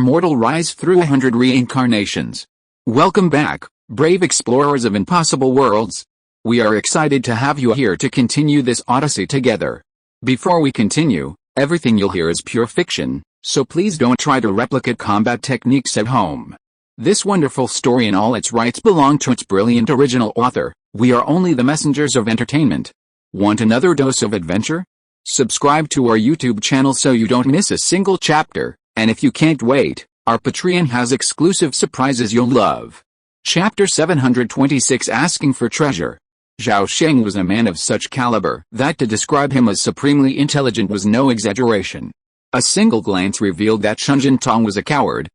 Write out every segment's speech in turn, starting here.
mortal rise through 100 reincarnations. Welcome back, brave explorers of impossible worlds. We are excited to have you here to continue this odyssey together. Before we continue, everything you'll hear is pure fiction, so please don't try to replicate combat techniques at home. This wonderful story in all its rights belong to its brilliant original author. We are only the messengers of entertainment. Want another dose of adventure? Subscribe to our YouTube channel so you don't miss a single chapter, and if you can't wait, our Patreon has exclusive surprises you'll love. Chapter 726 Asking for Treasure. Zhao Sheng was a man of such caliber that to describe him as supremely intelligent was no exaggeration. A single glance revealed that Chunjin Tong was a coward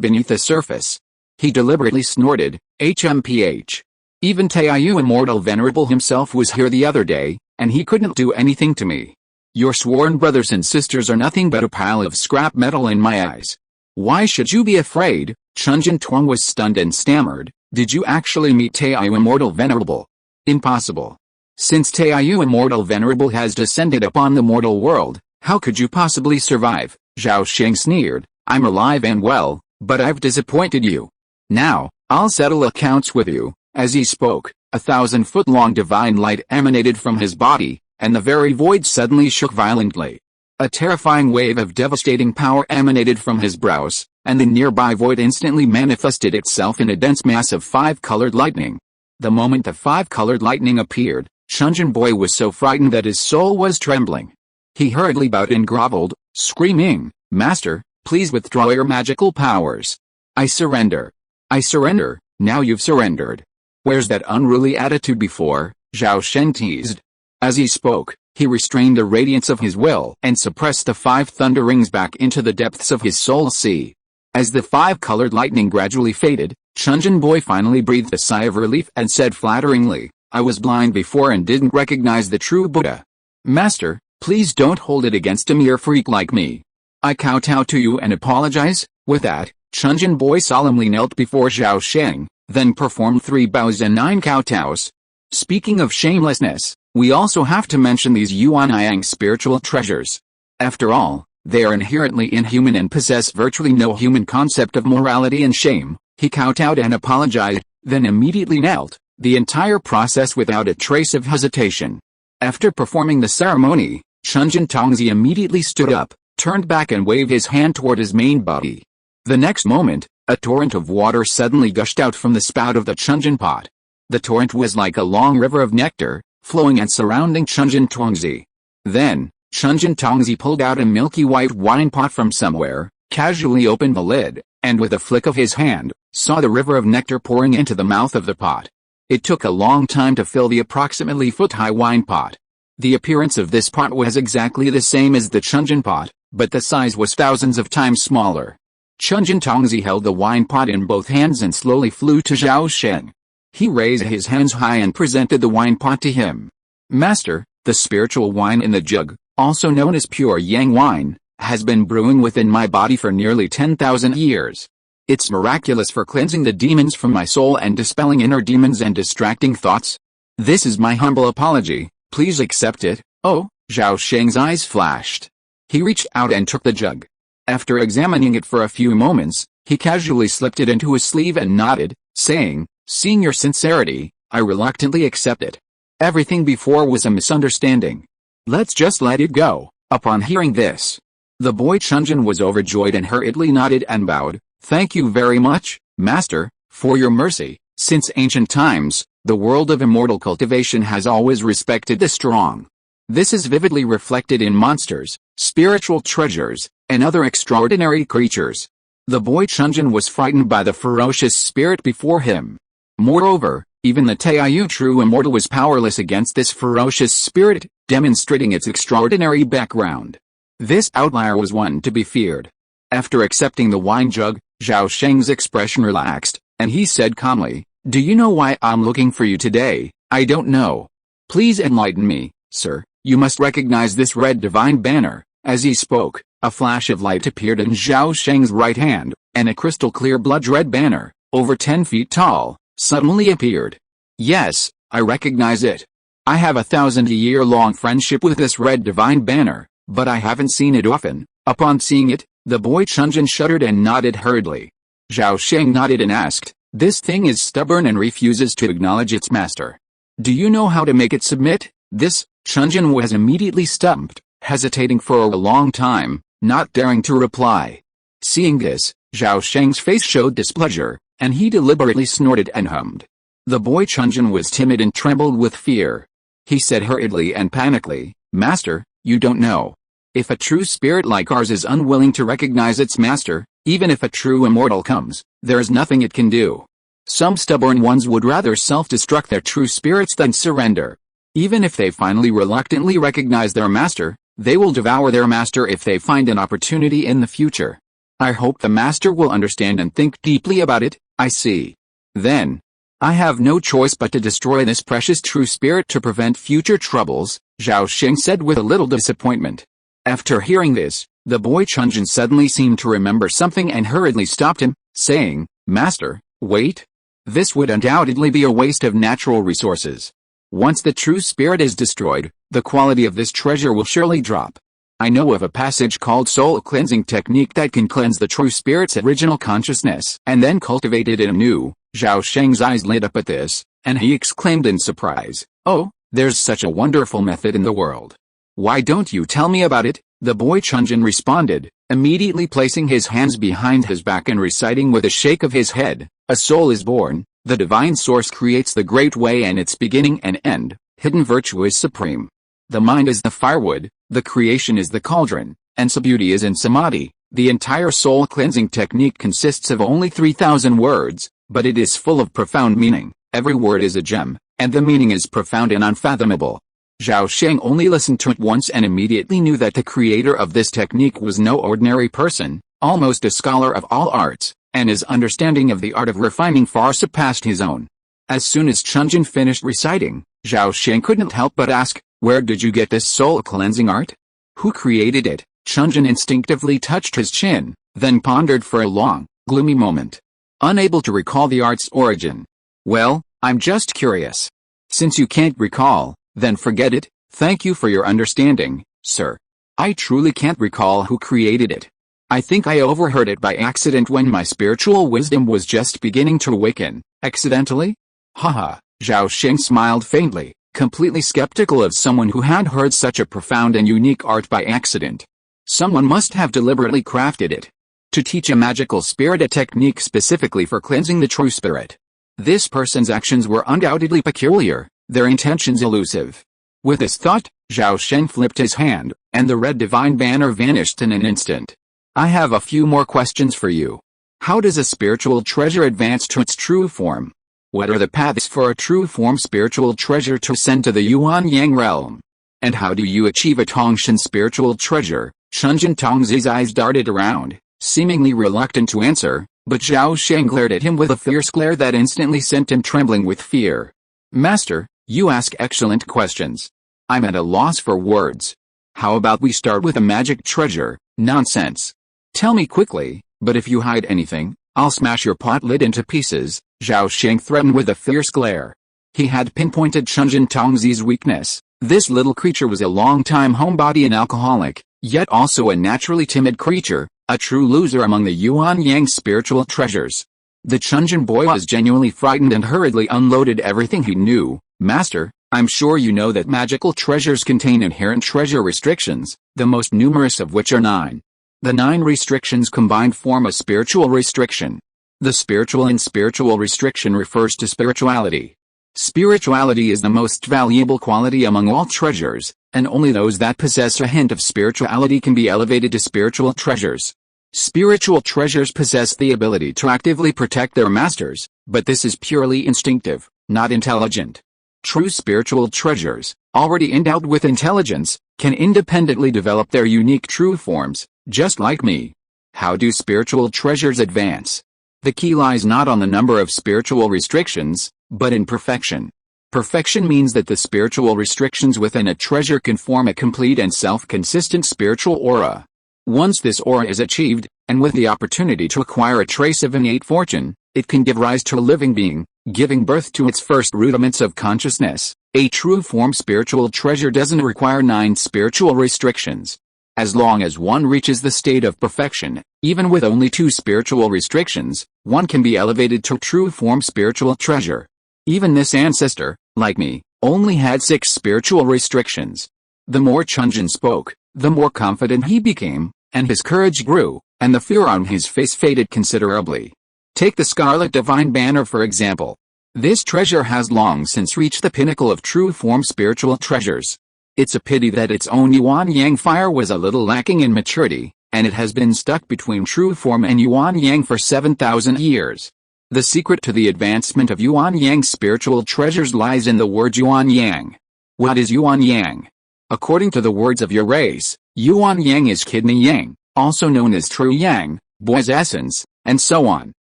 beneath the surface. He deliberately snorted, HMPH. Even Taiyu Immortal Venerable himself was here the other day, and he couldn't do anything to me. Your sworn brothers and sisters are nothing but a pile of scrap metal in my eyes. Why should you be afraid? Chunjin Tong was stunned and stammered, did you actually meet Taiyu Immortal Venerable? Impossible. Since Taiyu Immortal Venerable has descended upon the mortal world, how could you possibly survive? Zhao Sheng sneered, I'm alive and well, but I've disappointed you. Now, I'll settle accounts with you. As he spoke, a 1,000-foot-long divine light emanated from his body, and the very void suddenly shook violently. A terrifying wave of devastating power emanated from his brows, and the nearby void instantly manifested itself in a dense mass of 5-colored lightning. The moment the 5-colored lightning appeared, Chunjin Boy was so frightened that his soul was trembling. He hurriedly bowed and groveled, screaming, Master, please withdraw your magical powers. I surrender. I surrender. Now you've surrendered. Where's that unruly attitude before? Zhao Sheng teased. As he spoke, he restrained the radiance of his will and suppressed the 5 thunder rings back into the depths of his soul sea. As the 5-colored lightning gradually faded, Chunjin Boy finally breathed a sigh of relief and said flatteringly, I was blind before and didn't recognize the true Buddha. Master, please don't hold it against a mere freak like me. I kowtow to you and apologize. With that, Chunjin Boy solemnly knelt before Zhao Sheng, then performed 3 bows and 9 kowtows. Speaking of shamelessness, we also have to mention these Yuanyang spiritual treasures. After all, they are inherently inhuman and possess virtually no human concept of morality and shame. He kowtowed and apologized, then immediately knelt, the entire process without a trace of hesitation. After performing the ceremony, Chunjin Tongzi immediately stood up, turned back and waved his hand toward his main body. The next moment, a torrent of water suddenly gushed out from the spout of the Chunjin pot. The torrent was like a long river of nectar, flowing and surrounding Chunjin Tongzi. Then, Chunjin Tongzi pulled out a milky white wine pot from somewhere, casually opened the lid, and with a flick of his hand, saw the river of nectar pouring into the mouth of the pot. It took a long time to fill the approximately foot-high wine pot. The appearance of this pot was exactly the same as the Chunjin pot, but the size was thousands of times smaller. Chunjin Tongzi held the wine pot in both hands and slowly flew to Zhao Sheng. He raised his hands high and presented the wine pot to him. Master, the spiritual wine in the jug, also known as pure yang wine, has been brewing within my body for nearly 10,000 years. It's miraculous for cleansing the demons from my soul and dispelling inner demons and distracting thoughts. This is my humble apology, please accept it. Oh, Zhao Sheng's eyes flashed. He reached out and took the jug. After examining it for a few moments, he casually slipped it into his sleeve and nodded, saying, seeing your sincerity, I reluctantly accept it. Everything before was a misunderstanding. Let's just let it go. Upon hearing this, the boy Chunjin was overjoyed and hurriedly nodded and bowed. Thank you very much, Master, for your mercy. Since ancient times, the world of immortal cultivation has always respected the strong. This is vividly reflected in monsters, spiritual treasures, and other extraordinary creatures. The boy Chunjin was frightened by the ferocious spirit before him. Moreover, even the Taiyu true immortal was powerless against this ferocious spirit, demonstrating its extraordinary background. This outlier was one to be feared. After accepting the wine jug, Zhao Sheng's expression relaxed, and he said calmly, do you know why I'm looking for you today? I don't know. Please enlighten me, sir. You must recognize this red divine banner. As he spoke, a flash of light appeared in Zhao Sheng's right hand, and a crystal-clear blood-red banner, over 10 feet tall, suddenly appeared. Yes, I recognize it. I have a 1,000-year-long friendship with this red divine banner, but I haven't seen it often. Upon seeing it, The boy Chunjin shuddered and nodded hurriedly. Zhao Sheng nodded and asked, "This thing is stubborn and refuses to acknowledge its master. Do you know how to make it submit?" This, Chunjin was immediately stumped, hesitating for a long time, not daring to reply. Seeing this, Zhao Sheng's face showed displeasure, and he deliberately snorted and hummed. The boy Chunjin was timid and trembled with fear. He said hurriedly and panically, "Master, you don't know. If a true spirit like ours is unwilling to recognize its master, even if a true immortal comes, there is nothing it can do. Some stubborn ones would rather self-destruct their true spirits than surrender. Even if they finally reluctantly recognize their master, they will devour their master if they find an opportunity in the future. I hope the master will understand and think deeply about it." "I see. Then, I have no choice but to destroy this precious true spirit to prevent future troubles," Zhao Sheng said with a little disappointment. After hearing this, the boy Chunjin suddenly seemed to remember something and hurriedly stopped him, saying, "Master, wait. This would undoubtedly be a waste of natural resources. Once the true spirit is destroyed, the quality of this treasure will surely drop. I know of a passage called soul cleansing technique that can cleanse the true spirit's original consciousness and then cultivate it anew." Zhao Sheng's eyes lit up at this, and he exclaimed in surprise, "Oh, there's such a wonderful method in the world. Why don't you tell me about it?" The boy Chunjin responded, immediately placing his hands behind his back and reciting with a shake of his head, "A soul is born, the divine source creates the great way and its beginning and end, hidden virtue is supreme. The mind is the firewood, the creation is the cauldron, and beauty is in samadhi." The entire soul cleansing technique consists of only 3,000 words, but it is full of profound meaning. Every word is a gem, and the meaning is profound and unfathomable. Zhao Sheng only listened to it once and immediately knew that the creator of this technique was no ordinary person, almost a scholar of all arts, and his understanding of the art of refining far surpassed his own. As soon as Chunjin finished reciting, Zhao Sheng couldn't help but ask, "Where did you get this soul-cleansing art? Who created it?" Chunjin instinctively touched his chin, then pondered for a long, gloomy moment, unable to recall the art's origin. "Well, I'm just curious. Since you can't recall, then forget it. Thank you for your understanding, sir. I truly can't recall who created it. I think I overheard it by accident when my spiritual wisdom was just beginning to awaken." "Accidentally?" Haha, Zhao Sheng smiled faintly, completely skeptical of someone who had heard such a profound and unique art by accident. Someone must have deliberately crafted it to teach a magical spirit a technique specifically for cleansing the true spirit. This person's actions were undoubtedly peculiar, their intentions elusive. With this thought, Zhao Sheng flipped his hand, and the red divine banner vanished in an instant. "I have a few more questions for you. How does a spiritual treasure advance to its true form? What are the paths for a true form spiritual treasure to ascend to the Yuan-Yang realm? And how do you achieve a Tongshan spiritual treasure?" Chunjin Tongzi's eyes darted around, seemingly reluctant to answer, but Zhao Sheng glared at him with a fierce glare that instantly sent him trembling with fear. "Master, you ask excellent questions. I'm at a loss for words. How about we start with a magic treasure?" "Nonsense. Tell me quickly, but if you hide anything, I'll smash your pot lid into pieces," Zhao Sheng threatened with a fierce glare. He had pinpointed Chunjin Tongzi's weakness. This little creature was a long-time homebody and alcoholic, yet also a naturally timid creature, a true loser among the Yuan-Yang spiritual treasures. The Chunjin boy was genuinely frightened and hurriedly unloaded everything he knew. "Master, I'm sure you know that magical treasures contain inherent treasure restrictions, the most numerous of which are 9. The 9 restrictions combined form a spiritual restriction. The spiritual and spiritual restriction refers to spirituality. Spirituality is the most valuable quality among all treasures, and only those that possess a hint of spirituality can be elevated to spiritual treasures. Spiritual treasures possess the ability to actively protect their masters, but this is purely instinctive, not intelligent. True spiritual treasures, already endowed with intelligence, can independently develop their unique true forms, just like me. How do spiritual treasures advance? The key lies not on the number of spiritual restrictions, but in perfection. Perfection means that the spiritual restrictions within a treasure can form a complete and self-consistent spiritual aura. Once this aura is achieved, and with the opportunity to acquire a trace of innate fortune, it can give rise to a living being, giving birth to its first rudiments of consciousness. A true form spiritual treasure doesn't require 9 spiritual restrictions. As long as one reaches the state of perfection, even with only 2 spiritual restrictions, one can be elevated to true form spiritual treasure. Even this ancestor, like me, only had 6 spiritual restrictions. The more Chunjin spoke, the more confident he became, and his courage grew, and the fear on his face faded considerably. Take the Scarlet Divine Banner for example. This treasure has long since reached the pinnacle of true form spiritual treasures. It's a pity that its own Yuan Yang fire was a little lacking in maturity, and it has been stuck between true form and Yuan Yang for 7,000 years. The secret to the advancement of Yuan Yang spiritual treasures lies in the word Yuan Yang. What is Yuan Yang? According to the words of your race, Yuan Yang is kidney yang, also known as true yang, boy's essence, and so on.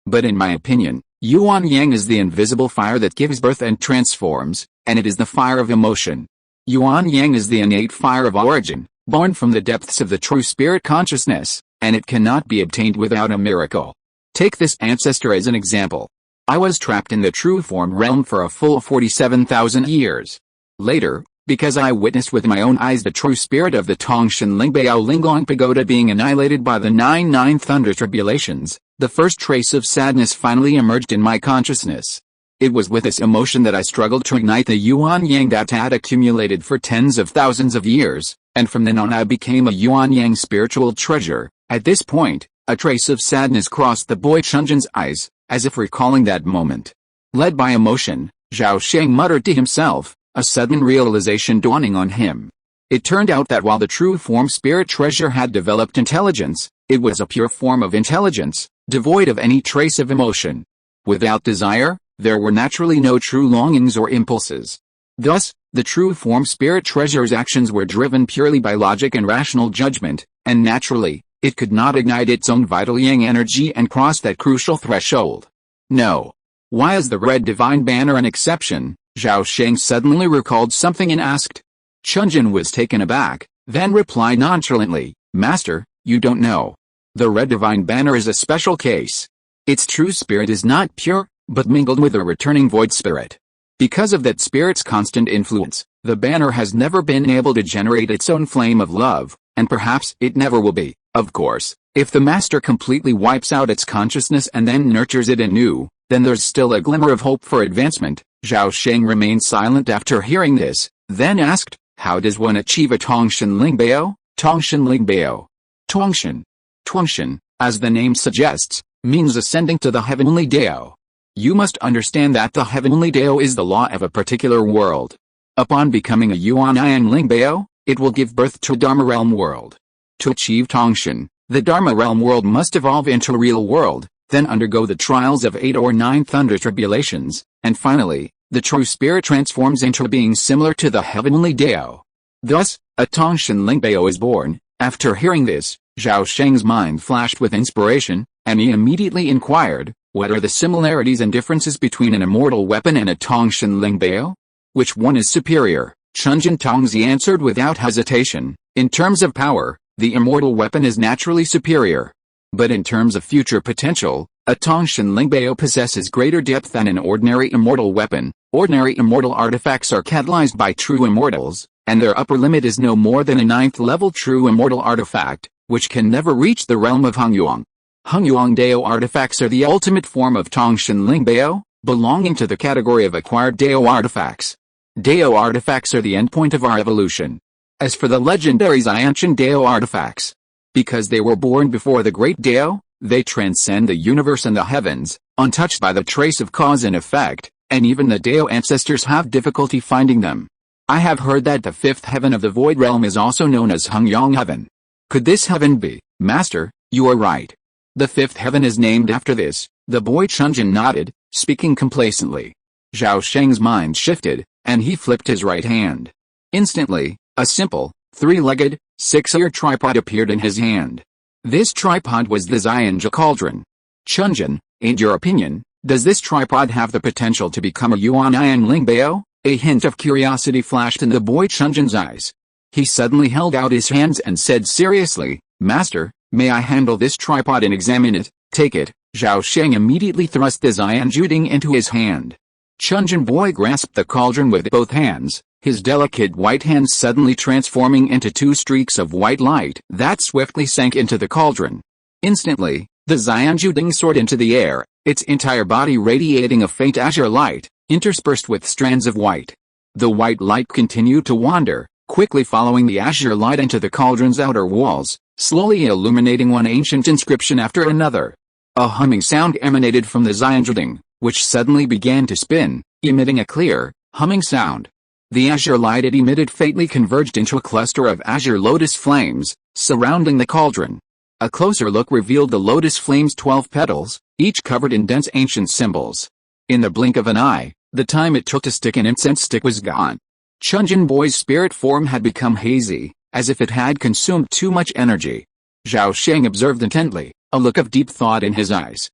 But in my opinion, Yuan Yang is the invisible fire that gives birth and transforms, and it is the fire of emotion. Yuan Yang is the innate fire of origin, born from the depths of the true spirit consciousness, and it cannot be obtained without a miracle. Take this ancestor as an example. I was trapped in the true form realm for a full 47,000 years. Later, because I witnessed with my own eyes the true spirit of the Tongshan Lingbao Linglong Pagoda being annihilated by the 9 thunder tribulations, the first trace of sadness finally emerged in my consciousness. It was with this emotion that I struggled to ignite the Yuan Yang that had accumulated for tens of thousands of years, and from then on I became a Yuan Yang spiritual treasure. At this point, a trace of sadness crossed the boy Chunjin's eyes, as if recalling that moment. Led by emotion, Zhao Sheng muttered to himself, a sudden realization dawning on him. It turned out that while the true form spirit treasure had developed intelligence, it was a pure form of intelligence, devoid of any trace of emotion. Without desire, there were naturally no true longings or impulses. Thus, the true form spirit treasure's actions were driven purely by logic and rational judgment, and naturally, it could not ignite its own vital yang energy and cross that crucial threshold. No. Why is the Red Divine Banner an exception? Zhao Sheng suddenly recalled something and asked. Chunjin was taken aback, then replied nonchalantly, Master, you don't know. The Red Divine Banner is a special case. Its true spirit is not pure, but mingled with a returning void spirit. Because of that spirit's constant influence, the banner has never been able to generate its own flame of love, and perhaps it never will be. Of course, if the master completely wipes out its consciousness and then nurtures it anew, then there's still a glimmer of hope for advancement. Zhao Sheng remained silent after hearing this, then asked, how does one achieve a Tongshan Lingbao? Tongshan Lingbao. Tongshan, as the name suggests, means ascending to the heavenly Dao. You must understand that the heavenly Dao is the law of a particular world. Upon becoming a Yuan Yang Lingbao, it will give birth to Dharma Realm world. To achieve Tongshan, the Dharma Realm world must evolve into real world, then undergo the trials of 8 or 9 thunder tribulations, and finally, the true spirit transforms into a being similar to the heavenly Dao. Thus, a Tongshan Lingbao is born. After hearing this, Zhao Sheng's mind flashed with inspiration, and he immediately inquired, what are the similarities and differences between an immortal weapon and a Tongshan Lingbao? Which one is superior? Chunjin Tongzi answered without hesitation, in terms of power, the immortal weapon is naturally superior. But in terms of future potential, a Tongshan Lingbao possesses greater depth than an ordinary immortal weapon. Ordinary immortal artifacts are catalyzed by true immortals, and their upper limit is no more than a 9th level true immortal artifact, which can never reach the realm of Hongyuang. Hongyuang Dao artifacts are the ultimate form of Tongshan Lingbao, belonging to the category of acquired Dao artifacts. Dao artifacts are the endpoint of our evolution. As for the legendary Xiantian Dao artifacts, because they were born before the great Dao, they transcend the universe and the heavens, untouched by the trace of cause and effect, and even the Dao ancestors have difficulty finding them. I have heard that the 5th heaven of the void realm is also known as Hongyang heaven. Could this heaven be? Master, you are right. The 5th heaven is named after this. The boy Chunjin nodded, speaking complacently. Zhao Sheng's mind shifted, and he flipped his right hand. Instantly, a simple, 3-legged, 6-ear tripod appeared in his hand. This tripod was the Xianja cauldron. Chunjin, in your opinion, does this tripod have the potential to become a Yuan Yang Lingbao? A hint of curiosity flashed in the boy Chunjin's eyes. He suddenly held out his hands and said seriously, Master, may I handle this tripod and examine it? Take it. Zhao Sheng immediately thrust the Xianjuding into his hand. Chunjin boy grasped the cauldron with both hands, his delicate white hands suddenly transforming into two streaks of white light that swiftly sank into the cauldron. Instantly, the Xianzhuding soared into the air, its entire body radiating a faint azure light, interspersed with strands of white. The white light continued to wander, quickly following the azure light into the cauldron's outer walls, slowly illuminating one ancient inscription after another. A humming sound emanated from the Xianzhuding, which suddenly began to spin, emitting a clear, humming sound. The azure light it emitted faintly converged into a cluster of azure lotus flames, surrounding the cauldron. A closer look revealed the lotus flames' 12 petals, each covered in dense ancient symbols. In the blink of an eye, the time it took to stick an incense stick was gone. Chunjin Boy's spirit form had become hazy, as if it had consumed too much energy. Zhao Sheng observed intently, a look of deep thought in his eyes.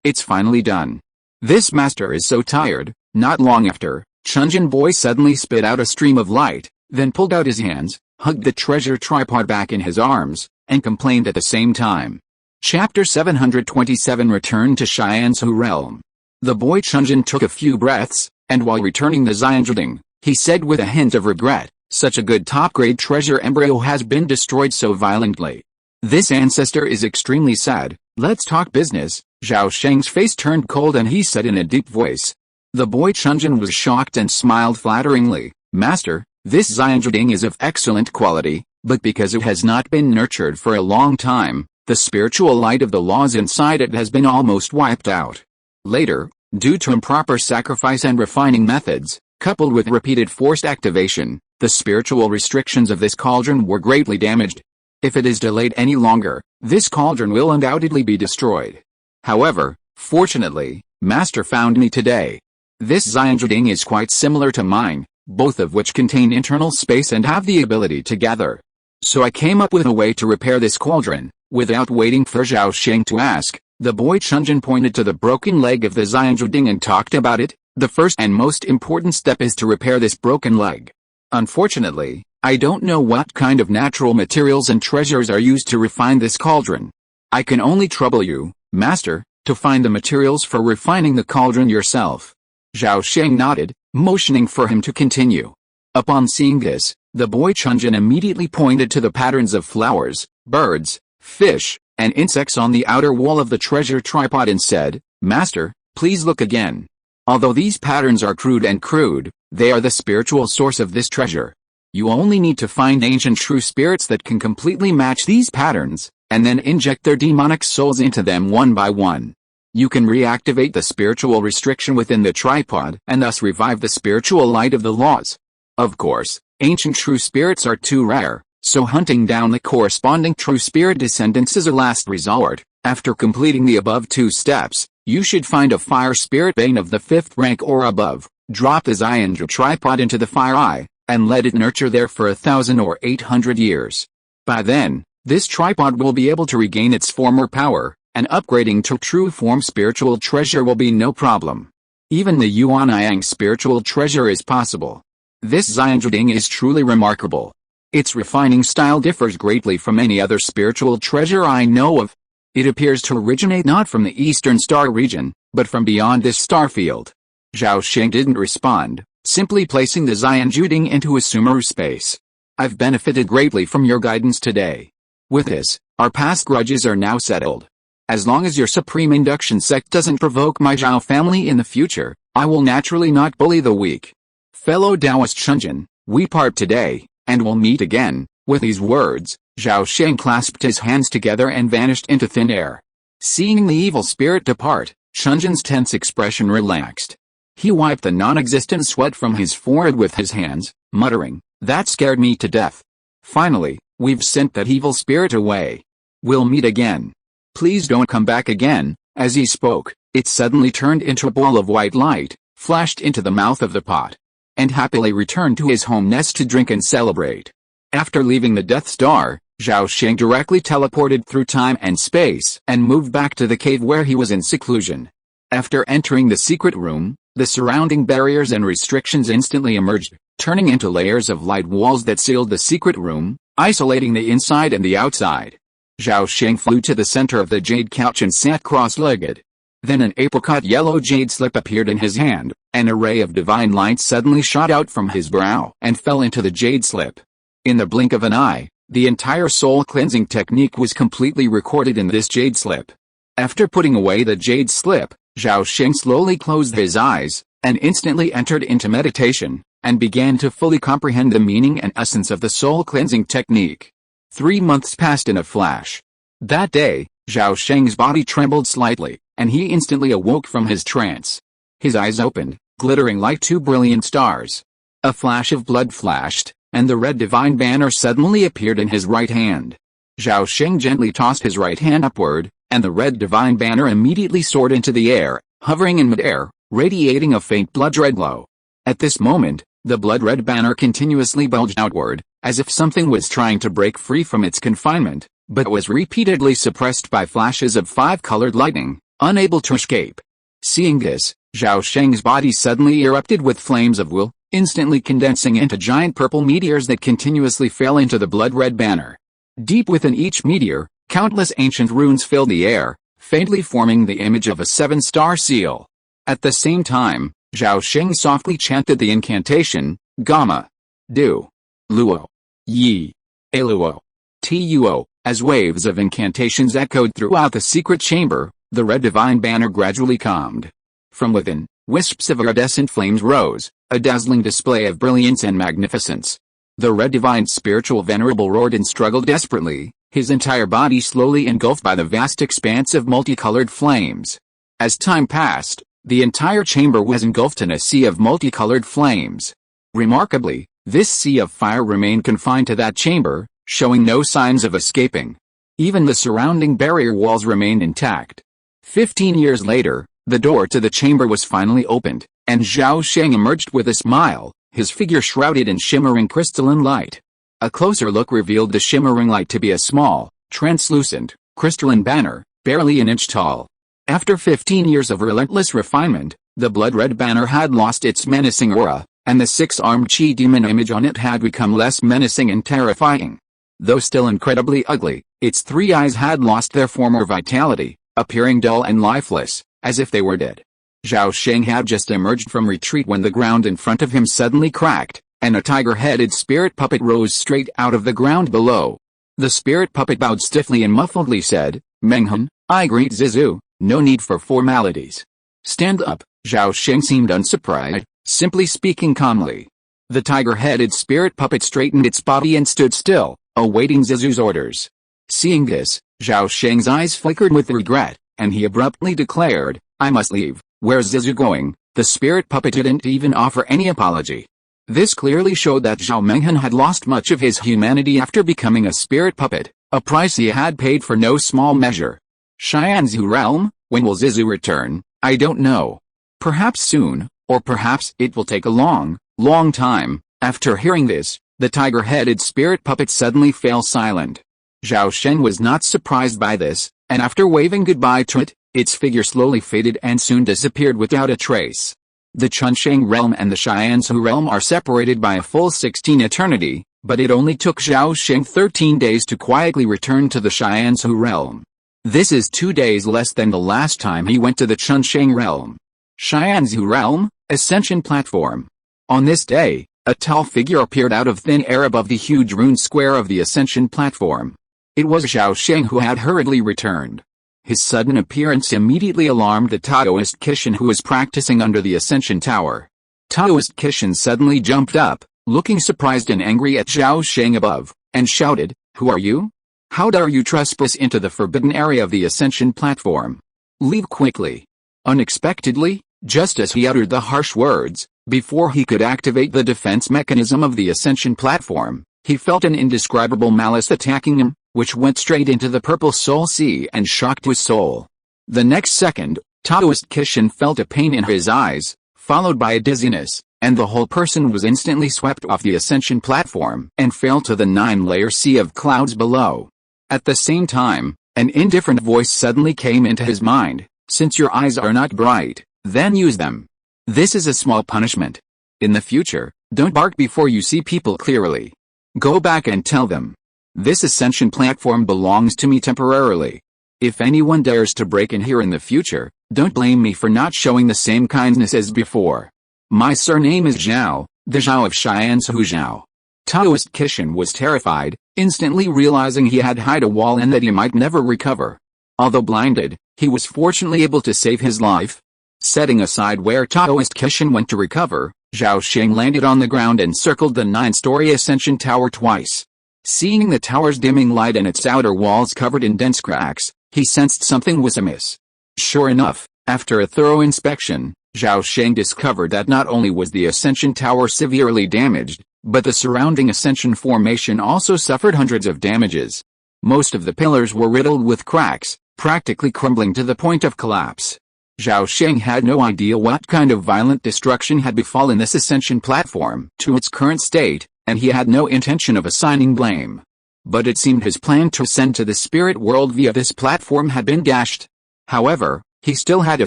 It's finally done. This master is so tired. Not long after, Chunjin Boy suddenly spit out a stream of light, then pulled out his hands, hugged the treasure tripod back in his arms, and complained at the same time. Chapter 727 Return to Xianzhu Realm. The boy Chunjin took a few breaths, and while returning the Xianzhuding, he said with a hint of regret, such a good top-grade treasure embryo has been destroyed so violently. This ancestor is extremely sad. Let's talk business. Zhao Sheng's face turned cold and he said in a deep voice. The boy Chunjin was shocked and smiled flatteringly. Master, this Xianzhuding is of excellent quality, but because it has not been nurtured for a long time, the spiritual light of the laws inside it has been almost wiped out. Later, due to improper sacrifice and refining methods, coupled with repeated forced activation, the spiritual restrictions of this cauldron were greatly damaged. If it is delayed any longer, this cauldron will undoubtedly be destroyed. However, fortunately, Master found me today. This Xianzhuding is quite similar to mine, both of which contain internal space and have the ability to gather. So I came up with a way to repair this cauldron. Without waiting for Zhao Sheng to ask, the boy Chunjin pointed to the broken leg of the Xianzhuding and talked about it. The first and most important step is to repair this broken leg. Unfortunately, I don't know what kind of natural materials and treasures are used to refine this cauldron. I can only trouble you, Master, to find the materials for refining the cauldron yourself. Zhao Sheng nodded, motioning for him to continue. Upon seeing this, the boy Chunjin immediately pointed to the patterns of flowers, birds, fish, and insects on the outer wall of the treasure tripod and said, Master, please look again. Although these patterns are crude, they are the spiritual source of this treasure. You only need to find ancient true spirits that can completely match these patterns, and then inject their demonic souls into them one by one. You can reactivate the spiritual restriction within the tripod and thus revive the spiritual light of the laws. Of course, ancient true spirits are too rare, so hunting down the corresponding true spirit descendants is a last resort. After completing the above two steps, you should find a fire spirit bane of the 5th rank or above, drop the Xianzhu tripod into the fire eye, and let it nurture there for 1,000 or 800 years. By then, this tripod will be able to regain its former power, and upgrading to true form spiritual treasure will be no problem. Even the Yuanyang spiritual treasure is possible. This Xianzhuding is truly remarkable. Its refining style differs greatly from any other spiritual treasure I know of. It appears to originate not from the Eastern Star region, but from beyond this star field. Zhao Sheng didn't respond, simply placing the Xianzhuding into a Sumeru space. I've benefited greatly from your guidance today. With this, our past grudges are now settled. As long as your supreme induction sect doesn't provoke my Zhao family in the future, I will naturally not bully the weak. Fellow Taoist Chunjin, we part today, and we'll meet again. With these words, Zhao Sheng clasped his hands together and vanished into thin air. Seeing the evil spirit depart, Chunjin's tense expression relaxed. He wiped the non-existent sweat from his forehead with his hands, muttering, "That scared me to death. Finally, we've sent that evil spirit away. We'll meet again. Please don't come back again." As he spoke, it suddenly turned into a ball of white light, flashed into the mouth of the pot, and happily returned to his home nest to drink and celebrate. After leaving the Death Star, Zhao Sheng directly teleported through time and space and moved back to the cave where he was in seclusion. After entering the secret room, the surrounding barriers and restrictions instantly emerged, turning into layers of light walls that sealed the secret room, isolating the inside and the outside. Zhao Sheng flew to the center of the jade couch and sat cross-legged. Then an apricot yellow jade slip appeared in his hand, An array of divine light suddenly shot out from his brow and fell into the jade slip. In the blink of an eye, the entire soul cleansing technique was completely recorded in this jade slip. After putting away the jade slip, Zhao Sheng slowly closed his eyes, and instantly entered into meditation, and began to fully comprehend the meaning and essence of the soul cleansing technique. 3 months passed in a flash. That day, Zhao Sheng's body trembled slightly, and he instantly awoke from his trance. His eyes opened, glittering like 2 brilliant stars. A flash of blood flashed, and the red divine banner suddenly appeared in his right hand. Zhao Sheng gently tossed his right hand upward, and the red divine banner immediately soared into the air, hovering in midair, radiating a faint blood-red glow. At this moment, the blood-red banner continuously bulged outward, as if something was trying to break free from its confinement, but was repeatedly suppressed by flashes of 5-colored lightning, unable to escape. Seeing this, Zhao Sheng's body suddenly erupted with flames of will, instantly condensing into giant purple meteors that continuously fell into the blood-red banner. Deep within each meteor, countless ancient runes filled the air, faintly forming the image of a 7-star seal. At the same time, Zhao Sheng softly chanted the incantation, Gamma, Du, Luo, Yi, Aluo, Tuo. As waves of incantations echoed throughout the secret chamber, the red divine banner gradually calmed. From within, wisps of iridescent flames rose, a dazzling display of brilliance and magnificence. The red divine spiritual venerable roared and struggled desperately, his entire body slowly engulfed by the vast expanse of multicolored flames. As time passed, the entire chamber was engulfed in a sea of multicolored flames. Remarkably, this sea of fire remained confined to that chamber, showing no signs of escaping. Even the surrounding barrier walls remained intact. 15 years later, the door to the chamber was finally opened, and Zhao Sheng emerged with a smile, his figure shrouded in shimmering crystalline light. A closer look revealed the shimmering light to be a small, translucent, crystalline banner, barely an inch tall. After 15 years of relentless refinement, the blood-red banner had lost its menacing aura, and the 6-armed Chi demon image on it had become less menacing and terrifying. Though still incredibly ugly, its 3 eyes had lost their former vitality, appearing dull and lifeless, as if they were dead. Zhao Sheng had just emerged from retreat when the ground in front of him suddenly cracked, and a tiger-headed spirit puppet rose straight out of the ground below. The spirit puppet bowed stiffly and muffledly said, Menghan, I greet Zizu, no need for formalities. Stand up. Zhao Sheng seemed unsurprised, simply speaking calmly. The tiger-headed spirit puppet straightened its body and stood still, awaiting Zizu's orders. Seeing this, Zhao Sheng's eyes flickered with regret, and he abruptly declared, I must leave. Where's Zizu going? The spirit puppet didn't even offer any apology. This clearly showed that Zhao Menghan had lost much of his humanity after becoming a spirit puppet, a price he had paid for no small measure. Xianzhu realm, when will Zizu return? I don't know. Perhaps soon, or perhaps it will take a long, long time. After hearing this, the tiger-headed spirit puppet suddenly fell silent. Zhao Sheng was not surprised by this, and after waving goodbye to it, its figure slowly faded and soon disappeared without a trace. The Chunsheng realm and the Xianzhu realm are separated by a full 16 eternity, but it only took Zhao Sheng 13 days to quietly return to the Xianzhu realm. This is 2 days less than the last time he went to the Chunsheng realm. Xianzhu realm, Ascension platform. On this day, a tall figure appeared out of thin air above the huge rune square of the Ascension platform. It was Zhao Sheng who had hurriedly returned. His sudden appearance immediately alarmed the Taoist Kishan who was practicing under the Ascension Tower. Taoist Kishan suddenly jumped up, looking surprised and angry at Zhao Sheng above, and shouted, Who are you? How dare you trespass into the forbidden area of the Ascension platform? Leave quickly. Unexpectedly, just as he uttered the harsh words, before he could activate the defense mechanism of the Ascension platform, he felt an indescribable malice attacking him, which went straight into the purple soul sea and shocked his soul. The next second, Taoist Kishan felt a pain in his eyes, followed by a dizziness, and the whole person was instantly swept off the Ascension platform and fell to the 9-layer sea of clouds below. At the same time, an indifferent voice suddenly came into his mind, Since your eyes are not bright, then use them. This is a small punishment. In the future, don't bark before you see people clearly. Go back and tell them. This Ascension platform belongs to me temporarily. If anyone dares to break in here in the future, don't blame me for not showing the same kindness as before. My surname is Zhao, the Zhao of Cheyenne's Hu Zhao. Taoist Kishan was terrified, instantly realizing he had hit a wall and that he might never recover. Although blinded, he was fortunately able to save his life. Setting aside where Taoist Kishan went to recover, Zhao Sheng landed on the ground and circled the 9-story Ascension Tower twice. Seeing the tower's dimming light and its outer walls covered in dense cracks, he sensed something was amiss. Sure enough, after a thorough inspection, Zhao Sheng discovered that not only was the Ascension Tower severely damaged, but the surrounding Ascension formation also suffered hundreds of damages. Most of the pillars were riddled with cracks, practically crumbling to the point of collapse. Zhao Sheng had no idea what kind of violent destruction had befallen this Ascension platform to its current state, and he had no intention of assigning blame. But it seemed his plan to ascend to the spirit world via this platform had been dashed. However, he still had a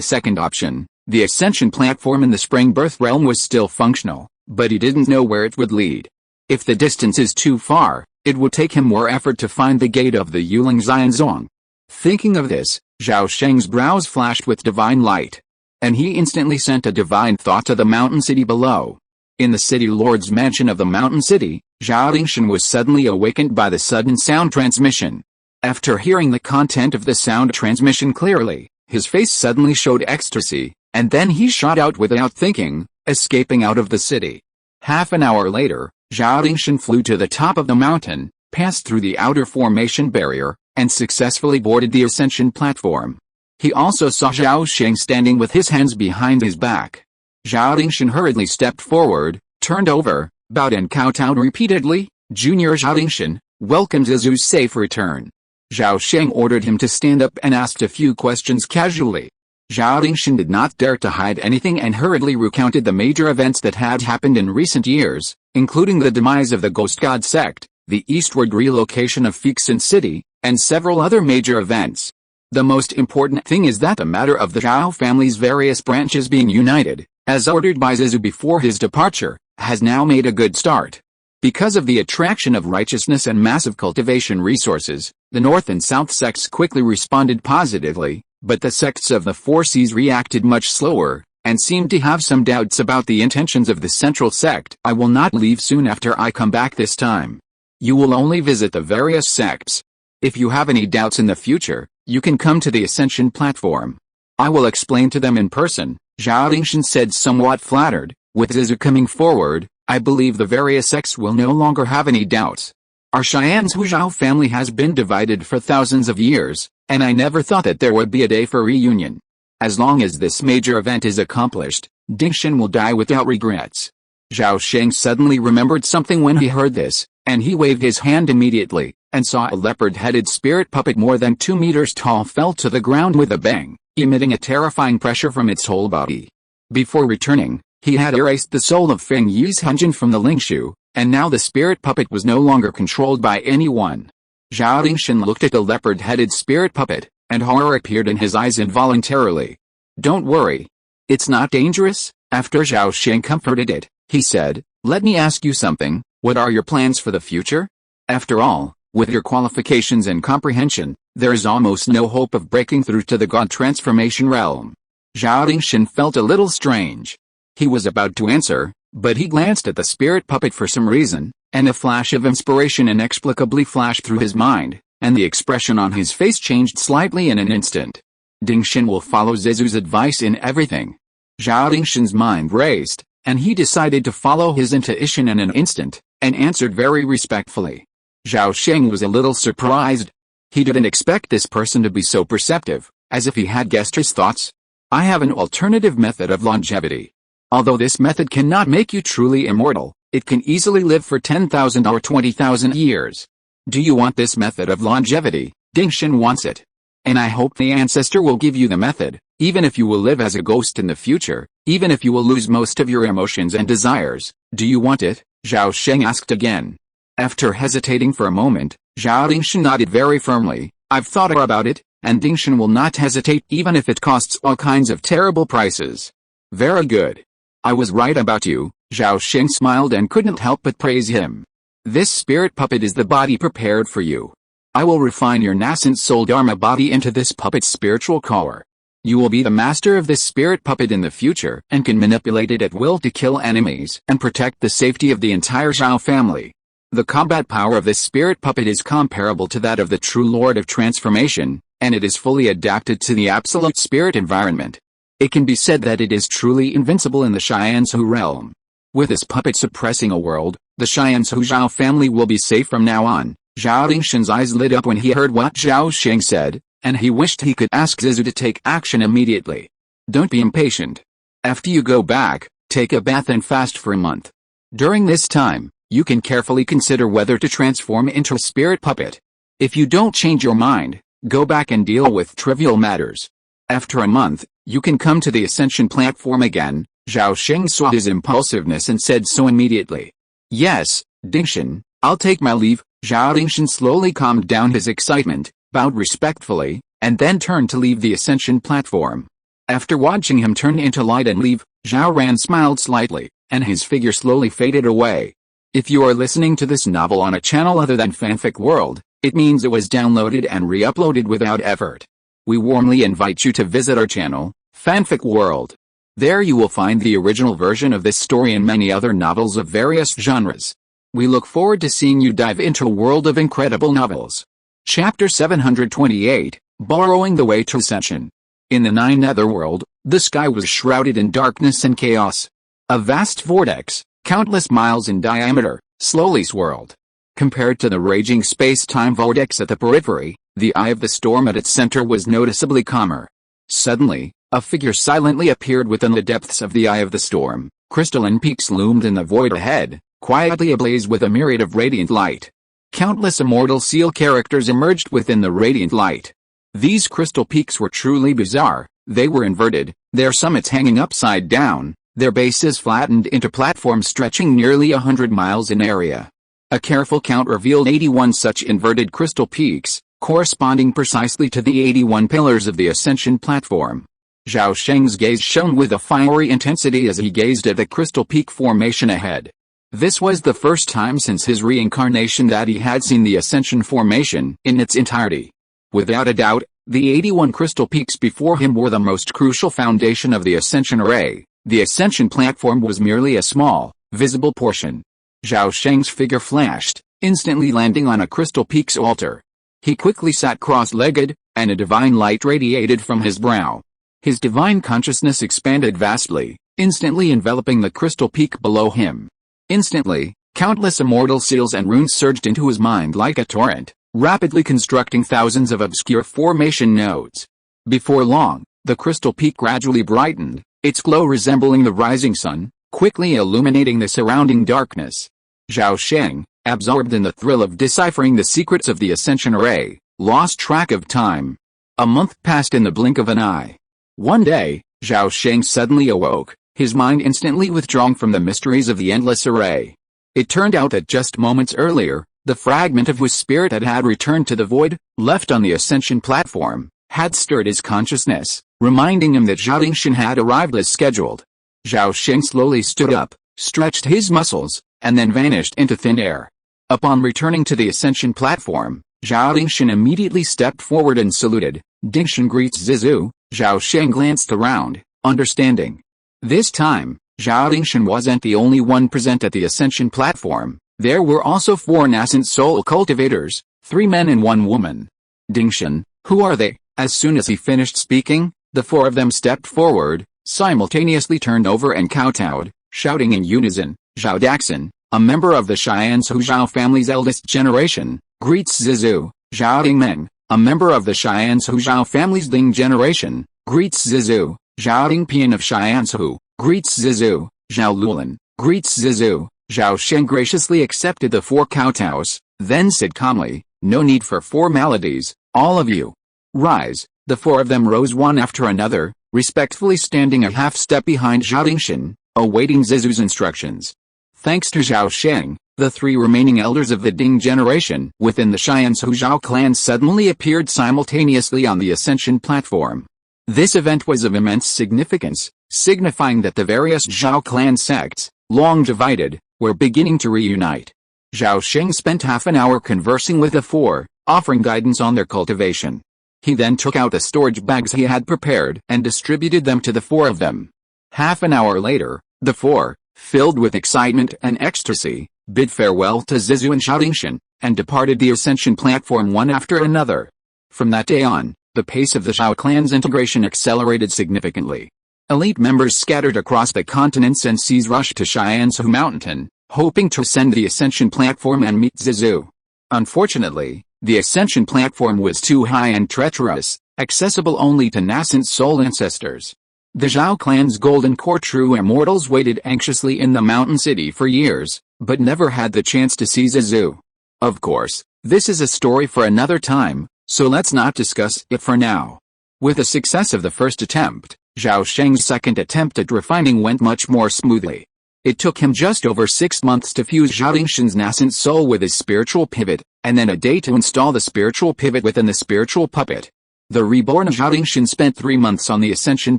second option. The Ascension platform in the Spring Birth realm was still functional, but he didn't know where it would lead. If the distance is too far, it would take him more effort to find the gate of the Yuling Xianzong. Thinking of this, Zhao Sheng's brows flashed with divine light. And he instantly sent a divine thought to the mountain city below. In the city lord's mansion of the mountain city, Zhao Dingshan was suddenly awakened by the sudden sound transmission. After hearing the content of the sound transmission clearly, his face suddenly showed ecstasy, and then he shot out without thinking, escaping out of the city. Half an hour later, Zhao Dingshan flew to the top of the mountain, passed through the outer formation barrier, and successfully boarded the Ascension platform. He also saw Zhao Sheng standing with his hands behind his back. Zhao Dingshan hurriedly stepped forward, turned over, bowed and kowtowed repeatedly. Junior Zhao Dingshan, welcome to Zhu's safe return. Zhao Sheng ordered him to stand up and asked a few questions casually. Zhao Dingshan did not dare to hide anything and hurriedly recounted the major events that had happened in recent years, including the demise of the Ghost God sect, the eastward relocation of Feats City, and several other major events. The most important thing is that the matter of the Zhao family's various branches being united, as ordered by Zhu before his departure, has now made a good start. Because of the attraction of righteousness and massive cultivation resources, the North and South sects quickly responded positively, but the sects of the Four Seas reacted much slower, and seemed to have some doubts about the intentions of the central sect. I will not leave soon after I come back this time. You will only visit the various sects. If you have any doubts in the future, you can come to the Ascension platform. I will explain to them in person, Zhao Dingshan said, somewhat flattered. With Zhu coming forward, I believe the various sects will no longer have any doubts. Our Cheyenne's Hu Zhao family has been divided for thousands of years, and I never thought that there would be a day for reunion. As long as this major event is accomplished, Dingshan will die without regrets. Zhao Sheng suddenly remembered something when he heard this, and he waved his hand immediately, and saw a leopard-headed spirit puppet more than 2 meters tall fell to the ground with a bang, emitting a terrifying pressure from its whole body. Before returning, he had erased the soul of Feng Yi's Hunjin from the Lingshu, and now the spirit puppet was no longer controlled by anyone. Zhao Dingshan looked at the leopard-headed spirit puppet, and horror appeared in his eyes involuntarily. Don't worry. It's not dangerous. After Zhao Sheng comforted it, he said, let me ask you something, what are your plans for the future? After all, with your qualifications and comprehension, there is almost no hope of breaking through to the God transformation realm. Zhao Dingshan felt a little strange. He was about to answer, but he glanced at the spirit puppet for some reason, and a flash of inspiration inexplicably flashed through his mind, and the expression on his face changed slightly in an instant. Dingshan will follow Zhu's advice in everything. Zhao Dingshan's mind raced, and he decided to follow his intuition in an instant, and answered very respectfully. Zhao Sheng was a little surprised. He didn't expect this person to be so perceptive, as if he had guessed his thoughts. I have an alternative method of longevity. Although this method cannot make you truly immortal, it can easily live for 10,000 or 20,000 years. Do you want this method of longevity? Dingshan wants it. And I hope the ancestor will give you the method, even if you will live as a ghost in the future, even if you will lose most of your emotions and desires. Do you want it? Zhao Sheng asked again. After hesitating for a moment, Zhao Dingshan nodded very firmly. I've thought about it, and Dingshan will not hesitate even if it costs all kinds of terrible prices. Very good. I was right about you. Zhao Sheng smiled and couldn't help but praise him. This spirit puppet is the body prepared for you. I will refine your nascent soul dharma body into this puppet's spiritual core. You will be the master of this spirit puppet in the future and can manipulate it at will to kill enemies and protect the safety of the entire Zhao family. The combat power of this spirit puppet is comparable to that of the true Lord of Transformation, and it is fully adapted to the absolute spirit environment. It can be said that it is truly invincible in the Xianzhu realm. With this puppet suppressing a world, the Xianzhu Zhao family will be safe from now on. Zhao Dingshan's eyes lit up when he heard what Zhao Sheng said, and he wished he could ask Zizu to take action immediately. Don't be impatient. After you go back, take a bath and fast for a month. During this time, you can carefully consider whether to transform into a spirit puppet. If you don't change your mind, go back and deal with trivial matters. After a month, you can come to the Ascension platform again. Zhao Sheng saw his impulsiveness and said so immediately. Yes, Dingshan, I'll take my leave. Zhao Dingshan slowly calmed down his excitement, bowed respectfully, and then turned to leave the Ascension platform. After watching him turn into light and leave, Zhao Ran smiled slightly, and his figure slowly faded away. If you are listening to this novel on a channel other than Fanfic World, it means it was downloaded and re-uploaded without effort. We warmly invite you to visit our channel, Fanfic World. There you will find the original version of this story and many other novels of various genres. We look forward to seeing you dive into a world of incredible novels. Chapter 728, Borrowing the Way to Ascension. In the Nine Netherworld, the sky was shrouded in darkness and chaos. A vast vortex, countless miles in diameter, slowly swirled. Compared to the raging space-time vortex at the periphery, the eye of the storm at its center was noticeably calmer. Suddenly, a figure silently appeared within the depths of the eye of the storm. Crystalline peaks loomed in the void ahead, quietly ablaze with a myriad of radiant light. Countless immortal seal characters emerged within the radiant light. These crystal peaks were truly bizarre. They were inverted, their summits hanging upside down, their bases flattened into platforms stretching nearly 100 miles in area. A careful count revealed 81 such inverted crystal peaks, corresponding precisely to the 81 pillars of the Ascension platform. Zhao Sheng's gaze shone with a fiery intensity as he gazed at the crystal peak formation ahead. This was the first time since his reincarnation that he had seen the Ascension formation in its entirety. Without a doubt, the 81 crystal peaks before him were the most crucial foundation of the Ascension array. The Ascension platform was merely a small, visible portion. Zhao Sheng's figure flashed, instantly landing on a crystal peak's altar. He quickly sat cross-legged, and a divine light radiated from his brow. His divine consciousness expanded vastly, instantly enveloping the crystal peak below him. Instantly, countless immortal seals and runes surged into his mind like a torrent, rapidly constructing thousands of obscure formation nodes. Before long, the crystal peak gradually brightened, its glow resembling the rising sun, quickly illuminating the surrounding darkness. Zhao Sheng, absorbed in the thrill of deciphering the secrets of the Ascension array, lost track of time. A month passed in the blink of an eye. One day, Zhao Sheng suddenly awoke, his mind instantly withdrawn from the mysteries of the endless array. It turned out that just moments earlier, the fragment of his spirit that had returned to the void, left on the Ascension platform, had stirred his consciousness, reminding him that Zhao Dingshan had arrived as scheduled. Zhao Sheng slowly stood up, stretched his muscles, and then vanished into thin air. Upon returning to the Ascension platform, Zhao Dingshan immediately stepped forward and saluted. Dingshan greets Zizu. Zhao Sheng glanced around, understanding. This time, Zhao Dingshan wasn't the only one present at the Ascension platform. There were also 4 nascent soul cultivators, 3 men and 1 woman. Dingshan, who are they? As soon as he finished speaking, the 4 of them stepped forward, simultaneously turned over and kowtowed, shouting in unison. Zhao Daxin, a member of the Xianzhu Zhao family's eldest generation, greets Zizu. Zhao Dingmeng, a member of the Xianzhu Zhao family's Ding generation, greets Zizu. Zhao Dingpian of Xianzhu, greets Zizu. Zhao Lulan, greets Zizu. Zhao Sheng graciously accepted the 4 kowtows, then said calmly, "No need for formalities, all of you. Rise." The 4 of them rose one after another, respectfully standing a half step behind Zhao Dingshan, awaiting Zizu's instructions. Thanks to Zhao Sheng, the 3 remaining elders of the Ding generation within the Xianzhu Zhao clan suddenly appeared simultaneously on the Ascension platform. This event was of immense significance, signifying that the various Zhao clan sects, long divided, were beginning to reunite. Zhao Sheng spent half an hour conversing with the 4, offering guidance on their cultivation. He then took out the storage bags he had prepared and distributed them to the four of them. Half an hour later, the four, filled with excitement and ecstasy, bid farewell to Zizou and Zhao Shen, and departed the ascension platform one after another. From that day on, the pace of the Zhao clan's integration accelerated significantly. Elite members scattered across the continents and seas rushed to Xianzhou Mountain, hoping to ascend the ascension platform and meet Zizou. Unfortunately, the ascension platform was too high and treacherous, accessible only to nascent soul ancestors. The Zhao clan's golden core true immortals waited anxiously in the mountain city for years, but never had the chance to see Zizou. Of course, this is a story for another time, so let's not discuss it for now. With the success of the first attempt, Zhao Sheng's second attempt at refining went much more smoothly. It took him just over 6 months to fuse Zhao Shen's nascent soul with his spiritual pivot, and then a day to install the spiritual pivot within the spiritual puppet. The reborn Zhao Shen spent 3 months on the ascension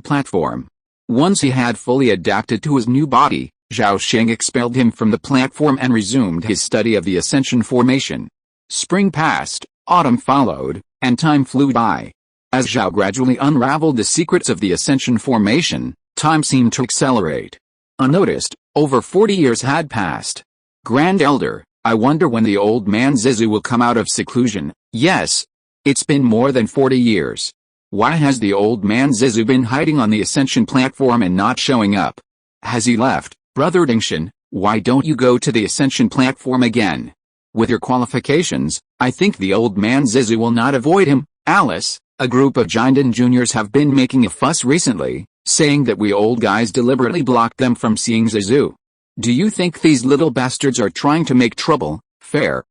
platform. Once he had fully adapted to his new body, Zhao Sheng expelled him from the platform and resumed his study of the ascension formation. Spring passed, autumn followed, and time flew by. As Zhao gradually unraveled the secrets of the ascension formation, time seemed to accelerate. Unnoticed, over 40 years had passed. Grand Elder, I wonder when the old man Zizou will come out of seclusion. Yes. It's been more than 40 years. Why has the old man Zizou been hiding on the ascension platform and not showing up? Has he left? Brother Dingshan, why don't you go to the ascension platform again? With your qualifications, I think the old man Zizou will not avoid him. Alice, a group of Jinden juniors have been making a fuss recently, saying that we old guys deliberately blocked them from seeing Zizou. Do you think these little bastards are trying to make trouble? Fair.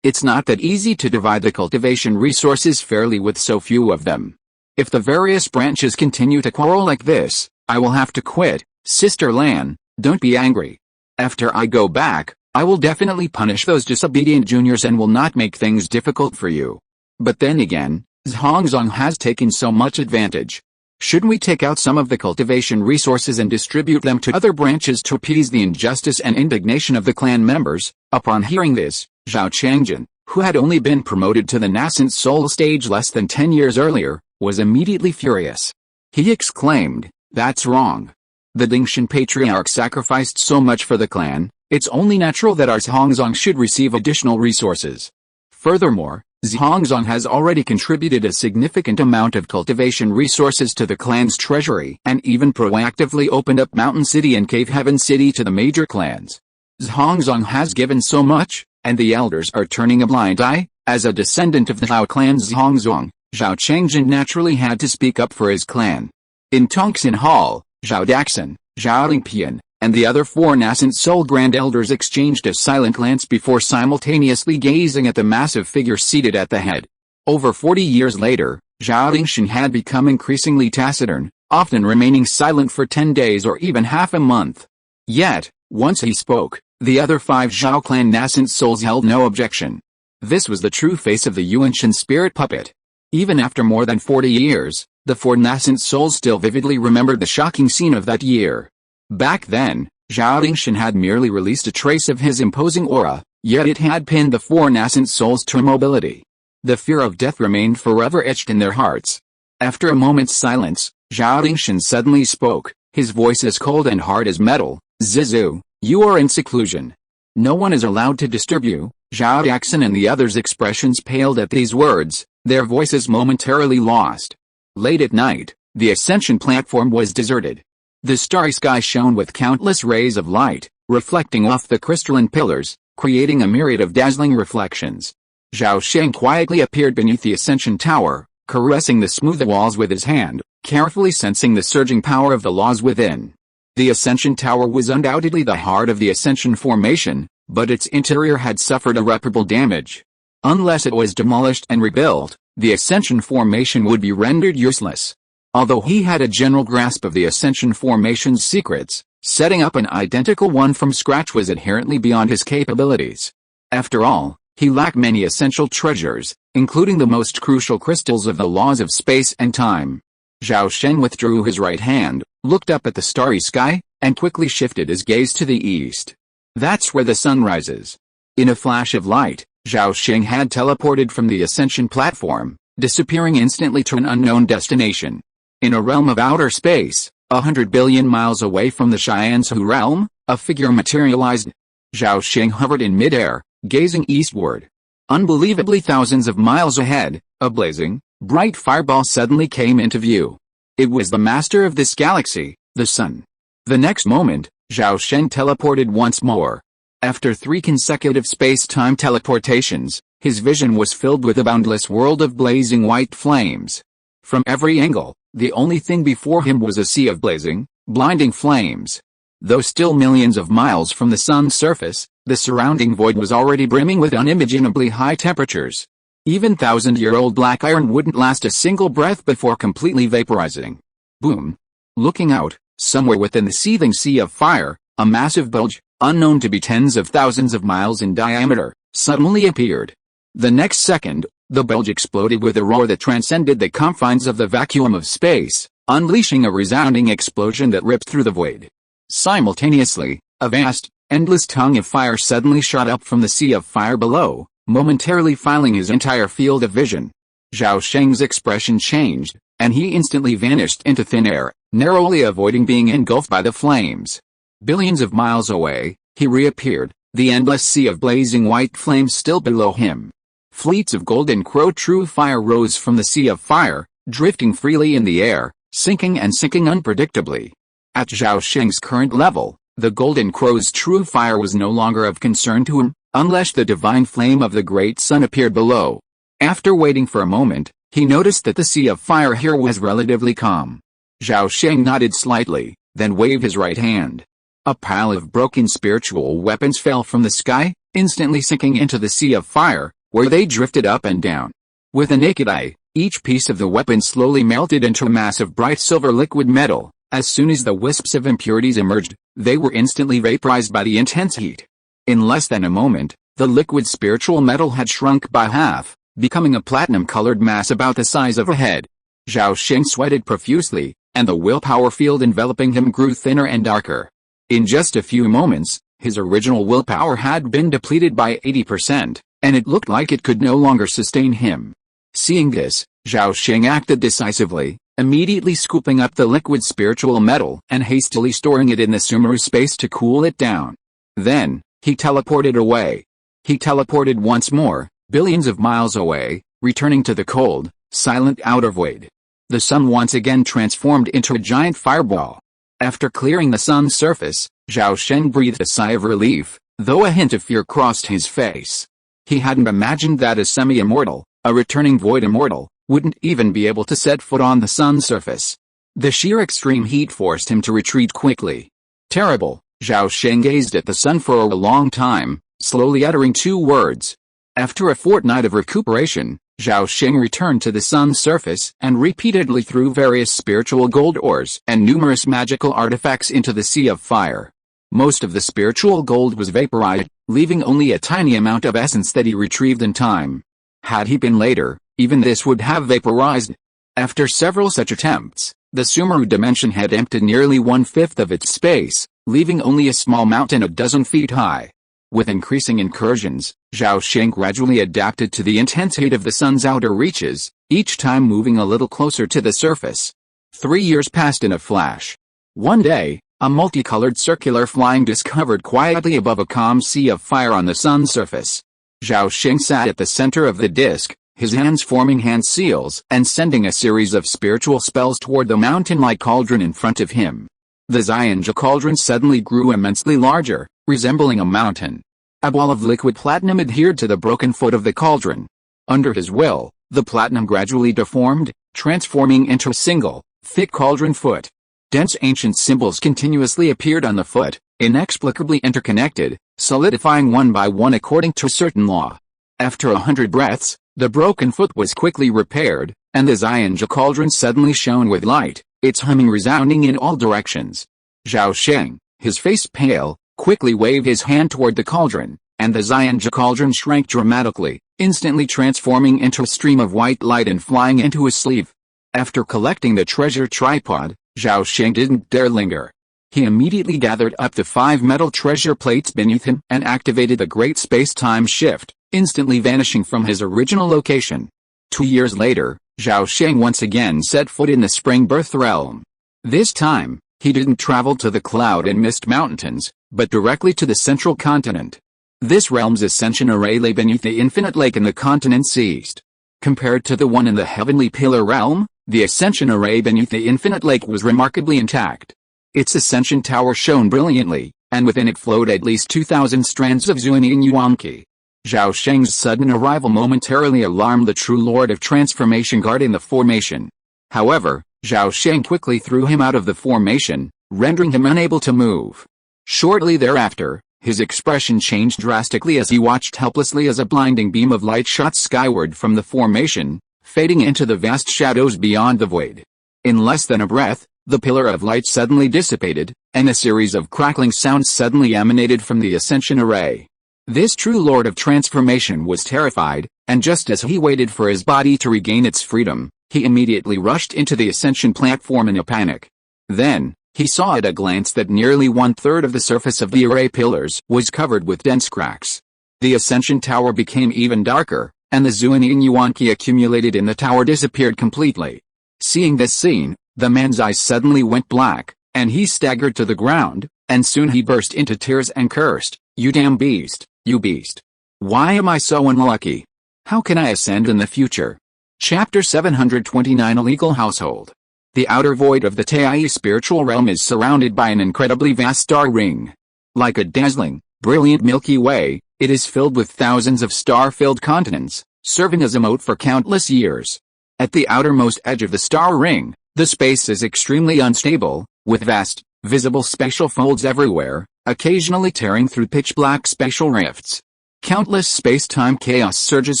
It's not that easy to divide the cultivation resources fairly with so few of them. If the various branches continue to quarrel like this, I will have to quit. Sister Lan, don't be angry. After I go back, I will definitely punish those disobedient juniors and will not make things difficult for you. But then again, Zhongzong has taken so much advantage. Shouldn't we take out some of the cultivation resources and distribute them to other branches to appease the injustice and indignation of the clan members? Upon hearing this, Zhao Changjin, who had only been promoted to the nascent soul stage less than 10 years earlier, was immediately furious. He exclaimed, "That's wrong. The Dingshan patriarch sacrificed so much for the clan, it's only natural that our Zhongzong should receive additional resources. Furthermore, Zhongzong has already contributed a significant amount of cultivation resources to the clan's treasury and even proactively opened up Mountain City and Cave Heaven City to the major clans. Zhongzong has given so much, and the elders are turning a blind eye." As a descendant of the Zhao clan's Zhongzong, Zhao Changjin naturally had to speak up for his clan. In Tongxin Hall, Zhao Daxin, Zhao Lingpian, and the other 4 nascent soul grand elders exchanged a silent glance before simultaneously gazing at the massive figure seated at the head. Over 40 years later, Zhao Dingshan had become increasingly taciturn, often remaining silent for 10 days or even half a month. Yet, once he spoke, the other 5 Zhao clan nascent souls held no objection. This was the true face of the Yuanshan spirit puppet. Even after more than 40 years, the 4 nascent souls still vividly remembered the shocking scene of that year. Back then, Zhao Dingshan had merely released a trace of his imposing aura, yet it had pinned the 4 nascent souls to immobility. The fear of death remained forever etched in their hearts. After a moment's silence, Zhao Dingshan suddenly spoke, his voice as cold and hard as metal. "Zizou, you are in seclusion. No one is allowed to disturb you." Zhao Daxin and the others' expressions paled at these words, their voices momentarily lost. Late at night, the ascension platform was deserted. The starry sky shone with countless rays of light, reflecting off the crystalline pillars, creating a myriad of dazzling reflections. Zhao Sheng quietly appeared beneath the ascension tower, caressing the smooth walls with his hand, carefully sensing the surging power of the laws within. The ascension tower was undoubtedly the heart of the ascension formation, but its interior had suffered irreparable damage. Unless it was demolished and rebuilt, the ascension formation would be rendered useless. Although he had a general grasp of the ascension formation's secrets, setting up an identical one from scratch was inherently beyond his capabilities. After all, he lacked many essential treasures, including the most crucial crystals of the laws of space and time. Zhao Sheng withdrew his right hand, looked up at the starry sky, and quickly shifted his gaze to the east. That's where the sun rises. In a flash of light, Zhao Sheng had teleported from the ascension platform, disappearing instantly to an unknown destination. In a realm of outer space, 100 billion miles away from the Xianzhu realm, a figure materialized. Zhao Sheng hovered in midair, gazing eastward. Unbelievably thousands of miles ahead, a blazing, bright fireball suddenly came into view. It was the master of this galaxy, the sun. The next moment, Zhao Sheng teleported once more. After 3 consecutive space-time teleportations, his vision was filled with a boundless world of blazing white flames. From every angle, the only thing before him was a sea of blazing, blinding flames. Though still millions of miles from the sun's surface, the surrounding void was already brimming with unimaginably high temperatures. Even 1,000-year-old black iron wouldn't last a single breath before completely vaporizing. Boom! Looking out, somewhere within the seething sea of fire, a massive bulge, unknown to be tens of thousands of miles in diameter, suddenly appeared. The next second, the bulge exploded with a roar that transcended the confines of the vacuum of space, unleashing a resounding explosion that ripped through the void. Simultaneously, a vast, endless tongue of fire suddenly shot up from the sea of fire below, momentarily filing his entire field of vision. Zhao Sheng's expression changed, and he instantly vanished into thin air, narrowly avoiding being engulfed by the flames. Billions of miles away, he reappeared, the endless sea of blazing white flames still below him. Fleets of golden crow true fire rose from the sea of fire, drifting freely in the air, sinking and sinking unpredictably. At Zhao Sheng's current level, the golden crow's true fire was no longer of concern to him, unless the divine flame of the great sun appeared below. After waiting for a moment, he noticed that the sea of fire here was relatively calm. Zhao Sheng nodded slightly, then waved his right hand. A pile of broken spiritual weapons fell from the sky, instantly sinking into the sea of fire, where they drifted up and down. With a naked eye, each piece of the weapon slowly melted into a mass of bright silver liquid metal. As soon as the wisps of impurities emerged, they were instantly vaporized by the intense heat. In less than a moment, the liquid spiritual metal had shrunk by half, becoming a platinum-colored mass about the size of a head. Zhao Sheng sweated profusely, and the willpower field enveloping him grew thinner and darker. In just a few moments, his original willpower had been depleted by 80%, and it looked like it could no longer sustain him. Seeing this, Zhao Sheng acted decisively, immediately scooping up the liquid spiritual metal and hastily storing it in the Sumeru space to cool it down. Then, he teleported away. He teleported once more, billions of miles away, returning to the cold, silent outer void. The sun once again transformed into a giant fireball. After clearing the sun's surface, Zhao Sheng breathed a sigh of relief, though a hint of fear crossed his face. He hadn't imagined that a semi-immortal, a returning void immortal, wouldn't even be able to set foot on the sun's surface. The sheer extreme heat forced him to retreat quickly. Terrible, Zhao Sheng gazed at the sun for a long time, slowly uttering 2 words. After a fortnight of recuperation, Zhao Sheng returned to the sun's surface and repeatedly threw various spiritual gold ores and numerous magical artifacts into the sea of fire. Most of the spiritual gold was vaporized, leaving only a tiny amount of essence that he retrieved in time. Had he been later, even this would have vaporized. After several such attempts, the Sumeru dimension had emptied nearly 1/5 of its space, leaving only a small mountain a dozen feet high. With increasing incursions, Zhao Sheng gradually adapted to the intense heat of the sun's outer reaches, each time moving a little closer to the surface. 3 years passed in a flash. One day, a multicolored circular flying disc hovered quietly above a calm sea of fire on the sun's surface. Zhao Sheng sat at the center of the disc, his hands forming hand seals and sending a series of spiritual spells toward the mountain-like cauldron in front of him. The Xianzhu cauldron suddenly grew immensely larger, resembling a mountain. A ball of liquid platinum adhered to the broken foot of the cauldron. Under his will, the platinum gradually deformed, transforming into a single, thick cauldron foot. Dense ancient symbols continuously appeared on the foot, inexplicably interconnected, solidifying one by one according to a certain law. After 100 breaths, the broken foot was quickly repaired, and the Xianzhu cauldron suddenly shone with light, its humming resounding in all directions. Zhao Sheng, his face pale, quickly waved his hand toward the cauldron, and the Xianzhu cauldron shrank dramatically, instantly transforming into a stream of white light and flying into his sleeve. After collecting the treasure tripod, Zhao Sheng didn't dare linger. He immediately gathered up the 5 metal treasure plates beneath him and activated the great space-time shift, instantly vanishing from his original location. 2 years later, Zhao Sheng once again set foot in the Spring Birth realm. This time, he didn't travel to the Cloud and Mist Mountains, but directly to the central continent. This realm's ascension array lay beneath the infinite lake in the continent's east. Compared to the one in the Heavenly Pillar realm, the ascension array beneath the infinite lake was remarkably intact. Its ascension tower shone brilliantly, and within it flowed at least 2,000 strands of Zuining Yuanqi. Zhao Sheng's sudden arrival momentarily alarmed the true Lord of Transformation guard in the formation. However, Zhao Sheng quickly threw him out of the formation, rendering him unable to move. Shortly thereafter, his expression changed drastically as he watched helplessly as a blinding beam of light shot skyward from the formation, fading into the vast shadows beyond the void. In less than a breath, the pillar of light suddenly dissipated, and a series of crackling sounds suddenly emanated from the ascension array. This true Lord of Transformation was terrified, and just as he waited for his body to regain its freedom, he immediately rushed into the ascension platform in a panic. Then, he saw at a glance that nearly 1/3 of the surface of the array pillars was covered with dense cracks. The ascension tower became even darker, and the Zuining Yuanqi accumulated in the tower disappeared completely. Seeing this scene, the man's eyes suddenly went black, and he staggered to the ground, and soon he burst into tears and cursed, "You damn beast, you beast! Why am I so unlucky? How can I ascend in the future?" Chapter 729 Illegal Household. The outer void of the Tai spiritual realm is surrounded by an incredibly vast star ring. Like a dazzling, brilliant Milky Way, it is filled with thousands of star-filled continents, serving as a moat for countless years. At the outermost edge of the star ring, the space is extremely unstable, with vast, visible spatial folds everywhere, occasionally tearing through pitch-black spatial rifts. Countless space-time chaos surges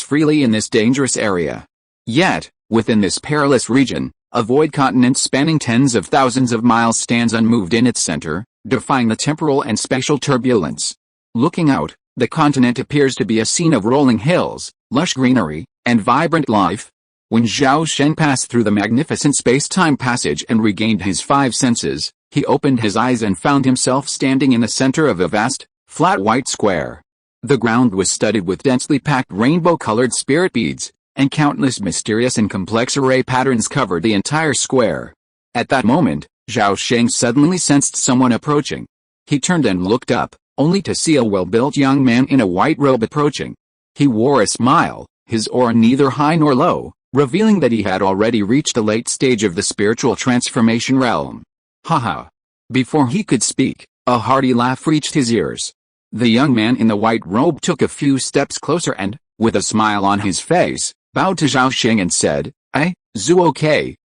freely in this dangerous area. Yet, within this perilous region, a void continent spanning tens of thousands of miles stands unmoved in its center, defying the temporal and spatial turbulence. Looking out, the continent appears to be a scene of rolling hills, lush greenery, and vibrant life. When Zhao Sheng passed through the magnificent space-time passage and regained his 5 senses, he opened his eyes and found himself standing in the center of a vast, flat white square. The ground was studded with densely packed rainbow-colored spirit beads, and countless mysterious and complex array patterns covered the entire square. At that moment, Zhao Sheng suddenly sensed someone approaching. He turned and looked up, only to see a well-built young man in a white robe approaching. He wore a smile, his aura neither high nor low, revealing that he had already reached the late stage of the spiritual transformation realm. Haha! Before he could speak, a hearty laugh reached his ears. The young man in the white robe took a few steps closer and, with a smile on his face, bowed to Zhao Sheng and said, "I, Zuo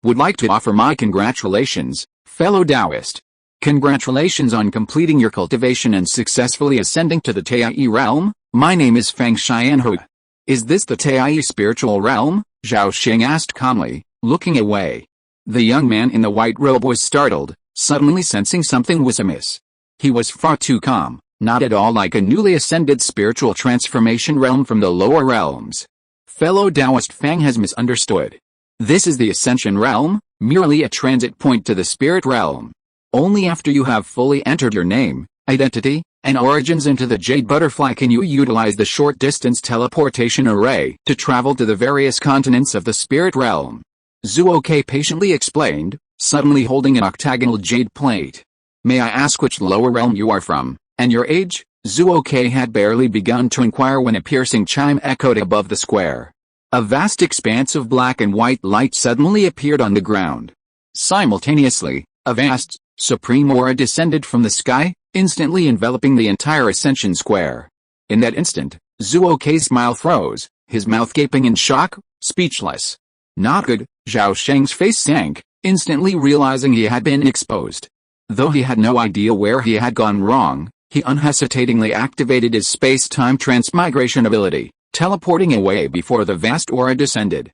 would like to offer my congratulations, fellow Taoist. Congratulations on completing your cultivation and successfully ascending to the Tai realm. My name is Feng Xianhui. Is this the Tai spiritual realm?" Zhao Sheng asked calmly, looking away. The young man in the white robe was startled, suddenly sensing something was amiss. He was far too calm, not at all like a newly ascended spiritual transformation realm from the lower realms. Fellow Taoist Feng has misunderstood. This is the Ascension realm, merely a transit point to the spirit realm. Only after you have fully entered your name, identity, and origins into the Jade Butterfly can you utilize the short-distance teleportation array to travel to the various continents of the spirit realm. Zuo patiently explained, suddenly holding an octagonal jade plate. "May I ask which lower realm you are from, and your age?" Zuo had barely begun to inquire when a piercing chime echoed above the square. A vast expanse of black and white light suddenly appeared on the ground. Simultaneously, a vast, supreme aura descended from the sky, instantly enveloping the entire ascension square. In that instant, Zuo smile froze, his mouth gaping in shock, speechless. Not good, Zhao Sheng's face sank, instantly realizing he had been exposed. Though he had no idea where he had gone wrong, he unhesitatingly activated his space-time transmigration ability, teleporting away before the vast aura descended.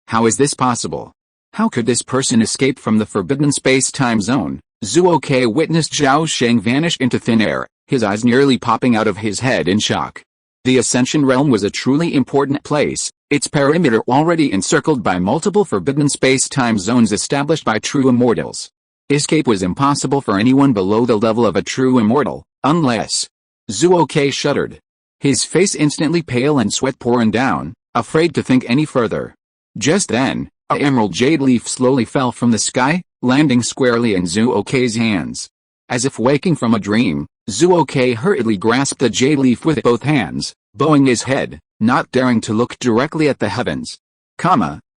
How is this possible? How could this person escape from the forbidden space-time zone? Zuo witnessed Zhao Sheng vanish into thin air, his eyes nearly popping out of his head in shock. The Ascension Realm was a truly important place, its perimeter already encircled by multiple forbidden space-time zones established by true immortals. Escape was impossible for anyone below the level of a true immortal, unless... Zuo shuddered. His face instantly pale and sweat pouring down, afraid to think any further. Just then, an emerald jade leaf slowly fell from the sky, landing squarely in Zhuo Kei's hands. As if waking from a dream, Zhuo Kei hurriedly grasped the jade leaf with both hands, bowing his head, not daring to look directly at the heavens.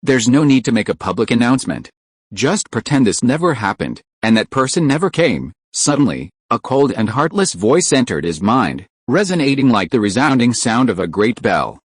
There's no need to make a public announcement. Just pretend this never happened, and that person never came. Suddenly, a cold and heartless voice entered his mind, resonating like the resounding sound of a great bell.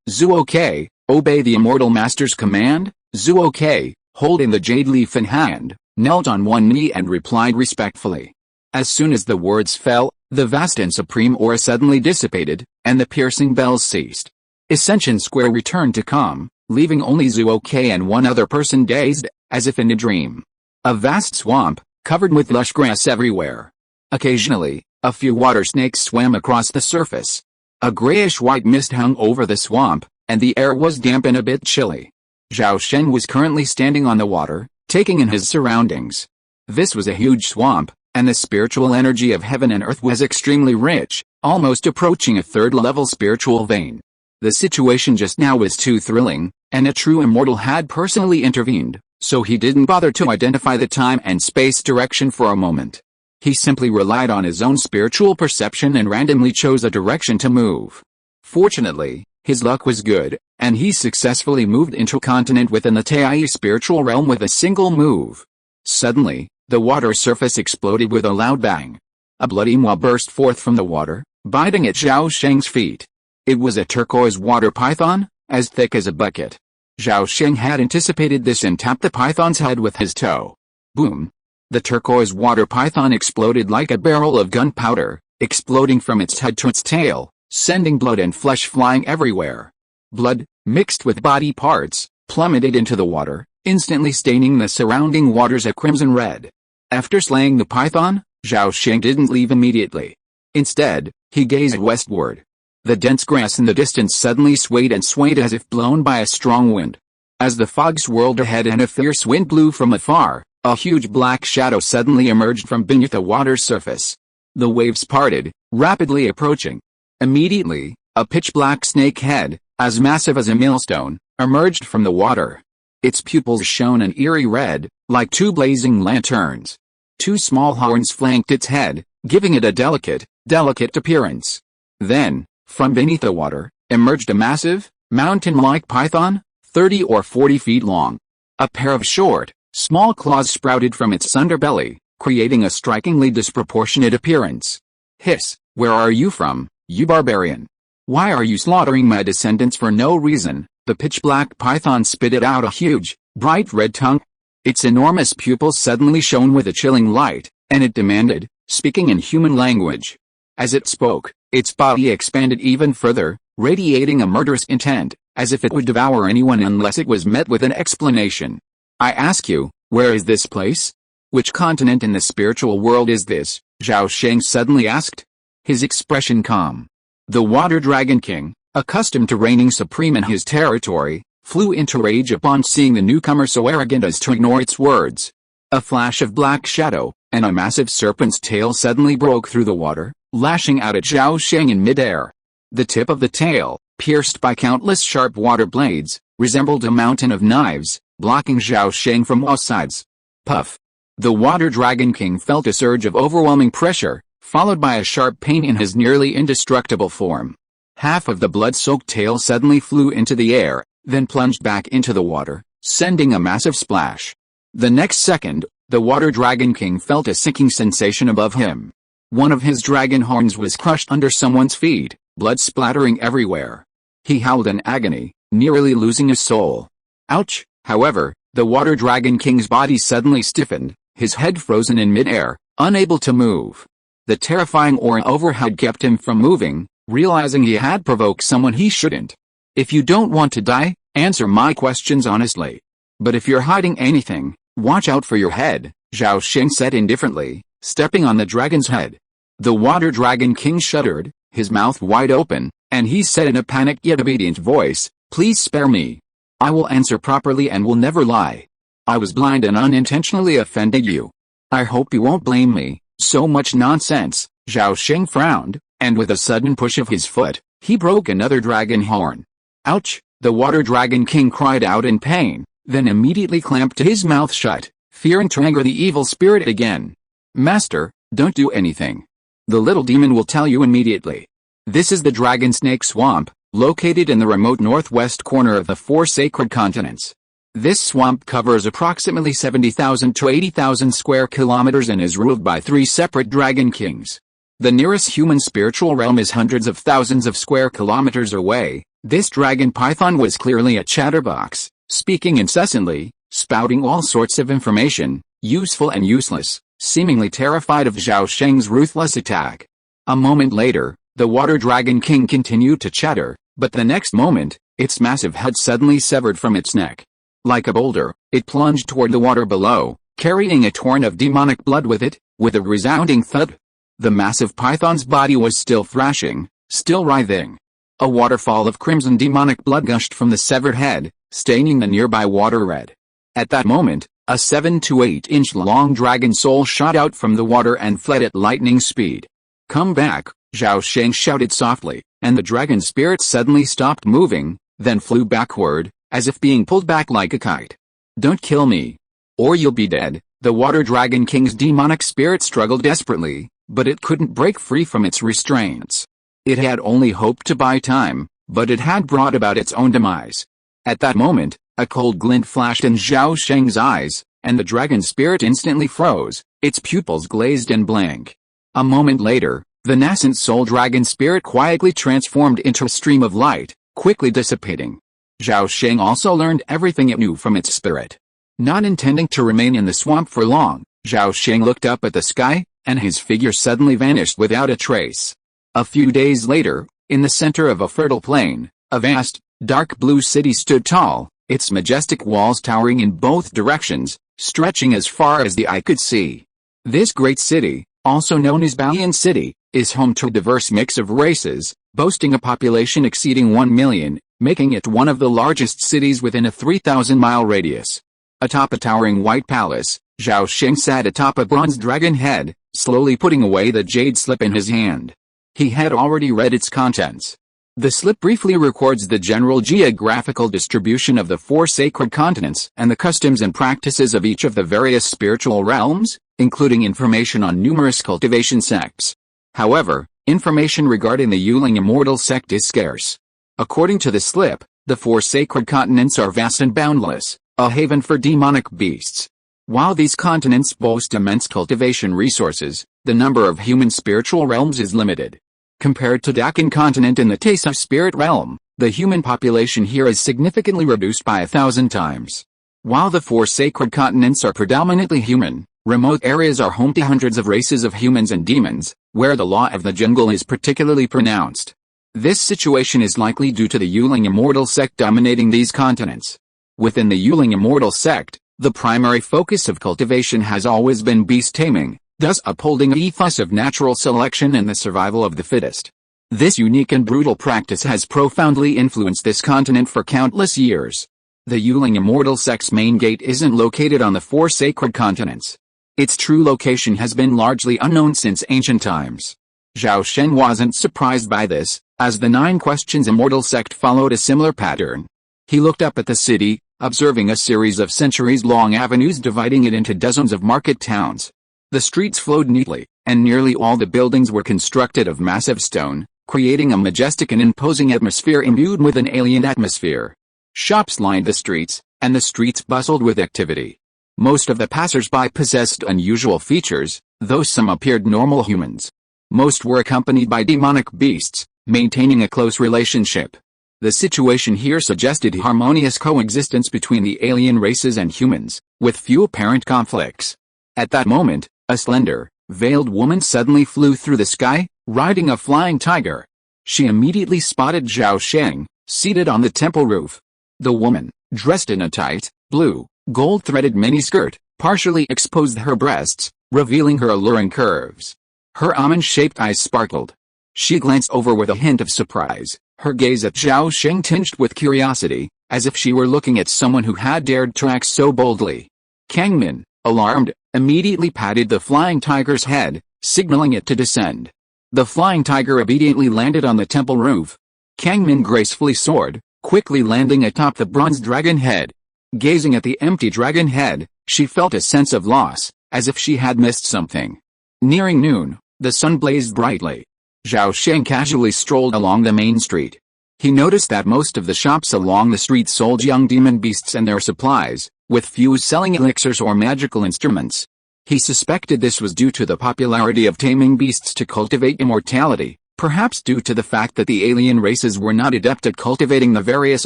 Zhuo Kei, obey the immortal master's command? Zhuo Kei, holding the jade leaf in hand, knelt on one knee and replied respectfully. As soon as the words fell, the vast and supreme aura suddenly dissipated, and the piercing bells ceased. Ascension Square returned to calm, leaving only Zhuo Kei and one other person dazed, as if in a dream. A vast swamp, covered with lush grass everywhere. Occasionally, a few water snakes swam across the surface. A grayish-white mist hung over the swamp, and the air was damp and a bit chilly. Zhao Sheng was currently standing on the water, taking in his surroundings. This was a huge swamp, and the spiritual energy of heaven and earth was extremely rich, almost approaching a third-level spiritual vein. The situation just now was too thrilling, and a true immortal had personally intervened, so he didn't bother to identify the time and space direction for a moment. He simply relied on his own spiritual perception and randomly chose a direction to move. Fortunately, his luck was good, and he successfully moved intercontinent within the Tai spiritual realm with a single move. Suddenly, the water surface exploded with a loud bang. A bloody maw burst forth from the water, biting at Zhao Sheng's feet. It was a turquoise water python, as thick as a bucket. Zhao Sheng had anticipated this and tapped the python's head with his toe. Boom! The turquoise water python exploded like a barrel of gunpowder, exploding from its head to its tail, sending blood and flesh flying everywhere. Blood, mixed with body parts, plummeted into the water, instantly staining the surrounding waters a crimson red. After slaying the python, Zhao Sheng didn't leave immediately. Instead, he gazed westward. The dense grass in the distance suddenly swayed and swayed as if blown by a strong wind. As the fog swirled ahead and a fierce wind blew from afar, a huge black shadow suddenly emerged from beneath the water's surface. The waves parted, rapidly approaching. Immediately, a pitch-black snake head, as massive as a millstone, emerged from the water. Its pupils shone an eerie red, like two blazing lanterns. Two small horns flanked its head, giving it a delicate appearance. Then, from beneath the water, emerged a massive, mountain-like python, 30 or 40 feet long. A pair of short, small claws sprouted from its underbelly, creating a strikingly disproportionate appearance. Hiss, where are you from, you barbarian? Why are you slaughtering my descendants for no reason? The pitch-black python spitted out a huge, bright red tongue. Its enormous pupils suddenly shone with a chilling light, and it demanded, speaking in human language. As it spoke, its body expanded even further, radiating a murderous intent, as if it would devour anyone unless it was met with an explanation. I ask you, where is this place? Which continent in the spiritual world is this? Zhao Sheng suddenly asked. His expression calm. The Water Dragon King, accustomed to reigning supreme in his territory, flew into rage upon seeing the newcomer so arrogant as to ignore its words. A flash of black shadow, and a massive serpent's tail suddenly broke through the water, lashing out at Zhao Sheng in midair. The tip of the tail, pierced by countless sharp water blades, resembled a mountain of knives, blocking Zhao Sheng from all sides. Puff! The Water Dragon King felt a surge of overwhelming pressure, followed by a sharp pain in his nearly indestructible form. Half of the blood-soaked tail suddenly flew into the air, then plunged back into the water, sending a massive splash. The next second, the Water Dragon King felt a sinking sensation above him. One of his dragon horns was crushed under someone's feet, blood splattering everywhere. He howled in agony, nearly losing his soul. Ouch! However, the Water Dragon King's body suddenly stiffened, his head frozen in midair, unable to move. The terrifying aura overhead kept him from moving, realizing he had provoked someone he shouldn't. If you don't want to die, answer my questions honestly. But if you're hiding anything, watch out for your head, Zhao Sheng said indifferently, stepping on the dragon's head. The Water Dragon King shuddered, his mouth wide open, and he said in a panicked yet obedient voice, "Please spare me. I will answer properly and will never lie. I was blind and unintentionally offended you. I hope you won't blame me." So much nonsense, Zhao Sheng frowned, and with a sudden push of his foot, he broke another dragon horn. Ouch! The Water Dragon King cried out in pain, then immediately clamped his mouth shut, fearing to anger the evil spirit again. "Master, don't do anything. The little demon will tell you immediately. This is the Dragon Snake Swamp, located in the remote northwest corner of the 4 sacred continents. This swamp covers approximately 70,000 to 80,000 square kilometers and is ruled by 3 separate dragon kings. The nearest human spiritual realm is hundreds of thousands of square kilometers away." This dragon python was clearly a chatterbox, speaking incessantly, spouting all sorts of information, useful and useless, seemingly terrified of Zhao Sheng's ruthless attack. A moment later, the Water Dragon King continued to chatter, but the next moment, its massive head suddenly severed from its neck. Like a boulder, it plunged toward the water below, carrying a torrent of demonic blood with it, with a resounding thud. The massive python's body was still thrashing, still writhing. A waterfall of crimson demonic blood gushed from the severed head, staining the nearby water red. At that moment, a 7 to 8 inch long dragon soul shot out from the water and fled at lightning speed. "Come back," Zhao Sheng shouted softly, and the dragon spirit suddenly stopped moving, then flew backward, as if being pulled back like a kite. "Don't kill me, or you'll be dead." The Water Dragon King's demonic spirit struggled desperately, but it couldn't break free from its restraints. It had only hoped to buy time, but it had brought about its own demise. At that moment, a cold glint flashed in Zhao Sheng's eyes, and the dragon spirit instantly froze, its pupils glazed and blank. A moment later, the nascent soul dragon spirit quietly transformed into a stream of light, quickly dissipating. Zhao Sheng also learned everything it knew from its spirit. Not intending to remain in the swamp for long, Zhao Sheng looked up at the sky, and his figure suddenly vanished without a trace. A few days later, in the center of a fertile plain, a vast, dark blue city stood tall, its majestic walls towering in both directions, stretching as far as the eye could see. This great city, also known as Balian City, is home to a diverse mix of races, boasting a population exceeding 1 million, making it one of the largest cities within a 3,000-mile radius. Atop a towering white palace, Zhao Sheng sat atop a bronze dragon head, slowly putting away the jade slip in his hand. He had already read its contents. The slip briefly records the general geographical distribution of the 4 sacred continents and the customs and practices of each of the various spiritual realms, including information on numerous cultivation sects. However, information regarding the Yuling Immortal sect is scarce. According to the slip, the 4 sacred continents are vast and boundless, a haven for demonic beasts. While these continents boast immense cultivation resources, the number of human spiritual realms is limited. Compared to Dakin continent in the Tesa spirit realm, the human population here is significantly reduced by 1,000 times. While the 4 sacred continents are predominantly human, remote areas are home to hundreds of races of humans and demons, where the law of the jungle is particularly pronounced. This situation is likely due to the Yuling Immortal sect dominating these continents. Within the Yuling Immortal sect, the primary focus of cultivation has always been beast taming, thus upholding an ethos of natural selection and the survival of the fittest. This unique and brutal practice has profoundly influenced this continent for countless years. The Yuling Immortal sect's main gate isn't located on the 4 sacred continents. Its true location has been largely unknown since ancient times. Zhao Sheng wasn't surprised by this, as the 9 questions Immortal sect followed a similar pattern. He looked up at the city, observing a series of centuries-long avenues dividing it into dozens of market towns. The streets flowed neatly, and nearly all the buildings were constructed of massive stone, creating a majestic and imposing atmosphere imbued with an alien atmosphere. Shops lined the streets, and the streets bustled with activity. Most of the passers-by possessed unusual features, though some appeared normal humans. Most were accompanied by demonic beasts, maintaining a close relationship. The situation here suggested harmonious coexistence between the alien races and humans, with few apparent conflicts. At that moment, a slender, veiled woman suddenly flew through the sky, riding a flying tiger. She immediately spotted Zhao Sheng, seated on the temple roof. The woman, dressed in a tight, blue, gold-threaded miniskirt, partially exposed her breasts, revealing her alluring curves. Her almond-shaped eyes sparkled. She glanced over with a hint of surprise, her gaze at Zhao Sheng tinged with curiosity, as if she were looking at someone who had dared to act so boldly. Kangmin, alarmed, immediately patted the flying tiger's head, signaling it to descend. The flying tiger obediently landed on the temple roof. Kangmin gracefully soared, quickly landing atop the bronze dragon head. Gazing at the empty dragon head, she felt a sense of loss, as if she had missed something. Nearing noon, the sun blazed brightly. Zhao Sheng casually strolled along the main street. He noticed that most of the shops along the street sold young demon beasts and their supplies, with few selling elixirs or magical instruments. He suspected this was due to the popularity of taming beasts to cultivate immortality, perhaps due to the fact that the alien races were not adept at cultivating the various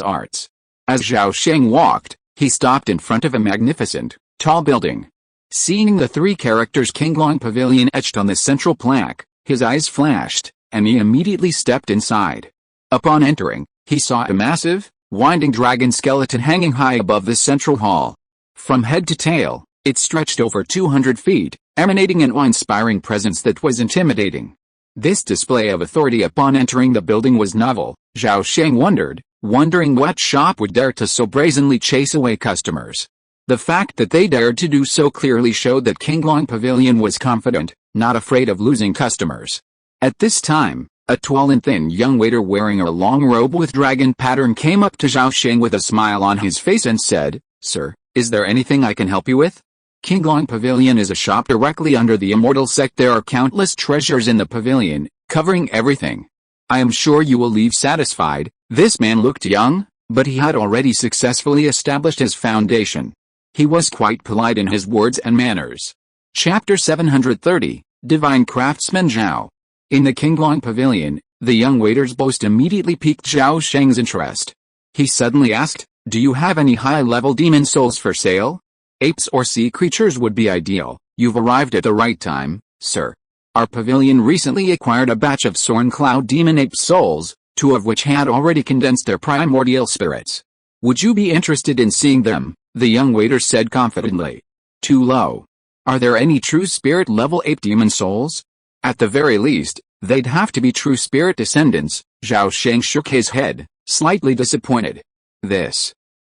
arts. As Zhao Sheng walked, he stopped in front of a magnificent, tall building. Seeing the three characters Qinglong Pavilion etched on the central plaque, his eyes flashed, and he immediately stepped inside. Upon entering, he saw a massive, winding dragon skeleton hanging high above the central hall. From head to tail, it stretched over 200 feet, emanating an awe-inspiring presence that was intimidating. This display of authority upon entering the building was novel. Zhao Sheng wondering what shop would dare to so brazenly chase away customers. The fact that they dared to do so clearly showed that Qinglong Pavilion was confident, not afraid of losing customers. At this time, a tall and thin young waiter wearing a long robe with dragon pattern came up to Zhao Sheng with a smile on his face and said, "Sir, is there anything I can help you with?" Qinglong Pavilion is a shop directly under the Immortal sect. There are countless treasures in the pavilion, covering everything. I am sure you will leave satisfied. This man looked young, but he had already successfully established his foundation. He was quite polite in his words and manners. Chapter 730, Divine Craftsman Zhao. In the Qinglong Pavilion, the young waiter's boast immediately piqued Zhao Sheng's interest. He suddenly asked, "Do you have any high-level demon souls for sale? Apes or sea creatures would be ideal. You've arrived at the right time, sir. Our pavilion recently acquired a batch of Soren Cloud demon ape souls, 2 of which had already condensed their primordial spirits. Would you be interested in seeing them?" the young waiter said confidently. "Too low. Are there any true spirit-level ape demon souls? At the very least, they'd have to be true spirit descendants." Zhao Sheng shook his head, slightly disappointed.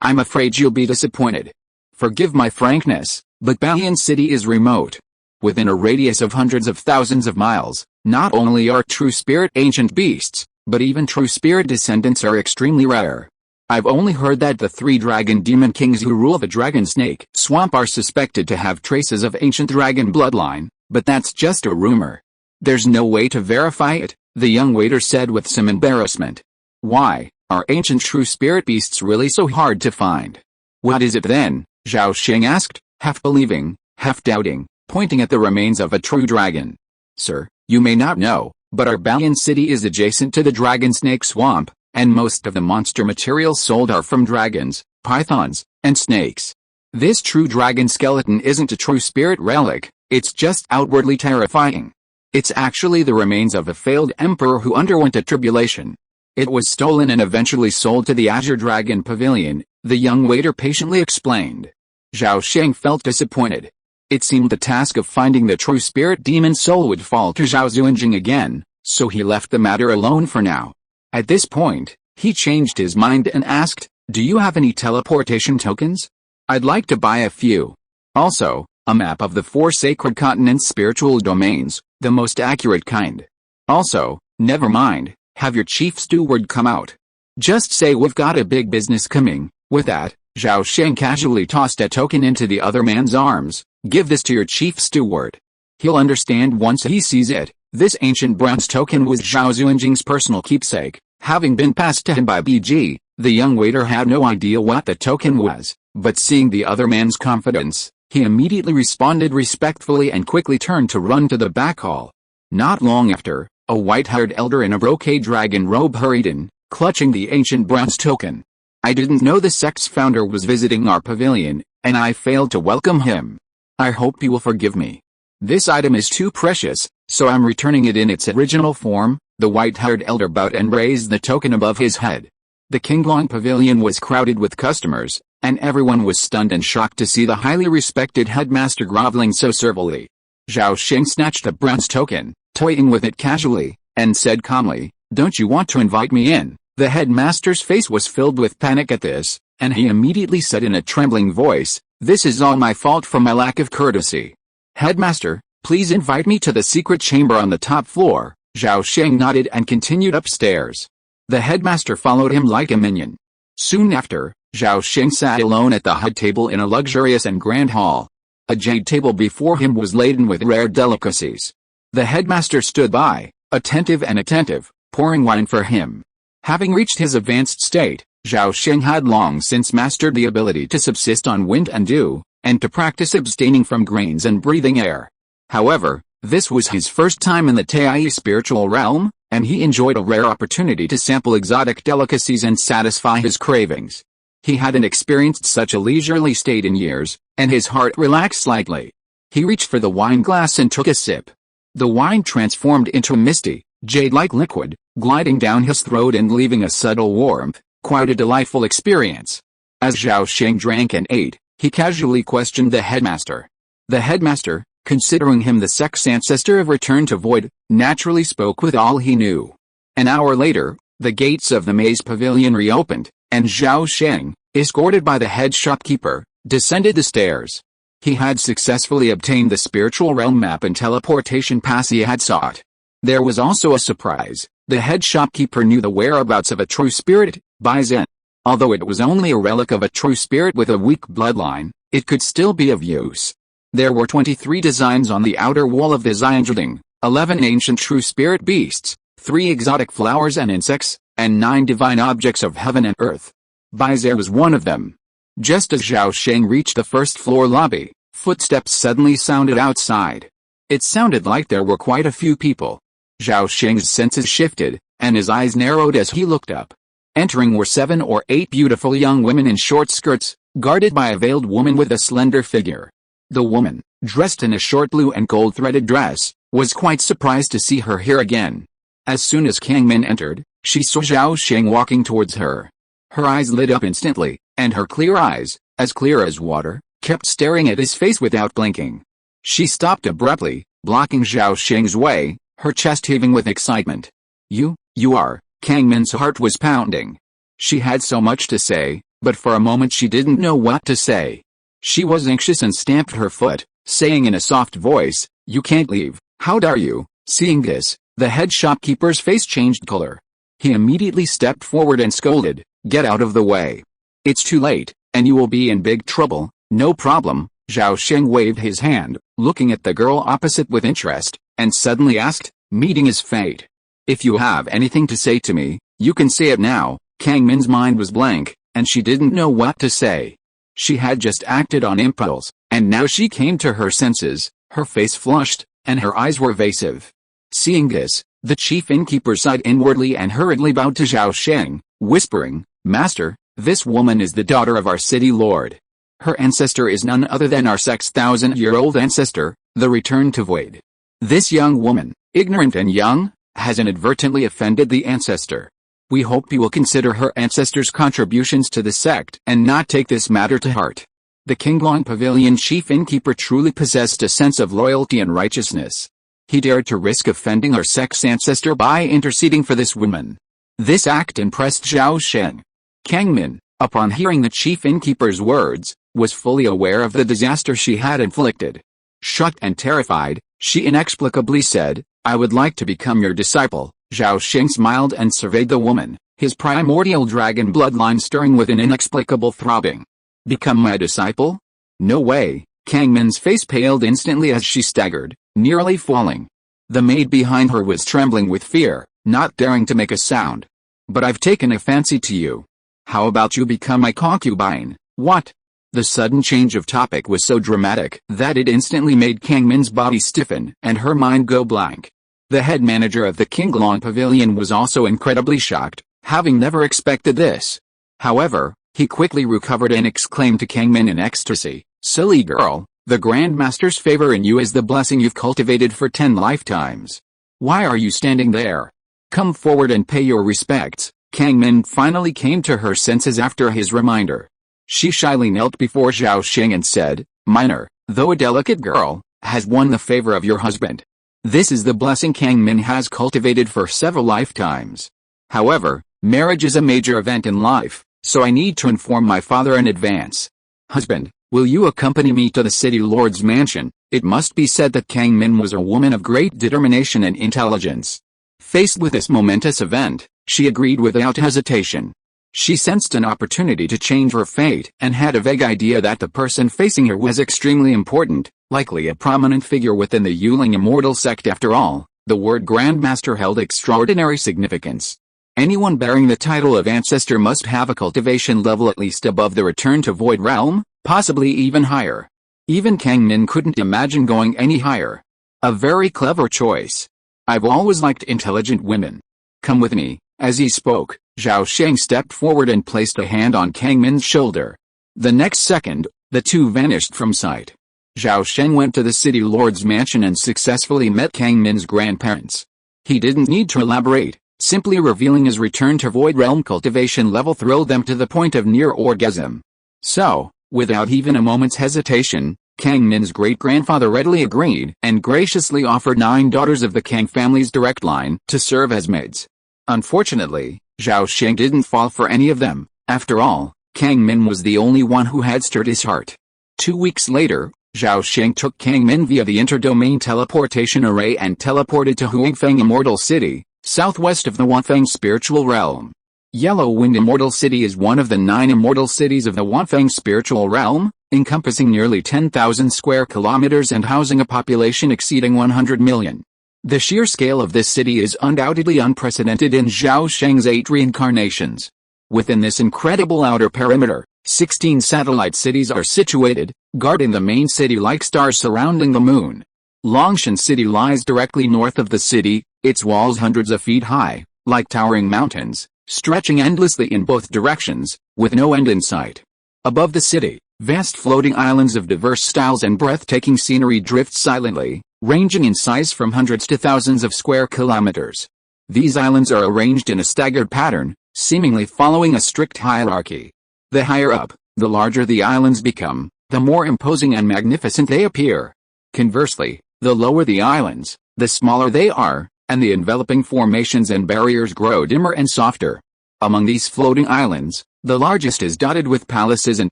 I'm afraid you'll be disappointed. Forgive my frankness, but Balian City is remote. Within a radius of hundreds of thousands of miles, not only are true spirit ancient beasts, but even true spirit descendants are extremely rare. I've only heard that the 3 dragon demon kings who rule the dragon snake swamp are suspected to have traces of ancient dragon bloodline, but that's just a rumor. There's no way to verify it, the young waiter said with some embarrassment. Why, are ancient true spirit beasts really so hard to find? What is it then? Zhao Sheng asked, half believing, half doubting, pointing at the remains of a true dragon. Sir, you may not know, but our Balian City is adjacent to the dragon snake swamp, and most of the monster materials sold are from dragons, pythons, and snakes. This true dragon skeleton isn't a true spirit relic, it's just outwardly terrifying. It's actually the remains of a failed emperor who underwent a tribulation. It was stolen and eventually sold to the Azure Dragon Pavilion, the young waiter patiently explained. Zhao Sheng felt disappointed. It seemed the task of finding the true spirit demon soul would fall to Zhao Xuanjing again, so he left the matter alone for now. At this point, he changed his mind and asked, "Do you have any teleportation tokens? I'd like to buy a few. Also, a map of the 4 sacred continents' spiritual domains, the most accurate kind. Also, never mind, have your chief steward come out. Just say we've got a big business coming." With that, Zhao Sheng casually tossed a token into the other man's arms. "Give this to your chief steward. He'll understand once he sees it." This ancient bronze token was Zhao Xuanjing's personal keepsake, having been passed to him by BG. The young waiter had no idea what the token was, but seeing the other man's confidence, he immediately responded respectfully and quickly turned to run to the back hall. Not long after, a white-haired elder in a brocade dragon robe hurried in, clutching the ancient bronze token. "I didn't know the sect's founder was visiting our pavilion, and I failed to welcome him. I hope you will forgive me. This item is too precious, so I'm returning it in its original form." The white-haired elder bowed and raised the token above his head. The Qinglong Pavilion was crowded with customers, and everyone was stunned and shocked to see the highly respected headmaster groveling so servilely. Zhao Sheng snatched the bronze token, toying with it casually, and said calmly, "Don't you want to invite me in?" The headmaster's face was filled with panic at this, and he immediately said in a trembling voice, "This is all my fault for my lack of courtesy. Headmaster, please invite me to the secret chamber on the top floor." Zhao Sheng nodded and continued upstairs. The headmaster followed him like a minion. Soon after, Zhao Sheng sat alone at the head table in a luxurious and grand hall. A jade table before him was laden with rare delicacies. The headmaster stood by, attentive, pouring wine for him. Having reached his advanced state, Zhao Sheng had long since mastered the ability to subsist on wind and dew, and to practice abstaining from grains and breathing air. However, this was his first time in the Tai spiritual realm, and he enjoyed a rare opportunity to sample exotic delicacies and satisfy his cravings. He hadn't experienced such a leisurely state in years, and his heart relaxed slightly. He reached for the wine glass and took a sip. The wine transformed into a misty, jade-like liquid, gliding down his throat and leaving a subtle warmth, quite a delightful experience. As Zhao Sheng drank and ate, he casually questioned the headmaster. The headmaster, considering him the sect's ancestor of Return to Void, naturally spoke with all he knew. An hour later, the gates of the maze pavilion reopened, and Zhao Sheng, escorted by the head shopkeeper, descended the stairs. He had successfully obtained the spiritual realm map and teleportation pass he had sought. There was also a surprise. The head shopkeeper knew the whereabouts of a true spirit, Bai Zhen. Although it was only a relic of a true spirit with a weak bloodline, it could still be of use. There were 23 designs on the outer wall of the Xianzhiding, 11 ancient true spirit beasts, 3 exotic flowers and insects, and 9 divine objects of heaven and earth. Bai Zhen was one of them. Just as Zhao Sheng reached the first-floor lobby, footsteps suddenly sounded outside. It sounded like there were quite a few people. Zhao Sheng's senses shifted, and his eyes narrowed as he looked up. Entering were 7 or 8 beautiful young women in short skirts, guarded by a veiled woman with a slender figure. The woman, dressed in a short blue and gold-threaded dress, was quite surprised to see her here again. As soon as Kang Min entered, she saw Zhao Sheng walking towards her. Her eyes lit up instantly, and her clear eyes, as clear as water, kept staring at his face without blinking. She stopped abruptly, blocking Zhao Sheng's way, her chest heaving with excitement. You are. Kang Min's heart was pounding. She had so much to say, but for a moment she didn't know what to say. She was anxious and stamped her foot, saying in a soft voice, "You can't leave, how dare you?" Seeing this, the head shopkeeper's face changed color. He immediately stepped forward and scolded, "Get out of the way. It's too late, and you will be in big trouble." "No problem." Zhao Sheng waved his hand, looking at the girl opposite with interest, and suddenly asked, "Meeting his fate. If you have anything to say to me, you can say it now." Kang Min's mind was blank, and she didn't know what to say. She had just acted on impulse, and now she came to her senses. Her face flushed, and her eyes were evasive. Seeing this, the chief innkeeper sighed inwardly and hurriedly bowed to Zhao Sheng, whispering, "Master, this woman is the daughter of our city lord. Her ancestor is none other than our sect's 1,000-year-old ancestor, the Return to Void. This young woman, ignorant and young, has inadvertently offended the ancestor. We hope you will consider her ancestor's contributions to the sect and not take this matter to heart." The Qinglong Pavilion chief innkeeper truly possessed a sense of loyalty and righteousness. He dared to risk offending our sect's ancestor by interceding for this woman. This act impressed Zhao Sheng. Kang Min, upon hearing the chief innkeeper's words, was fully aware of the disaster she had inflicted. Shocked and terrified, she inexplicably said, "I would like to become your disciple." Zhao Sheng smiled and surveyed the woman, his primordial dragon bloodline stirring with an inexplicable throbbing. "Become my disciple? No way." Kang Min's face paled instantly as she staggered, nearly falling. The maid behind her was trembling with fear, not daring to make a sound. "But I've taken a fancy to you. How about you become my concubine?" "What?" The sudden change of topic was so dramatic that it instantly made Kang Min's body stiffen and her mind go blank. The head manager of the Qinglong Pavilion was also incredibly shocked, having never expected this. However, he quickly recovered and exclaimed to Kang Min in ecstasy, "Silly girl, the Grand Master's favor in you is the blessing you've cultivated for 10 lifetimes. Why are you standing there? Come forward and pay your respects." Kang Min finally came to her senses after his reminder. She shyly knelt before Zhao Sheng and said, "Minor, though a delicate girl, has won the favor of your husband. This is the blessing Kang Min has cultivated for several lifetimes. However, marriage is a major event in life, so I need to inform my father in advance. Husband, will you accompany me to the city lord's mansion?" It must be said that Kang Min was a woman of great determination and intelligence. Faced with this momentous event, she agreed without hesitation. She sensed an opportunity to change her fate and had a vague idea that the person facing her was extremely important, likely a prominent figure within the Yuling Immortal sect. After all, the word Grandmaster held extraordinary significance. Anyone bearing the title of Ancestor must have a cultivation level at least above the Return to Void realm, possibly even higher. Even Kang Min couldn't imagine going any higher. A very clever choice. I've always liked intelligent women. Come with me. As he spoke, Zhao Sheng stepped forward and placed a hand on Kang Min's shoulder. The next second, the two vanished from sight. Zhao Sheng went to the city lord's mansion and successfully met Kang Min's grandparents. He didn't need to elaborate, simply revealing his Return to Void realm cultivation level thrilled them to the point of near orgasm. So, without even a moment's hesitation, Kang Min's great-grandfather readily agreed and graciously offered 9 daughters of the Kang family's direct line to serve as maids. Unfortunately, Zhao Sheng didn't fall for any of them. After all, Kang Min was the only one who had stirred his heart. 2 weeks later, Zhao Sheng took Kang Min via the interdomain teleportation array and teleported to Huangfeng Immortal City, southwest of the Wanfeng spiritual realm. Yellow Wind Immortal City is one of the 9 immortal cities of the Wanfeng spiritual realm, encompassing nearly 10,000 square kilometers and housing a population exceeding 100 million. The sheer scale of this city is undoubtedly unprecedented in Zhao Sheng's 8 reincarnations. Within this incredible outer perimeter, 16 satellite cities are situated, guarding the main city like stars surrounding the moon. Longshan City lies directly north of the city, its walls hundreds of feet high, like towering mountains, stretching endlessly in both directions, with no end in sight. Above the city, vast floating islands of diverse styles and breathtaking scenery drift silently, ranging in size from hundreds to thousands of square kilometers. These islands are arranged in a staggered pattern, seemingly following a strict hierarchy. The higher up, the larger the islands become, the more imposing and magnificent they appear. Conversely, the lower the islands, the smaller they are, and the enveloping formations and barriers grow dimmer and softer. Among these floating islands, the largest is dotted with palaces and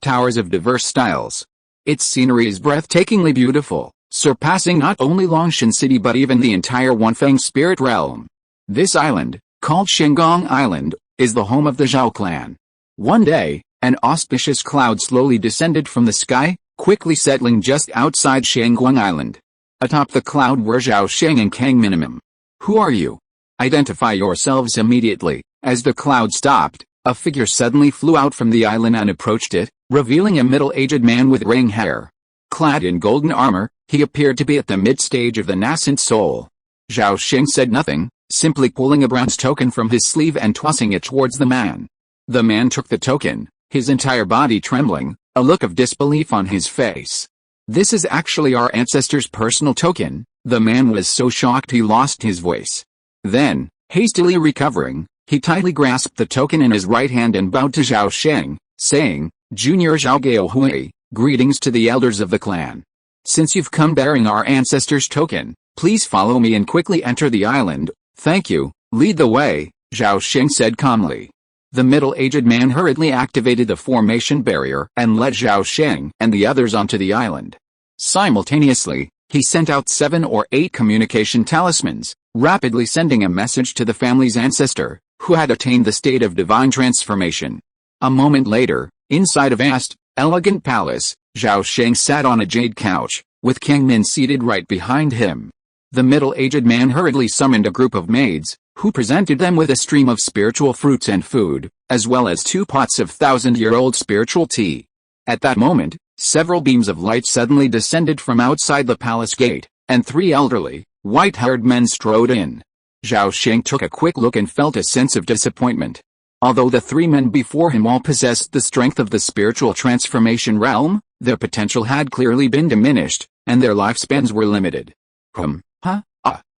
towers of diverse styles. Its scenery is breathtakingly beautiful, surpassing not only Longshan City but even the entire Wanfeng spirit realm. This island, called Shenggong Island, is the home of the Zhao clan. One day, an auspicious cloud slowly descended from the sky, quickly settling just outside Shenggong Island. Atop the cloud were Zhao Sheng and Kang Minimum. Who are you? Identify yourselves immediately. As the cloud stopped, a figure suddenly flew out from the island and approached it, revealing a middle-aged man with graying hair. Clad in golden armor, he appeared to be at the mid-stage of the nascent soul. Zhao Sheng said nothing, simply pulling a bronze token from his sleeve and tossing it towards the man. The man took the token, his entire body trembling, a look of disbelief on his face. This is actually our ancestor's personal token. The man was so shocked he lost his voice. Then, hastily recovering, he tightly grasped the token in his right hand and bowed to Zhao Sheng, saying, Junior Zhao Gao Hui, greetings to the elders of the clan. Since you've come bearing our ancestor's token, please follow me and quickly enter the island. Thank you, lead the way, Zhao Sheng said calmly. The middle-aged man hurriedly activated the formation barrier and led Zhao Sheng and the others onto the island. Simultaneously, he sent out 7 or 8 communication talismans, rapidly sending a message to the family's ancestor, who had attained the state of divine transformation. A moment later, inside a vast, elegant palace, Zhao Sheng sat on a jade couch, with Kang Min seated right behind him. The middle-aged man hurriedly summoned a group of maids, who presented them with a stream of spiritual fruits and food, as well as 2 pots of 1,000-year-old spiritual tea. At that moment, several beams of light suddenly descended from outside the palace gate, and 3 elderly, white-haired men strode in. Zhao Sheng took a quick look and felt a sense of disappointment. Although the 3 men before him all possessed the strength of the spiritual transformation realm, their potential had clearly been diminished, and their lifespans were limited.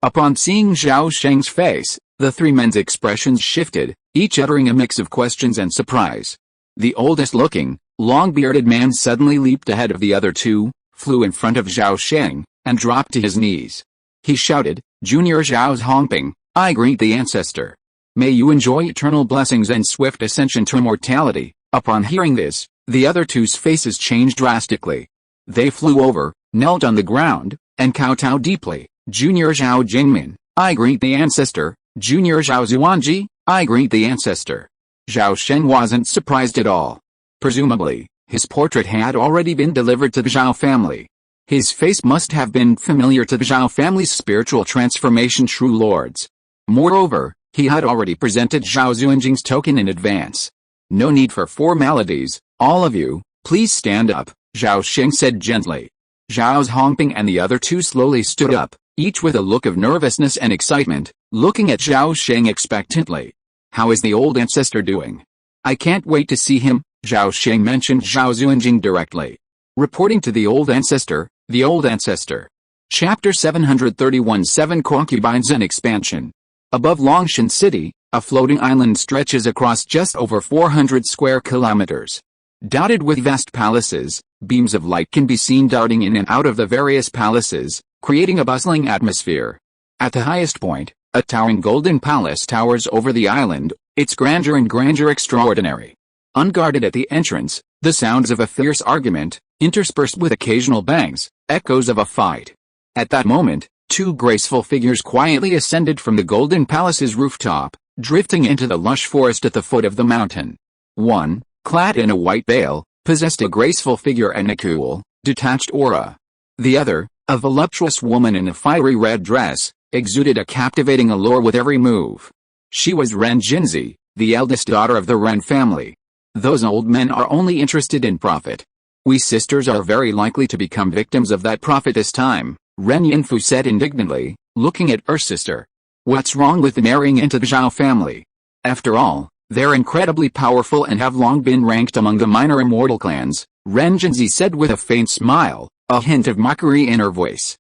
Upon seeing Zhao Sheng's face, the 3 men's expressions shifted, each uttering a mix of questions and surprise. The oldest-looking, long-bearded man suddenly leaped ahead of the other 2, flew in front of Zhao Sheng, and dropped to his knees. He shouted, Junior Zhao Hongping, I greet the ancestor. May you enjoy eternal blessings and swift ascension to immortality. Upon hearing this, the other 2's faces changed drastically. They flew over, knelt on the ground, and kowtowed deeply. Junior Zhao Jingmin, I greet the ancestor. Junior Zhao Zuanji, I greet the ancestor. Zhao Sheng wasn't surprised at all. Presumably, his portrait had already been delivered to the Zhao family. His face must have been familiar to the Zhao family's spiritual transformation true lords. Moreover, he had already presented Zhao Xuanjing's token in advance. No need for formalities, all of you, please stand up, Zhao Sheng said gently. Zhao Hongping and the other two slowly stood up, each with a look of nervousness and excitement, looking at Zhao Sheng expectantly. How is the old ancestor doing? I can't wait to see him, Zhao Sheng mentioned Zhao Xuanjing directly. Reporting to the old ancestor, the old ancestor. Chapter 731 7 Concubines and Expansion. Above Longshan City, a floating island stretches across just over 400 square kilometers. Dotted with vast palaces, beams of light can be seen darting in and out of the various palaces, creating a bustling atmosphere. At the highest point, a towering golden palace towers over the island, its grandeur and grandeur extraordinary. Unguarded at the entrance, the sounds of a fierce argument, interspersed with occasional bangs, echoes of a fight. At that moment, two graceful figures quietly ascended from the golden palace's rooftop, drifting into the lush forest at the foot of the mountain. One, clad in a white veil, possessed a graceful figure and a cool, detached aura. The other, a voluptuous woman in a fiery red dress, exuded a captivating allure with every move. She was Ren Jinzi, the eldest daughter of the Ren family. Those old men are only interested in profit. We sisters are very likely to become victims of that profit this time, Ren Yinfu said indignantly, looking at her sister. What's wrong with marrying into the Zhao family? After all, they're incredibly powerful and have long been ranked among the minor immortal clans, Ren Jinzi said with a faint smile, a hint of mockery in her voice.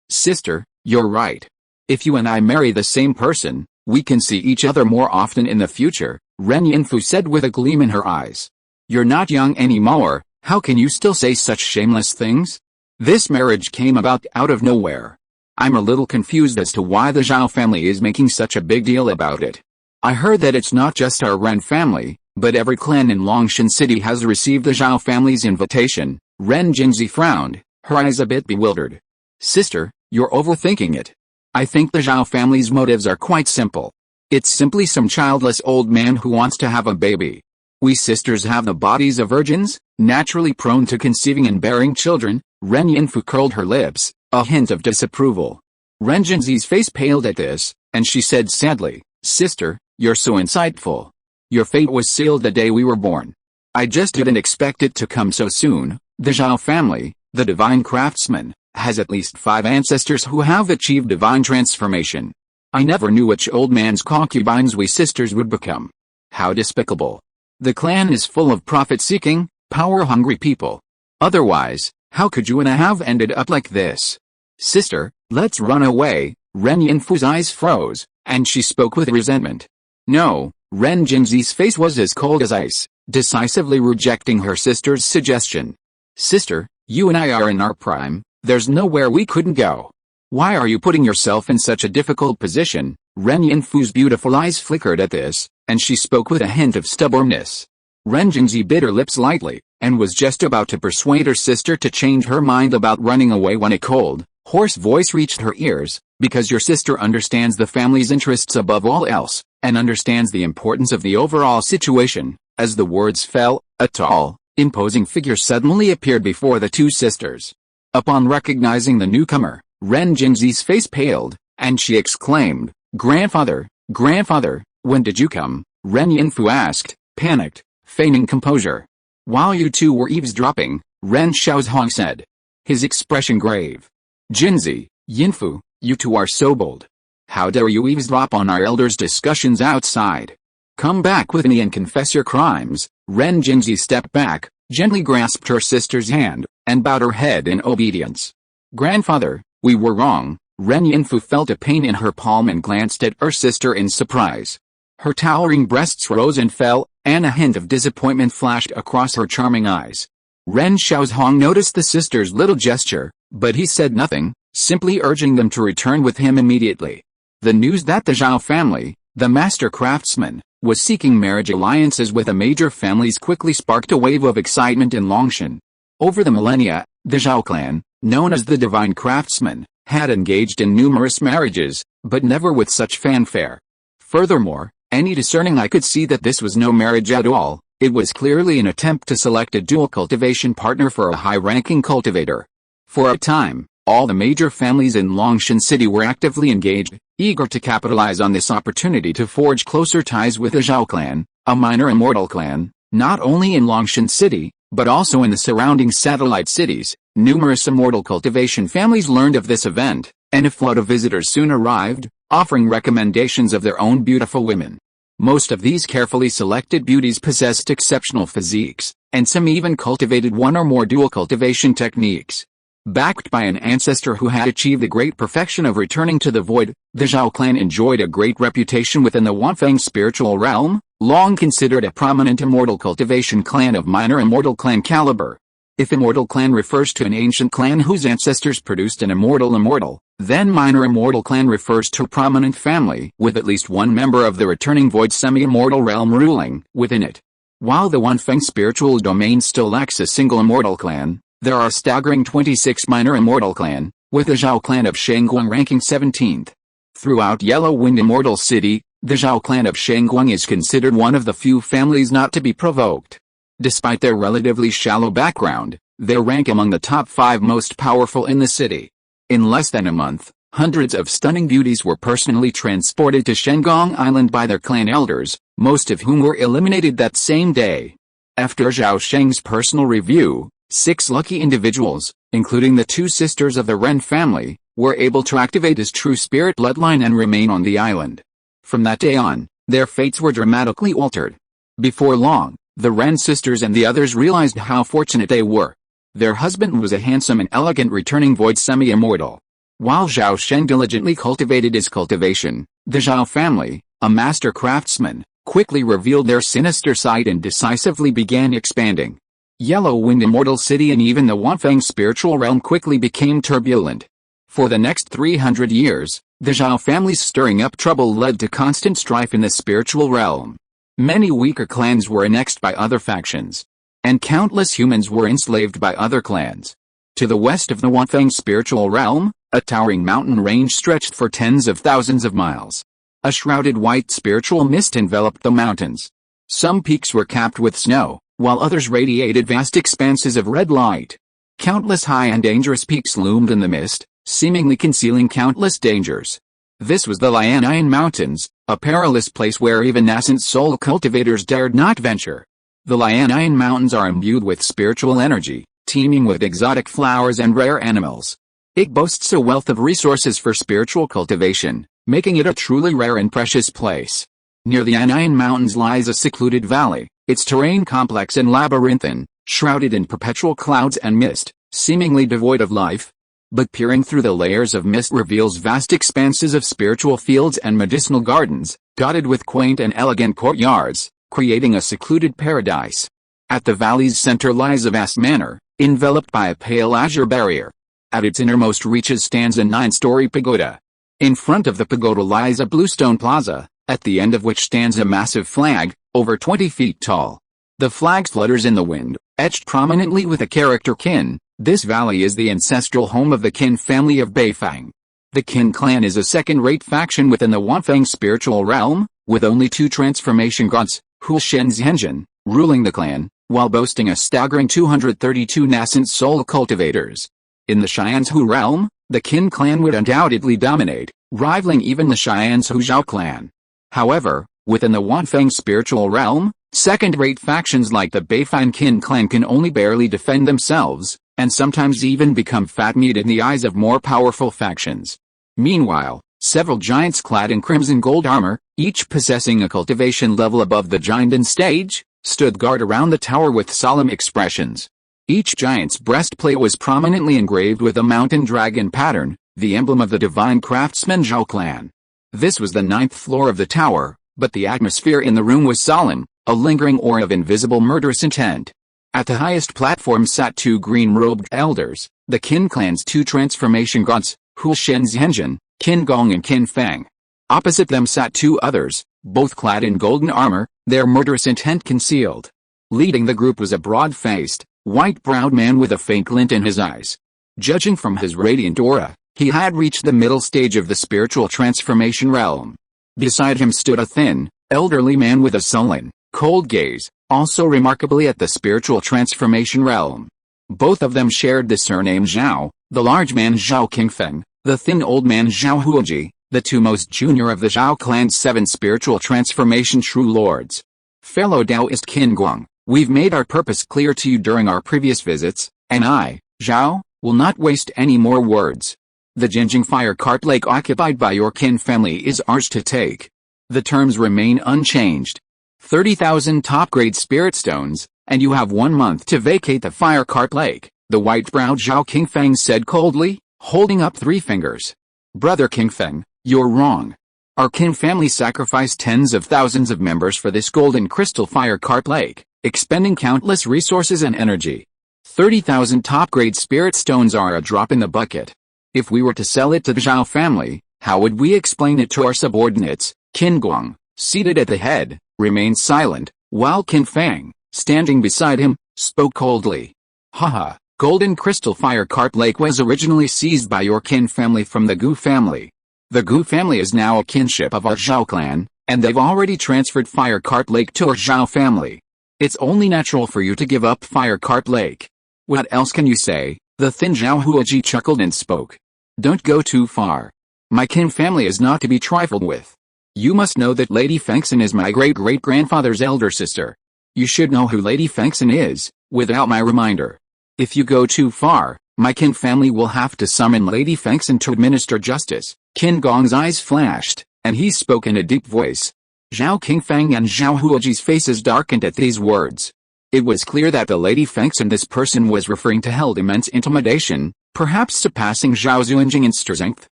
Sister, you're right. If you and I marry the same person, we can see each other more often in the future, Ren Yinfu said with a gleam in her eyes. You're not young anymore, how can you still say such shameless things? This marriage came about out of nowhere. I'm a little confused as to why the Zhao family is making such a big deal about it. I heard that it's not just our Ren family, but every clan in Longshan City has received the Zhao family's invitation. Ren Jinzi frowned, her eyes a bit bewildered. Sister, you're overthinking it. I think the Zhao family's motives are quite simple. It's simply some childless old man who wants to have a baby. We sisters have the bodies of virgins, naturally prone to conceiving and bearing children. Ren Yinfu curled her lips, a hint of disapproval. Ren Jinzi's face paled at this, and she said sadly, Sister, you're so insightful. Your fate was sealed the day we were born. I just didn't expect it to come so soon. The Zhao family, the divine craftsman, has at least 5 ancestors who have achieved divine transformation. I never knew which old man's concubines we sisters would become. How despicable. The clan is full of profit-seeking, power-hungry people. Otherwise, how could you and I have ended up like this? Sister, let's run away. Ren Yinfu's eyes froze, and she spoke with resentment. No, Ren Jinzi's face was as cold as ice, decisively rejecting her sister's suggestion. Sister, you and I are in our prime, there's nowhere we couldn't go. Why are you putting yourself in such a difficult position? Ren Yinfu's beautiful eyes flickered at this, and she spoke with a hint of stubbornness. Ren Jinzi bit her lips lightly, and was just about to persuade her sister to change her mind about running away when a cold, hoarse voice reached her ears, because your sister understands the family's interests above all else, and understands the importance of the overall situation. As the words fell, a tall, imposing figure suddenly appeared before the two sisters. Upon recognizing the newcomer, Ren Jinzi's face paled, and she exclaimed, Grandfather, grandfather, when did you come? Ren Yinfu asked, panicked, feigning composure. While you two were eavesdropping, Ren Xiaozhong said, his expression grave. Jinzi, Yinfu, you two are so bold. How dare you eavesdrop on our elders' discussions outside? Come back with me and confess your crimes. Ren Jinzi stepped back, gently grasped her sister's hand, and bowed her head in obedience. Grandfather, we were wrong. Ren Yinfu felt a pain in her palm and glanced at her sister in surprise. Her towering breasts rose and fell, and a hint of disappointment flashed across her charming eyes. Ren Xiaozhong noticed the sister's little gesture, but he said nothing, simply urging them to return with him immediately. The news that the Zhao family, the master craftsman, was seeking marriage alliances with the major families quickly sparked a wave of excitement in Longshan. Over the millennia, the Zhao clan, known as the Divine Craftsman, had engaged in numerous marriages, but never with such fanfare. Furthermore, Any discerning eye could see that this was no marriage at all. It was clearly an attempt to select a dual cultivation partner for a high-ranking cultivator. For a time, all the major families in Longshan City were actively engaged, eager to capitalize on this opportunity to forge closer ties with the Zhao clan, a minor immortal clan, not only in Longshan City, but also in the surrounding satellite cities. Numerous immortal cultivation families learned of this event, and a flood of visitors soon arrived, offering recommendations of their own beautiful women. Most of these carefully selected beauties possessed exceptional physiques, and some even cultivated one or more dual cultivation techniques. Backed by an ancestor who had achieved the great perfection of returning to the void, the Zhao clan enjoyed a great reputation within the Wanfeng spiritual realm, long considered a prominent immortal cultivation clan of minor immortal clan caliber. If immortal clan refers to an ancient clan whose ancestors produced an immortal, then minor immortal clan refers to a prominent family with at least one member of the returning void semi-immortal realm ruling within it. While the Wanfeng spiritual domain still lacks a single immortal clan, there are a staggering 26 minor immortal clan, with the Zhao clan of Shengguang ranking 17th. Throughout Yellow Wind Immortal City, the Zhao clan of Shengguang is considered one of the few families not to be provoked. Despite their relatively shallow background, they rank among the top 5 most powerful in the city. In less than a month, hundreds of stunning beauties were personally transported to Shengong Island by their clan elders, most of whom were eliminated that same day. After Zhao Sheng's personal review, 6 lucky individuals, including the 2 sisters of the Ren family, were able to activate his true spirit bloodline and remain on the island. From that day on, their fates were dramatically altered. Before long, the Ren sisters and the others realized how fortunate they were. Their husband was a handsome and elegant returning void semi-immortal. While Zhao Sheng diligently cultivated his cultivation, the Zhao family, a master craftsman, quickly revealed their sinister side and decisively began expanding. Yellow Wind Immortal City and even the Wanfeng spiritual realm quickly became turbulent. For the next 300 years, the Zhao family's stirring up trouble led to constant strife in the spiritual realm. Many weaker clans were annexed by other factions, and countless humans were enslaved by other clans. To the west of the Wanfeng spiritual realm, a towering mountain range stretched for tens of thousands of miles. A shrouded white spiritual mist enveloped the mountains. Some peaks were capped with snow, while others radiated vast expanses of red light. Countless high and dangerous peaks loomed in the mist, seemingly concealing countless dangers. This was the Lianyan Mountains, a perilous place where even nascent soul cultivators dared not venture. The Lianyan Mountains are imbued with spiritual energy, teeming with exotic flowers and rare animals. It boasts a wealth of resources for spiritual cultivation, making it a truly rare and precious place. Near the Lianyan Mountains lies a secluded valley, its terrain complex and labyrinthine, shrouded in perpetual clouds and mist, seemingly devoid of life. But peering through the layers of mist reveals vast expanses of spiritual fields and medicinal gardens, dotted with quaint and elegant courtyards, creating a secluded paradise. At the valley's center lies a vast manor, enveloped by a pale azure barrier. At its innermost reaches stands a 9-story pagoda. In front of the pagoda lies a bluestone plaza, at the end of which stands a massive flag, over 20 feet tall. The flag flutters in the wind, etched prominently with the character Qin. This valley is the ancestral home of the Qin family of Beifang. The Qin clan is a second-rate faction within the Wanfeng spiritual realm, with only 2 transformation gods, Hulshen Zhenjin, ruling the clan, while boasting a staggering 232 nascent soul cultivators. In the Xianzhu realm, the Qin clan would undoubtedly dominate, rivaling even the Xianzhu Zhao clan. However, within the Wanfeng spiritual realm, second-rate factions like the Beifang Qin clan can only barely defend themselves, and sometimes even become fat meat in the eyes of more powerful factions. Meanwhile, several giants clad in crimson gold armor, each possessing a cultivation level above the Jinden stage, stood guard around the tower with solemn expressions. Each giant's breastplate was prominently engraved with a mountain dragon pattern, the emblem of the divine craftsman Zhao clan. This was the 9th floor of the tower, but the atmosphere in the room was solemn, a lingering aura of invisible murderous intent. At the highest platform sat 2 green-robed elders, the Qin clan's 2 transformation gods, Hulshen Zhenjin, Qin Gong and Qin Feng. Opposite them sat 2 others, both clad in golden armor, their murderous intent concealed. Leading the group was a broad-faced, white-browed man with a faint glint in his eyes. Judging from his radiant aura, he had reached the middle stage of the spiritual transformation realm. Beside him stood a thin, elderly man with a sullen, cold gaze, also remarkably at the spiritual transformation realm. Both of them shared the surname Zhao, the large man Zhao Qingfeng, the thin old man Zhao Huoji, the two most junior of the Zhao clan's 7 spiritual transformation true lords. Fellow Taoist Qin Guang, we've made our purpose clear to you during our previous visits, and I, Zhao, will not waste any more words. The Jinjing Fire Cart Lake occupied by your Qin family is ours to take. The terms remain unchanged. 30,000 top-grade spirit stones, and you have 1 month to vacate the Fire Cart Lake, the white-browed Zhao Qingfeng said coldly, holding up 3 fingers. Brother Qingfeng, you're wrong. Our Qin family sacrificed tens of thousands of members for this golden crystal Fire Cart Lake, expending countless resources and energy. 30,000 top-grade spirit stones are a drop in the bucket. If we were to sell it to the Zhao family, how would we explain it to our subordinates? Qin Guang, seated at the head, remained silent, while Qin Fang, standing beside him, spoke coldly. Haha, Golden Crystal Fire Cart Lake was originally seized by your Qin family from the Gu family. The Gu family is now a kinship of our Zhao clan, and they've already transferred Fire Cart Lake to our Zhao family. It's only natural for you to give up Fire Cart Lake. What else can you say? The thin Zhao Huoji chuckled and spoke. Don't go too far. My Qin family is not to be trifled with. You must know that Lady Fengxin is my great-great-grandfather's elder sister. You should know who Lady Fengxin is, without my reminder. If you go too far, my Qin family will have to summon Lady Fengxin to administer justice. Qin Gong's eyes flashed, and he spoke in a deep voice. Zhao Qingfeng and Zhao Huoji's faces darkened at these words. It was clear that the Lady Fengxin this person was referring to held immense intimidation, perhaps surpassing Zhao Xuanjing in strength.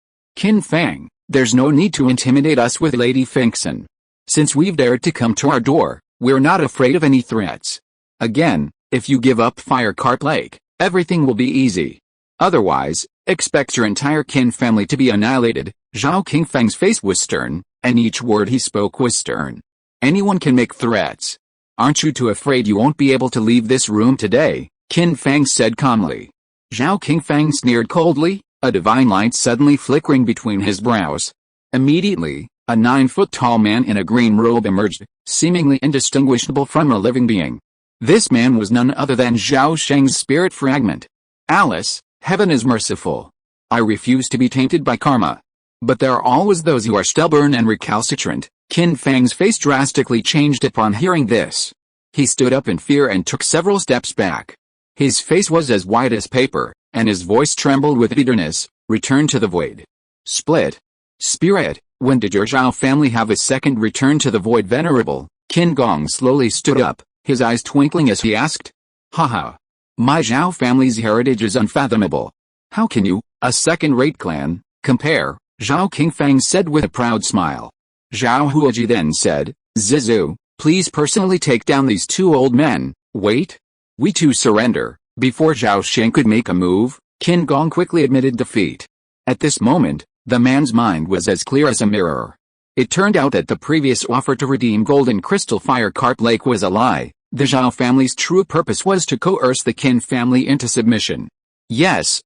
Qin Fang, there's no need to intimidate us with Lady Fengxin. Since we've dared to come to our door, we're not afraid of any threats. Again, if you give up Fire Cart Lake, everything will be easy. Otherwise, expect your entire Qin family to be annihilated. Zhao Qingfeng's face was stern, and each word he spoke was stern. Anyone can make threats. Aren't you too afraid you won't be able to leave this room today? Qin Fang said calmly. Zhao Qingfeng sneered coldly, a divine light suddenly flickering between his brows. Immediately, a 9-foot-tall man in a green robe emerged, seemingly indistinguishable from a living being. This man was none other than Zhao Sheng's spirit fragment. Alice, heaven is merciful. I refuse to be tainted by karma. But there are always those who are stubborn and recalcitrant. Qin Fang's face drastically changed upon hearing this. He stood up in fear and took several steps back. His face was as white as paper, and his voice trembled with bitterness. Return to the void. Split. Spirit, when did your Zhao family have a second return to the void, venerable? Qin Gong slowly stood up, his eyes twinkling as he asked. Haha. My Zhao family's heritage is unfathomable. How can you, a second-rate clan, compare? Zhao Qingfeng said with a proud smile. Zhao Huoji then said, Zizu, please personally take down these 2 old men. Wait. We too surrender. Before Zhao Sheng could make a move, Qin Gong quickly admitted defeat. At this moment, the man's mind was as clear as a mirror. It turned out that the previous offer to redeem Golden Crystal Fire Cart Lake was a lie. The Zhao family's true purpose was to coerce the Qin family into submission. Yes,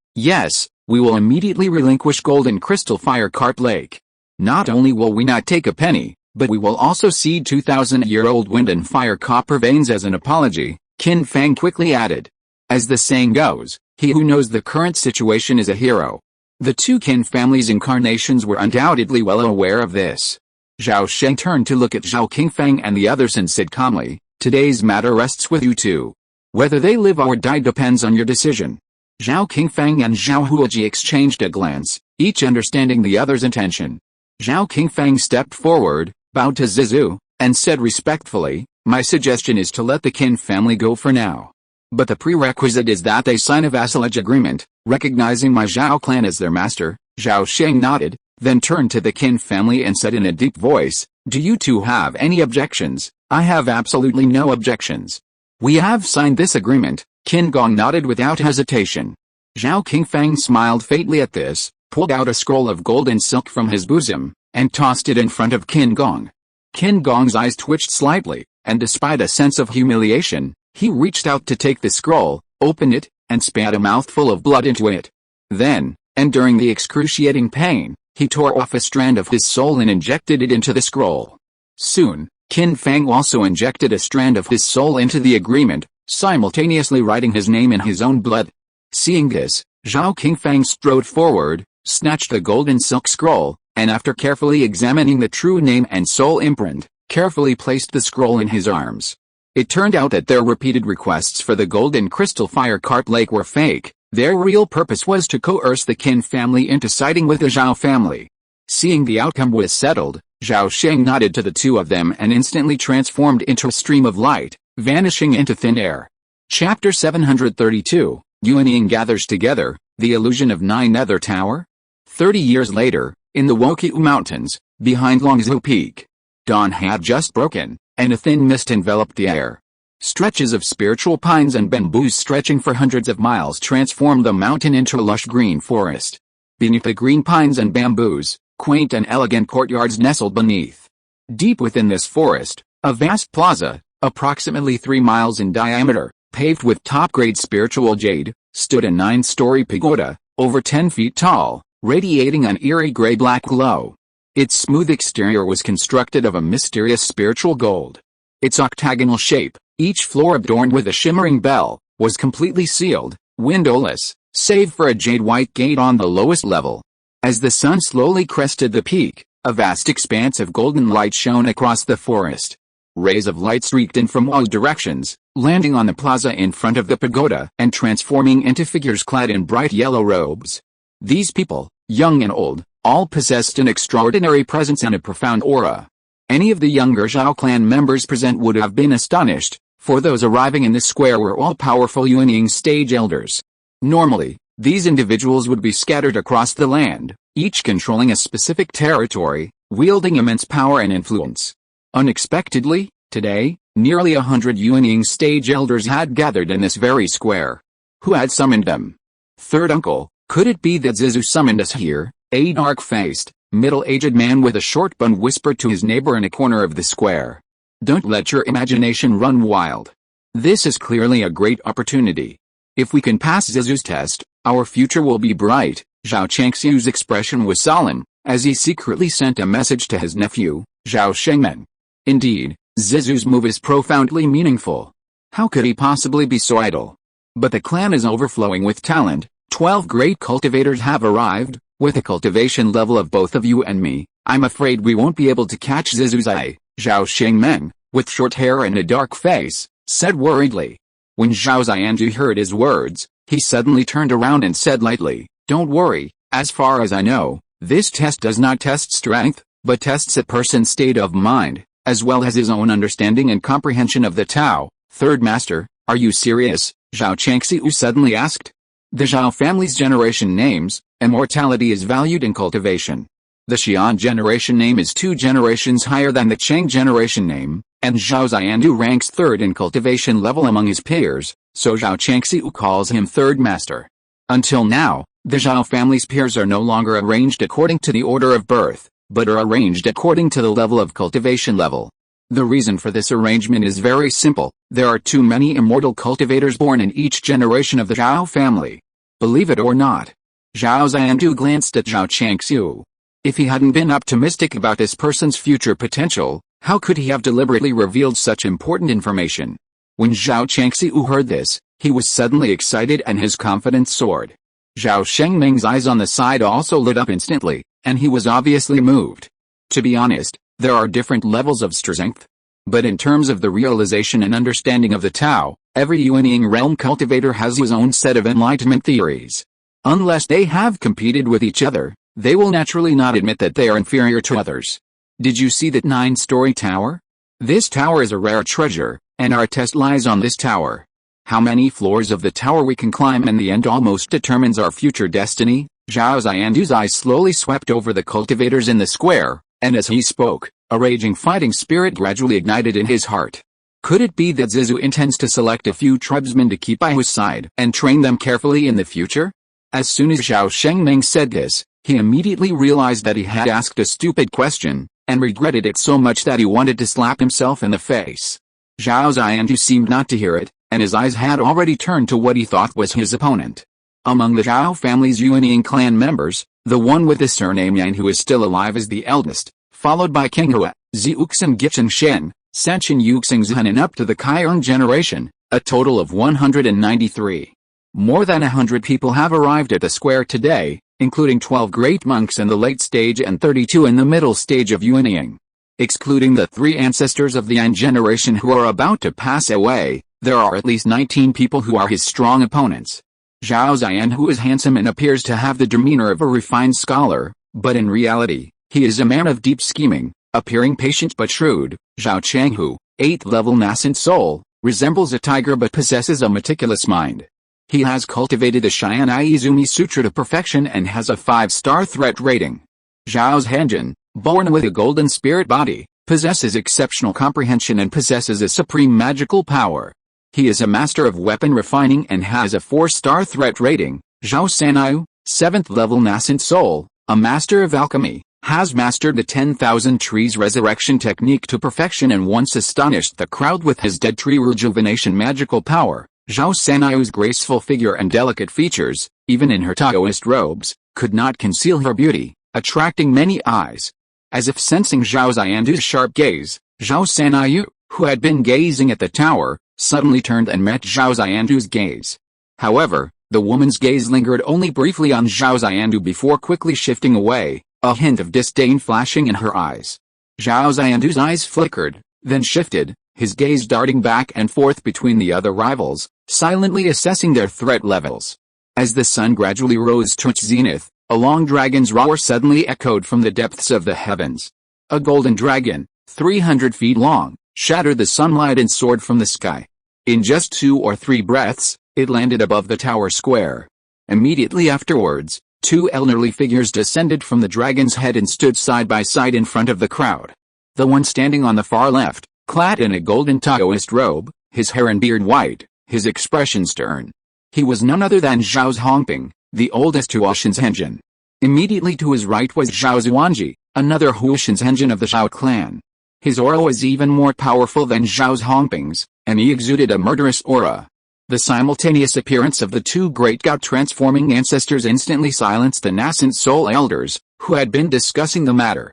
we will immediately relinquish Golden Crystal Fire Cart Lake. Not only will we not take a penny, but we will also cede 2,000-year-old wind and fire copper veins as an apology, Qin Fang quickly added. As the saying goes, he who knows the current situation is a hero. The 2 Qin families' incarnations were undoubtedly well aware of this. Zhao Sheng turned to look at Zhao Qingfeng and the others and said calmly, today's matter rests with you 2. Whether they live or die depends on your decision. Zhao Qingfeng and Zhao Huoji exchanged a glance, each understanding the other's intention. Zhao Qingfeng stepped forward, bowed to Zizu, and said respectfully, my suggestion is to let the Qin family go for now. But the prerequisite is that they sign a vassalage agreement, recognizing my Zhao clan as their master. Zhao Sheng nodded, then turned to the Qin family and said in a deep voice, do you 2 have any objections? I have absolutely no objections. We have signed this agreement. Qin Gong nodded without hesitation. Zhao Qingfeng smiled faintly at this, pulled out a scroll of golden silk from his bosom, and tossed it in front of Qin Gong. Qin Gong's eyes twitched slightly, and despite a sense of humiliation, he reached out to take the scroll, opened it, and spat a mouthful of blood into it. Then, enduring the excruciating pain, he tore off a strand of his soul and injected it into the scroll. Soon, Qin Fang also injected a strand of his soul into the agreement, simultaneously writing his name in his own blood. Seeing this, Zhao Qingfang strode forward, snatched the golden silk scroll, and after carefully examining the true name and soul imprint, carefully placed the scroll in his arms. It turned out that their repeated requests for the golden crystal fire carp lake were fake. Their real purpose was to coerce the Qin family into siding with the Zhao family. Seeing the outcome was settled, Zhao Sheng nodded to the two of them and instantly transformed into a stream of light, vanishing into thin air. Chapter 732, Yuanying gathers together, the illusion of Nine Nether Tower? 30 years later, in the Woqiu Mountains, behind Longzhou Peak. Dawn had just broken, and a thin mist enveloped the air. Stretches of spiritual pines and bamboos stretching for hundreds of miles transformed the mountain into a lush green forest. Beneath the green pines and bamboos, quaint and elegant courtyards nestled beneath. Deep within this forest, a vast plaza, approximately 3 miles in diameter, paved with top-grade spiritual jade, stood a 9-story pagoda, over 10 feet tall, radiating an eerie gray-black glow. Its smooth exterior was constructed of a mysterious spiritual gold. Its octagonal shape, each floor adorned with a shimmering bell, was completely sealed, windowless, save for a jade-white gate on the lowest level. As the sun slowly crested the peak, a vast expanse of golden light shone across the forest. Rays of light streaked in from all directions, landing on the plaza in front of the pagoda and transforming into figures clad in bright yellow robes. These people, young and old, all possessed an extraordinary presence and a profound aura. Any of the younger Zhao clan members present would have been astonished, for those arriving in the square were all powerful Yuanying stage elders. Normally, these individuals would be scattered across the land, each controlling a specific territory, wielding immense power and influence. Unexpectedly, today, nearly 100 Yuanying stage elders had gathered in this very square. Who had summoned them? Third uncle, could it be that Zizu summoned us here? A dark-faced, middle-aged man with a short bun whispered to his neighbor in a corner of the square. Don't let your imagination run wild. This is clearly a great opportunity. If we can pass Zizu's test, our future will be bright. Zhao Changxiu's expression was solemn, as he secretly sent a message to his nephew, Zhao Sheng. Indeed, Zizu's move is profoundly meaningful. How could he possibly be so idle? But the clan is overflowing with talent. 12 great cultivators have arrived. With the cultivation level of both of you and me, I'm afraid we won't be able to catch Zizu's eye. Zhao Shengmeng, with short hair and a dark face, said worriedly. When Zhao Xiandu heard his words, he suddenly turned around and said lightly, "Don't worry, as far as I know, this test does not test strength, but tests a person's state of mind, as well as his own understanding and comprehension of the Tao." Third Master, are you serious? Zhao Changxiu suddenly asked. The Zhao family's generation names, immortality is valued in cultivation. The Xian generation name is 2 generations higher than the Cheng generation name, and Zhao Xiandu ranks 3rd in cultivation level among his peers, so Zhao Changxiu calls him Third Master. Until now, the Zhao family's peers are no longer arranged according to the order of birth, but are arranged according to the level of cultivation level. The reason for this arrangement is very simple. There are too many immortal cultivators born in each generation of the Zhao family. Believe it or not. Zhao Xiandu glanced at Zhao Changxiu. If he hadn't been optimistic about this person's future potential, how could he have deliberately revealed such important information? When Zhao Changxiu heard this, he was suddenly excited and his confidence soared. Zhao Shengmeng's eyes on the side also lit up instantly, and he was obviously moved. To be honest, there are different levels of strength. But in terms of the realization and understanding of the Tao, every Yuanying realm cultivator has his own set of enlightenment theories. Unless they have competed with each other, they will naturally not admit that they are inferior to others. Did you see that 9-story tower? This tower is a rare treasure, and our test lies on this tower. How many floors of the tower we can climb in the end almost determines our future destiny. Zhao Xiandu's eyes slowly swept over the cultivators in the square, and as he spoke, a raging fighting spirit gradually ignited in his heart. Could it be that Zizu intends to select a few tribesmen to keep by his side and train them carefully in the future? As soon as Zhao Shengmeng said this, he immediately realized that he had asked a stupid question, and regretted it so much that he wanted to slap himself in the face. Zhao Xiandu seemed not to hear it, and his eyes had already turned to what he thought was his opponent. Among the Zhao family's Yuanying clan members, the one with the surname Yan who is still alive is the eldest, followed by King Hua, Ziux and Gichen Shen, Sanchin Yuxingzhan and up to the Kaiern generation, a total of 193. More than 100 people have arrived at the square today, including 12 great monks in the late stage and 32 in the middle stage of Yuanying. Excluding the 3 ancestors of the Yan generation who are about to pass away, there are at least 19 people who are his strong opponents. Zhao Xian, who is handsome and appears to have the demeanor of a refined scholar, but in reality, he is a man of deep scheming, appearing patient but shrewd. Zhao Sheng, who, 8th level nascent soul, resembles a tiger but possesses a meticulous mind. He has cultivated the Shianai Izumi Sutra to perfection and has a 5-star threat rating. Zhao Zhanjin, born with a golden spirit body, possesses exceptional comprehension and possesses a supreme magical power. He is a master of weapon refining and has a 4-star threat rating. Zhao Sanayu, 7th level nascent soul, a master of alchemy, has mastered the 10,000 trees resurrection technique to perfection and once astonished the crowd with his dead tree rejuvenation magical power. Zhao Sanayu's graceful figure and delicate features, even in her Taoist robes, could not conceal her beauty, attracting many eyes. As if sensing Zhao Xiandu's sharp gaze, Zhao Sanayu, who had been gazing at the tower, suddenly turned and met Zhao Xiandu's gaze. However, the woman's gaze lingered only briefly on Zhao Xiandu before quickly shifting away, a hint of disdain flashing in her eyes. Zhao Xiandu's eyes flickered, then shifted, his gaze darting back and forth between the other rivals, silently assessing their threat levels. As the sun gradually rose to its zenith, a long dragon's roar suddenly echoed from the depths of the heavens. A golden dragon, 300 feet long, shattered the sunlight and soared from the sky. In just 2 or 3 breaths, it landed above the tower square. Immediately afterwards, 2 elderly figures descended from the dragon's head and stood side by side in front of the crowd. The one standing on the far left, clad in a golden Taoist robe, his hair and beard white, his expression stern. He was none other than Zhao Hongping, the oldest Huoshan Zhenjin. Immediately to his right was Zhao Zuanji, another Huoshan Zhenjin of the Zhao clan. His aura was even more powerful than Zhao Hongping's, and he exuded a murderous aura. The simultaneous appearance of the 2 great God-transforming ancestors instantly silenced the nascent soul elders, who had been discussing the matter.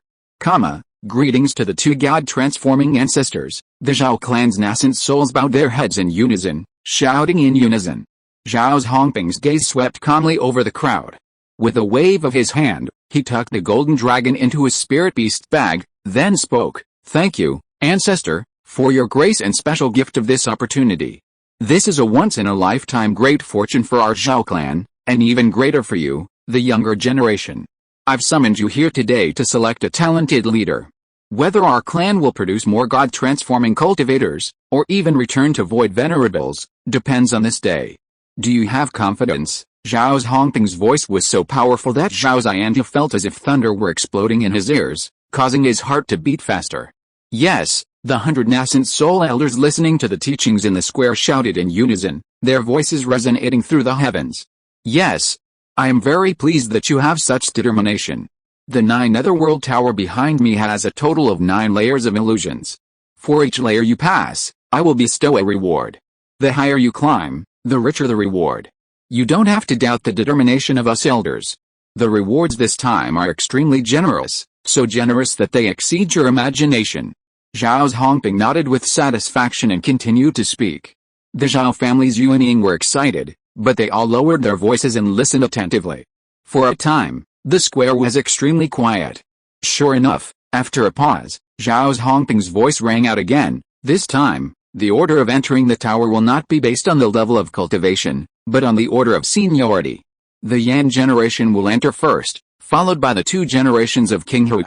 Greetings to the 2 God-transforming ancestors. The Zhao clan's nascent souls bowed their heads in unison, shouting in unison. Zhao Hongping's gaze swept calmly over the crowd. With a wave of his hand, he tucked the golden dragon into his spirit beast bag, then spoke, "Thank you, ancestor, for your grace and special gift of this opportunity. This is a once-in-a-lifetime great fortune for our Zhao clan, and even greater for you, the younger generation. I've summoned you here today to select a talented leader. Whether our clan will produce more God-transforming cultivators, or even return to void venerables, depends on this day. Do you have confidence?" Zhao Hongping's voice was so powerful that Zhao Xiandu felt as if thunder were exploding in his ears, causing his heart to beat faster. Yes, the 100 nascent soul elders listening to the teachings in the square shouted in unison, their voices resonating through the heavens. Yes, I am very pleased that you have such determination. The 9 Netherworld Tower behind me has a total of 9 layers of illusions. For each layer you pass, I will bestow a reward. The higher you climb, the richer the reward. You don't have to doubt the determination of us elders. The rewards this time are extremely generous, so generous that they exceed your imagination." Zhao Hongping nodded with satisfaction and continued to speak. The Zhao family's Yuanying were excited, but they all lowered their voices and listened attentively. For a time, the square was extremely quiet. Sure enough, after a pause, Zhao Hongping's voice rang out again. This time, the order of entering the tower will not be based on the level of cultivation, but on the order of seniority. The Yan generation will enter first, followed by the 2 generations of King Hu.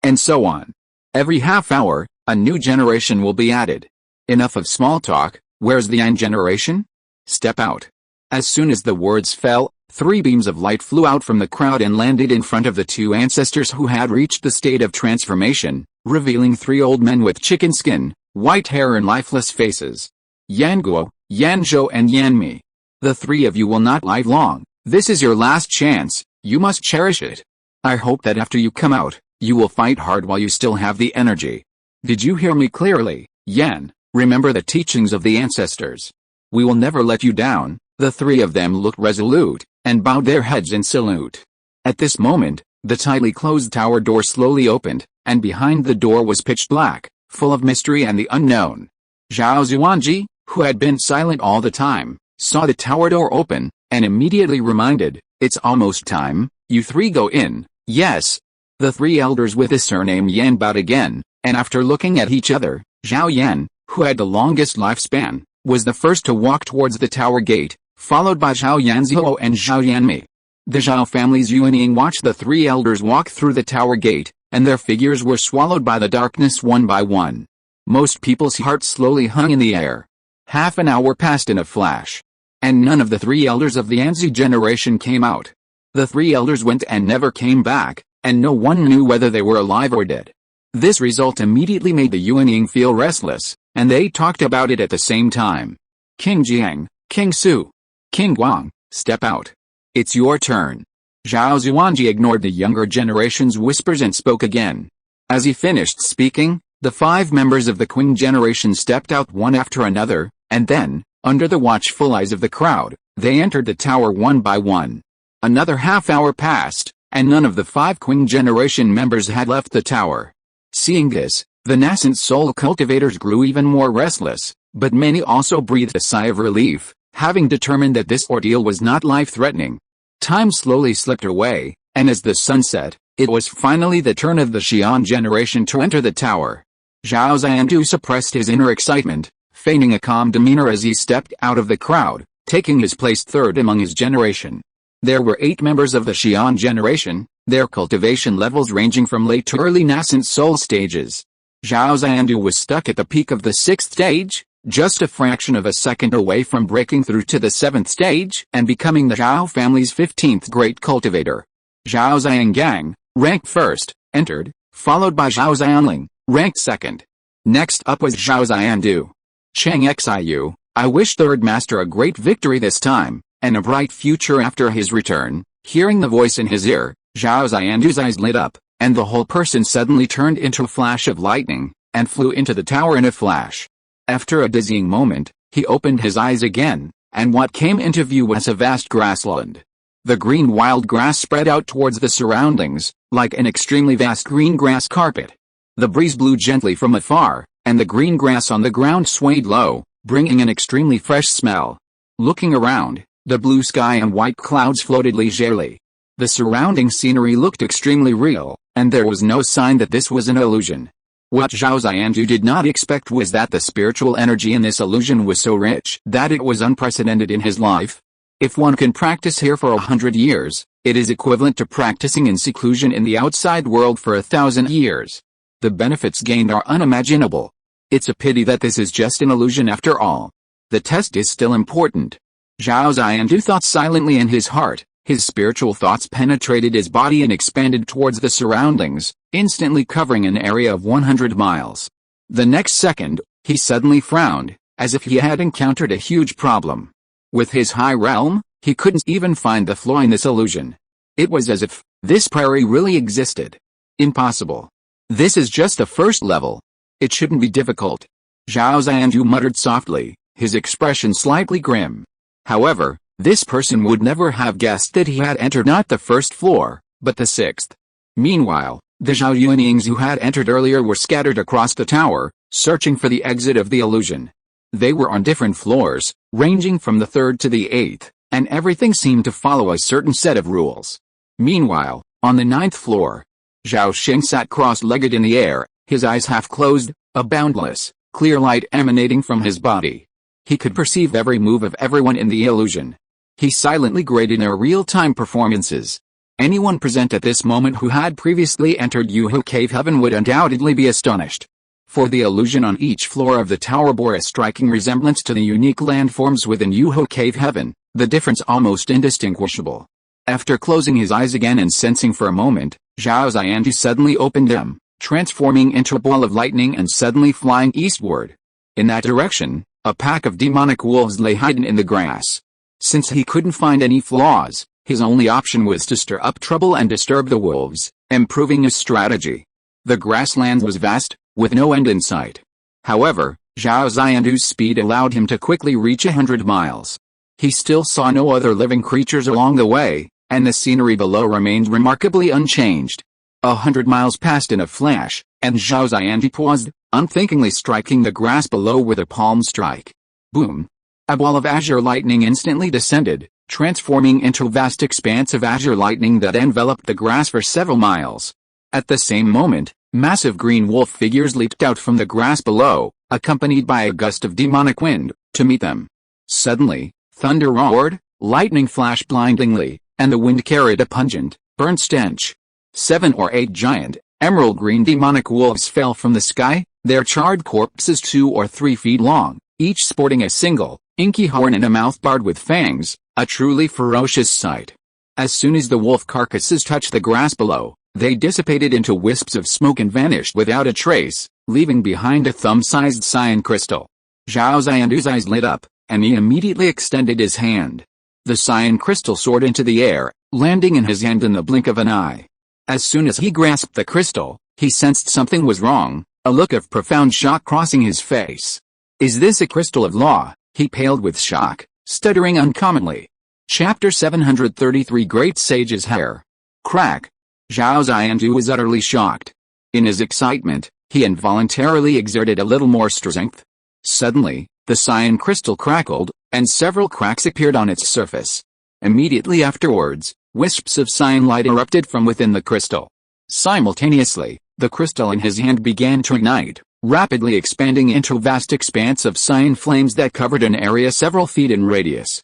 And so on. Every half hour, a new generation will be added. Enough of small talk, where's the Yan generation? Step out. As soon as the words fell, 3 beams of light flew out from the crowd and landed in front of the 2 ancestors who had reached the state of transformation, revealing 3 old men with chicken skin, white hair and lifeless faces. Yan Guo, Yan Zhou and Yan Mi. The 3 of you will not live long. This is your last chance, you must cherish it. I hope that after you come out, you will fight hard while you still have the energy. Did you hear me clearly, Yan? Remember the teachings of the ancestors. We will never let you down." The 3 of them looked resolute, and bowed their heads in salute. At this moment, the tightly closed tower door slowly opened, and behind the door was pitch black. full of mystery and the unknown. Zhao Zuanji, who had been silent all the time, saw the tower door open, and immediately reminded, "It's almost time, you three go in." "Yes." The three elders with the surname Yan bowed again, and after looking at each other, Zhao Yan, who had the longest lifespan, was the first to walk towards the tower gate, followed by Zhao Yanzhou and Zhao Yanmei. The Zhao family's Yuanying watched the three elders walk through the tower gate, and their figures were swallowed by the darkness one by one. Most people's hearts slowly hung in the air. Half an hour passed in a flash, and none of the three elders of the Anzi generation came out. The three elders went and never came back, and no one knew whether they were alive or dead. This result immediately made the Yuanying feel restless, and they talked about it at the same time. "King Jiang, King Su, King Guang, step out. It's your turn." Zhao Zuanji ignored the younger generation's whispers and spoke again. As he finished speaking, the 5 members of the Qing generation stepped out one after another, and then, under the watchful eyes of the crowd, they entered the tower one by one. Another half-hour passed, and none of the 5 Qing generation members had left the tower. Seeing this, the nascent soul cultivators grew even more restless, but many also breathed a sigh of relief, having determined that this ordeal was not life-threatening. Time slowly slipped away, and as the sun set, it was finally the turn of the Xian generation to enter the tower. Zhao Zhandu suppressed his inner excitement, feigning a calm demeanor as he stepped out of the crowd, taking his place third among his generation. There were 8 members of the Xian generation, their cultivation levels ranging from late to early nascent soul stages. Zhao Zhandu was stuck at the peak of the 6th stage, just a fraction of a second away from breaking through to the 7th stage and becoming the Zhao family's 15th great cultivator. Zhao Zhanggang, ranked first, entered, followed by Zhao Zhanling, ranked second. Next up was Zhao Zhandu. Cheng Xiu, I wish third master a great victory this time, and a bright future after his return. Hearing the voice in his ear, Zhao Zhandu's eyes lit up, and the whole person suddenly turned into a flash of lightning, and flew into the tower in a flash. After a dizzying moment, he opened his eyes again, and what came into view was a vast grassland. The green wild grass spread out towards the surroundings, like an extremely vast green grass carpet. The breeze blew gently from afar, and the green grass on the ground swayed low, bringing an extremely fresh smell. Looking around, the blue sky and white clouds floated leisurely. The surrounding scenery looked extremely real, and there was no sign that this was an illusion. What Zhao Zhandu did not expect was that the spiritual energy in this illusion was so rich that it was unprecedented in his life. If one can practice here for 100 years, it is equivalent to practicing in seclusion in the outside world for 1,000 years. The benefits gained are unimaginable. It's a pity that this is just an illusion after all. The test is still important. Zhao Zhandu thought silently in his heart. His spiritual thoughts penetrated his body and expanded towards the surroundings, instantly covering an area of 100 miles. The next second, he suddenly frowned, as if he had encountered a huge problem. With his high realm, he couldn't even find the flaw in this illusion. It was as if this prairie really existed. Impossible. This is just the first level. It shouldn't be difficult. Zhao Zhandu muttered softly, his expression slightly grim. However, this person would never have guessed that he had entered not the first floor, but the 6th. Meanwhile, the Zhao Yuanyings who had entered earlier were scattered across the tower, searching for the exit of the illusion. They were on different floors, ranging from the 3rd to the 8th, and everything seemed to follow a certain set of rules. Meanwhile, on the 9th floor, Zhao Sheng sat cross-legged in the air, his eyes half closed, a boundless, clear light emanating from his body. He could perceive every move of everyone in the illusion. He silently graded their real-time performances. Anyone present at this moment who had previously entered Yuho Cave Heaven would undoubtedly be astonished. For the illusion on each floor of the tower bore a striking resemblance to the unique landforms within Yuho Cave Heaven, the difference almost indistinguishable. After closing his eyes again and sensing for a moment, Zhao Zhandu suddenly opened them, transforming into a ball of lightning and suddenly flying eastward. In that direction, a pack of demonic wolves lay hidden in the grass. Since he couldn't find any flaws, his only option was to stir up trouble and disturb the wolves, improving his strategy. The grassland was vast, with no end in sight. However, Zhao Zhandu's speed allowed him to quickly reach 100 miles. He still saw no other living creatures along the way, and the scenery below remained remarkably unchanged. 100 miles passed in a flash, and Zhao Xiandu paused, unthinkingly striking the grass below with a palm strike. Boom! A ball of azure lightning instantly descended, transforming into a vast expanse of azure lightning that enveloped the grass for several miles. At the same moment, massive green wolf figures leaped out from the grass below, accompanied by a gust of demonic wind, to meet them. Suddenly, thunder roared, lightning flashed blindingly, and the wind carried a pungent, burnt stench. 7 or 8 giant, emerald-green demonic wolves fell from the sky, their charred corpses 2 or 3 feet long, each sporting a single, inky horn and a mouth barred with fangs, a truly ferocious sight. As soon as the wolf carcasses touched the grass below, they dissipated into wisps of smoke and vanished without a trace, leaving behind a thumb-sized cyan crystal. Zhao Xiandu's eyes lit up, and he immediately extended his hand. The cyan crystal soared into the air, landing in his hand in the blink of an eye. As soon as he grasped the crystal, he sensed something was wrong, a look of profound shock crossing his face. "Is this a crystal of law?" he paled with shock, stuttering uncommonly. Chapter 733 Great Sage's Hair. Crack. Zhao Xiandu was utterly shocked. In his excitement, he involuntarily exerted a little more strength. Suddenly, the cyan crystal crackled, and several cracks appeared on its surface. Immediately afterwards, wisps of cyan light erupted from within the crystal. Simultaneously, the crystal in his hand began to ignite, rapidly expanding into a vast expanse of cyan flames that covered an area several feet in radius.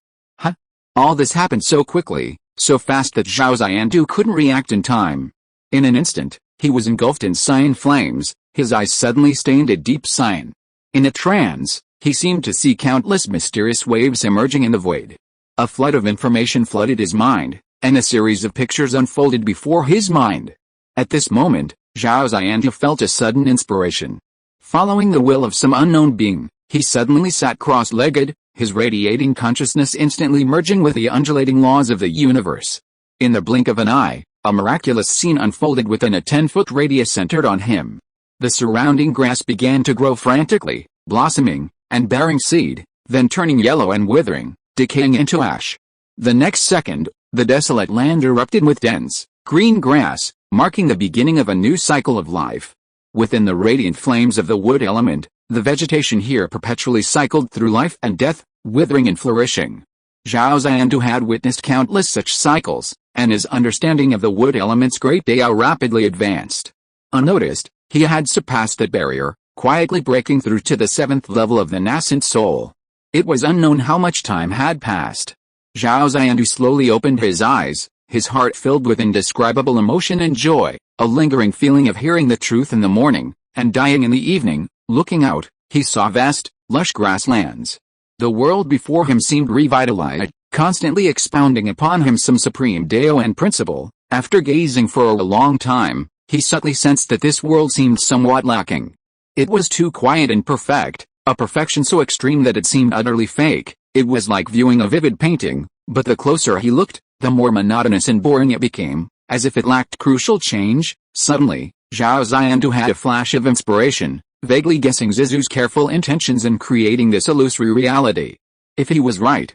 All this happened so quickly, so fast that Zhao Xiandu couldn't react in time. In an instant, he was engulfed in cyan flames, his eyes suddenly stained a deep cyan. In a trance, he seemed to see countless mysterious waves emerging in the void. A flood of information flooded his mind, and a series of pictures unfolded before his mind. At this moment, Zhao Xiandu felt a sudden inspiration. Following the will of some unknown being, he suddenly sat cross-legged, his radiating consciousness instantly merging with the undulating laws of the universe. In the blink of an eye, a miraculous scene unfolded within a 10-foot radius centered on him. The surrounding grass began to grow frantically, blossoming, and bearing seed, then turning yellow and withering, decaying into ash. The next second, the desolate land erupted with dense, green grass, marking the beginning of a new cycle of life. Within the radiant flames of the wood element, the vegetation here perpetually cycled through life and death, withering and flourishing. Zhao Xiandu had witnessed countless such cycles, and his understanding of the wood element's great Dao rapidly advanced. Unnoticed, he had surpassed that barrier, quietly breaking through to the 7th level of the nascent soul. It was unknown how much time had passed. Zhao Xiandu slowly opened his eyes, his heart filled with indescribable emotion and joy, a lingering feeling of hearing the truth in the morning, and dying in the evening. Looking out, he saw vast, lush grasslands. The world before him seemed revitalized, constantly expounding upon him some supreme Dao and principle. After gazing for a long time, he subtly sensed that this world seemed somewhat lacking. It was too quiet and perfect, a perfection so extreme that it seemed utterly fake. It was like viewing a vivid painting, but the closer he looked, the more monotonous and boring it became, as if it lacked crucial change. Suddenly, Zhao Xiandu had a flash of inspiration, vaguely guessing Zizu's careful intentions in creating this illusory reality. If he was right,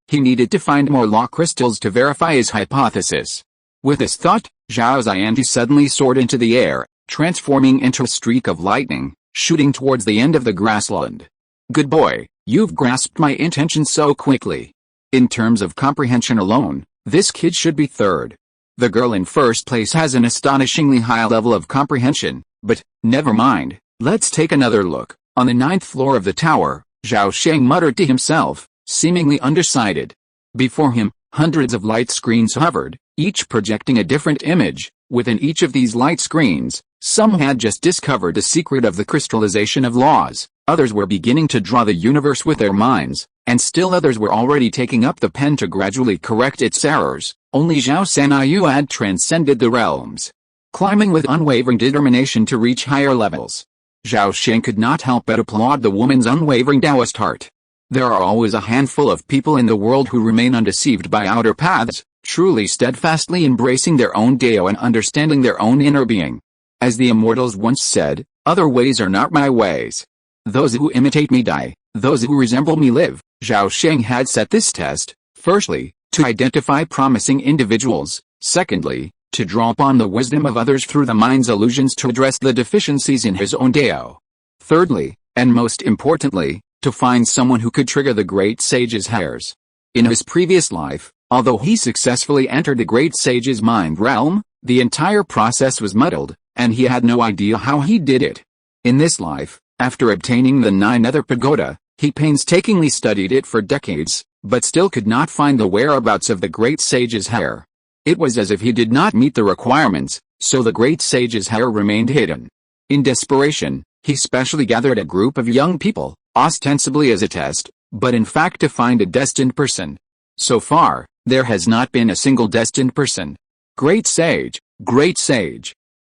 he needed to find more law crystals to verify his hypothesis. With this thought, Zhao Xiandu suddenly soared into the air, transforming into a streak of lightning, shooting towards the end of the grassland. Good boy, you've grasped my intention so quickly. In terms of comprehension alone, this kid should be third. The girl in first place has an astonishingly high level of comprehension, but, never mind. Let's take another look. On the 9th floor of the tower, Zhao Sheng muttered to himself, seemingly undecided. Before him, hundreds of light screens hovered, each projecting a different image. Within each of these light screens, some had just discovered the secret of the crystallization of laws, others were beginning to draw the universe with their minds, and still others were already taking up the pen to gradually correct its errors. Only Zhao Sanyu had transcended the realms, climbing with unwavering determination to reach higher levels. Zhao Sheng could not help but applaud the woman's unwavering Taoist heart. There are always a handful of people in the world who remain undeceived by outer paths, truly steadfastly embracing their own Dao and understanding their own inner being. As the immortals once said, other ways are not my ways. Those who imitate me die, those who resemble me live. Zhao Sheng had set this test, firstly, to identify promising individuals, secondly, to draw upon the wisdom of others through the mind's illusions to address the deficiencies in his own Dao. Thirdly, and most importantly, to find someone who could trigger the great sage's hairs. In his previous life, although he successfully entered the great sage's mind realm, the entire process was muddled, and he had no idea how he did it. In this life, after obtaining the 9 Nether Pagoda, he painstakingly studied it for decades, but still could not find the whereabouts of the great sage's hair. It was as if he did not meet the requirements, so the great sage's hair remained hidden. In desperation, he specially gathered a group of young people, ostensibly as a test, but in fact to find a destined person. So far, there has not been a single destined person. Great sage,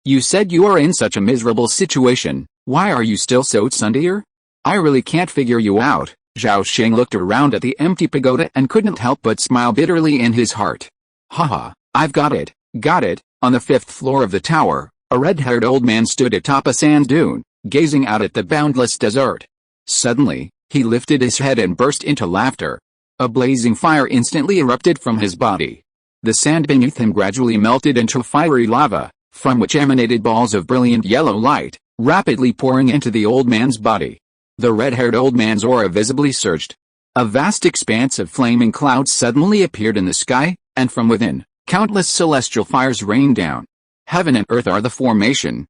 you said you are in such a miserable situation, why are you still so tsundeer? I really can't figure you out. Zhao Sheng looked around at the empty pagoda and couldn't help but smile bitterly in his heart. Haha, I've got it. On the 5th floor of the tower, a red-haired old man stood atop a sand dune, gazing out at the boundless desert. Suddenly, he lifted his head and burst into laughter. A blazing fire instantly erupted from his body. The sand beneath him gradually melted into fiery lava, from which emanated balls of brilliant yellow light, rapidly pouring into the old man's body. The red-haired old man's aura visibly surged. A vast expanse of flaming clouds suddenly appeared in the sky, and from within, countless celestial fires rained down. Heaven and earth are the formation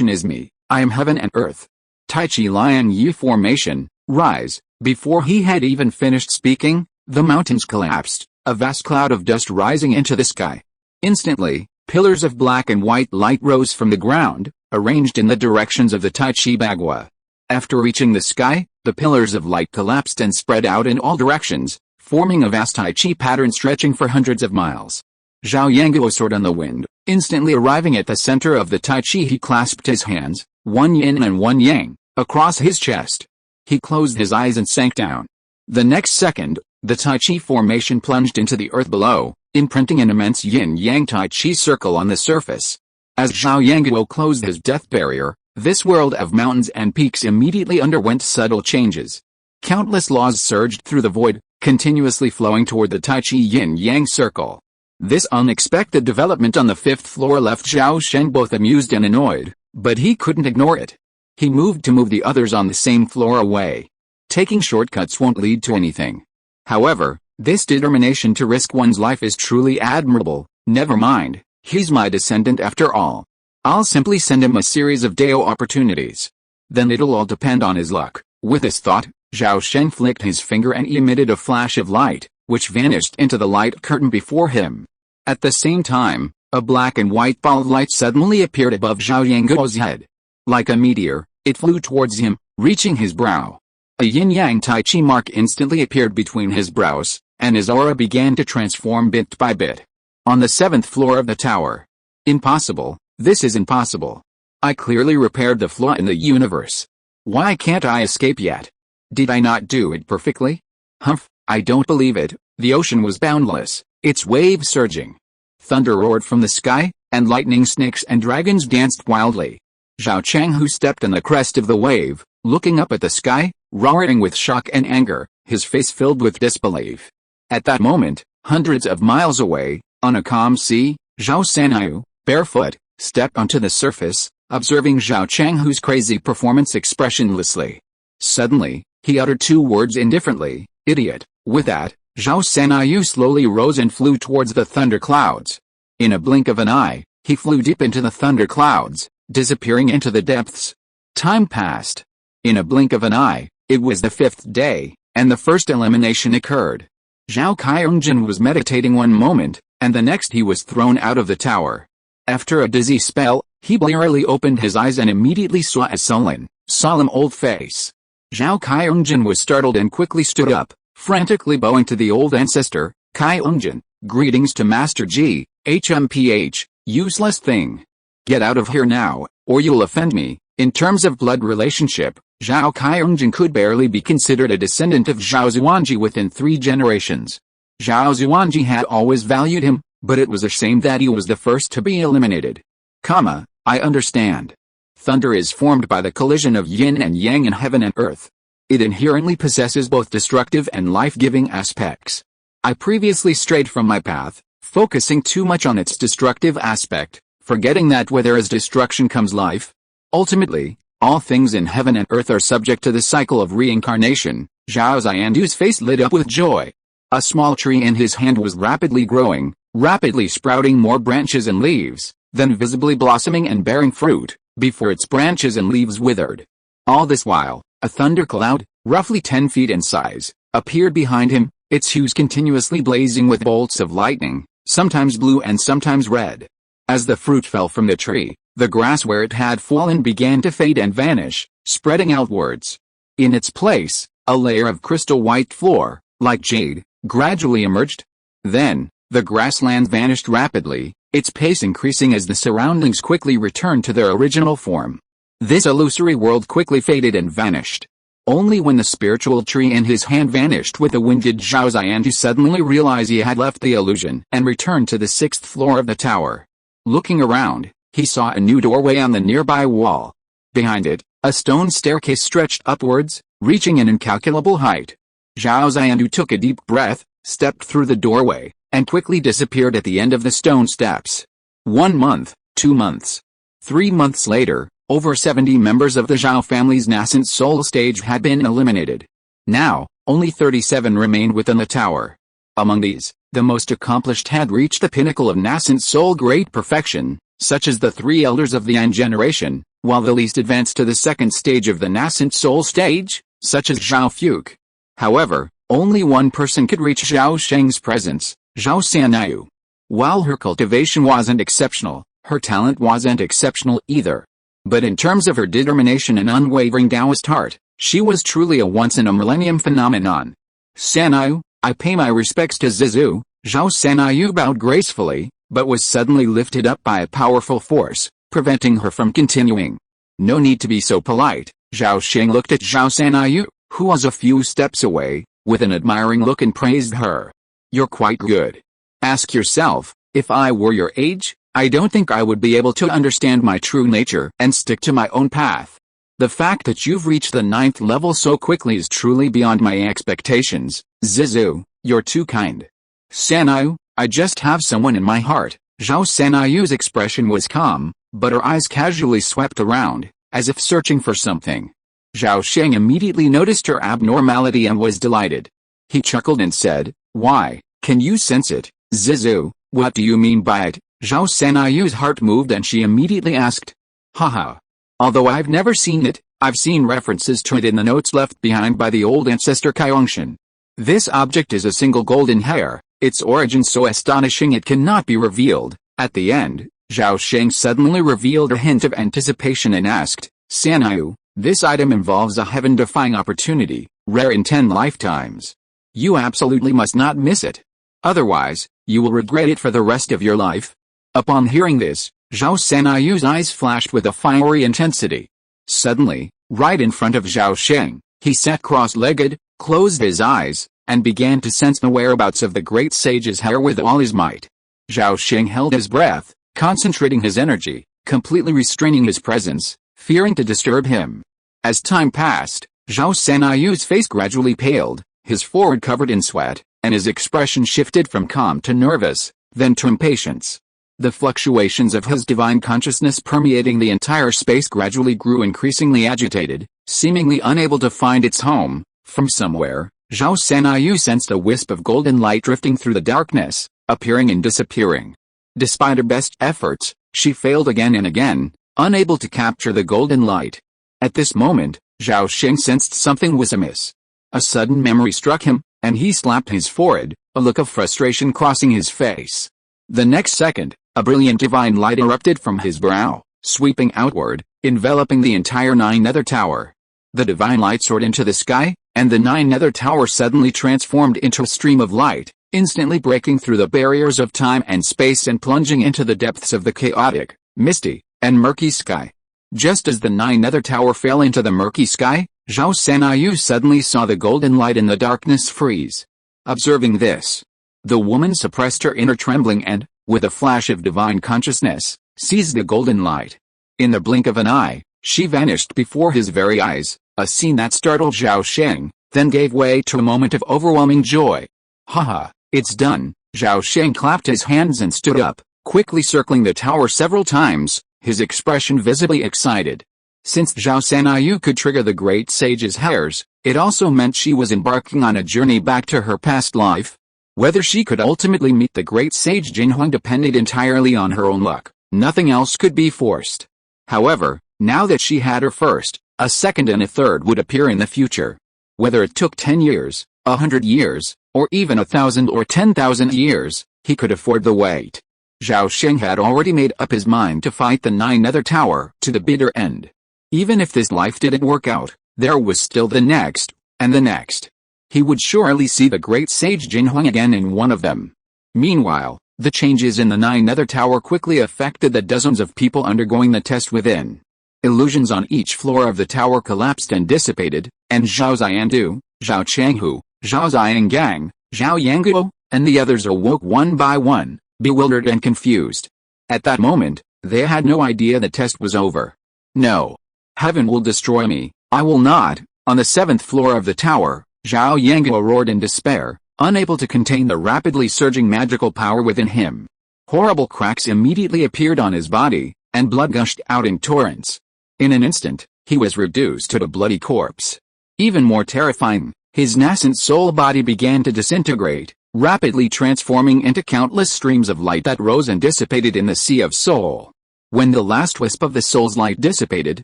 is me, I am heaven and earth. Tai Chi Lion Yi formation, rise. Before he had even finished speaking, the mountains collapsed, a vast cloud of dust rising into the sky. Instantly, pillars of black and white light rose from the ground, arranged in the directions of the Tai Chi Bagua. After reaching the sky, the pillars of light collapsed and spread out in all directions, forming a vast Tai Chi pattern stretching for hundreds of miles. Zhao Yanguo soared on the wind, instantly arriving at the center of the Tai Chi. He clasped his hands, one yin and one yang, across his chest. He closed his eyes and sank down. The next second, the Tai Chi formation plunged into the earth below, imprinting an immense yin-yang Tai Chi circle on the surface. As Zhao Yanguo closed his death barrier, this world of mountains and peaks immediately underwent subtle changes. Countless laws surged through the void, continuously flowing toward the Tai Chi yin-yang circle. This unexpected development on the 5th floor left Zhao Sheng both amused and annoyed, but he couldn't ignore it. He moved to move the others on the same floor away. Taking shortcuts won't lead to anything. However, this determination to risk one's life is truly admirable. Never mind, he's my descendant after all. I'll simply send him a series of Dao opportunities. Then it'll all depend on his luck. With this thought, Zhao Sheng flicked his finger and emitted a flash of light, which vanished into the light curtain before him. At the same time, a black and white ball of light suddenly appeared above Zhao Yanguo's head. Like a meteor, it flew towards him, reaching his brow. A yin-yang Tai Chi mark instantly appeared between his brows, and his aura began to transform bit by bit. On the 7th floor of the tower. Impossible, this is impossible. I clearly repaired the flaw in the universe. Why can't I escape yet? Did I not do it perfectly? Humph, I don't believe it. The ocean was boundless, its waves surging. Thunder roared from the sky, and lightning snakes and dragons danced wildly. Zhao Cheng, who stepped on the crest of the wave, looking up at the sky, roaring with shock and anger, his face filled with disbelief. At that moment, hundreds of miles away, on a calm sea, Zhao Sanyu, barefoot, stepped onto the surface, observing Zhao Cheng, whose crazy performance expressionlessly. Suddenly, he uttered 2 words indifferently, idiot. With that, Zhao Sanyu slowly rose and flew towards the thunder clouds. In a blink of an eye, he flew deep into the thunder clouds, disappearing into the depths. Time passed. In a blink of an eye, it was the 5th day, and the first elimination occurred. Zhao Qiangjin was meditating one moment, and the next he was thrown out of the tower. After a dizzy spell, he blearily opened his eyes and immediately saw a sullen, solemn old face. Zhao Qiangjin was startled and quickly stood up, frantically bowing to the old ancestor. Qiangjin, greetings to Master Ji, HMPH, useless thing. Get out of here now, or you'll offend me. In terms of blood relationship, Zhao Qiangjin could barely be considered a descendant of Zhao Zuanji within 3 generations. Zhao Zuanji had always valued him, but it was a shame that he was the first to be eliminated. I understand. Thunder is formed by the collision of yin and yang in heaven and earth. It inherently possesses both destructive and life-giving aspects. I previously strayed from my path, focusing too much on its destructive aspect, forgetting that where there is destruction comes life. Ultimately, all things in heaven and earth are subject to the cycle of reincarnation. Zhao Xiandu's face lit up with joy. A small tree in his hand was rapidly growing, rapidly sprouting more branches and leaves, then visibly blossoming and bearing fruit, before its branches and leaves withered. All this while, a thundercloud, roughly 10 feet in size, appeared behind him, its hues continuously blazing with bolts of lightning, sometimes blue and sometimes red. As the fruit fell from the tree, the grass where it had fallen began to fade and vanish, spreading outwards. In its place, a layer of crystal white floor, like jade, gradually emerged. Then, the grassland vanished rapidly, its pace increasing as the surroundings quickly returned to their original form. This illusory world quickly faded and vanished. Only when the spiritual tree in his hand vanished with the wind did Zhao Xiandu suddenly realize he had left the illusion and returned to the 6th floor of the tower. Looking around, he saw a new doorway on the nearby wall. Behind it, a stone staircase stretched upwards, reaching an incalculable height. Zhao Xiandu took a deep breath, stepped through the doorway, and quickly disappeared at the end of the stone steps. 1 month, 2 months. 3 months later, over 70 members of the Zhao family's nascent soul stage had been eliminated. Now, only 37 remained within the tower. Among these, the most accomplished had reached the pinnacle of nascent soul great perfection, such as the 3 elders of the Yang generation, while the least advanced to the 2nd stage of the nascent soul stage, such as Zhao Fuke. However, only one person could reach Zhao Sheng's presence, Zhao Sanyu. While her cultivation wasn't exceptional, her talent wasn't exceptional either. But in terms of her determination and unwavering Taoist heart, she was truly a once-in-a-millennium phenomenon. Sanyu, I pay my respects to Zizu. Zhao Sanyu bowed gracefully, but was suddenly lifted up by a powerful force, preventing her from continuing. No need to be so polite. Zhao Sheng looked at Zhao Sanyu, who was a few steps away, with an admiring look and praised her. You're quite good. Ask yourself, if I were your age, I don't think I would be able to understand my true nature and stick to my own path. The fact that you've reached the 9th level so quickly is truly beyond my expectations. Zizu, you're too kind. Sanyu, I just have someone in my heart. Zhao Sanyu's expression was calm, but her eyes casually swept around, as if searching for something. Zhao Sheng immediately noticed her abnormality and was delighted. He chuckled and said, Why, can you sense it, Zizu? What do you mean by it? Zhao Sanyu's heart moved and she immediately asked. Haha. Although I've never seen it, I've seen references to it in the notes left behind by the old ancestor Kaiyongshan. This object is a single golden hair, its origin so astonishing it cannot be revealed. At the end, Zhao Sheng suddenly revealed a hint of anticipation and asked, Sanyu, this item involves a heaven-defying opportunity, rare in 10 lifetimes. You absolutely must not miss it. Otherwise, you will regret it for the rest of your life. Upon hearing this, Zhao Sanyu's eyes flashed with a fiery intensity. Suddenly, right in front of Zhao Sheng, he sat cross-legged, closed his eyes, and began to sense the whereabouts of the great sage's hair with all his might. Zhao Sheng held his breath, concentrating his energy, completely restraining his presence, fearing to disturb him. As time passed, Zhao Sanyu's face gradually paled, his forehead covered in sweat, and his expression shifted from calm to nervous, then to impatience. The fluctuations of his divine consciousness permeating the entire space gradually grew increasingly agitated, seemingly unable to find its home. From somewhere, Zhao Sanyu sensed a wisp of golden light drifting through the darkness, appearing and disappearing. Despite her best efforts, she failed again and again, unable to capture the golden light. At this moment, Zhao Sheng sensed something was amiss. A sudden memory struck him, and he slapped his forehead, a look of frustration crossing his face. The next second, a brilliant divine light erupted from his brow, sweeping outward, enveloping the entire 9-nether tower. The divine light soared into the sky, and the 9-nether tower suddenly transformed into a stream of light, instantly breaking through the barriers of time and space and plunging into the depths of the chaotic, misty, and murky sky. Just as the 9-nether tower fell into the murky sky, Zhao Sanyu suddenly saw the golden light in the darkness freeze. Observing this, the woman suppressed her inner trembling and, with a flash of divine consciousness, seized the golden light. In the blink of an eye, she vanished before his very eyes, a scene that startled Zhao Sheng, then gave way to a moment of overwhelming joy. Haha, it's done, Zhao Sheng clapped his hands and stood up, quickly circling the tower several times, his expression visibly excited. Since Zhao Sanyu could trigger the great sage's hairs, it also meant she was embarking on a journey back to her past life. Whether she could ultimately meet the great sage Jinhuang depended entirely on her own luck. Nothing else could be forced. However, now that she had her first, a second and a third would appear in the future. Whether it took 10 years, 100 years, or even 1,000 or 10,000 years, he could afford the wait. Zhao Sheng had already made up his mind to fight the Nine-Nether Tower to the bitter end. Even if this life didn't work out, there was still the next, and the next. He would surely see the great sage Jinhuang again in one of them. Meanwhile, the changes in the Nine-Nether Tower quickly affected the dozens of people undergoing the test within. Illusions on each floor of the tower collapsed and dissipated, and Zhao Xiandu, Zhao Changhu, Zhao Xiangang, Zhao Yangguo, and the others awoke one by one, bewildered and confused. At that moment, they had no idea the test was over. No. Heaven will destroy me, I will not. On the 7th floor of the tower, Zhao Yangguo roared in despair, unable to contain the rapidly surging magical power within him. Horrible cracks immediately appeared on his body, and blood gushed out in torrents. In an instant, he was reduced to a bloody corpse. Even more terrifying, his nascent soul body began to disintegrate, rapidly transforming into countless streams of light that rose and dissipated in the sea of soul. When the last wisp of the soul's light dissipated,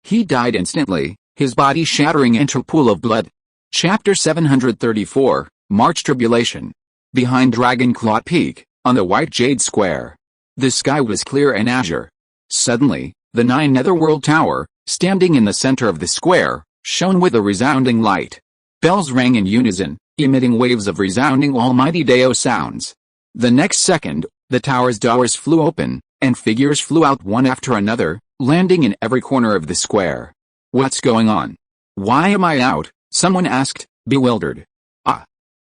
he died instantly, his body shattering into a pool of blood. Chapter 734, March Tribulation. Behind Dragonclaw Peak, on the White Jade Square. The sky was clear and azure. Suddenly, the Nine-Netherworld Tower, standing in the center of the square, shone with a resounding light. Bells rang in unison, emitting waves of resounding almighty Dao sounds. The next second, the tower's doors flew open, and figures flew out one after another, landing in every corner of the square. What's going on? Why am I out? Someone asked, bewildered.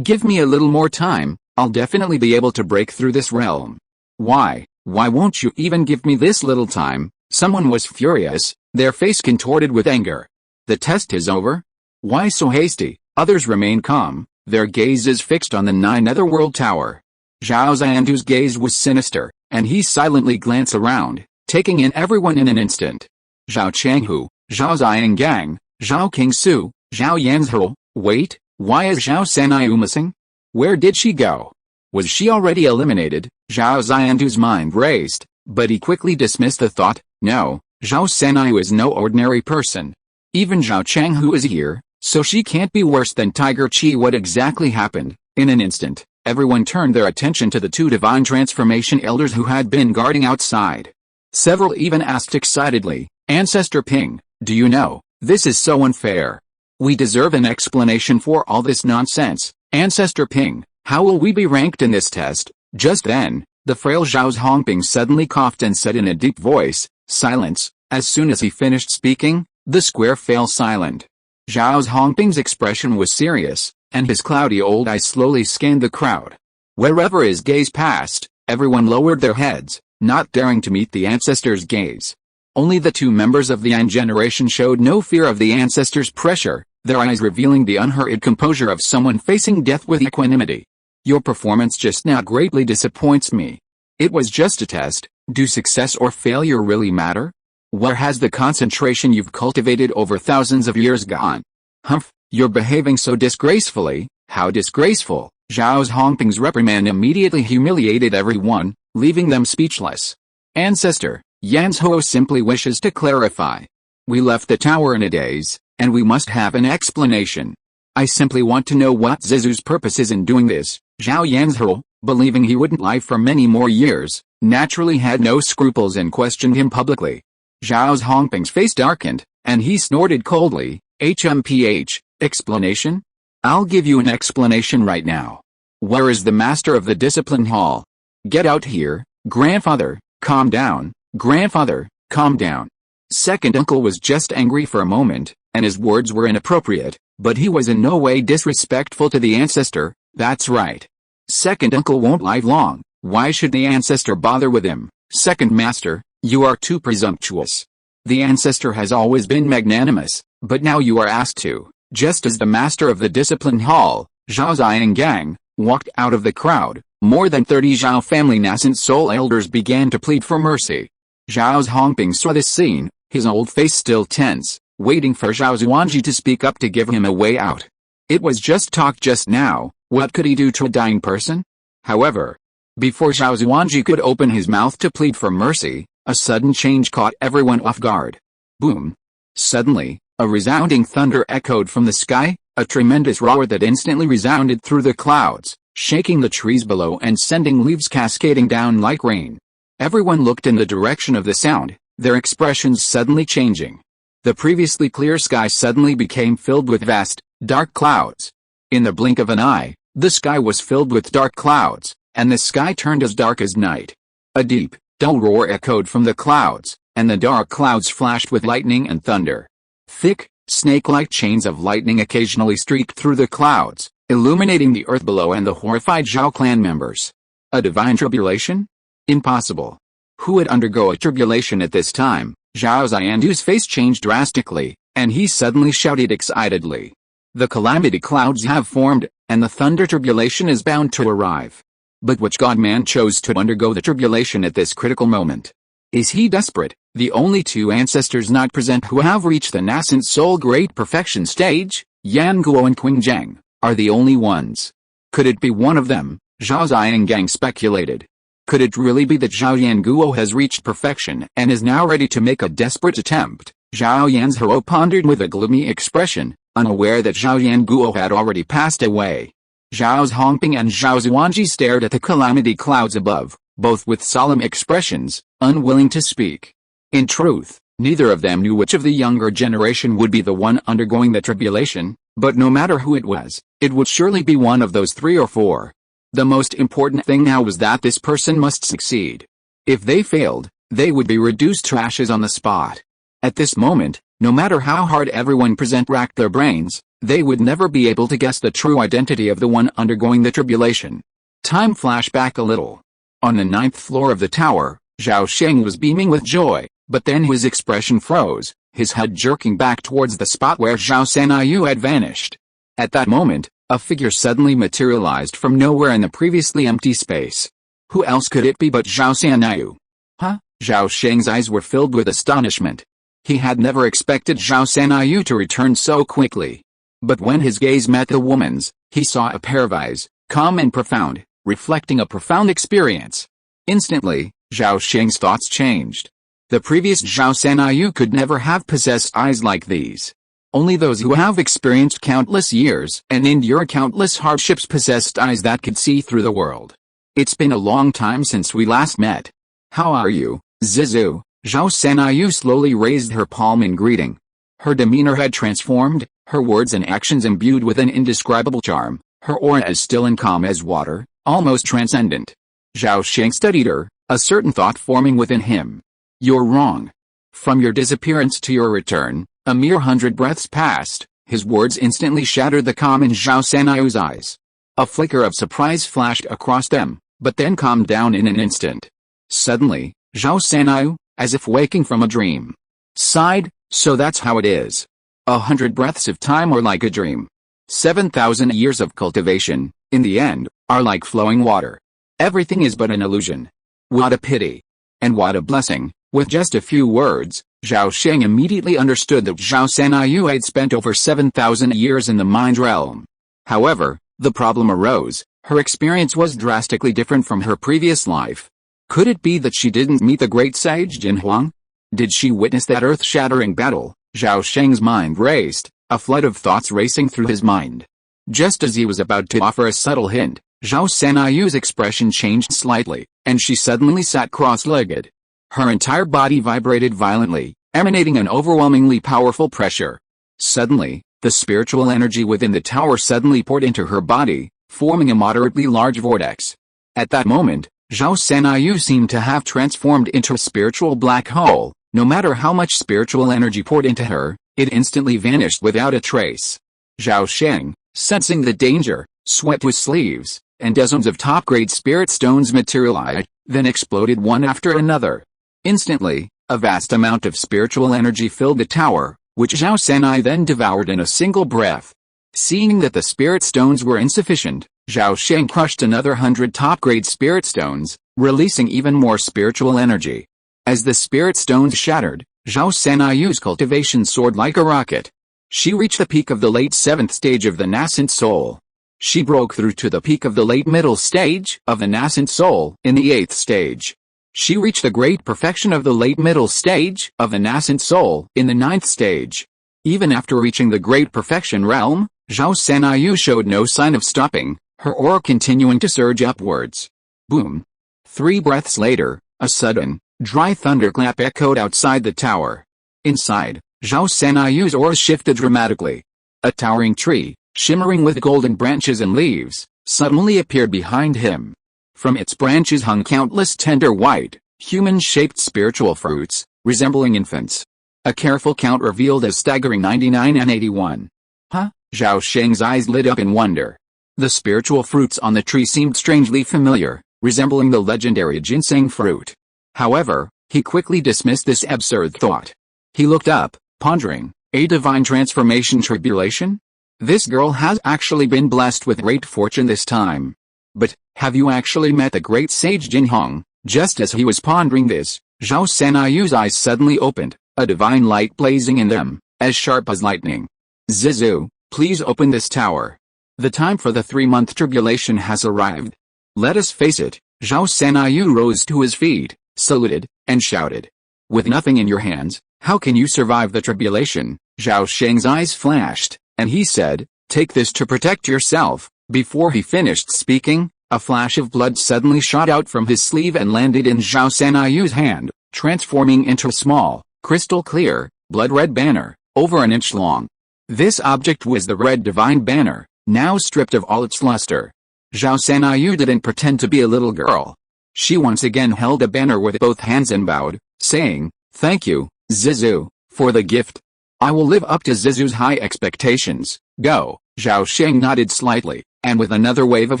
Give me a little more time, I'll definitely be able to break through this realm. Why won't you even give me this little time? Someone was furious, their face contorted with anger. The test is over? Why so hasty? Others remained calm, their gazes fixed on the Nine-Netherworld Tower. Zhao Xiandu's gaze was sinister, and he silently glanced around, taking in everyone in an instant. Zhao Changhu, Zhao Xiangang, Zhao Qingsu, Zhao Yanzhe. Wait, why is Zhao Sanyu missing? Where did she go? Was she already eliminated? Zhao Xiandu's mind raced, but he quickly dismissed the thought. No, Zhao Sanyu is no ordinary person. Even Zhao Changhu is here, so she can't be worse than Tiger Chi. What exactly happened? In an instant, everyone turned their attention to the two divine transformation elders who had been guarding outside. Several even asked excitedly, Ancestor Ping, do you know, this is so unfair. We deserve an explanation for all this nonsense. Ancestor Ping, how will we be ranked in this test? Just then, the frail Zhao Hongping suddenly coughed and said in a deep voice, silence. As soon as he finished speaking, the square fell silent. Zhao Hongping's expression was serious, and his cloudy old eyes slowly scanned the crowd. Wherever his gaze passed, everyone lowered their heads, not daring to meet the ancestor's gaze. Only the two members of the Yang generation showed no fear of the ancestor's pressure, their eyes revealing the unhurried composure of someone facing death with equanimity. Your performance just now greatly disappoints me. It was just a test. Do success or failure really matter? Where has the concentration you've cultivated over thousands of years gone? Humph, you're behaving so disgracefully. How disgraceful! Zhao Hongping's reprimand immediately humiliated everyone, leaving them speechless. Ancestor, Yanzhe simply wishes to clarify. We left the tower in a daze, and we must have an explanation. I simply want to know what Zizu's purpose is in doing this. Zhao Yanzhe, believing he wouldn't live for many more years, naturally had no scruples and questioned him publicly. Zhao Hongping's face darkened, and he snorted coldly, HMPH, explanation? I'll give you an explanation right now. Where is the master of the discipline hall? Get out here, grandfather, calm down, grandfather, calm down. Second uncle was just angry for a moment, and his words were inappropriate, but he was in no way disrespectful to the ancestor. That's right. Second uncle won't live long, why should the ancestor bother with him? Second master, you are too presumptuous. The ancestor has always been magnanimous, but now you are asked to. Just as the master of the discipline hall, Zhao Xiangang, walked out of the crowd, More than 30 Zhao family nascent soul elders began to plead for mercy. Zhao Hongping saw this scene, his old face still tense, waiting for Zhao Zuanji to speak up to give him a way out. It was just talk just now, what could he do to a dying person? However, before Zhao Zuanji could open his mouth to plead for mercy, a sudden change caught everyone off guard. Boom! Suddenly, a resounding thunder echoed from the sky, a tremendous roar that instantly resounded through the clouds, shaking the trees below and sending leaves cascading down like rain. Everyone looked in the direction of the sound, their expressions suddenly changing. The previously clear sky suddenly became filled with vast, dark clouds. In the blink of an eye, the sky was filled with dark clouds, and the sky turned as dark as night. A deep, dull roar echoed from the clouds, and the dark clouds flashed with lightning and thunder. Thick, snake-like chains of lightning occasionally streaked through the clouds, illuminating the earth below and the horrified Zhao clan members. A divine tribulation? Impossible. Who would undergo a tribulation at this time? Zhao Xiandu's face changed drastically, and he suddenly shouted excitedly. The calamity clouds have formed, and the thunder tribulation is bound to arrive. But which god-man chose to undergo the tribulation at this critical moment? Is he desperate? The only two ancestors not present who have reached the nascent soul great perfection stage, Yan Guo and Qing Zheng, are the only ones. Could it be one of them? Zhao Xiangang speculated. Could it really be that Zhao Yanguo has reached perfection and is now ready to make a desperate attempt? Zhao Yanzhuo pondered with a gloomy expression, unaware that Zhao Yanguo had already passed away. Zhao Hongping and Zhao Zuanji stared at the calamity clouds above, both with solemn expressions, unwilling to speak. In truth, neither of them knew which of the younger generation would be the one undergoing the tribulation, but no matter who it was, it would surely be one of those 3 or 4. The most important thing now was that this person must succeed. If they failed, they would be reduced to ashes on the spot. At this moment, no matter how hard everyone present racked their brains, they would never be able to guess the true identity of the one undergoing the tribulation. Time flashed back a little. On the 9th floor of the tower, Zhao Sheng was beaming with joy, but then his expression froze, his head jerking back towards the spot where Zhao Sanyu had vanished. At that moment, a figure suddenly materialized from nowhere in the previously empty space. Who else could it be but Zhao Sanyu? Huh? Zhao Sheng's eyes were filled with astonishment. He had never expected Zhao Sanyu to return so quickly. But when his gaze met the woman's, he saw a pair of eyes, calm and profound, reflecting a profound experience. Instantly, Zhao Sheng's thoughts changed. The previous Zhao Sanyu could never have possessed eyes like these. Only those who have experienced countless years and endured countless hardships possessed eyes that could see through the world. It's been a long time since we last met. How are you, Zizu? Zhao Sanyu slowly raised her palm in greeting. Her demeanor had transformed, her words and actions imbued with an indescribable charm, her aura as still and calm as water, almost transcendent. Zhao Sheng studied her, a certain thought forming within him. You're wrong. From your disappearance to your return, a mere 100 breaths passed. His words instantly shattered the calm in Zhao Sanyu's eyes. A flicker of surprise flashed across them, but then calmed down in an instant. Suddenly, Zhao Sanyu, as if waking from a dream, sighed. So that's how it is. 100 breaths of time are like a dream. 7,000 years of cultivation, in the end, are like flowing water. Everything is but an illusion. What a pity. And what a blessing. With just a few words, Zhao Sheng immediately understood that Zhao Sanyu had spent over 7,000 years in the mind realm. However, the problem arose. Her experience was drastically different from her previous life. Could it be that she didn't meet the great sage Jin Huang? Did she witness that earth-shattering battle? Zhao Sheng's mind raced, a flood of thoughts racing through his mind. Just as he was about to offer a subtle hint, Zhao Sanyu's expression changed slightly, and she suddenly sat cross-legged. Her entire body vibrated violently, emanating an overwhelmingly powerful pressure. Suddenly, the spiritual energy within the tower suddenly poured into her body, forming a moderately large vortex. At that moment, Zhao Sanyu seemed to have transformed into a spiritual black hole. No matter how much spiritual energy poured into her, it instantly vanished without a trace. Zhao Sheng, sensing the danger, swept his sleeves, and dozens of top-grade spirit stones materialized, then exploded one after another. Instantly, a vast amount of spiritual energy filled the tower, which Zhao Sanyu then devoured in a single breath. Seeing that the spirit stones were insufficient, Zhao Sheng crushed another 100 top-grade spirit stones, releasing even more spiritual energy. As the spirit stones shattered, Zhao Sanyu's cultivation soared like a rocket. She reached the peak of the late 7th stage of the nascent soul. She broke through to the peak of the late middle stage of the nascent soul in the 8th stage. She reached the great perfection of the late middle stage of the nascent soul in the 9th stage. Even after reaching the great perfection realm, Zhao Sanyu showed no sign of stopping, her aura continuing to surge upwards. Boom! 3 breaths later, a sudden, dry thunderclap echoed outside the tower. Inside, Zhao Sanyu's aura shifted dramatically. A towering tree, shimmering with golden branches and leaves, suddenly appeared behind him. From its branches hung countless tender white, human-shaped spiritual fruits, resembling infants. A careful count revealed a staggering 99 and 81. Huh? Zhao Sheng's eyes lit up in wonder. The spiritual fruits on the tree seemed strangely familiar, resembling the legendary ginseng fruit. However, he quickly dismissed this absurd thought. He looked up, pondering, a divine transformation tribulation? This girl has actually been blessed with great fortune this time. But, have you actually met the great sage Jinhong? Just as he was pondering this, Zhao Sanyu's eyes suddenly opened, a divine light blazing in them, as sharp as lightning. Zizu, please open this tower. The time for the 3-month tribulation has arrived. Let us face it. Zhao Sanyu rose to his feet, saluted, and shouted. With nothing in your hands, how can you survive the tribulation? Zhao Sheng's eyes flashed, and he said, take this to protect yourself. Before he finished speaking, a flash of blood suddenly shot out from his sleeve and landed in Zhao Sanyu's hand, transforming into a small, crystal-clear, blood-red banner, over an inch long. This object was the red divine banner, now stripped of all its luster. Zhao Sanyu didn't pretend to be a little girl. She once again held a banner with both hands and bowed, saying, thank you, Zizu, for the gift. I will live up to Zizu's high expectations. Go. Zhao Sheng nodded slightly, and with another wave of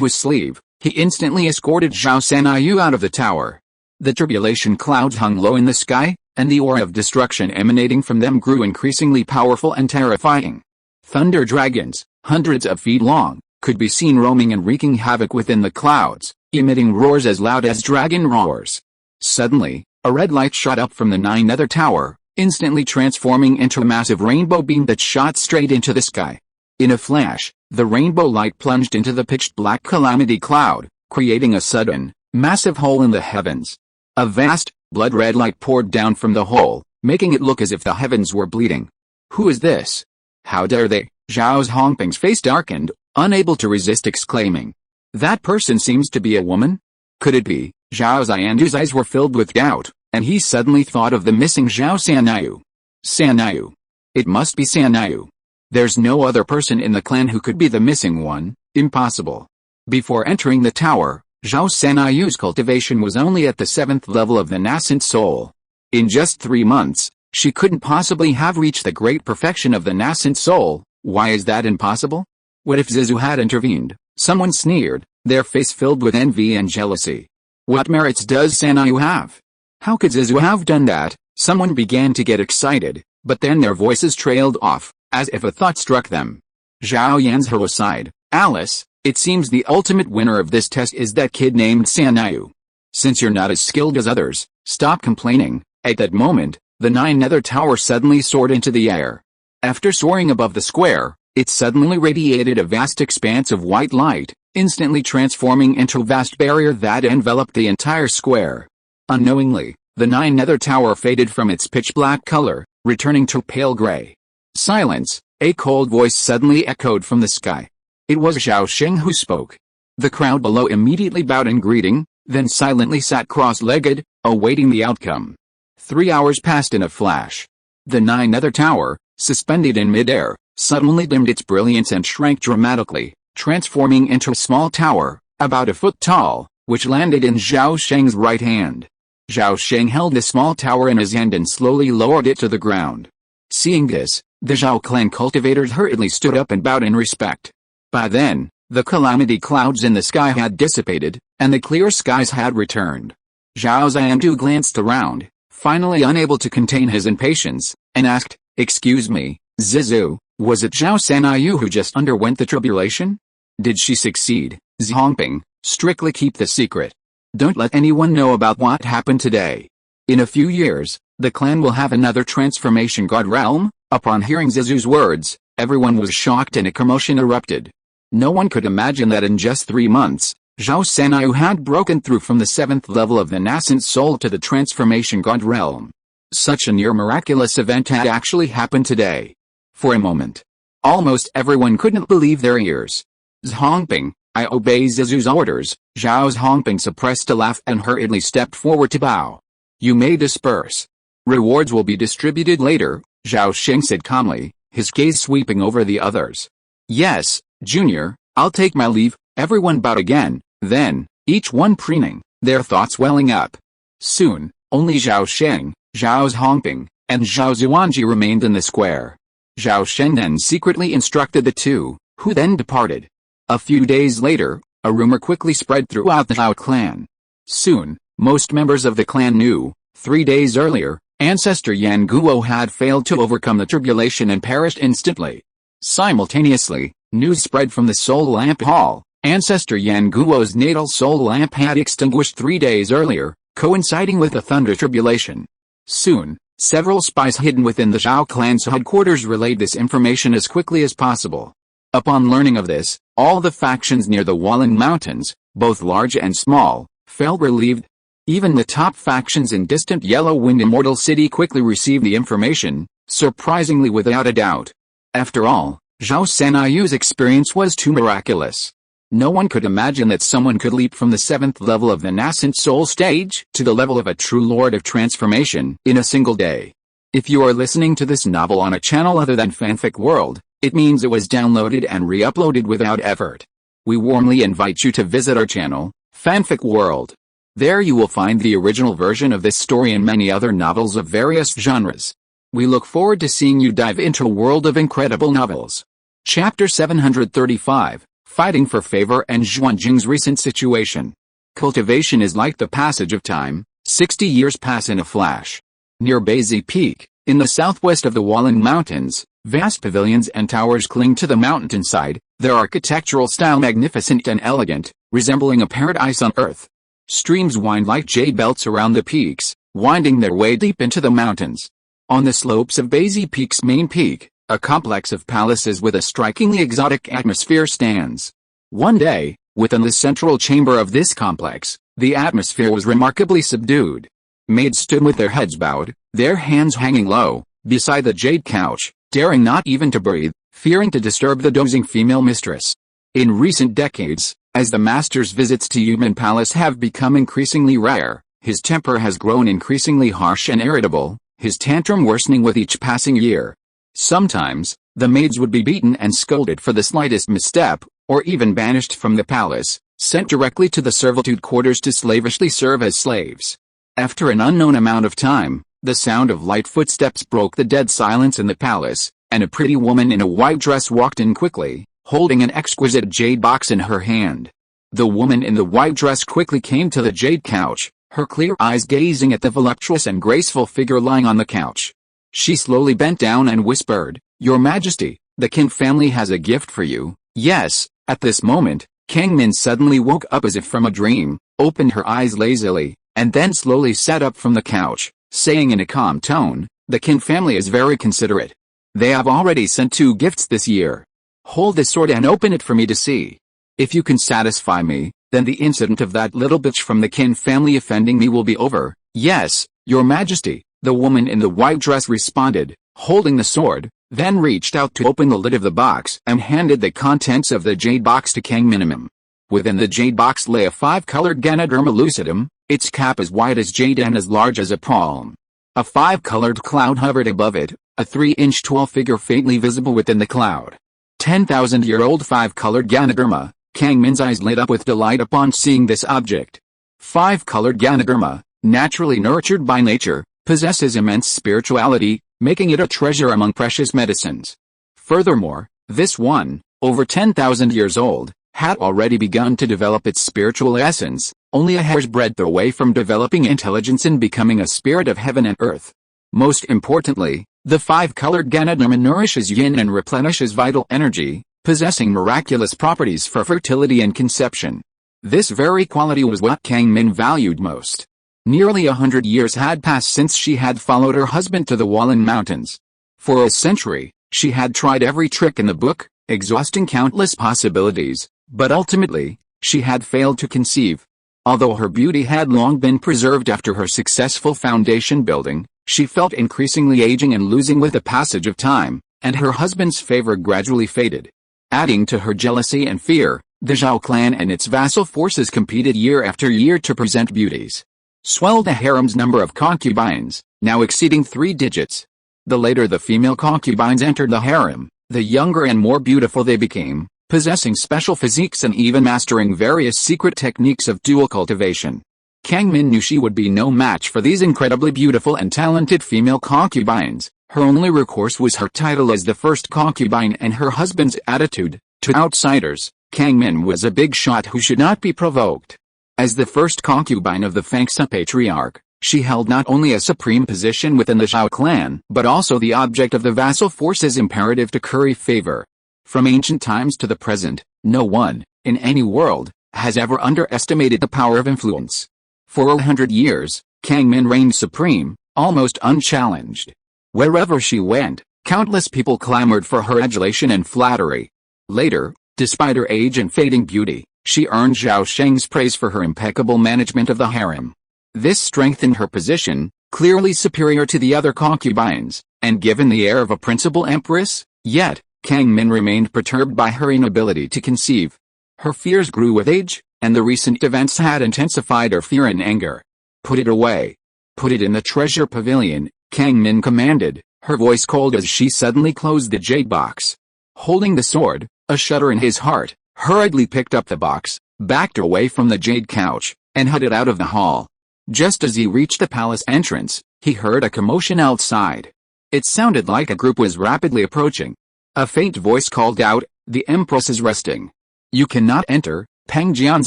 his sleeve, he instantly escorted Zhao Sanyu out of the tower. The tribulation clouds hung low in the sky, and the aura of destruction emanating from them grew increasingly powerful and terrifying. Thunder dragons, hundreds of feet long, could be seen roaming and wreaking havoc within the clouds, emitting roars as loud as dragon roars. Suddenly, a red light shot up from the 9th tower, instantly transforming into a massive rainbow beam that shot straight into the sky. In a flash, the rainbow light plunged into the pitch-black calamity cloud, creating a sudden, massive hole in the heavens. A vast, blood-red light poured down from the hole, making it look as if the heavens were bleeding. Who is this? How dare they? Zhao Hongping's face darkened, unable to resist exclaiming. That person seems to be a woman? Could it be? Zhao Xianyu's eyes were filled with doubt, and he suddenly thought of the missing Zhao Sanyu. Sanyu. It must be Sanyu. There's no other person in the clan who could be the missing one. Impossible. Before entering the tower, Zhao Sanyu's cultivation was only at the 7th level of the nascent soul. In just 3 months, she couldn't possibly have reached the great perfection of the nascent soul. Why is that impossible? What if Zizu had intervened? Someone sneered, their face filled with envy and jealousy. What merits does Sanyu have? How could Zizu have done that? Someone began to get excited, but then their voices trailed off, as if a thought struck them. Zhao Yanzhe sighed. Alice, it seems the ultimate winner of this test is that kid named Sanyu. Since you're not as skilled as others, stop complaining. At that moment, the 9th tower suddenly soared into the air. After soaring above the square, it suddenly radiated a vast expanse of white light, instantly transforming into a vast barrier that enveloped the entire square. Unknowingly, the 9th tower faded from its pitch-black color, returning to pale gray. Silence, a cold voice suddenly echoed from the sky. It was Zhao Sheng who spoke. The crowd below immediately bowed in greeting, then silently sat cross-legged, awaiting the outcome. 3 hours passed in a flash. The 9th tower, suspended in midair, suddenly dimmed its brilliance and shrank dramatically, transforming into a small tower, about a foot tall, which landed in Zhao Sheng's right hand. Zhao Sheng held the small tower in his hand and slowly lowered it to the ground. Seeing this, the Zhao clan cultivators hurriedly stood up and bowed in respect. By then, the calamity clouds in the sky had dissipated, and the clear skies had returned. Zhao Xiandu glanced around, finally unable to contain his impatience, and asked, excuse me, Zizu, was it Zhao Sanyu who just underwent the tribulation? Did she succeed? Zhongping, strictly keep the secret. Don't let anyone know about what happened today. In a few years, the clan will have another transformation god realm." Upon hearing Zizu's words, everyone was shocked and a commotion erupted. No one could imagine that in just 3 months, Zhao Sheng had broken through from the 7th level of the nascent soul to the transformation god realm. Such a near miraculous event had actually happened today. For a moment, almost everyone couldn't believe their ears. "Zhongping, I obey Zizu's orders." Zhao Zhongping suppressed a laugh and hurriedly stepped forward to bow. "You may disperse. Rewards will be distributed later," Zhao Sheng said calmly, his gaze sweeping over the others. "Yes, Junior, I'll take my leave." Everyone bowed again, then, each one preening, their thoughts welling up. Soon, only Zhao Sheng, Zhao Zhongping, and Zhao Zuanji remained in the square. Zhao Sheng then secretly instructed the two, who then departed. A few days later, a rumor quickly spread throughout the Zhao clan. Soon, most members of the clan knew, 3 days earlier, ancestor Yan Guo had failed to overcome the tribulation and perished instantly. Simultaneously, news spread from the Soul Lamp Hall. Ancestor Yan Guo's natal soul lamp had extinguished 3 days earlier, coinciding with the Thunder Tribulation. Soon, several spies hidden within the Zhao clan's headquarters relayed this information as quickly as possible. Upon learning of this, all the factions near the Wallen Mountains, both large and small, felt relieved. Even the top factions in distant Yellow Wind Immortal City quickly received the information, surprisingly without a doubt. After all, Zhao Sheng's experience was too miraculous. No one could imagine that someone could leap from the 7th level of the nascent soul stage to the level of a true lord of transformation in a single day. If you are listening to this novel on a channel other than Fanfic World, it means it was downloaded and re-uploaded without effort. We warmly invite you to visit our channel, Fanfic World. There you will find the original version of this story and many other novels of various genres. We look forward to seeing you dive into a world of incredible novels. Chapter 735. Fighting for favor and Xuanjing's recent situation. Cultivation is like the passage of time, 60 years pass in a flash. Near Beizi Peak, in the southwest of the Wallen Mountains, vast pavilions and towers cling to the mountainside, their architectural style magnificent and elegant, resembling a paradise on earth. Streams wind like jade belts around the peaks, winding their way deep into the mountains. On the slopes of Beizi Peak's main peak, a complex of palaces with a strikingly exotic atmosphere stands. One day, within the central chamber of this complex, the atmosphere was remarkably subdued. Maids stood with their heads bowed, their hands hanging low, beside the jade couch, daring not even to breathe, fearing to disturb the dozing female mistress. In recent decades, as the master's visits to human palace have become increasingly rare, his temper has grown increasingly harsh and irritable, his tantrum worsening with each passing year. Sometimes, the maids would be beaten and scolded for the slightest misstep, or even banished from the palace, sent directly to the servitude quarters to slavishly serve as slaves. After an unknown amount of time, the sound of light footsteps broke the dead silence in the palace, and a pretty woman in a white dress walked in quickly, holding an exquisite jade box in her hand. The woman in the white dress quickly came to the jade couch, her clear eyes gazing at the voluptuous and graceful figure lying on the couch. She slowly bent down and whispered, "Your Majesty, the Qin family has a gift for you." Yes, at this moment, Kang Min suddenly woke up as if from a dream, opened her eyes lazily, and then slowly sat up from the couch, saying in a calm tone, "The Qin family is very considerate. They have already sent 2 gifts this year. Hold this sword and open it for me to see. If you can satisfy me, then the incident of that little bitch from the Qin family offending me will be over." "Yes, Your Majesty," the woman in the white dress responded, holding the sword, then reached out to open the lid of the box and handed the contents of the jade box to Kang Minimum. Within the jade box lay a 5-colored Ganoderma lucidum, its cap as white as jade and as large as a palm. A 5-colored cloud hovered above it, a 3-inch tall figure faintly visible within the cloud. 10,000-year-old 5-colored Ganoderma. Kang Min's eyes lit up with delight upon seeing this object. 5-colored Ganoderma, naturally nurtured by nature, possesses immense spirituality, making it a treasure among precious medicines. Furthermore, this one, over 10,000 years old, had already begun to develop its spiritual essence, only a hair's breadth away from developing intelligence and becoming a spirit of heaven and earth. Most importantly, the 5-colored Ganoderma nourishes yin and replenishes vital energy, possessing miraculous properties for fertility and conception. This very quality was what Kang Min valued most. Nearly 100 years had passed since she had followed her husband to the Wallen Mountains. For a century, she had tried every trick in the book, exhausting countless possibilities, but ultimately, she had failed to conceive. Although her beauty had long been preserved after her successful foundation building, she felt increasingly aging and losing with the passage of time, and her husband's favor gradually faded. Adding to her jealousy and fear, the Zhao clan and its vassal forces competed year after year to present beauties. Swelled the harem's number of concubines, now exceeding 3 digits. The later the female concubines entered the harem, the younger and more beautiful they became, possessing special physiques and even mastering various secret techniques of dual cultivation. Kang Min knew she would be no match for these incredibly beautiful and talented female concubines. Her only recourse was her title as the first concubine and her husband's attitude. To outsiders, Kang Min was a big shot who should not be provoked. As the first concubine of the Fangsa patriarch, she held not only a supreme position within the Zhao clan, but also the object of the vassal forces' imperative to curry favor. From ancient times to the present, no one, in any world, has ever underestimated the power of influence. For 100 years, Kang Min reigned supreme, almost unchallenged. Wherever she went, countless people clamored for her adulation and flattery. Later, despite her age and fading beauty, she earned Zhao Sheng's praise for her impeccable management of the harem. This strengthened her position, clearly superior to the other concubines, and given the air of a principal empress. Yet, Kang Min remained perturbed by her inability to conceive. Her fears grew with age, and the recent events had intensified her fear and anger. "Put it away. Put it in the treasure pavilion," Kang Min commanded, her voice cold as she suddenly closed the jade box. Holding the sword, a shudder in his heart, hurriedly picked up the box, backed away from the jade couch, and headed out of the hall. Just as he reached the palace entrance, he heard a commotion outside. It sounded like a group was rapidly approaching. A faint voice called out, "The Empress is resting. You cannot enter." Peng Jian's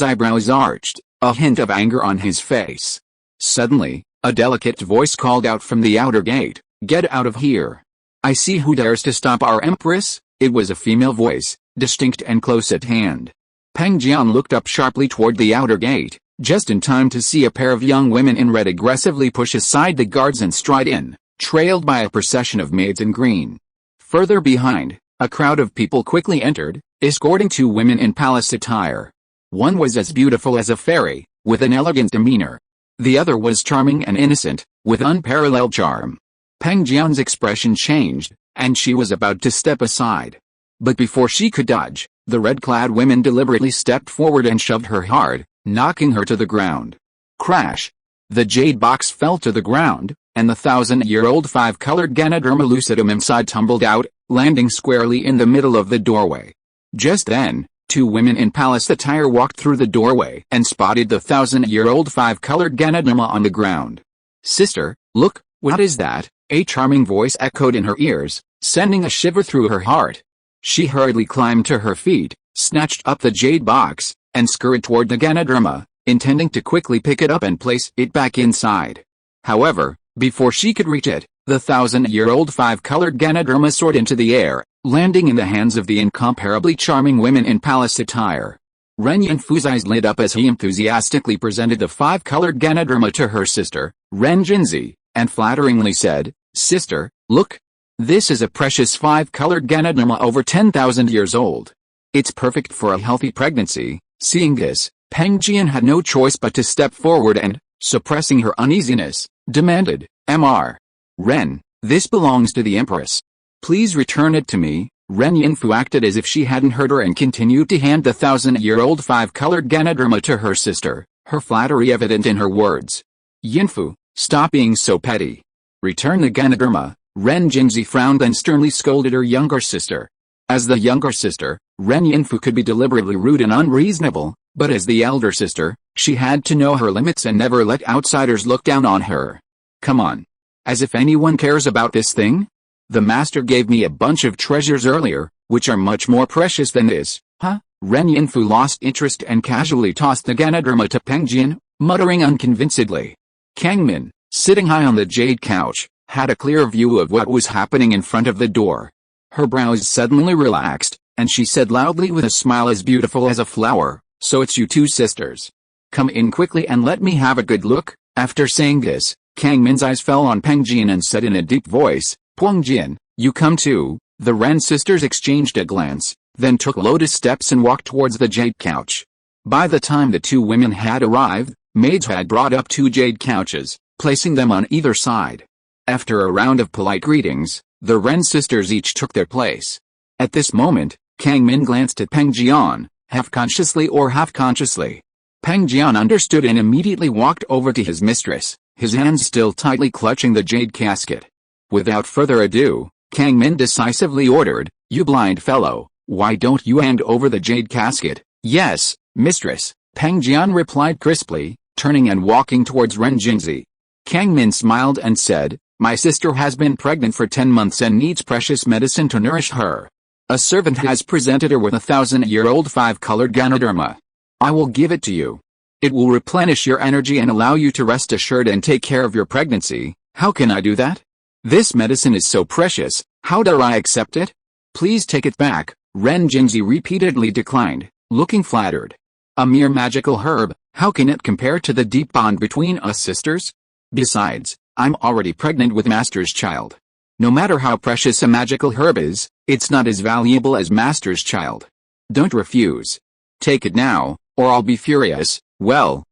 eyebrows arched, a hint of anger on his face. Suddenly, a delicate voice called out from the outer gate, "Get out of here. I see who dares to stop our Empress." It was a female voice, distinct and close at hand. Peng Jian looked up sharply toward the outer gate, just in time to see a pair of young women in red aggressively push aside the guards and stride in, trailed by a procession of maids in green. Further behind, a crowd of people quickly entered, escorting 2 women in palace attire. One was as beautiful as a fairy, with an elegant demeanor. The other was charming and innocent, with unparalleled charm. Peng Jian's expression changed, and she was about to step aside. But before she could dodge, the red-clad women deliberately stepped forward and shoved her hard, knocking her to the ground. Crash! The jade box fell to the ground, and the 1,000-year-old 5-colored Ganoderma lucidum inside tumbled out, landing squarely in the middle of the doorway. Just then, 2 women in palace attire walked through the doorway and spotted the 1,000-year-old 5-colored Ganoderma on the ground. "Sister, look, what is that?" a charming voice echoed in her ears, sending a shiver through her heart. She hurriedly climbed to her feet, snatched up the jade box, and scurried toward the Ganoderma, intending to quickly pick it up and place it back inside. However, before she could reach it, the 1,000-year-old 5-colored Ganoderma soared into the air, landing in the hands of the incomparably charming women in palace attire. Ren Yinfu's eyes lit up as he enthusiastically presented the 5-colored Ganoderma to her sister, Ren Jinzi, and flatteringly said, "Sister, look. This is a precious 5-colored Ganoderma over 10,000 years old. It's perfect for a healthy pregnancy." Seeing this, Peng Jian had no choice but to step forward and, suppressing her uneasiness, demanded, "Mr. Ren, this belongs to the Empress. Please return it to me." Ren Yinfu acted as if she hadn't heard her and continued to hand the 1,000-year-old 5-colored Ganoderma to her sister, her flattery evident in her words. "Yinfu, stop being so petty. Return the Ganoderma." Ren Jingzi frowned and sternly scolded her younger sister. As the younger sister, Ren Yinfu could be deliberately rude and unreasonable, but as the elder sister, she had to know her limits and never let outsiders look down on her. "Come on. As if anyone cares about this thing? The master gave me a bunch of treasures earlier, which are much more precious than this." "Huh?" Ren Yinfu lost interest and casually tossed the Ganoderma to Peng Jian, muttering unconvincedly. Kang Min, sitting high on the jade couch, had a clear view of what was happening in front of the door. Her brows suddenly relaxed, And she said loudly with a smile as beautiful as a flower, "So it's you two sisters. Come in quickly and let me have a good look." After saying this, Kang Min's eyes fell on Peng Jian and said in a deep voice, "Peng Jian, you come too." The Ren sisters exchanged a glance, then took lotus steps and walked towards the jade couch. By the time the two women had arrived, maids had brought up two jade couches, placing them on either side. After a round of polite greetings, the Ren sisters each took their place. At this moment, Kang Min glanced at Peng Jian, half-consciously or half-consciously. Peng Jian understood and immediately walked over to his mistress, his hands still tightly clutching the jade casket. Without further ado, Kang Min decisively ordered, "You blind fellow, why don't you hand over the jade casket?" "Yes, mistress," Peng Jian replied crisply, turning and walking towards Ren Jingzi. Kang Min smiled and said, "My sister has been pregnant for 10 months and needs precious medicine to nourish her. A servant has presented her with a 1,000-year-old 5-colored Ganoderma. I will give it to you. It will replenish your energy and allow you to rest assured and take care of your pregnancy." "How can I do that? This medicine is so precious, how dare I accept it?" "Please take it back," Ren Jingzi repeatedly declined, looking flattered. "A mere magical herb, how can it compare to the deep bond between us sisters? Besides, I'm already pregnant with Master's child. No matter how precious a magical herb is, it's not as valuable as Master's child. Don't refuse. Take it now, or I'll be furious." Well,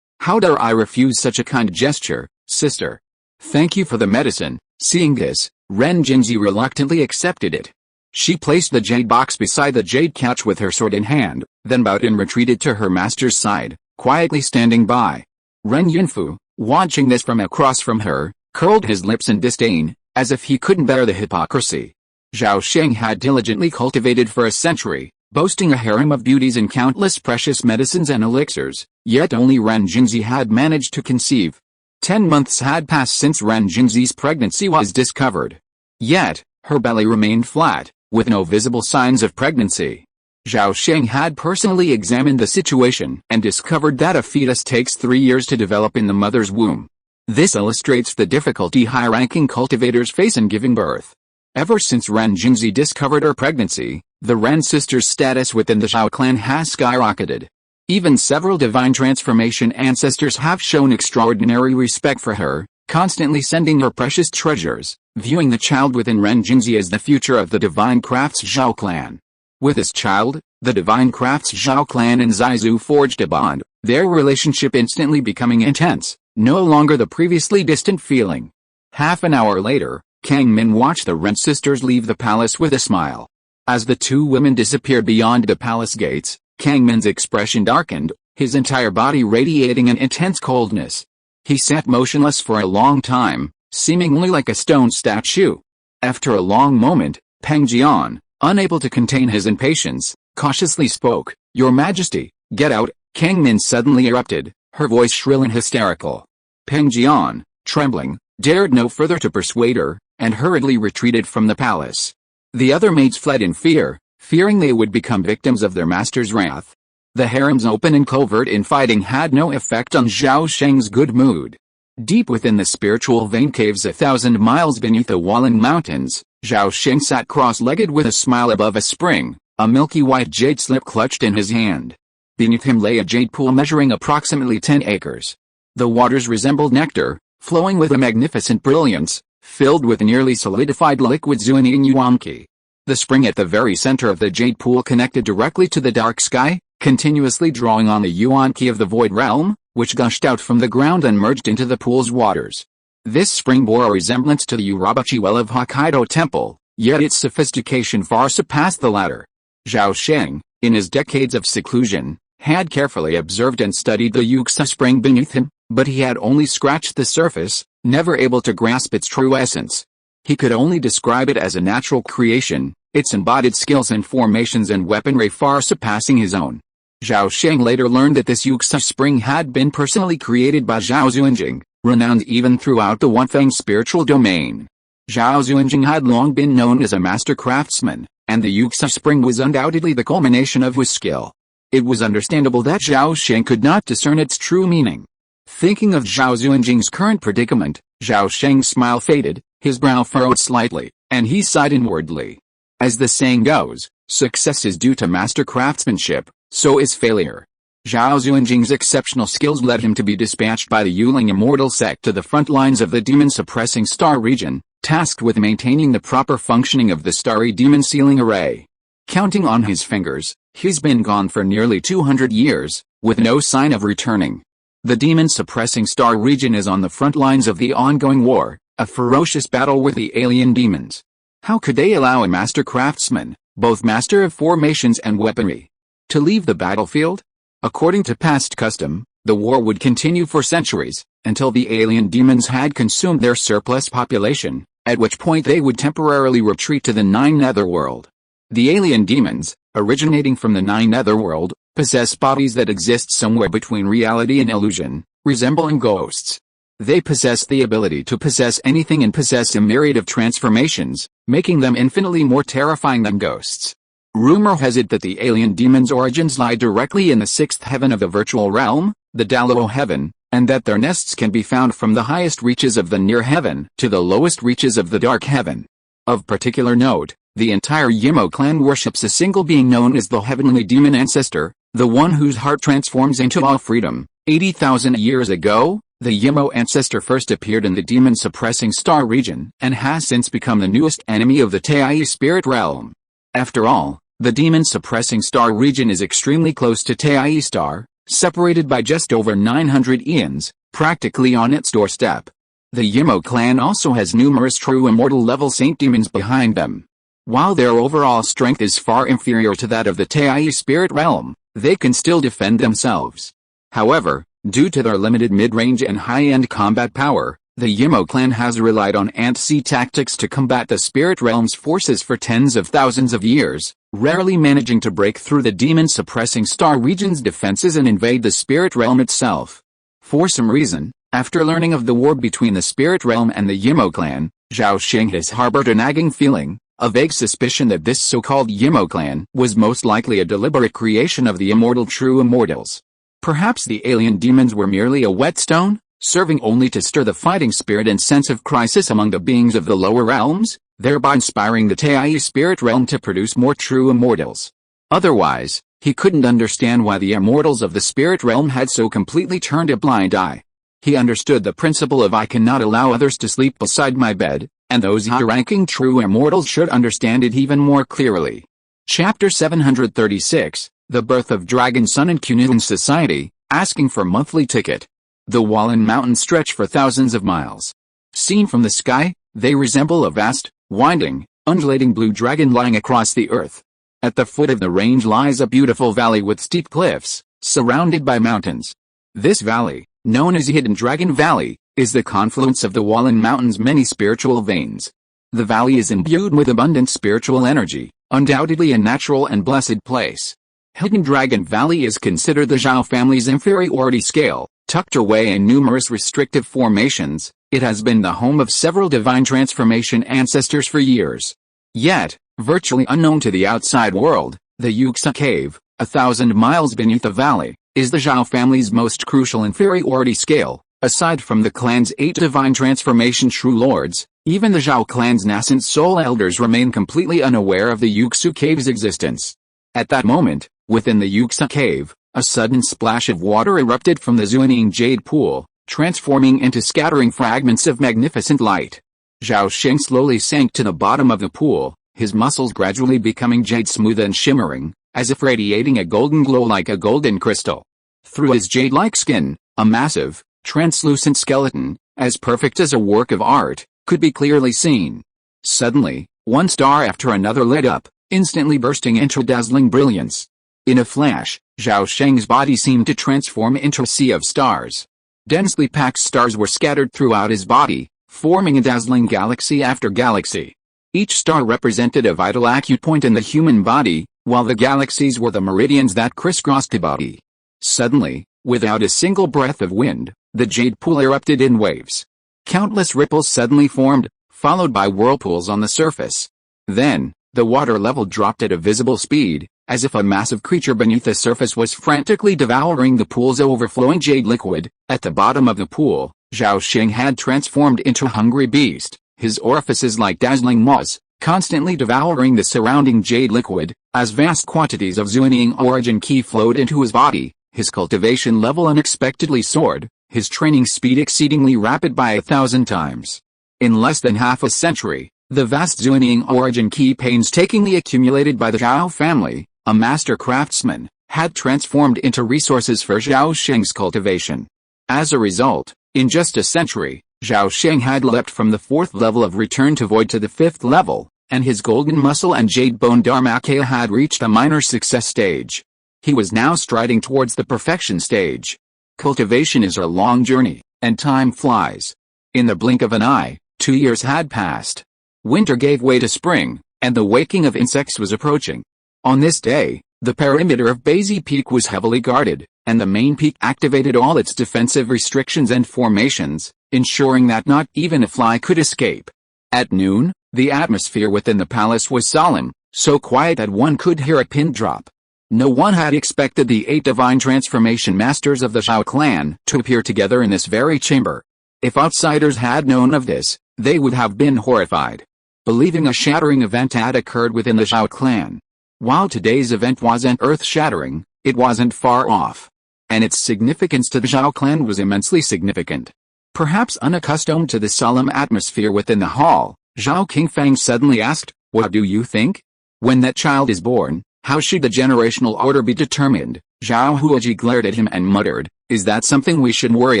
how dare I refuse such a kind gesture, sister? "Thank you for the medicine." Seeing this, Ren Jingzi reluctantly accepted it. She placed the jade box beside the jade couch with her sword in hand, then bowed and retreated to her master's side, quietly standing by. Ren Yunfu, watching this from across from her, curled his lips in disdain, as if he couldn't bear the hypocrisy. Zhao Sheng had diligently cultivated for a century, boasting a harem of beauties and countless precious medicines and elixirs, yet only Ren Jingzi had managed to conceive. 10 months had passed since Ren Jingzi's pregnancy was discovered. Yet, her belly remained flat, with no visible signs of pregnancy. Zhao Sheng had personally examined the situation and discovered that a fetus takes 3 years to develop in the mother's womb. This illustrates the difficulty high-ranking cultivators face in giving birth. Ever since Ren Jingzi discovered her pregnancy, the Ren sisters' status within the Zhao clan has skyrocketed. Even several divine transformation ancestors have shown extraordinary respect for her, constantly sending her precious treasures, viewing the child within Ren Jingzi as the future of the divine crafts Zhao clan. With this child, the divine crafts Zhao clan and Zaizu forged a bond, their relationship instantly becoming intense, no longer the previously distant feeling. Half an hour later, Kang Min watched the Ren sisters leave the palace with a smile. As the two women disappeared beyond the palace gates, Kang Min's expression darkened, his entire body radiating an intense coldness. He sat motionless for a long time, seemingly like a stone statue. After a long moment, Peng Jian, unable to contain his impatience, cautiously spoke, "Your Majesty, get out." Kang Min suddenly erupted, her voice shrill and hysterical. Peng Jian, trembling, dared no further to persuade her, and hurriedly retreated from the palace. The other maids fled in fear, fearing they would become victims of their master's wrath. The harem's open and covert infighting had no effect on Zhao Sheng's good mood. Deep within the spiritual vein caves 1,000 miles beneath the Wallen Mountains, Zhao Sheng sat cross-legged with a smile above a spring, a milky white jade slip clutched in his hand. Beneath him lay a jade pool measuring approximately 10 acres. The waters resembled nectar, flowing with a magnificent brilliance, filled with nearly solidified liquid Zuaning Yuanqi. The spring at the very center of the jade pool connected directly to the dark sky, continuously drawing on the Yuanqi of the void realm, which gushed out from the ground and merged into the pool's waters. This spring bore a resemblance to the Urabachi well of Hokkaido Temple, yet its sophistication far surpassed the latter. Zhao Sheng, in his decades of seclusion, had carefully observed and studied the Yuxa spring beneath him, but he had only scratched the surface, never able to grasp its true essence. He could only describe it as a natural creation, its embodied skills and formations and weaponry far surpassing his own. Zhao Sheng later learned that this Yuxa spring had been personally created by Zhao Xuanjing, renowned even throughout the Wanfeng spiritual domain. Zhao Xuanjing had long been known as a master craftsman, and the Yuxa spring was undoubtedly the culmination of his skill. It was understandable that Zhao Sheng could not discern its true meaning. Thinking of Zhao Xuanjing's current predicament, Zhao Sheng's smile faded, his brow furrowed slightly, and he sighed inwardly. As the saying goes, success is due to master craftsmanship, so is failure. Zhao Xuanjing's exceptional skills led him to be dispatched by the Yuling Immortal sect to the front lines of the demon-suppressing star region, tasked with maintaining the proper functioning of the starry demon sealing array. Counting on his fingers, he's been gone for nearly 200 years, with no sign of returning. The demon-suppressing star region is on the front lines of the ongoing war, a ferocious battle with the alien demons. How could they allow a master craftsman, both master of formations and weaponry, to leave the battlefield? According to past custom, the war would continue for centuries, until the alien demons had consumed their surplus population, at which point they would temporarily retreat to the Nine Netherworld. The alien demons, originating from the Nine Netherworld, possess bodies that exist somewhere between reality and illusion, resembling ghosts. They possess the ability to possess anything and possess a myriad of transformations, making them infinitely more terrifying than ghosts. Rumor has it that the alien demons' origins lie directly in the sixth heaven of the virtual realm, the Dalao heaven, and that their nests can be found from the highest reaches of the near heaven to the lowest reaches of the dark heaven. Of particular note, the entire Yimo clan worships a single being known as the heavenly demon ancestor, the one whose heart transforms into all freedom. 80,000 years ago, the Yimo ancestor first appeared in the demon-suppressing star region and has since become the newest enemy of the Tai spirit realm. After all, the demon-suppressing star region is extremely close to Tai star, separated by just over 900 eons, practically on its doorstep. The Yimo clan also has numerous true immortal level saint demons behind them. While their overall strength is far inferior to that of the Tai spirit realm, they can still defend themselves. However, due to their limited mid-range and high-end combat power, the Yimo clan has relied on ant-sea tactics to combat the spirit realm's forces for tens of thousands of years, rarely managing to break through the demon-suppressing star region's defenses and invade the spirit realm itself. For some reason, after learning of the war between the spirit realm and the Yimo clan, Zhao Sheng has harbored a nagging feeling, a vague suspicion that this so-called Yimo clan was most likely a deliberate creation of the immortal true immortals. Perhaps the alien demons were merely a whetstone, serving only to stir the fighting spirit and sense of crisis among the beings of the lower realms, thereby inspiring the Tai spirit realm to produce more true immortals. Otherwise, he couldn't understand why the immortals of the spirit realm had so completely turned a blind eye. He understood the principle of I cannot allow others to sleep beside my bed, and those high-ranking true immortals should understand it even more clearly. Chapter 736, The Birth of Dragon Sun in Kunin Society, asking for monthly ticket. The Wallen Mountains stretch for thousands of miles. Seen from the sky, they resemble a vast, winding, undulating blue dragon lying across the earth. At the foot of the range lies a beautiful valley with steep cliffs, surrounded by mountains. This valley, known as Hidden Dragon Valley, is the confluence of the Wallen Mountains' many spiritual veins. The valley is imbued with abundant spiritual energy, undoubtedly a natural and blessed place. Hidden Dragon Valley is considered the Zhao family's inferiority scale. Tucked away in numerous restrictive formations, it has been the home of several divine transformation ancestors for years. Yet, virtually unknown to the outside world, the Yuxia Cave, 1,000 miles beneath the valley, is the Zhao family's most crucial inferiority scale. Aside from the clan's 8 divine transformation true lords, even the Zhao clan's nascent soul elders remain completely unaware of the Yuxia Cave's existence. At that moment, within the Yuxia Cave, a sudden splash of water erupted from the Zuaning jade pool, transforming into scattering fragments of magnificent light. Zhao Sheng slowly sank to the bottom of the pool, his muscles gradually becoming jade smooth and shimmering, as if radiating a golden glow like a golden crystal. Through his jade-like skin, a massive, translucent skeleton, as perfect as a work of art, could be clearly seen. Suddenly, one star after another lit up, instantly bursting into dazzling brilliance. In a flash, Zhao Sheng's body seemed to transform into a sea of stars. Densely packed stars were scattered throughout his body, forming a dazzling galaxy after galaxy. Each star represented a vital acupoint in the human body, while the galaxies were the meridians that crisscrossed the body. Suddenly, without a single breath of wind, the jade pool erupted in waves. Countless ripples suddenly formed, followed by whirlpools on the surface. Then, the water level dropped at a visible speed, as if a massive creature beneath the surface was frantically devouring the pool's overflowing jade liquid. At the bottom of the pool, Zhao Sheng had transformed into a hungry beast, his orifices like dazzling maws, constantly devouring the surrounding jade liquid. As vast quantities of Zuining origin Qi flowed into his body, his cultivation level unexpectedly soared, his training speed exceedingly rapid by 1,000 times. In less than half a century, the vast Zuining origin Qi painstakingly accumulated by the Zhao family, a master craftsman, had transformed into resources for Zhao Sheng's cultivation. As a result, in just a century, Zhao Sheng had leapt from the 4th level of Return to Void to the 5th level, and his golden muscle and jade bone Dharmakaya had reached a minor success stage. He was now striding towards the perfection stage. Cultivation is a long journey, and time flies. In the blink of an eye, 2 years had passed. Winter gave way to spring, and the waking of insects was approaching. On this day, the perimeter of Bazi Peak was heavily guarded, and the main peak activated all its defensive restrictions and formations, ensuring that not even a fly could escape. At noon, the atmosphere within the palace was solemn, so quiet that one could hear a pin drop. No one had expected the 8 divine transformation masters of the Zhao clan to appear together in this very chamber. If outsiders had known of this, they would have been horrified, believing a shattering event had occurred within the Zhao clan. While today's event wasn't earth-shattering, it wasn't far off. And its significance to the Zhao clan was immensely significant. Perhaps unaccustomed to the solemn atmosphere within the hall, Zhao Qingfang suddenly asked, "What do you think? When that child is born, how should the generational order be determined?" Zhao Huaji glared at him and muttered, "Is that something we should worry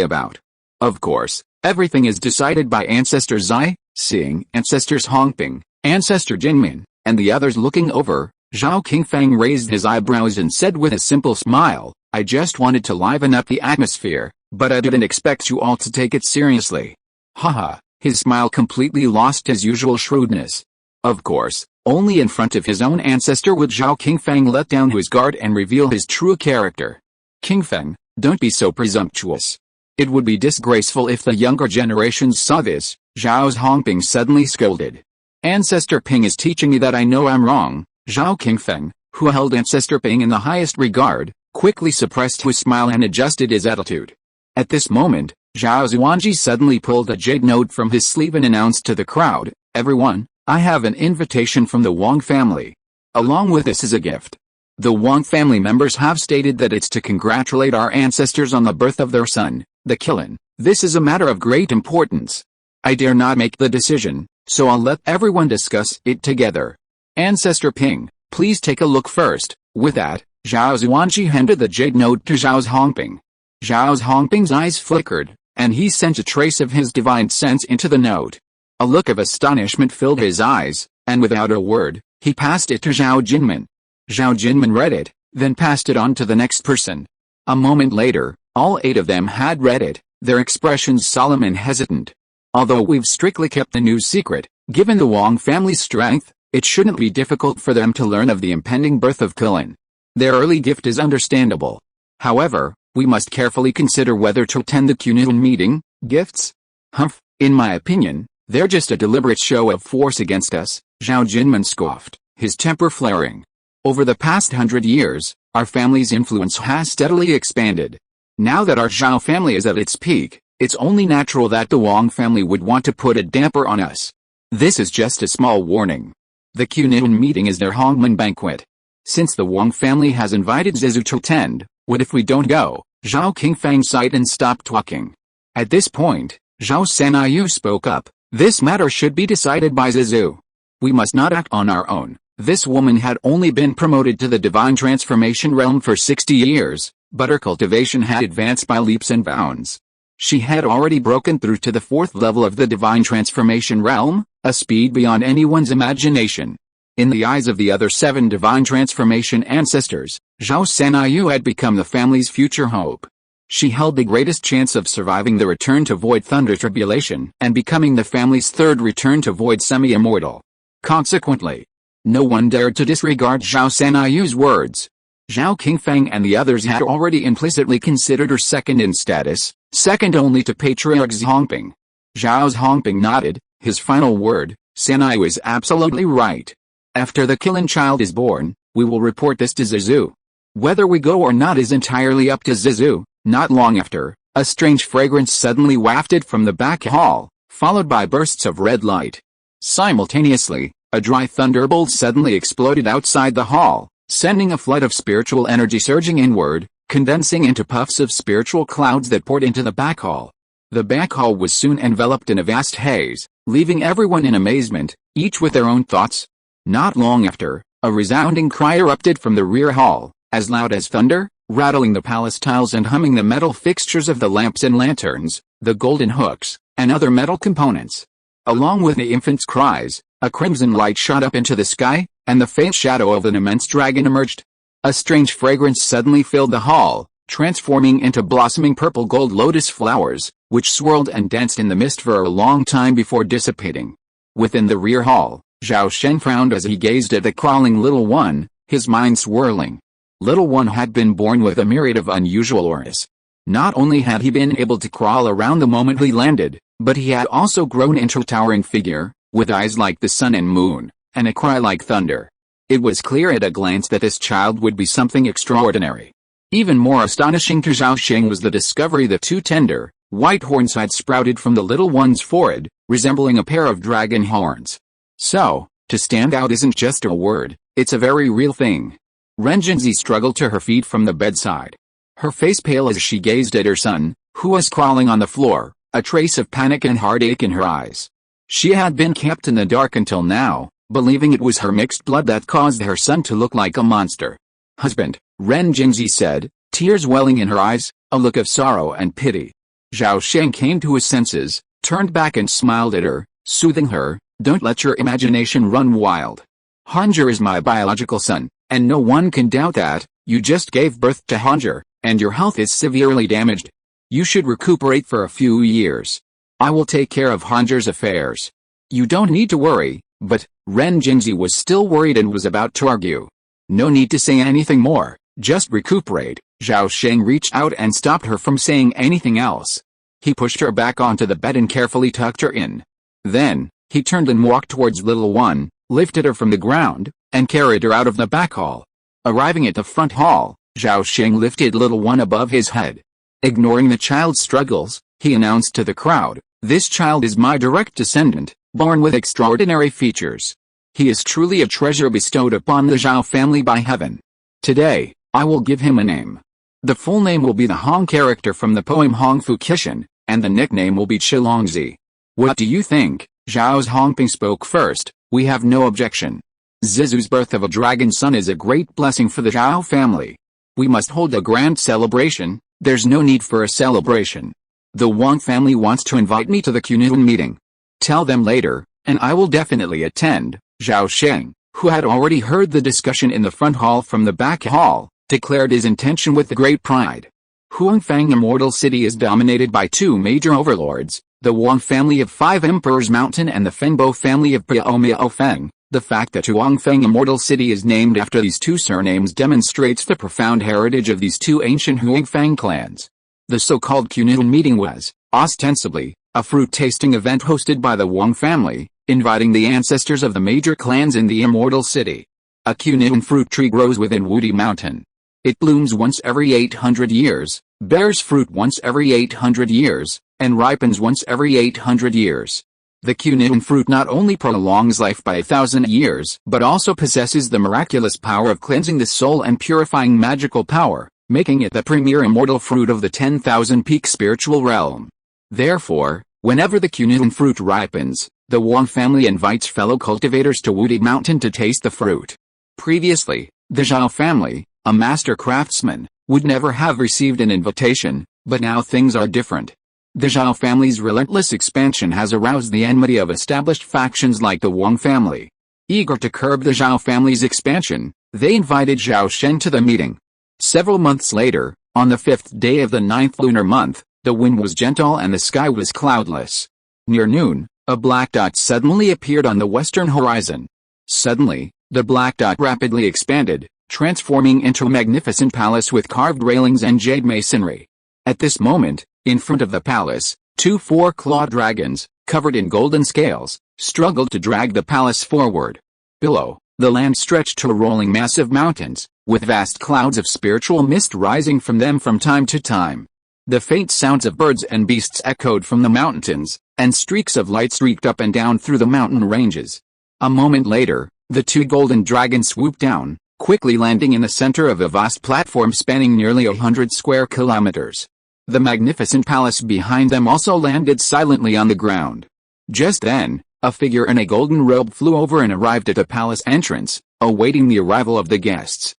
about?" Of course, everything is decided by Ancestor Zai, seeing Ancestors Hongping, Ancestor Jinmin, and the others looking over. Zhao Qingfang raised his eyebrows and said with a simple smile, "I just wanted to liven up the atmosphere, but I didn't expect you all to take it seriously." Haha, his smile completely lost his usual shrewdness. Of course, only in front of his own ancestor would Zhao Qingfang let down his guard and reveal his true character. "Qingfeng, don't be so presumptuous. It would be disgraceful if the younger generations saw this," Zhao Hongping suddenly scolded. "Ancestor Ping is teaching me that I know I'm wrong." Zhao Qingfeng, who held Ancestor Ping in the highest regard, quickly suppressed his smile and adjusted his attitude. At this moment, Zhao Zuanji suddenly pulled a jade note from his sleeve and announced to the crowd, "Everyone, I have an invitation from the Wang family. Along with this is a gift. The Wang family members have stated that it's to congratulate our ancestors on the birth of their son, the Qilin. This is a matter of great importance. I dare not make the decision, so I'll let everyone discuss it together. Ancestor Ping, please take a look first." With that, Zhao Zuanji handed the jade note to Zhao Hongping. Zhao Hongping's eyes flickered, and he sent a trace of his divine sense into the note. A look of astonishment filled his eyes, and without a word, he passed it to Zhao Jinmin. Zhao Jinmin read it, then passed it on to the next person. A moment later, all 8 of them had read it, their expressions solemn and hesitant. Although we've strictly kept the news secret, given the Wang family's strength, it shouldn't be difficult for them to learn of the impending birth of Qilin. Their early gift is understandable. However, we must carefully consider whether to attend the Qunun meeting. Gifts? Humph, in my opinion, they're just a deliberate show of force against us, Zhao Jinmin scoffed, his temper flaring. Over the past 100 years, our family's influence has steadily expanded. Now that our Zhao family is at its peak, it's only natural that the Wang family would want to put a damper on us. This is just a small warning. The Qunun meeting is their Hongmen banquet. Since the Wang family has invited Zizu to attend, what if we don't go? Zhao Qingfang sighed and stopped talking. At this point, Zhao Sanyu spoke up. This matter should be decided by Zizu. We must not act on our own. This woman had only been promoted to the divine transformation realm for 60 years, but her cultivation had advanced by leaps and bounds. She had already broken through to the 4th level of the divine transformation realm, a speed beyond anyone's imagination. In the eyes of the other 7 divine transformation ancestors, Zhao Sanyu had become the family's future hope. She held the greatest chance of surviving the return to void thunder tribulation and becoming the family's 3rd return to void semi-immortal. Consequently, no one dared to disregard Zhao Sanyu's words. Zhao Qingfang and the others had already implicitly considered her second in status, second only to Patriarch Hongping. Zhao Hongping nodded, his final word, "Sanyu is absolutely right. After the Qilin child is born, we will report this to Zizu. Whether we go or not is entirely up to Zizu." Not long after, a strange fragrance suddenly wafted from the back hall, followed by bursts of red light. Simultaneously, A dry thunderbolt suddenly exploded outside the hall, sending a flood of spiritual energy surging inward, condensing into puffs of spiritual clouds that poured into the back hall. The back hall was soon enveloped in a vast haze, leaving everyone in amazement, each with their own thoughts. Not long after, a resounding cry erupted from the rear hall, as loud as thunder, rattling the palace tiles and humming the metal fixtures of the lamps and lanterns, the golden hooks, and other metal components. Along with the infant's cries, a crimson light shot up into the sky, and the faint shadow of an immense dragon emerged. A strange fragrance suddenly filled the hall, transforming into blossoming purple gold lotus flowers, which swirled and danced in the mist for a long time before dissipating. Within the rear hall, Zhao Sheng frowned as he gazed at the crawling little one, his mind swirling. Little one had been born with a myriad of unusual auras. Not only had he been able to crawl around the moment he landed, but he had also grown into a towering figure, with eyes like the sun and moon, and a cry like thunder. It was clear at a glance that this child would be something extraordinary. Even more astonishing to Zhao Sheng was the discovery that two tender, white horns had sprouted from the little one's forehead, resembling a pair of dragon horns. So, to stand out isn't just a word, it's a very real thing. Renjinzi struggled to her feet from the bedside. Her face pale as she gazed at her son, who was crawling on the floor, a trace of panic and heartache in her eyes. She had been kept in the dark until now, believing it was her mixed blood that caused her son to look like a monster. "Husband," Ren Jingzi said, tears welling in her eyes, a look of sorrow and pity. Zhao Sheng came to his senses, turned back and smiled at her, soothing her, "Don't let your imagination run wild. Hanjer is my biological son, and no one can doubt that. You just gave birth to Hanjer, and your health is severely damaged. You should recuperate for a few years. I will take care of Hanjer's affairs. You don't need to worry." But Ren Jingzi was still worried and was about to argue. "No need to say anything more, just recuperate." Zhao Sheng reached out and stopped her from saying anything else. He pushed her back onto the bed and carefully tucked her in. Then, he turned and walked towards little one, lifted her from the ground, and carried her out of the back hall. Arriving at the front hall, Zhao Sheng lifted little one above his head. Ignoring the child's struggles, he announced to the crowd, "This child is my direct descendant, born with extraordinary features. He is truly a treasure bestowed upon the Zhao family by heaven. Today, I will give him a name. The full name will be the Hong character from the poem Hong Fu Kishan, and the nickname will be Qilongzi. What do you think?" Zhao Hongping spoke first. "We have no objection. Zizu's birth of a dragon son is a great blessing for the Zhao family. We must hold a grand celebration." "There's no need for a celebration. The Wang family wants to invite me to the Kunlun meeting. Tell them later, and I will definitely attend." Zhao Sheng, who had already heard the discussion in the front hall from the back hall, declared his intention with great pride. Huangfang Immortal City is dominated by two major overlords, the Wang family of Five Emperors Mountain and the Fengbo family of Piao Feng. The fact that Huangfang Immortal City is named after these two surnames demonstrates the profound heritage of these two ancient Huangfang clans. The so-called Kunlun meeting was, ostensibly, a fruit-tasting event hosted by the Wang family, inviting the ancestors of the major clans in the Immortal City. A Kunlun fruit tree grows within Wudi Mountain. It blooms once every 800 years, bears fruit once every 800 years, and ripens once every 800 years. The Kunlun fruit not only prolongs life by 1,000 years, but also possesses the miraculous power of cleansing the soul and purifying magical power, making it the premier immortal fruit of the 10,000 peak spiritual realm. Therefore, whenever the Kunlun fruit ripens, the Wang family invites fellow cultivators to Wudi Mountain to taste the fruit. Previously, the Zhao family, a master craftsman, would never have received an invitation, but now things are different. The Zhao family's relentless expansion has aroused the enmity of established factions like the Wang family. Eager to curb the Zhao family's expansion, they invited Zhao Sheng to the meeting. Several months later, on the 5th day of the 9th lunar month, the wind was gentle and the sky was cloudless. Near noon, a black dot suddenly appeared on the western horizon. Suddenly, the black dot rapidly expanded, transforming into a magnificent palace with carved railings and jade masonry. At this moment, in front of the palace, two four-clawed dragons, covered in golden scales, struggled to drag the palace forward. Below, the land stretched to rolling massive mountains, with vast clouds of spiritual mist rising from them from time to time. The faint sounds of birds and beasts echoed from the mountains, and streaks of light streaked up and down through the mountain ranges. A moment later, the two golden dragons swooped down, quickly landing in the center of a vast platform spanning nearly 100 square kilometers. The magnificent palace behind them also landed silently on the ground. Just then, a figure in a golden robe flew over and arrived at the palace entrance, awaiting the arrival of the guests.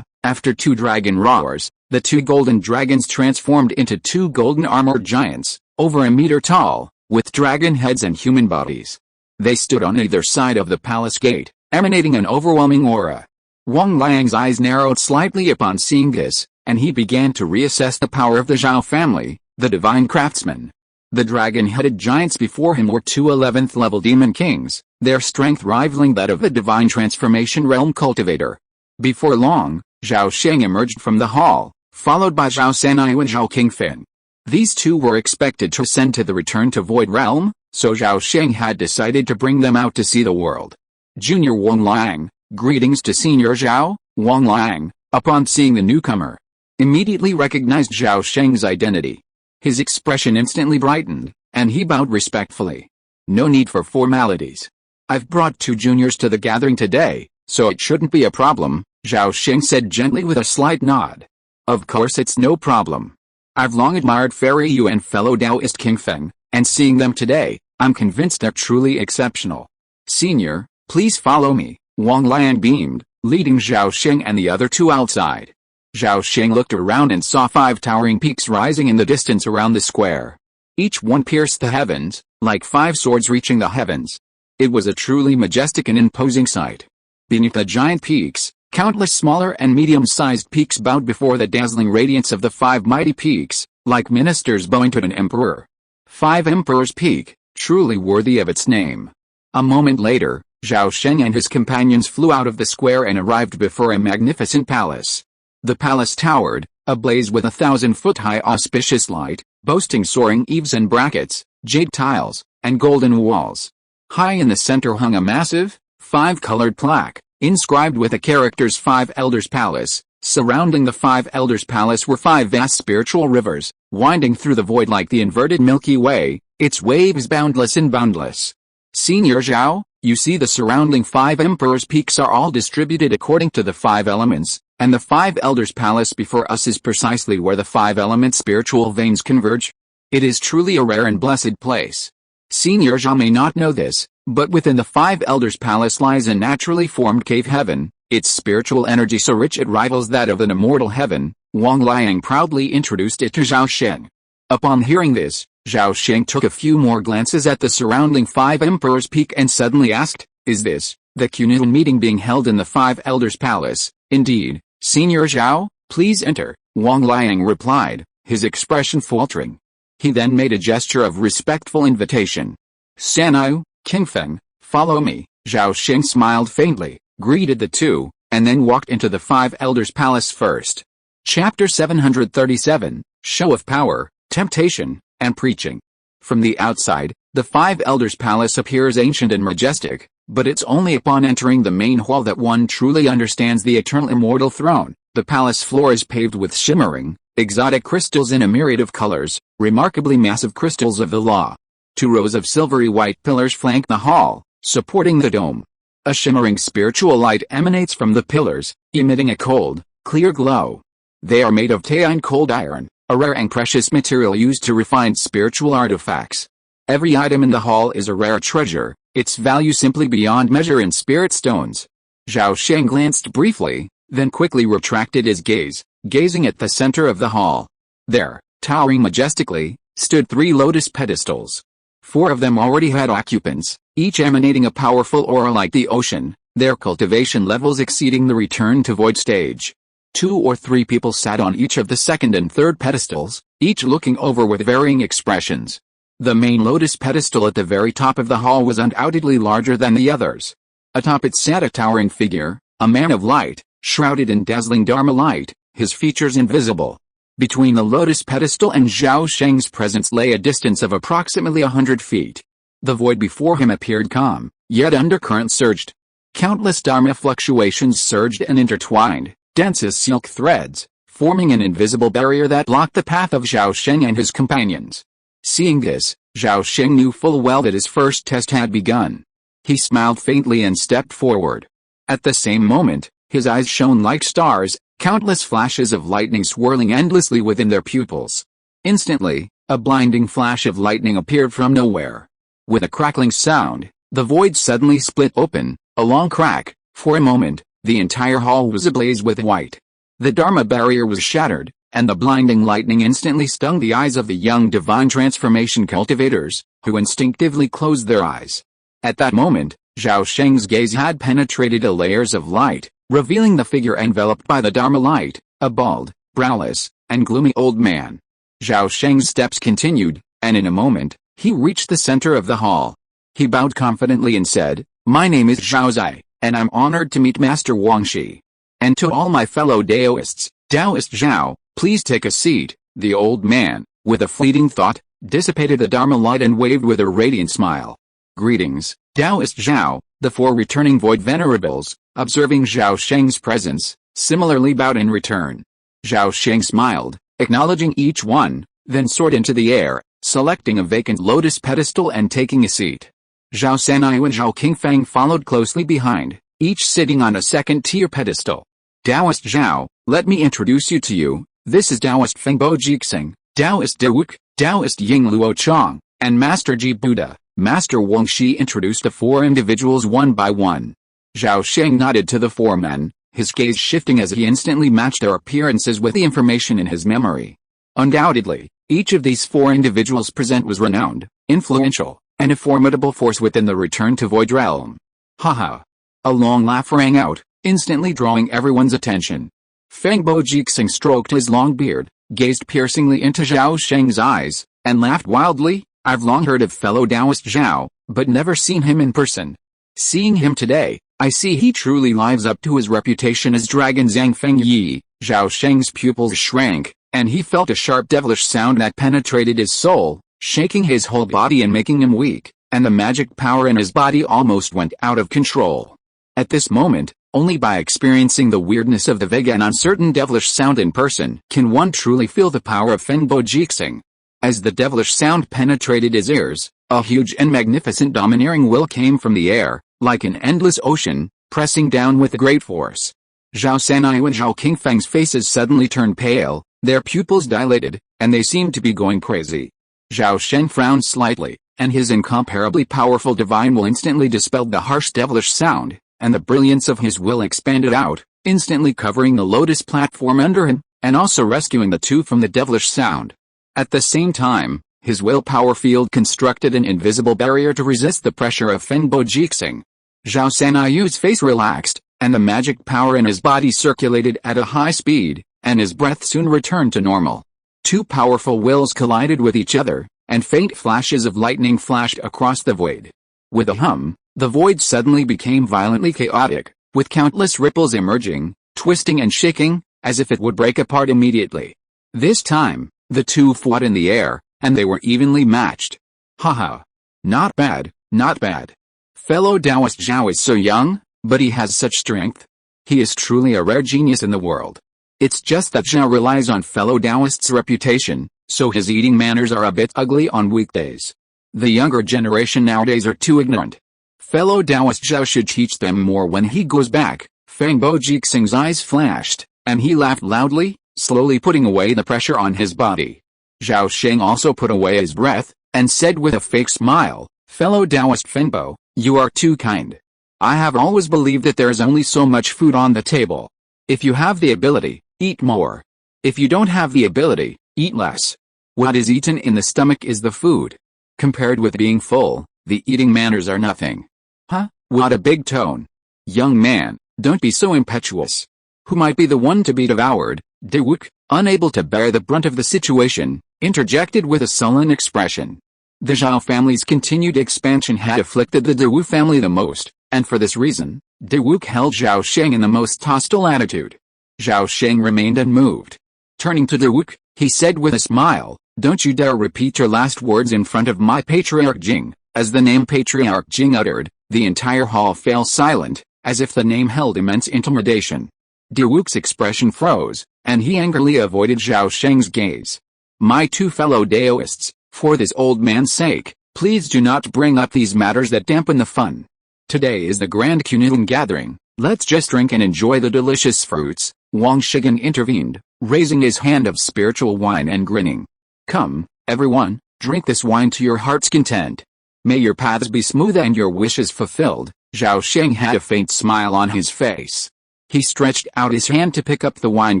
After two dragon roars, the two golden dragons transformed into two golden armored giants, over a meter tall, with dragon heads and human bodies. They stood on either side of the palace gate, emanating an overwhelming aura. Wang Liang's eyes narrowed slightly upon seeing this, and he began to reassess the power of the Zhao family, the divine craftsmen. The dragon-headed giants before him were two 11th-level demon kings, their strength rivaling that of a divine transformation realm cultivator. Before long, Zhao Sheng emerged from the hall, followed by Zhao Sanai and Zhao Qingfen. These two were expected to ascend to the Return to Void realm, so Zhao Sheng had decided to bring them out to see the world. Junior Wang Liang, greetings to Senior Zhao. Wang Liang, upon seeing the newcomer, immediately recognized Zhao Sheng's identity. His expression instantly brightened, and he bowed respectfully. No need for formalities. I've brought two juniors to the gathering today, so it shouldn't be a problem, Zhao Sheng said gently with a slight nod. Of course it's no problem. I've long admired Fairy Yu and fellow Taoist King Feng, and seeing them today, I'm convinced they're truly exceptional. Senior, please follow me, Wang Liang beamed, leading Zhao Sheng and the other two outside. Zhao Sheng looked around and saw 5 towering peaks rising in the distance around the square. Each one pierced the heavens, like 5 swords reaching the heavens. It was a truly majestic and imposing sight. Beneath the giant peaks, countless smaller and medium-sized peaks bowed before the dazzling radiance of the 5 mighty peaks, like ministers bowing to an emperor. 5 Emperor's Peak, truly worthy of its name. A moment later, Zhao Sheng and his companions flew out of the square and arrived before a magnificent palace. The palace towered, ablaze with 1,000-foot-high auspicious light, boasting soaring eaves and brackets, jade tiles, and golden walls. High in the center hung a massive, 5-colored plaque, inscribed with the characters 5 Elders Palace. Surrounding the 5 Elders Palace were 5 vast spiritual rivers, winding through the void like the inverted Milky Way, its waves boundless and boundless. Senior Zhao, you see the surrounding 5 Emperor's Peaks are all distributed according to the 5 elements, and the 5 Elders Palace before us is precisely where the 5 element spiritual veins converge. It is truly a rare and blessed place. Senior Zhao may not know this, but within the 5 Elders Palace lies a naturally formed cave heaven, its spiritual energy so rich it rivals that of an immortal heaven. Wang Liang proudly introduced it to Zhao Sheng. Upon hearing this, Zhao Sheng took a few more glances at the surrounding 5 Emperor's Peak and suddenly asked, is this the communal meeting being held in the 5 Elders Palace? Indeed, Senior Zhao, please enter, Wang Liang replied, his expression faltering. He then made a gesture of respectful invitation. Sanai, Qingfeng, follow me. Zhao Sheng smiled faintly, greeted the two, and then walked into the 5 Elders Palace first. Chapter 737, Show of Power, Temptation, and Preaching. From the outside, the 5 Elders Palace appears ancient and majestic, but it's only upon entering the main hall that one truly understands the eternal immortal throne. The palace floor is paved with shimmering, exotic crystals in a myriad of colors, remarkably massive crystals of the law. 2 rows of silvery white pillars flank the hall, supporting the dome. A shimmering spiritual light emanates from the pillars, emitting a cold, clear glow. They are made of Taiyang cold iron, a rare and precious material used to refine spiritual artifacts. Every item in the hall is a rare treasure, its value simply beyond measure in spirit stones. Zhao Sheng glanced briefly, then quickly retracted his gaze, gazing at the center of the hall. There, towering majestically, stood 3 lotus pedestals. 4 of them already had occupants, each emanating a powerful aura like the ocean, their cultivation levels exceeding the return to void stage. 2 or 3 people sat on each of the second and third pedestals, each looking over with varying expressions. The main lotus pedestal at the very top of the hall was undoubtedly larger than the others. Atop it sat a towering figure, a man of light, shrouded in dazzling Dharma light, his features invisible. Between the lotus pedestal and Zhao Sheng's presence lay a distance of approximately 100 feet. The void before him appeared calm, yet undercurrent surged. Countless Dharma fluctuations surged and intertwined, dense as silk threads, forming an invisible barrier that blocked the path of Zhao Sheng and his companions. Seeing this, Zhao Sheng knew full well that his first test had begun. He smiled faintly and stepped forward. At the same moment, his eyes shone like stars, countless flashes of lightning swirling endlessly within their pupils. Instantly, a blinding flash of lightning appeared from nowhere. With a crackling sound, the void suddenly split open, a long crack. For a moment, the entire hall was ablaze with white. The Dharma barrier was shattered, and the blinding lightning instantly stung the eyes of the young divine transformation cultivators, who instinctively closed their eyes. At that moment, Zhao Sheng's gaze had penetrated the layers of light, revealing the figure enveloped by the Dharma light, a bald, browless, and gloomy old man. Zhao Sheng's steps continued, and in a moment, he reached the center of the hall. He bowed confidently and said, "My name is Zhao Zai, and I'm honored to meet Master Wang Shi. And to all my fellow Daoists, Taoist Zhao, please take a seat." The old man, with a fleeting thought, dissipated the Dharma light and waved with a radiant smile. "Greetings, Taoist Zhao." The four returning void venerables, observing Zhao Sheng's presence, similarly bowed in return. Zhao Sheng smiled, acknowledging each one, then soared into the air, selecting a vacant lotus pedestal and taking a seat. Zhao Sanyu and Zhao Qingfang followed closely behind, each sitting on a second-tier pedestal. "Taoist Zhao, let me introduce you to you. This is Taoist Fengbo Jixing, Taoist Dewook, Taoist Ying Luo Chong, and Master Ji Buddha." Master Wang Shi introduced the four individuals one by one. Zhao Sheng nodded to the four men, his gaze shifting as he instantly matched their appearances with the information in his memory. Undoubtedly, each of these four individuals present was renowned, influential, and a formidable force within the Return to Void realm. Haha. A long laugh rang out, instantly drawing everyone's attention. Fengbo Jixing stroked his long beard, gazed piercingly into Zhao Sheng's eyes, and laughed wildly. "I've long heard of fellow Taoist Zhao, but never seen him in person. Seeing him today, I see he truly lives up to his reputation as Dragon Zhang Feng Yi." Zhao Sheng's pupils shrank, and he felt a sharp devilish sound that penetrated his soul, shaking his whole body and making him weak, and the magic power in his body almost went out of control. At this moment, only by experiencing the weirdness of the vague and uncertain devilish sound in person can one truly feel the power of Fengbo Jixing. As the devilish sound penetrated his ears, a huge and magnificent domineering will came from the air, like an endless ocean, pressing down with great force. Zhao Sanyu and Zhao Qingfang's faces suddenly turned pale, their pupils dilated, and they seemed to be going crazy. Zhao Sheng frowned slightly, and his incomparably powerful divine will instantly dispelled the harsh devilish sound, and the brilliance of his will expanded out, instantly covering the lotus platform under him, and also rescuing the two from the devilish sound. At the same time, his willpower field constructed an invisible barrier to resist the pressure of Fengbo Jixing. Zhao Sanyu's face relaxed, and the magic power in his body circulated at a high speed, and his breath soon returned to normal. Two powerful wills collided with each other, and faint flashes of lightning flashed across the void. With a hum, the void suddenly became violently chaotic, with countless ripples emerging, twisting and shaking, as if it would break apart immediately. This time, the two fought in the air, and they were evenly matched. Haha. Not bad, not bad. Fellow Taoist Zhao is so young, but he has such strength. He is truly a rare genius in the world. It's just that Zhao relies on fellow Taoists' reputation, so his eating manners are a bit ugly on weekdays. The younger generation nowadays are too ignorant. Fellow Taoist Zhao should teach them more when he goes back. Fengbo Jixing's eyes flashed, and he laughed loudly, slowly putting away the pressure on his body. Zhao Sheng also put away his breath, and said with a fake smile, "Fellow Taoist Fengbo, you are too kind. I have always believed that there is only so much food on the table. If you have the ability, eat more. If you don't have the ability, eat less. What is eaten in the stomach is the food. Compared with being full, the eating manners are nothing." Huh? What a big tone. Young man, don't be so impetuous. Who might be the one to be devoured? Dewook, unable to bear the brunt of the situation, interjected with a sullen expression. The Zhao family's continued expansion had afflicted the Dewook family the most, and for this reason, Dewook held Zhao Sheng in the most hostile attitude. Zhao Sheng remained unmoved. Turning to Dewook, he said with a smile, "Don't you dare repeat your last words in front of my Patriarch Jing." As the name Patriarch Jing uttered, the entire hall fell silent, as if the name held immense intimidation. Dewook's expression froze, and he angrily avoided Zhao Sheng's gaze. "My two fellow Daoists, for this old man's sake, please do not bring up these matters that dampen the fun. Today is the Grand Kunlun gathering, let's just drink and enjoy the delicious fruits, Wang Shigen intervened, raising his hand of spiritual wine and grinning. Come, everyone, drink this wine to your heart's content. May your paths be smooth and your wishes fulfilled. Zhao Sheng had a faint smile on his face. He stretched out his hand to pick up the wine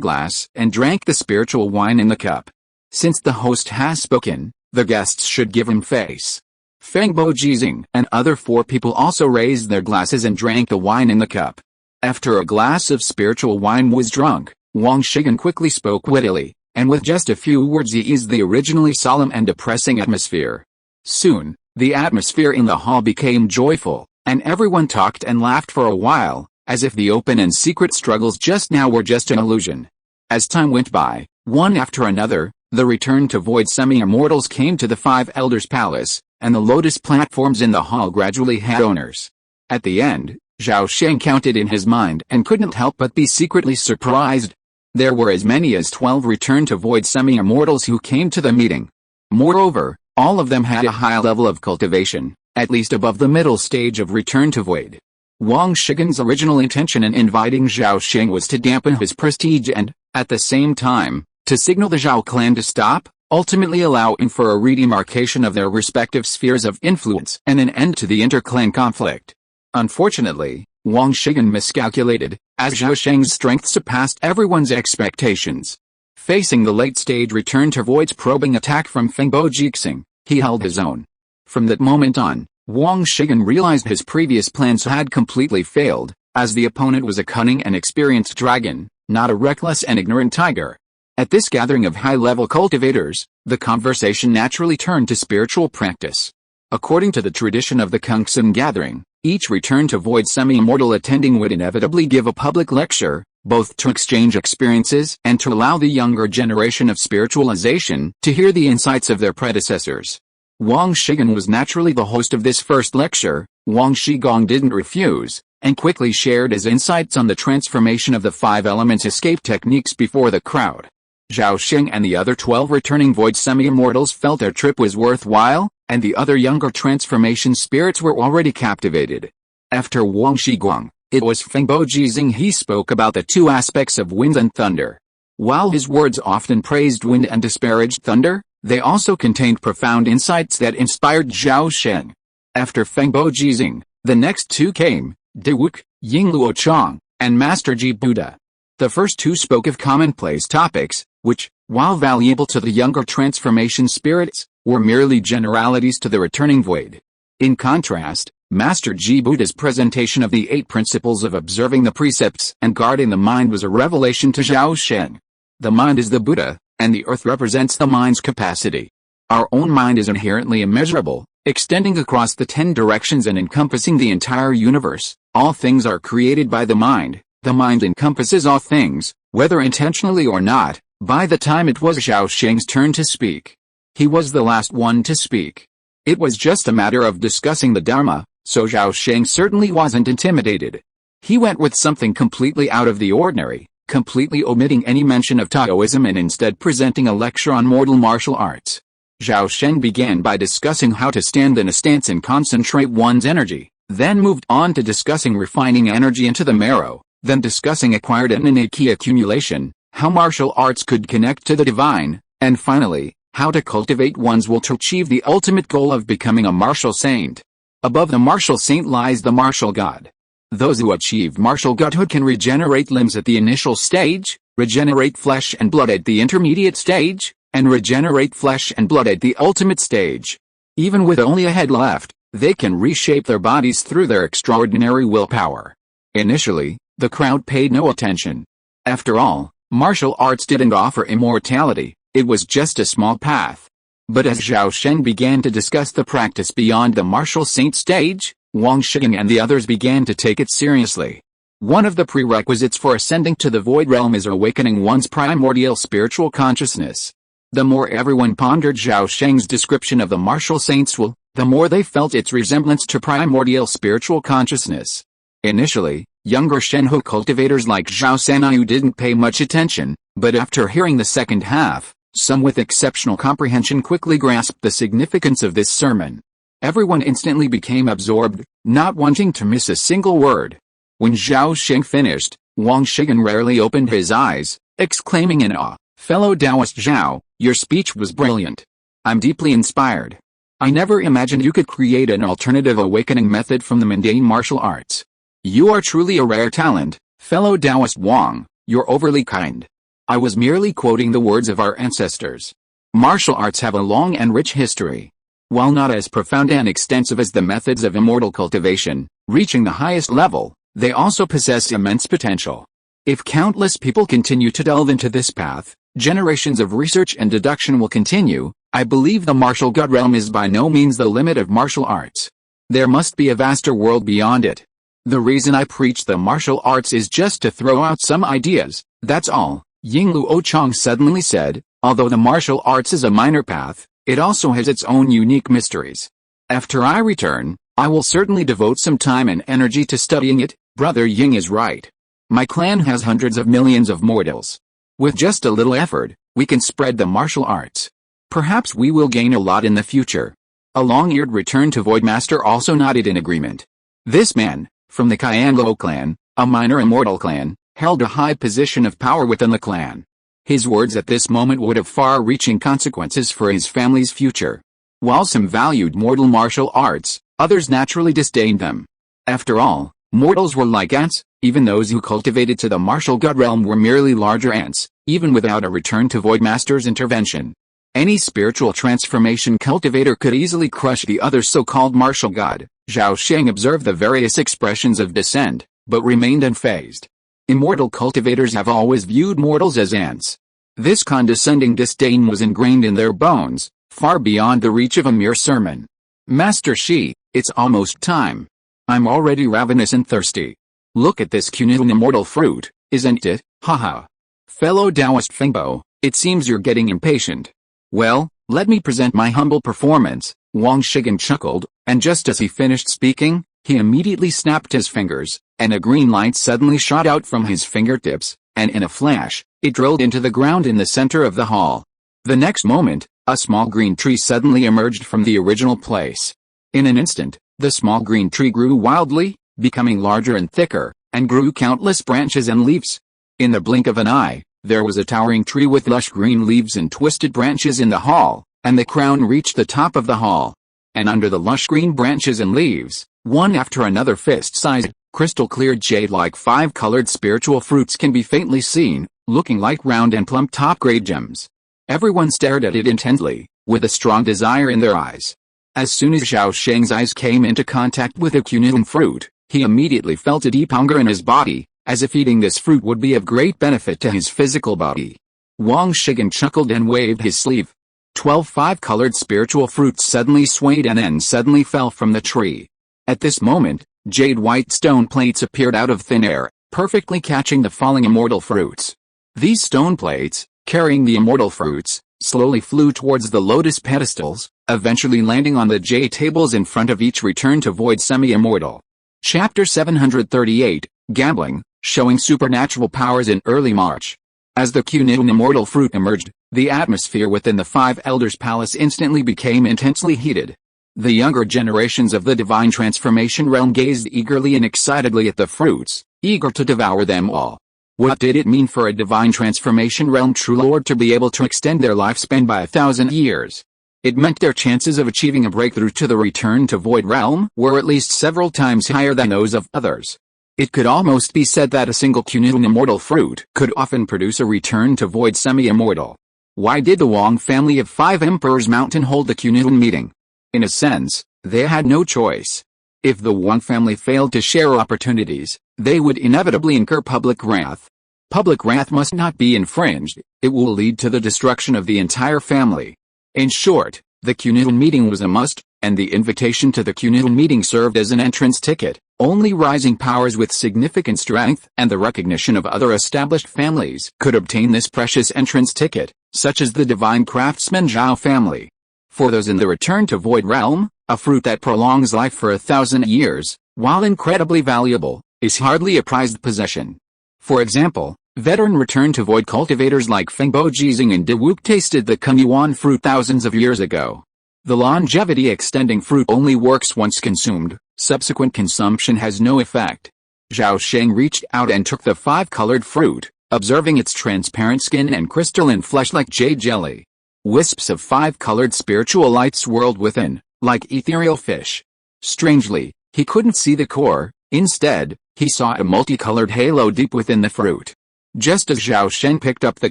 glass and drank the spiritual wine in the cup. Since the host has spoken, the guests should give him face. Feng Bo Jizing and other 4 people also raised their glasses and drank the wine in the cup. After a glass of spiritual wine was drunk, Wang Shigen quickly spoke wittily, and with just a few words he eased the originally solemn and depressing atmosphere. Soon, the atmosphere in the hall became joyful, and everyone talked and laughed for a while, as if the open and secret struggles just now were just an illusion. As time went by, one after another, the return to void semi-immortals came to the 5 elders' palace, and the lotus platforms in the hall gradually had owners. At the end, Zhao Sheng counted in his mind and couldn't help but be secretly surprised. There were as many as 12 return to void semi-immortals who came to the meeting. Moreover, all of them had a high level of cultivation, at least above the middle stage of return to void. Wang Shigen's original intention in inviting Zhao Sheng was to dampen his prestige and, at the same time, to signal the Zhao clan to stop, ultimately allowing for a redemarcation of their respective spheres of influence and an end to the inter-clan conflict. Unfortunately, Wang Shigen miscalculated, as Zhao Sheng's strength surpassed everyone's expectations. Facing the late-stage return to void's probing attack from Feng Bo Jixing, he held his own. From that moment on, Wang Shigen realized his previous plans had completely failed, as the opponent was a cunning and experienced dragon, not a reckless and ignorant tiger. At this gathering of high-level cultivators, the conversation naturally turned to spiritual practice. According to the tradition of the Kungsun gathering, each return to void semi-immortal attending would inevitably give a public lecture, both to exchange experiences and to allow the younger generation of spiritualization to hear the insights of their predecessors. Wang Shigen was naturally the host of this first lecture. Wang Shigong didn't refuse, and quickly shared his insights on the transformation of the 5 elements escape techniques before the crowd. Zhao Sheng and the other 12 returning void semi-immortals felt their trip was worthwhile, and the other younger transformation spirits were already captivated. After Wang Shiguang, it was Feng Bo Jizing. He spoke about the 2 aspects of wind and thunder. While his words often praised wind and disparaged thunder, they also contained profound insights that inspired Zhao Sheng. After Feng Bo Jizing, the next 2 came, Dewuk, Yingluo Chang, and Master Ji Buddha. The first 2 spoke of commonplace topics, which, while valuable to the younger transformation spirits, were merely generalities to the returning void. In contrast, Master Ji Buddha's presentation of the 8 principles of observing the precepts and guarding the mind was a revelation to Zhao Sheng. The mind is the Buddha, and the earth represents the mind's capacity. Our own mind is inherently immeasurable, extending across the 10 directions and encompassing the entire universe. All things are created by the mind. The mind encompasses all things, whether intentionally or not. By the time it was Zhao Sheng's turn to speak, he was the last one to speak. It was just a matter of discussing the Dharma, so Zhao Sheng certainly wasn't intimidated. He went with something completely out of the ordinary, completely omitting any mention of Taoism and instead presenting a lecture on mortal martial arts. Zhao Sheng began by discussing how to stand in a stance and concentrate one's energy, then moved on to discussing refining energy into the marrow, then discussing acquired and innate ki accumulation, how martial arts could connect to the divine, and finally, how to cultivate one's will to achieve the ultimate goal of becoming a martial saint. Above the martial saint lies the martial god. Those who achieve martial godhood can regenerate limbs at the initial stage, regenerate flesh and blood at the intermediate stage, and regenerate flesh and blood at the ultimate stage. Even with only a head left, they can reshape their bodies through their extraordinary willpower. Initially, the crowd paid no attention. After all, martial arts didn't offer immortality, it was just a small path. But as Zhao Sheng began to discuss the practice beyond the martial saint stage, Wang Shigen and the others began to take it seriously. One of the prerequisites for ascending to the void realm is awakening one's primordial spiritual consciousness. The more everyone pondered Zhao Sheng's description of the martial saint's will, the more they felt its resemblance to primordial spiritual consciousness. Initially, younger Shenhe cultivators like Zhao Sanyu didn't pay much attention, but after hearing the second half, some with exceptional comprehension quickly grasped the significance of this sermon. Everyone instantly became absorbed, not wanting to miss a single word. When Zhao Sheng finished, Wang Shigen rarely opened his eyes, exclaiming in awe, "Fellow Taoist Zhao, your speech was brilliant. I'm deeply inspired. I never imagined you could create an alternative awakening method from the mundane martial arts. You are truly a rare talent, fellow Taoist Wang, you're overly kind. I was merely quoting the words of our ancestors. Martial arts have a long and rich history. While not as profound and extensive as the methods of immortal cultivation, reaching the highest level, they also possess immense potential. If countless people continue to delve into this path, generations of research and deduction will continue. I believe the martial god realm is by no means the limit of martial arts. There must be a vaster world beyond it. The reason I preach the martial arts is just to throw out some ideas, that's all," Yinglu Ochang suddenly said. "Although the martial arts is a minor path, it also has its own unique mysteries. After I return, I will certainly devote some time and energy to studying it." Brother Ying is right. My clan has hundreds of millions of mortals. With just a little effort, we can spread the martial arts. Perhaps we will gain a lot in the future. A long-eared return to Void Master also nodded in agreement. This man, from the Kyango clan, a minor immortal clan, held a high position of power within the clan. His words at this moment would have far-reaching consequences for his family's future. While some valued mortal martial arts, others naturally disdained them. After all, mortals were like ants, even those who cultivated to the martial god realm were merely larger ants, even without a return to Void Master's intervention. Any spiritual transformation cultivator could easily crush the other so-called martial god. Zhao Sheng observed the various expressions of dissent, but remained unfazed. Immortal cultivators have always viewed mortals as ants. This condescending disdain was ingrained in their bones, far beyond the reach of a mere sermon. "Master Shi, it's almost time. I'm already ravenous and thirsty. Look at this Kunlun immortal fruit, isn't it? Haha. Fellow Taoist Fengbo, it seems you're getting impatient. Well, let me present my humble performance." Wang Shigen chuckled, and just as he finished speaking, he immediately snapped his fingers, and a green light suddenly shot out from his fingertips, and in a flash, it drilled into the ground in the center of the hall. The next moment, a small green tree suddenly emerged from the original place. In an instant, the small green tree grew wildly, becoming larger and thicker, and grew countless branches and leaves. In the blink of an eye, there was a towering tree with lush green leaves and twisted branches in the hall, and the crown reached the top of the hall. And under the lush green branches and leaves, one after another fist-sized, crystal-clear jade-like five-colored spiritual fruits can be faintly seen, looking like round and plump top-grade gems. Everyone stared at it intently, with a strong desire in their eyes. As soon as Zhao Sheng's eyes came into contact with a Kunlun fruit, he immediately felt a deep hunger in his body, as if eating this fruit would be of great benefit to his physical body. Wang Shigen chuckled and waved his sleeve. 12 five-colored spiritual fruits suddenly swayed and then suddenly fell from the tree. At this moment, jade-white stone plates appeared out of thin air, perfectly catching the falling immortal fruits. These stone plates, carrying the immortal fruits, slowly flew towards the lotus pedestals, eventually landing on the jade tables in front of each return to void semi-immortal. Chapter 738, Gambling, showing supernatural powers in early March. As the Kunlun immortal fruit emerged, the atmosphere within the Five Elders' Palace instantly became intensely heated. The younger generations of the divine transformation realm gazed eagerly and excitedly at the fruits, eager to devour them all. What did it mean for a divine transformation realm true lord to be able to extend their lifespan by 1,000 years? It meant their chances of achieving a breakthrough to the return to void realm were at least several times higher than those of others. It could almost be said that a single Kunlun immortal fruit could often produce a return to void semi-immortal. Why did the Wang family of Five Emperors Mountain hold the Kunlun meeting? In a sense, they had no choice. If the Wang family failed to share opportunities, they would inevitably incur public wrath. Public wrath must not be infringed, it will lead to the destruction of the entire family. In short, the Kunlun meeting was a must, and the invitation to the Kunlun meeting served as an entrance ticket. Only rising powers with significant strength and the recognition of other established families could obtain this precious entrance ticket, such as the divine craftsman Zhao family. For those in the return to void realm, a fruit that prolongs life for 1,000 years, while incredibly valuable, is hardly a prized possession. For example, veteran return to void cultivators like Fengbo Jizing and De Wook tasted the Kunyuan fruit thousands of years ago. The longevity-extending fruit only works once consumed, subsequent consumption has no effect. Zhao Sheng reached out and took the five-colored fruit, observing its transparent skin and crystalline flesh like jade jelly. Wisps of five-colored spiritual light swirled within, like ethereal fish. Strangely, he couldn't see the core, instead, he saw a multicolored halo deep within the fruit. Just as Zhao Sheng picked up the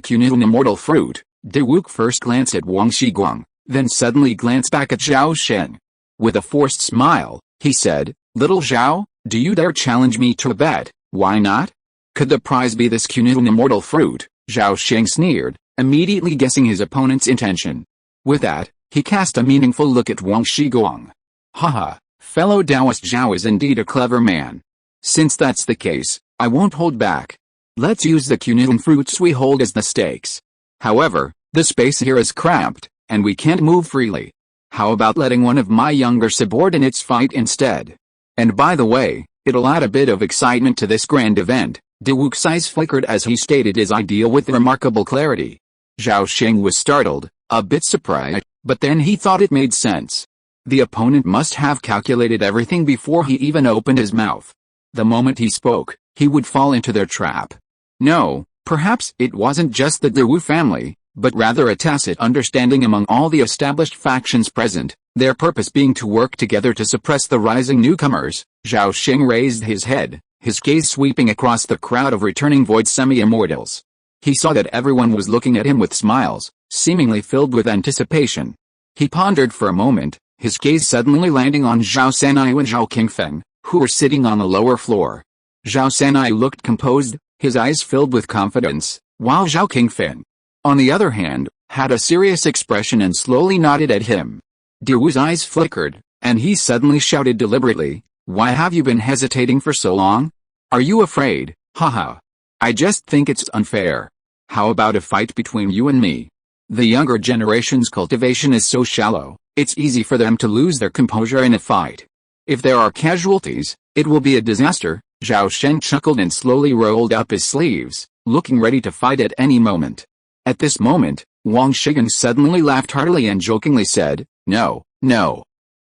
Kunlun immortal fruit, Dawook first glanced at Wang Shiguang, then suddenly glanced back at Zhao Sheng. With a forced smile, he said, "Little Zhao, do you dare challenge me to a bet? Why not? Could the prize be this Kunlun immortal fruit?" Zhao Sheng sneered, immediately guessing his opponent's intention. With that, he cast a meaningful look at Wang Shiguang. "Haha, fellow Taoist Zhao is indeed a clever man. Since that's the case, I won't hold back. Let's use the Kunlun fruits we hold as the stakes. However, the space here is cramped, and we can't move freely. How about letting one of my younger subordinates fight instead? And by the way, it'll add a bit of excitement to this grand event." Dawook's eyes flickered as he stated his idea with remarkable clarity. Zhao Sheng was startled, a bit surprised, but then he thought it made sense. The opponent must have calculated everything before he even opened his mouth. The moment he spoke, he would fall into their trap. No, perhaps it wasn't just the Dawu family, but rather a tacit understanding among all the established factions present, their purpose being to work together to suppress the rising newcomers. Zhao Sheng raised his head, his gaze sweeping across the crowd of returning void semi-immortals. He saw that everyone was looking at him with smiles, seemingly filled with anticipation. He pondered for a moment, his gaze suddenly landing on Zhao Sanai and Zhao Qingfeng, who were sitting on the lower floor. Zhao Sanai looked composed, his eyes filled with confidence, while Zhao Qingfeng, on the other hand, had a serious expression and slowly nodded at him. Dawu's eyes flickered, and he suddenly shouted deliberately, "Why have you been hesitating for so long? Are you afraid? Haha. I just think it's unfair. How about a fight between you and me? The younger generation's cultivation is so shallow, it's easy for them to lose their composure in a fight. If there are casualties, it will be a disaster." Zhao Sheng chuckled and slowly rolled up his sleeves, looking ready to fight at any moment. At this moment, Wang Shiguang suddenly laughed heartily and jokingly said, No.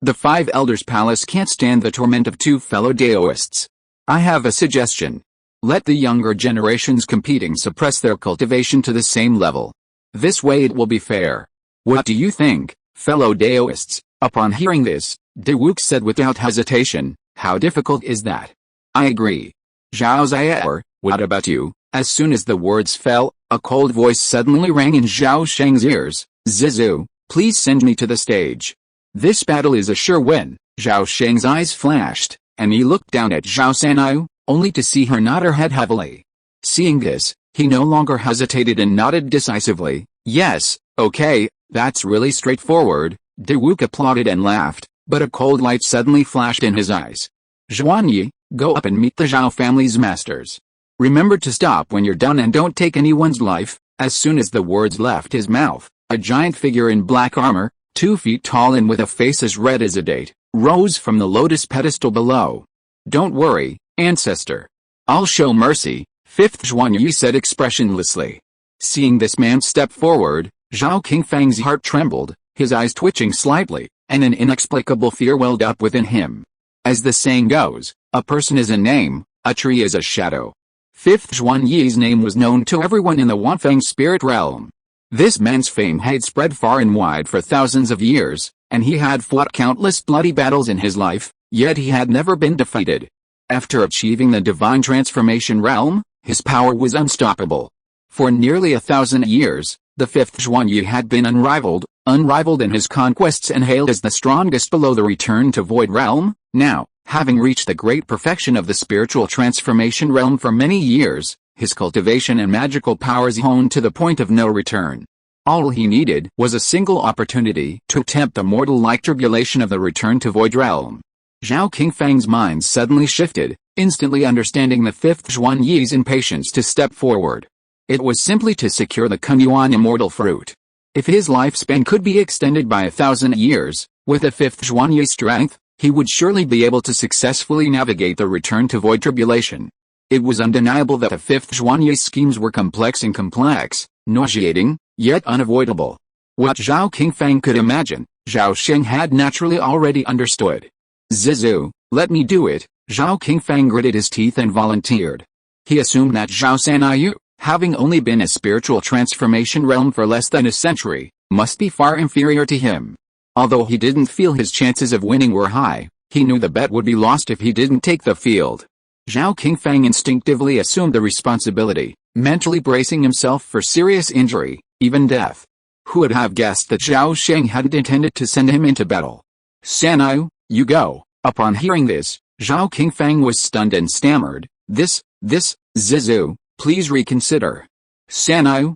The Five Elders Palace can't stand the torment of two fellow Daoists. I have a suggestion. Let the younger generations competing suppress their cultivation to the same level. This way it will be fair. What do you think, fellow Daoists?" Upon hearing this, Dawook said without hesitation, "How difficult is that?" "I agree. Zhao Zier, what about you?" As soon as the words fell, a cold voice suddenly rang in Zhao Sheng's ears, "Zizu, please send me to the stage. This battle is a sure win." Zhao Sheng's eyes flashed, and he looked down at Zhao Sanai, only to see her nod her head heavily. Seeing this, he no longer hesitated and nodded decisively, "Yes, okay, that's really straightforward." Dawook applauded and laughed, but a cold light suddenly flashed in his eyes. "Zhuanyi, go up and meet the Zhao family's masters. Remember to stop when you're done and don't take anyone's life." As soon as the words left his mouth, a giant figure in black armor, 2 feet tall and with a face as red as a date, rose from the lotus pedestal below. "Don't worry, ancestor. I'll show mercy," Fifth Zhuanyi said expressionlessly. Seeing this man step forward, Zhao Qingfeng's heart trembled, his eyes twitching slightly, and an inexplicable fear welled up within him. As the saying goes, a person is a name, a tree is a shadow. Fifth Zhuanyi's name was known to everyone in the Wanfeng spirit realm. This man's fame had spread far and wide for thousands of years, and he had fought countless bloody battles in his life, yet he had never been defeated. After achieving the divine transformation realm, his power was unstoppable. For nearly 1,000 years, the fifth Zhuanyi had been unrivaled in his conquests and hailed as the strongest below the return to void realm. Now, having reached the great perfection of the spiritual transformation realm for many years, his cultivation and magical powers honed to the point of no return. All he needed was a single opportunity to attempt the mortal-like tribulation of the return to void realm. Zhao Qingfeng's mind suddenly shifted, instantly understanding the fifth Zhuanyi's impatience to step forward. It was simply to secure the Kunlun immortal fruit. If his lifespan could be extended by 1,000 years, with the fifth Zhuanyi's strength, he would surely be able to successfully navigate the return to void tribulation. It was undeniable that the fifth Zhuanyi's schemes were complex, nauseating, yet unavoidable. What Zhao Qingfeng could imagine, Zhao Sheng had naturally already understood. Zizu, let me do it, Zhao Qingfang gritted his teeth and volunteered. He assumed that Zhao Sanyu, having only been a spiritual transformation realm for less than a century, must be far inferior to him. Although he didn't feel his chances of winning were high, he knew the bet would be lost if he didn't take the field. Zhao Qingfang instinctively assumed the responsibility, mentally bracing himself for serious injury, even death. Who would have guessed that Zhao Sheng hadn't intended to send him into battle? Sanyu, you go. Upon hearing this, Zhao Qingfang was stunned and stammered, This, Zizu, please reconsider. Sanyu,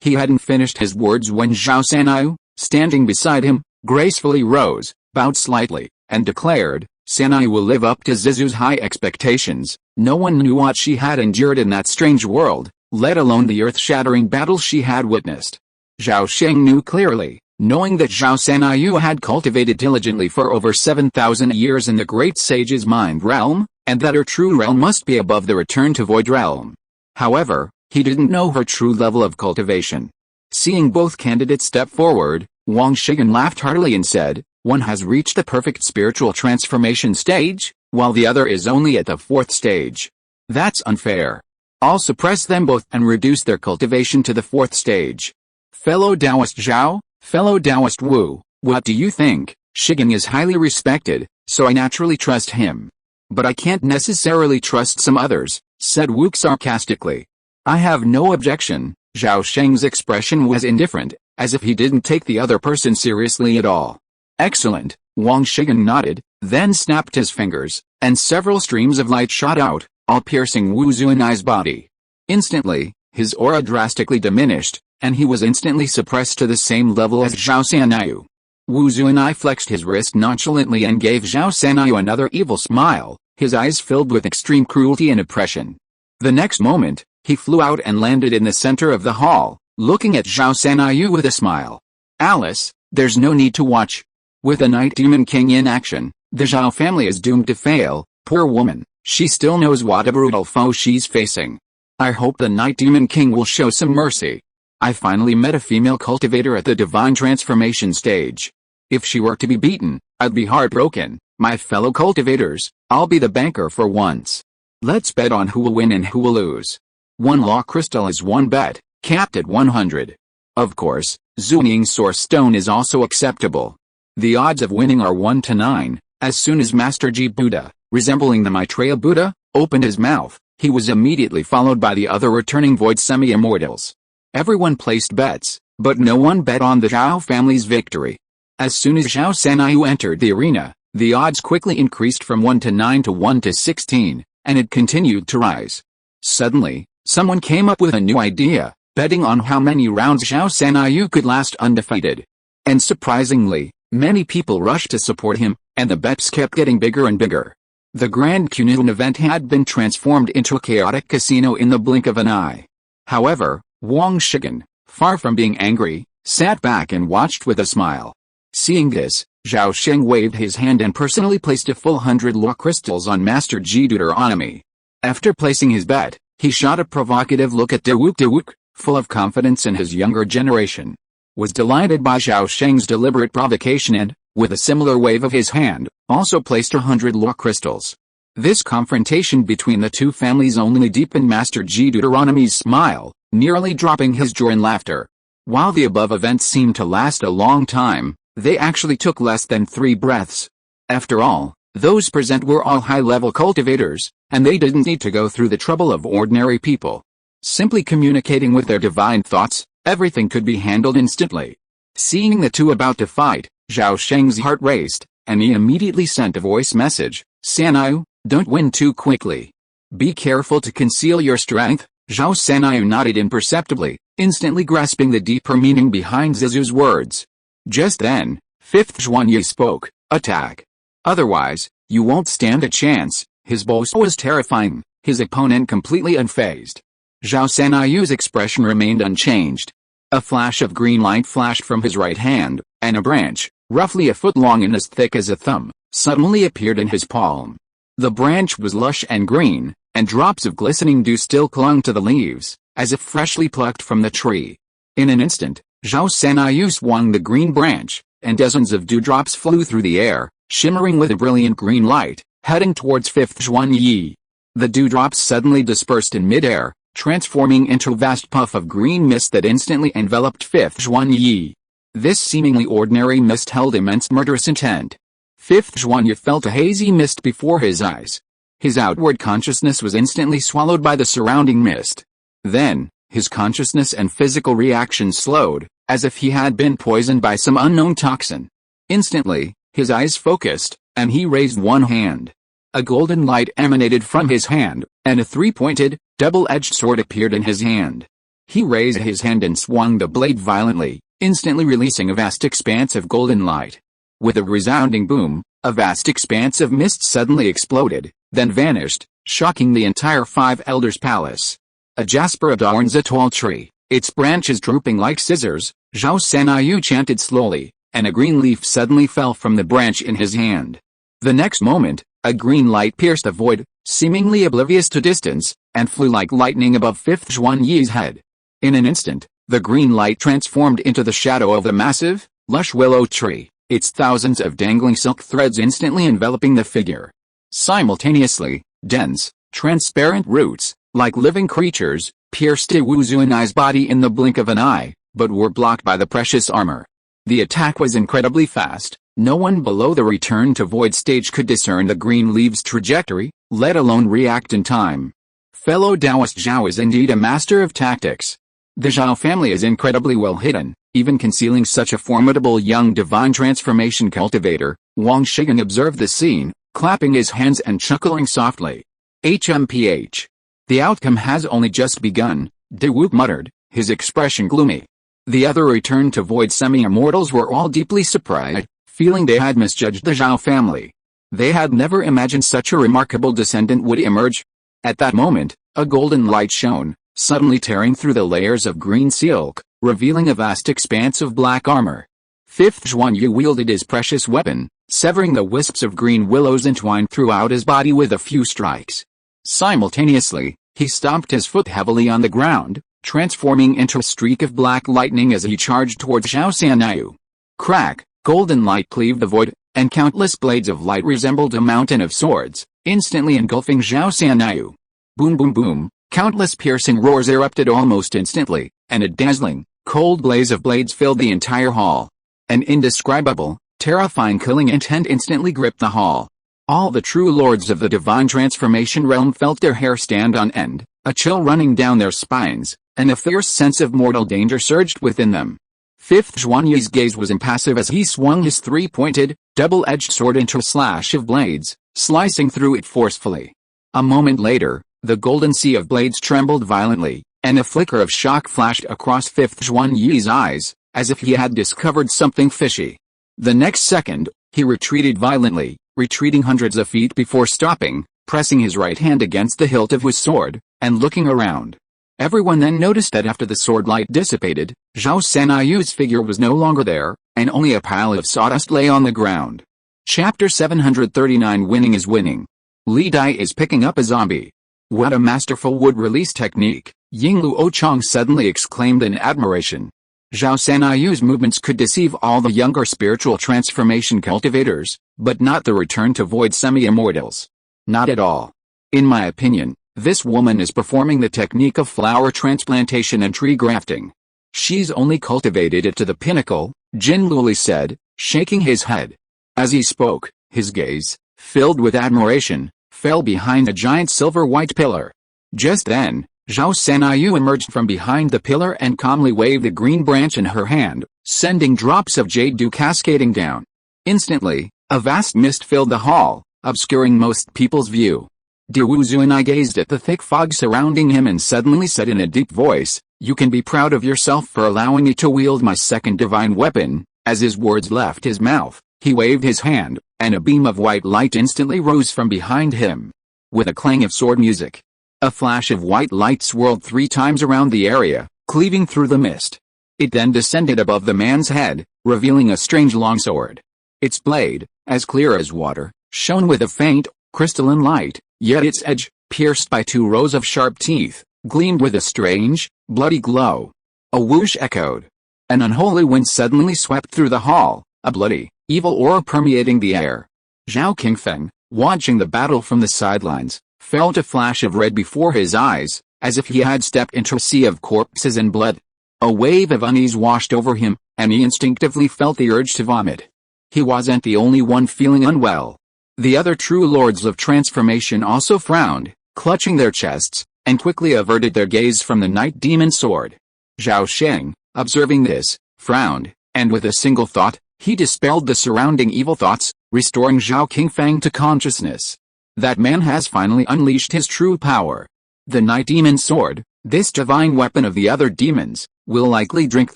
he hadn't finished his words when Zhao Sanyu, standing beside him, gracefully rose, bowed slightly, and declared, Sanyu will live up to Zizu's high expectations. No one knew what she had endured in that strange world, let alone the earth-shattering battles she had witnessed. Zhao Sheng knew clearly, knowing that Zhao Sanyu had cultivated diligently for over 7,000 years in the great sage's mind realm, and that her true realm must be above the return to void realm. However, he didn't know her true level of cultivation. Seeing both candidates step forward, Wang Shigen laughed heartily and said, one has reached the perfect spiritual transformation stage, while the other is only at the 4th stage. That's unfair. I'll suppress them both and reduce their cultivation to the 4th stage. Fellow Taoist Zhao, fellow Taoist Wu, what do you think? Shigen is highly respected, so I naturally trust him. But I can't necessarily trust some others, said Wu sarcastically. I have no objection. Zhao Sheng's expression was indifferent, as if he didn't take the other person seriously at all. Excellent, Wang Shigen nodded, then snapped his fingers, and several streams of light shot out, all piercing Wu Zuanai's body. Instantly, his aura drastically diminished, and he was instantly suppressed to the same level as Zhao Sanyu. Wu Zuanai flexed his wrist nonchalantly and gave Zhao Sanyu another evil smile, his eyes filled with extreme cruelty and oppression. The next moment, he flew out and landed in the center of the hall, looking at Zhao Sanyu with a smile. Alice, there's no need to watch. With the Night Demon King in action, the Zhao family is doomed to fail. Poor woman, she still knows what a brutal foe she's facing. I hope the Night Demon King will show some mercy. I finally met a female cultivator at the divine transformation stage. If she were to be beaten, I'd be heartbroken. My fellow cultivators, I'll be the banker for once. Let's bet on who will win and who will lose. 1 law crystal is 1 bet, capped at 100. Of course, Zhunying's source stone is also acceptable. The odds of winning are 1 to 9. As soon as Master Ji Buddha, resembling the Maitreya Buddha, opened his mouth, he was immediately followed by the other returning void semi-immortals. Everyone placed bets, but no one bet on the Zhao family's victory. As soon as Zhao Sanyu entered the arena, the odds quickly increased from 1 to 9 to 1 to 16, and it continued to rise. Suddenly, someone came up with a new idea, betting on how many rounds Zhao Sanyu could last undefeated. And surprisingly, many people rushed to support him, and the bets kept getting bigger and bigger. The Grand Kunlun event had been transformed into a chaotic casino in the blink of an eye. However, Wang Shigen, far from being angry, sat back and watched with a smile. Seeing this, Zhao Sheng waved his hand and personally placed a full 100 law crystals on Master Ji Deuteronomy. After placing his bet, he shot a provocative look at Dawook, full of confidence in his younger generation. Was delighted by Zhao Sheng's deliberate provocation and, with a similar wave of his hand, also placed 100 law crystals. This confrontation between the two families only deepened Master Ji Deuteronomy's smile, nearly dropping his jaw in laughter. While the above events seemed to last a long time, they actually took less than 3 breaths. After all, those present were all high-level cultivators, and they didn't need to go through the trouble of ordinary people. Simply communicating with their divine thoughts, everything could be handled instantly. Seeing the two about to fight, Zhao Sheng's heart raced, and he immediately sent a voice message, Sanyu, don't win too quickly. Be careful to conceal your strength. Zhao Sanyu nodded imperceptibly, instantly grasping the deeper meaning behind Zizu's words. Just then, 5th Zhuanyi spoke, attack. Otherwise, you won't stand a chance. His boast was terrifying, his opponent completely unfazed. Zhao Sanyu's expression remained unchanged. A flash of green light flashed from his right hand, and a branch, roughly a foot long and as thick as a thumb, suddenly appeared in his palm. The branch was lush and green, and drops of glistening dew still clung to the leaves, as if freshly plucked from the tree. In an instant, Zhao Sanyu swung the green branch, and dozens of dewdrops flew through the air, shimmering with a brilliant green light, heading towards Fifth Xuanyi. The dewdrops suddenly dispersed in midair, transforming into a vast puff of green mist that instantly enveloped Fifth Xuanyi. This seemingly ordinary mist held immense murderous intent. Fifth Xuanyi felt a hazy mist before his eyes. His outward consciousness was instantly swallowed by the surrounding mist. Then, his consciousness and physical reactions slowed, as if he had been poisoned by some unknown toxin. Instantly, his eyes focused, and he raised one hand. A golden light emanated from his hand, and a three-pointed, double-edged sword appeared in his hand. He raised his hand and swung the blade violently, instantly releasing a vast expanse of golden light. With a resounding boom, a vast expanse of mist suddenly exploded, then vanished, shocking the entire Five Elders' palace. A jasper adorns a tall tree, its branches drooping like scissors. Zhao Sheng chanted slowly, and a green leaf suddenly fell from the branch in his hand. The next moment, a green light pierced the void, seemingly oblivious to distance, and flew like lightning above Fifth Xuanyi's head. In an instant, the green light transformed into the shadow of a massive, lush willow tree, its thousands of dangling silk threads instantly enveloping the figure. Simultaneously, dense, transparent roots, like living creatures, pierced Wu Zuanai's body in the blink of an eye, but were blocked by the precious armor. The attack was incredibly fast. No one below the return to void stage could discern the green leave's trajectory, let alone react in time. Fellow Taoist Zhao is indeed a master of tactics. The Zhao family is incredibly well hidden, even concealing such a formidable young divine transformation cultivator. Wang Shigang observed the scene, clapping his hands and chuckling softly. HMPH. The outcome has only just begun, De Wu muttered, his expression gloomy. The other returned to void semi-immortals were all deeply surprised, feeling they had misjudged the Zhao family. They had never imagined such a remarkable descendant would emerge. At that moment, a golden light shone, suddenly tearing through the layers of green silk, revealing a vast expanse of black armor. Fifth Xuanyi wielded his precious weapon, severing the wisps of green willows entwined throughout his body with a few strikes. Simultaneously, he stomped his foot heavily on the ground, transforming into a streak of black lightning as he charged towards Zhao Sheng. Crack! Golden light cleaved the void, and countless blades of light resembled a mountain of swords, instantly engulfing Zhao Sheng. Boom boom boom, countless piercing roars erupted almost instantly, and a dazzling, cold blaze of blades filled the entire hall. An indescribable, terrifying killing intent instantly gripped the hall. All the true lords of the divine transformation realm felt their hair stand on end, a chill running down their spines, and a fierce sense of mortal danger surged within them. Fifth Xuanyi's gaze was impassive as he swung his three-pointed, double-edged sword into a slash of blades, slicing through it forcefully. A moment later, the golden sea of blades trembled violently, and a flicker of shock flashed across Fifth Xuanyi's eyes, as if he had discovered something fishy. The next second, he retreated violently, retreating hundreds of feet before stopping, pressing his right hand against the hilt of his sword, and looking around. Everyone then noticed that after the sword light dissipated, Zhao Sheng's figure was no longer there, and only a pile of sawdust lay on the ground. Chapter 739 Winning is Winning. Li Dai is picking up a zombie. What a masterful wood-release technique, Yinglu Ochong suddenly exclaimed in admiration. Zhao Sheng's movements could deceive all the younger spiritual transformation cultivators, but not the return to void semi-immortals. Not at all. In my opinion, this woman is performing the technique of flower transplantation and tree grafting. She's only cultivated it to the pinnacle, Jin Luli said, shaking his head. As he spoke, his gaze, filled with admiration, fell behind a giant silver-white pillar. Just then, Zhao Sheng emerged from behind the pillar and calmly waved a green branch in her hand, sending drops of jade dew cascading down. Instantly, a vast mist filled the hall, obscuring most people's view. Wu Zuanai gazed at the thick fog surrounding him and suddenly said in a deep voice, "You can be proud of yourself for allowing me to wield my second divine weapon." As his words left his mouth, he waved his hand, and a beam of white light instantly rose from behind him. With a clang of sword music, a flash of white light swirled 3 times around the area, cleaving through the mist. It then descended above the man's head, revealing a strange longsword. Its blade, as clear as water, shone with a faint, crystalline light, yet its edge, pierced by 2 rows of sharp teeth, gleamed with a strange, bloody glow. A whoosh echoed. An unholy wind suddenly swept through the hall, a bloody, evil aura permeating the air. Zhao Qingfeng, watching the battle from the sidelines, felt a flash of red before his eyes, as if he had stepped into a sea of corpses and blood. A wave of unease washed over him, and he instinctively felt the urge to vomit. He wasn't the only one feeling unwell. The other true lords of transformation also frowned, clutching their chests, and quickly averted their gaze from the night demon sword. Zhao Sheng, observing this, frowned, and with a single thought, he dispelled the surrounding evil thoughts, restoring Zhao Qingfeng to consciousness. That man has finally unleashed his true power. The night demon sword, this divine weapon of the other demons, will likely drink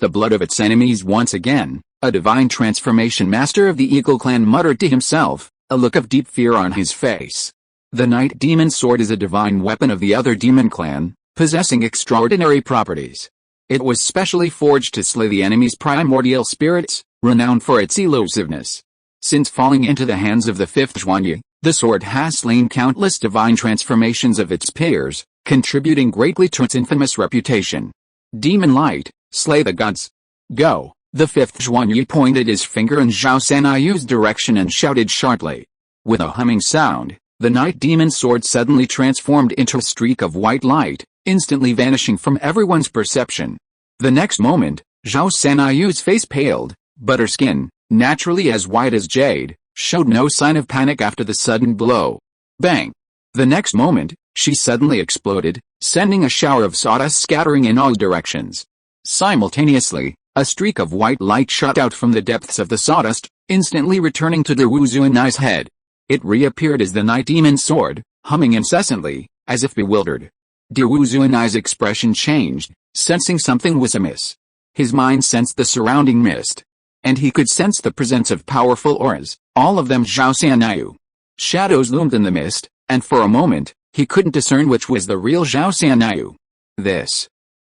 the blood of its enemies once again, a divine transformation master of the Eagle clan muttered to himself, a look of deep fear on his face. The night demon sword is a divine weapon of the other demon clan, possessing extraordinary properties. It was specially forged to slay the enemy's primordial spirits, renowned for its elusiveness. Since falling into the hands of the fifth Zhuanyi, the sword has slain countless divine transformations of its peers, contributing greatly to its infamous reputation. Demon light, slay the gods. Go! The fifth Zhuanyi pointed his finger in Zhao Sanayu's direction and shouted sharply. With a humming sound, the night demon sword suddenly transformed into a streak of white light, instantly vanishing from everyone's perception. The next moment, Zhao Sanayu's face paled, but her skin, naturally as white as jade, showed no sign of panic after the sudden blow. Bang! The next moment, she suddenly exploded, sending a shower of sawdust scattering in all directions. Simultaneously, a streak of white light shot out from the depths of the sawdust, instantly returning to Wu Zuanai's head. It reappeared as the night demon sword, humming incessantly, as if bewildered. Wu Zuanai's expression changed, sensing something was amiss. His mind sensed the surrounding mist, and he could sense the presence of powerful auras, all of them Zhao Sanayu. Shadows loomed in the mist, and for a moment, he couldn't discern which was the real Zhao Sanayu.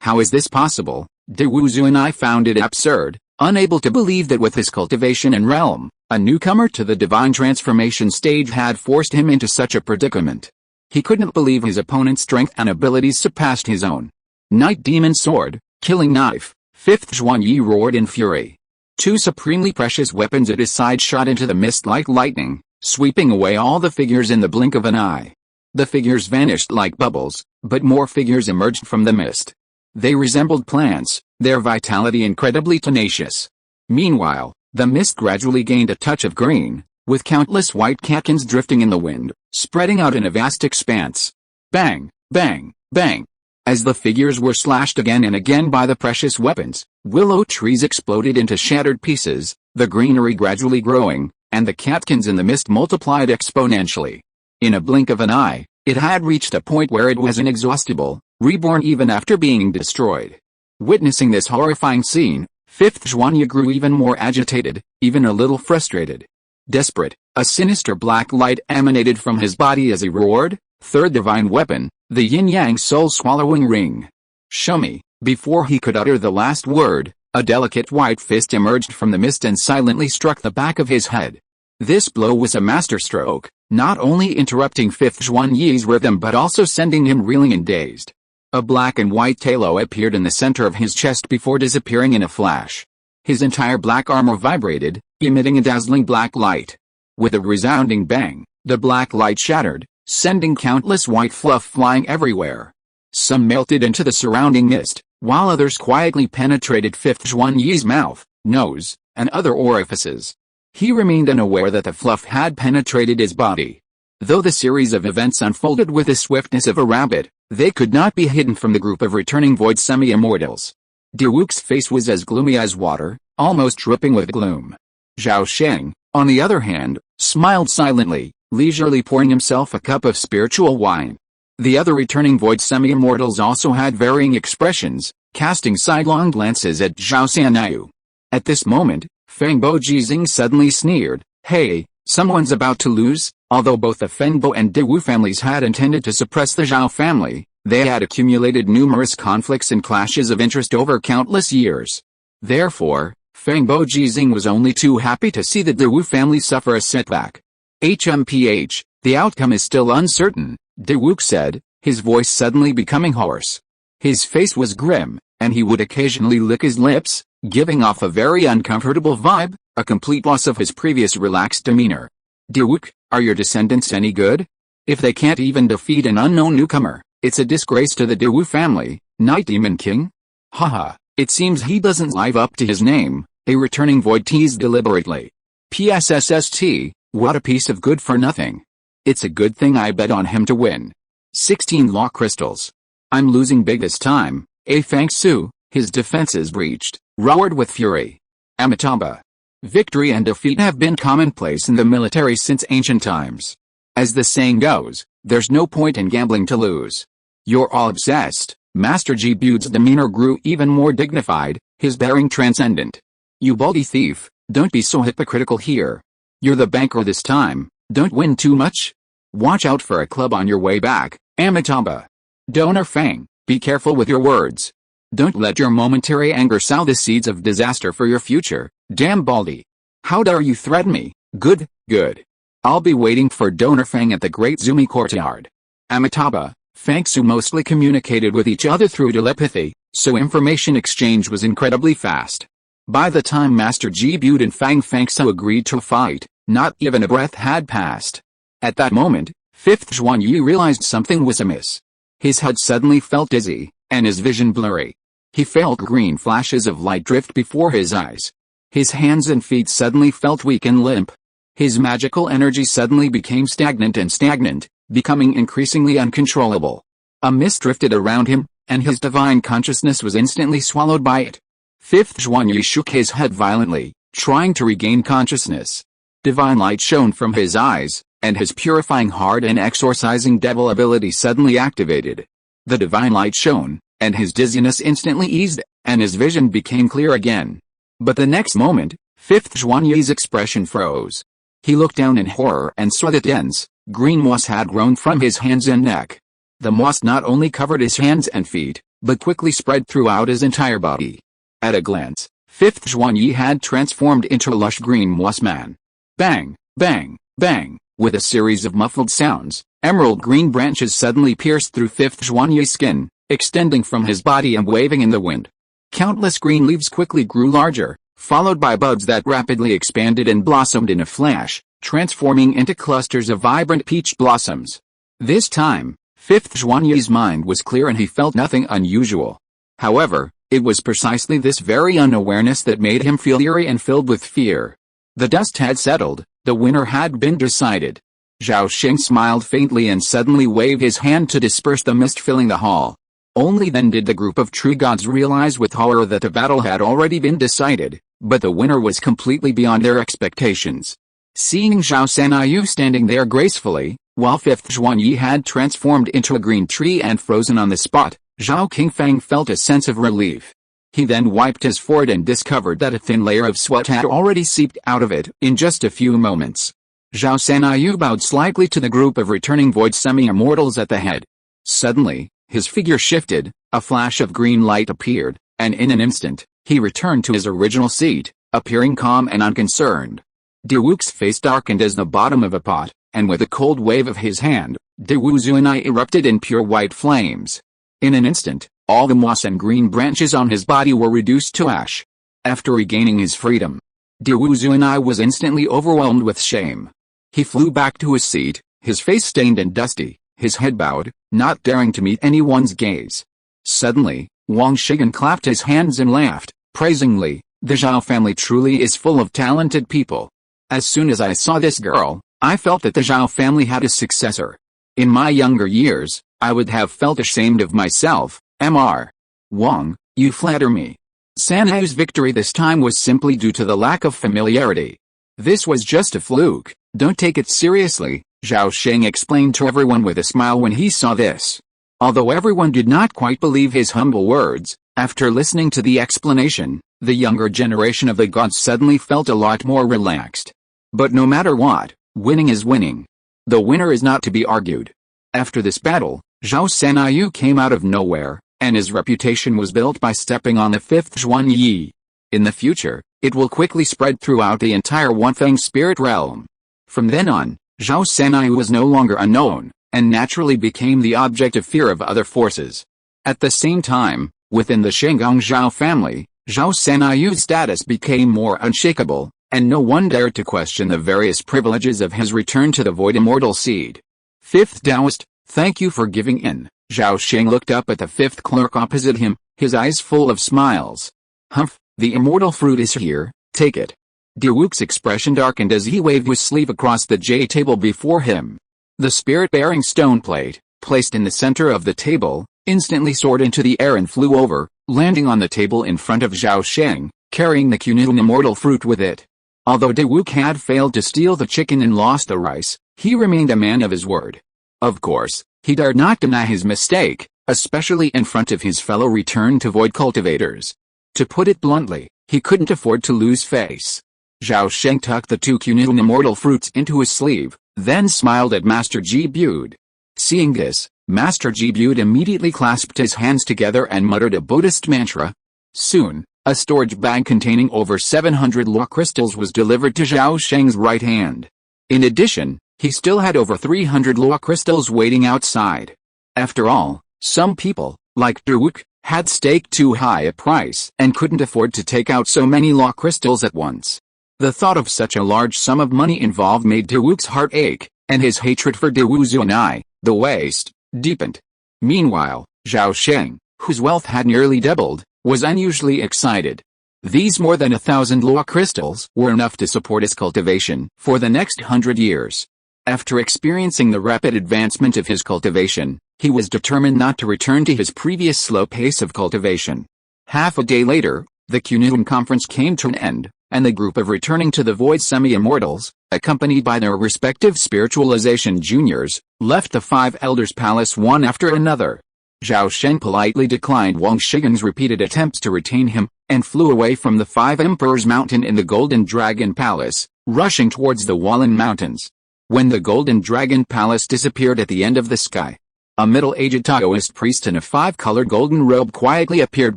How is this possible? Wu Zuanai found it absurd, unable to believe that with his cultivation and realm, a newcomer to the divine transformation stage had forced him into such a predicament. He couldn't believe his opponent's strength and abilities surpassed his own. Night demon sword, killing knife, fifth Zhuanyi roared in fury. Two supremely precious weapons at his side shot into the mist like lightning, sweeping away all the figures in the blink of an eye. The figures vanished like bubbles, but more figures emerged from the mist. They resembled plants, their vitality incredibly tenacious. Meanwhile, the mist gradually gained a touch of green, with countless white catkins drifting in the wind, spreading out in a vast expanse. Bang, bang, bang. As the figures were slashed again and again by the precious weapons, willow trees exploded into shattered pieces, the greenery gradually growing, and the catkins in the mist multiplied exponentially. In a blink of an eye, it had reached a point where it was inexhaustible, reborn even after being destroyed. Witnessing this horrifying scene, fifth Zhuanyi grew even more agitated, even a little frustrated. Desperate, a sinister black light emanated from his body as he roared, third divine weapon, the yin-yang soul-swallowing ring. Show me. Before he could utter the last word, a delicate white fist emerged from the mist and silently struck the back of his head. This blow was a masterstroke, not only interrupting fifth Zhuanyi's rhythm but also sending him reeling and dazed. A black and white halo appeared in the center of his chest before disappearing in a flash. His entire black armor vibrated, emitting a dazzling black light. With a resounding bang, the black light shattered, sending countless white fluff flying everywhere. Some melted into the surrounding mist, while others quietly penetrated fifth Zhuanyi's mouth, nose, and other orifices. He remained unaware that the fluff had penetrated his body. Though the series of events unfolded with the swiftness of a rabbit, they could not be hidden from the group of returning void semi-immortals. Diwuk's face was as gloomy as water, almost dripping with gloom. Zhao Sheng, on the other hand, smiled silently, leisurely pouring himself a cup of spiritual wine. The other returning void semi-immortals also had varying expressions, casting sidelong glances at Zhao Sanayu. At this moment, Fengbo Jizing suddenly sneered, "Hey, someone's about to lose." Although both the Fengbo and Dewu families had intended to suppress the Zhao family, they had accumulated numerous conflicts and clashes of interest over countless years. Therefore, Fengbo Jizing was only too happy to see the Dewu family suffer a setback. HMPH, the outcome is still uncertain, Dewuk said, his voice suddenly becoming hoarse. His face was grim, and he would occasionally lick his lips, giving off a very uncomfortable vibe, a complete loss of his previous relaxed demeanor. Dawook, are your descendants any good? If they can't even defeat an unknown newcomer, it's a disgrace to the Dawu family, Night Demon King? Haha, it seems he doesn't live up to his name, a returning void teased deliberately. PSSST, what a piece of good for nothing. It's a good thing I bet on him to win. 16 law crystals. I'm losing big this time, Fang Su, his defenses breached, roared with fury. Amitabha. Victory and defeat have been commonplace in the military since ancient times. As the saying goes, there's no point in gambling to lose. You're all obsessed. Master Ji Bude's demeanor grew even more dignified, his bearing transcendent. You baldy thief, don't be so hypocritical here. You're the banker this time, don't win too much. Watch out for a club on your way back, Amitabha. Donor Fang, be careful with your words. Don't let your momentary anger sow the seeds of disaster for your future, damn baldy. How dare you threaten me? Good, good. I'll be waiting for Donor Fang at the Great Zumi Courtyard. Amitabha, Fang Su mostly communicated with each other through telepathy, so information exchange was incredibly fast. By the time Master Ji Bude and Fang Su agreed to fight, not even a breath had passed. At that moment, 5th Zhuan Yi realized something was amiss. His head suddenly felt dizzy, and his vision blurry. He felt green flashes of light drift before his eyes. His hands and feet suddenly felt weak and limp. His magical energy suddenly became stagnant, becoming increasingly uncontrollable. A mist drifted around him, and his divine consciousness was instantly swallowed by it. 5th Zhuan Yi shook his head violently, trying to regain consciousness. Divine light shone from his eyes, and his purifying heart and exorcising devil ability suddenly activated. The divine light shone, and his dizziness instantly eased, and his vision became clear again. But the next moment, 5th Zhuan Yi's expression froze. He looked down in horror and saw that dense, green moss had grown from his hands and neck. The moss not only covered his hands and feet, but quickly spread throughout his entire body. At a glance, 5th Zhuan Yi had transformed into a lush green moss man. Bang, bang, bang, with a series of muffled sounds, emerald green branches suddenly pierced through 5th Zhuan Yi's skin, extending from his body and waving in the wind. Countless green leaves quickly grew larger, followed by buds that rapidly expanded and blossomed in a flash, transforming into clusters of vibrant peach blossoms. This time, 5th Zhuan Yi's mind was clear and he felt nothing unusual. However, it was precisely this very unawareness that made him feel eerie and filled with fear. The dust had settled, the winner had been decided. Zhao Sheng smiled faintly and suddenly waved his hand to disperse the mist filling the hall. Only then did the group of tree gods realize with horror that the battle had already been decided, but the winner was completely beyond their expectations. Seeing Zhao Sanyu standing there gracefully, while 5th Zhuan Yi had transformed into a green tree and frozen on the spot, Zhao Qingfang felt a sense of relief. He then wiped his forehead and discovered that a thin layer of sweat had already seeped out of it in just a few moments. Zhao Sanyu bowed slightly to the group of returning void semi-immortals at the head. Suddenly, his figure shifted, a flash of green light appeared, and in an instant, he returned to his original seat, appearing calm and unconcerned. Dawook's face darkened as the bottom of a pot, and with a cold wave of his hand, Dawu Zuanai erupted in pure white flames. In an instant, all the moss and green branches on his body were reduced to ash. After regaining his freedom, Dawu Zuanai was instantly overwhelmed with shame. He flew back to his seat, his face stained and dusty, his head bowed, not daring to meet anyone's gaze. Suddenly, Wang Shigan clapped his hands and laughed, praisingly. The Zhao family truly is full of talented people. As soon as I saw this girl, I felt that the Zhao family had a successor. In my younger years, I would have felt ashamed of myself. Mr. Wang, you flatter me. Sanhu's victory this time was simply due to the lack of familiarity. This was just a fluke, don't take it seriously, Zhao Sheng explained to everyone with a smile when he saw this. Although everyone did not quite believe his humble words, after listening to the explanation, the younger generation of the gods suddenly felt a lot more relaxed. But no matter what, winning is winning. The winner is not to be argued. After this battle, Zhao Sanyu came out of nowhere, and his reputation was built by stepping on the 5th Zhuan Yi. In the future, it will quickly spread throughout the entire Wanfeng spirit realm. From then on, Zhao Sanyu was no longer unknown, and naturally became the object of fear of other forces. At the same time, within the Shenggong Zhao family, Zhao Sanyu's status became more unshakable, and no one dared to question the various privileges of his return to the void immortal seed. Fifth Taoist, thank you for giving in. Zhao Sheng looked up at the fifth clerk opposite him, his eyes full of smiles. Humph, the immortal fruit is here, take it. Dawook's expression darkened as he waved his sleeve across the J table before him. The spirit-bearing stone plate, placed in the center of the table, instantly soared into the air and flew over, landing on the table in front of Zhao Sheng, carrying the Kunlun immortal fruit with it. Although Dawook had failed to steal the chicken and lost the rice, he remained a man of his word. Of course, he dared not deny his mistake, especially in front of his fellow return-to-void cultivators. To put it bluntly, he couldn't afford to lose face. Zhao Sheng tucked the two Kunlun immortal fruits into his sleeve, then smiled at Master Ji Bude. Seeing this, Master Ji Bude immediately clasped his hands together and muttered a Buddhist mantra. Soon, a storage bag containing over 700 law crystals was delivered to Zhao Sheng's right hand. In addition, he still had over 300 law crystals waiting outside. After all, some people, like Dawook, had staked too high a price and couldn't afford to take out so many law crystals at once. The thought of such a large sum of money involved made Dawook's heart ache, and his hatred for Dawu Zunai, the waste, deepened. Meanwhile, Zhao Sheng, whose wealth had nearly doubled, was unusually excited. These more than 1,000 law crystals were enough to support his cultivation for the next 100 years. After experiencing the rapid advancement of his cultivation, he was determined not to return to his previous slow pace of cultivation. Half a day later, the Kunlun conference came to an end, and the group of returning to the void semi-immortals, accompanied by their respective spiritualization juniors, left the five elders' palace one after another. Zhao Sheng politely declined Wang Shigan's repeated attempts to retain him, and flew away from the Five Emperors Mountain in the Golden Dragon Palace, rushing towards the Wallen Mountains. When the Golden Dragon Palace disappeared at the end of the sky, a middle-aged Taoist priest in a five-colored golden robe quietly appeared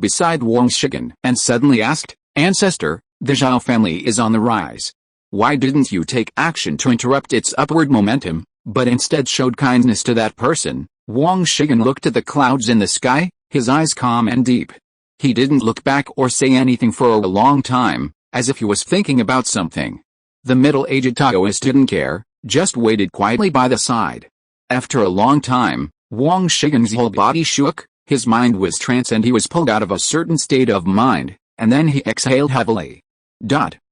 beside Wang Shigan and suddenly asked, "Ancestor, the Zhao family is on the rise. Why didn't you take action to interrupt its upward momentum, but instead showed kindness to that person?" Wang Shigan looked at the clouds in the sky, his eyes calm and deep. He didn't look back or say anything for a long time, as if he was thinking about something. The middle-aged Taoist didn't care, just waited quietly by the side. After a long time, Wang Shigan's whole body shook, his mind was tranced and he was pulled out of a certain state of mind, and then he exhaled heavily.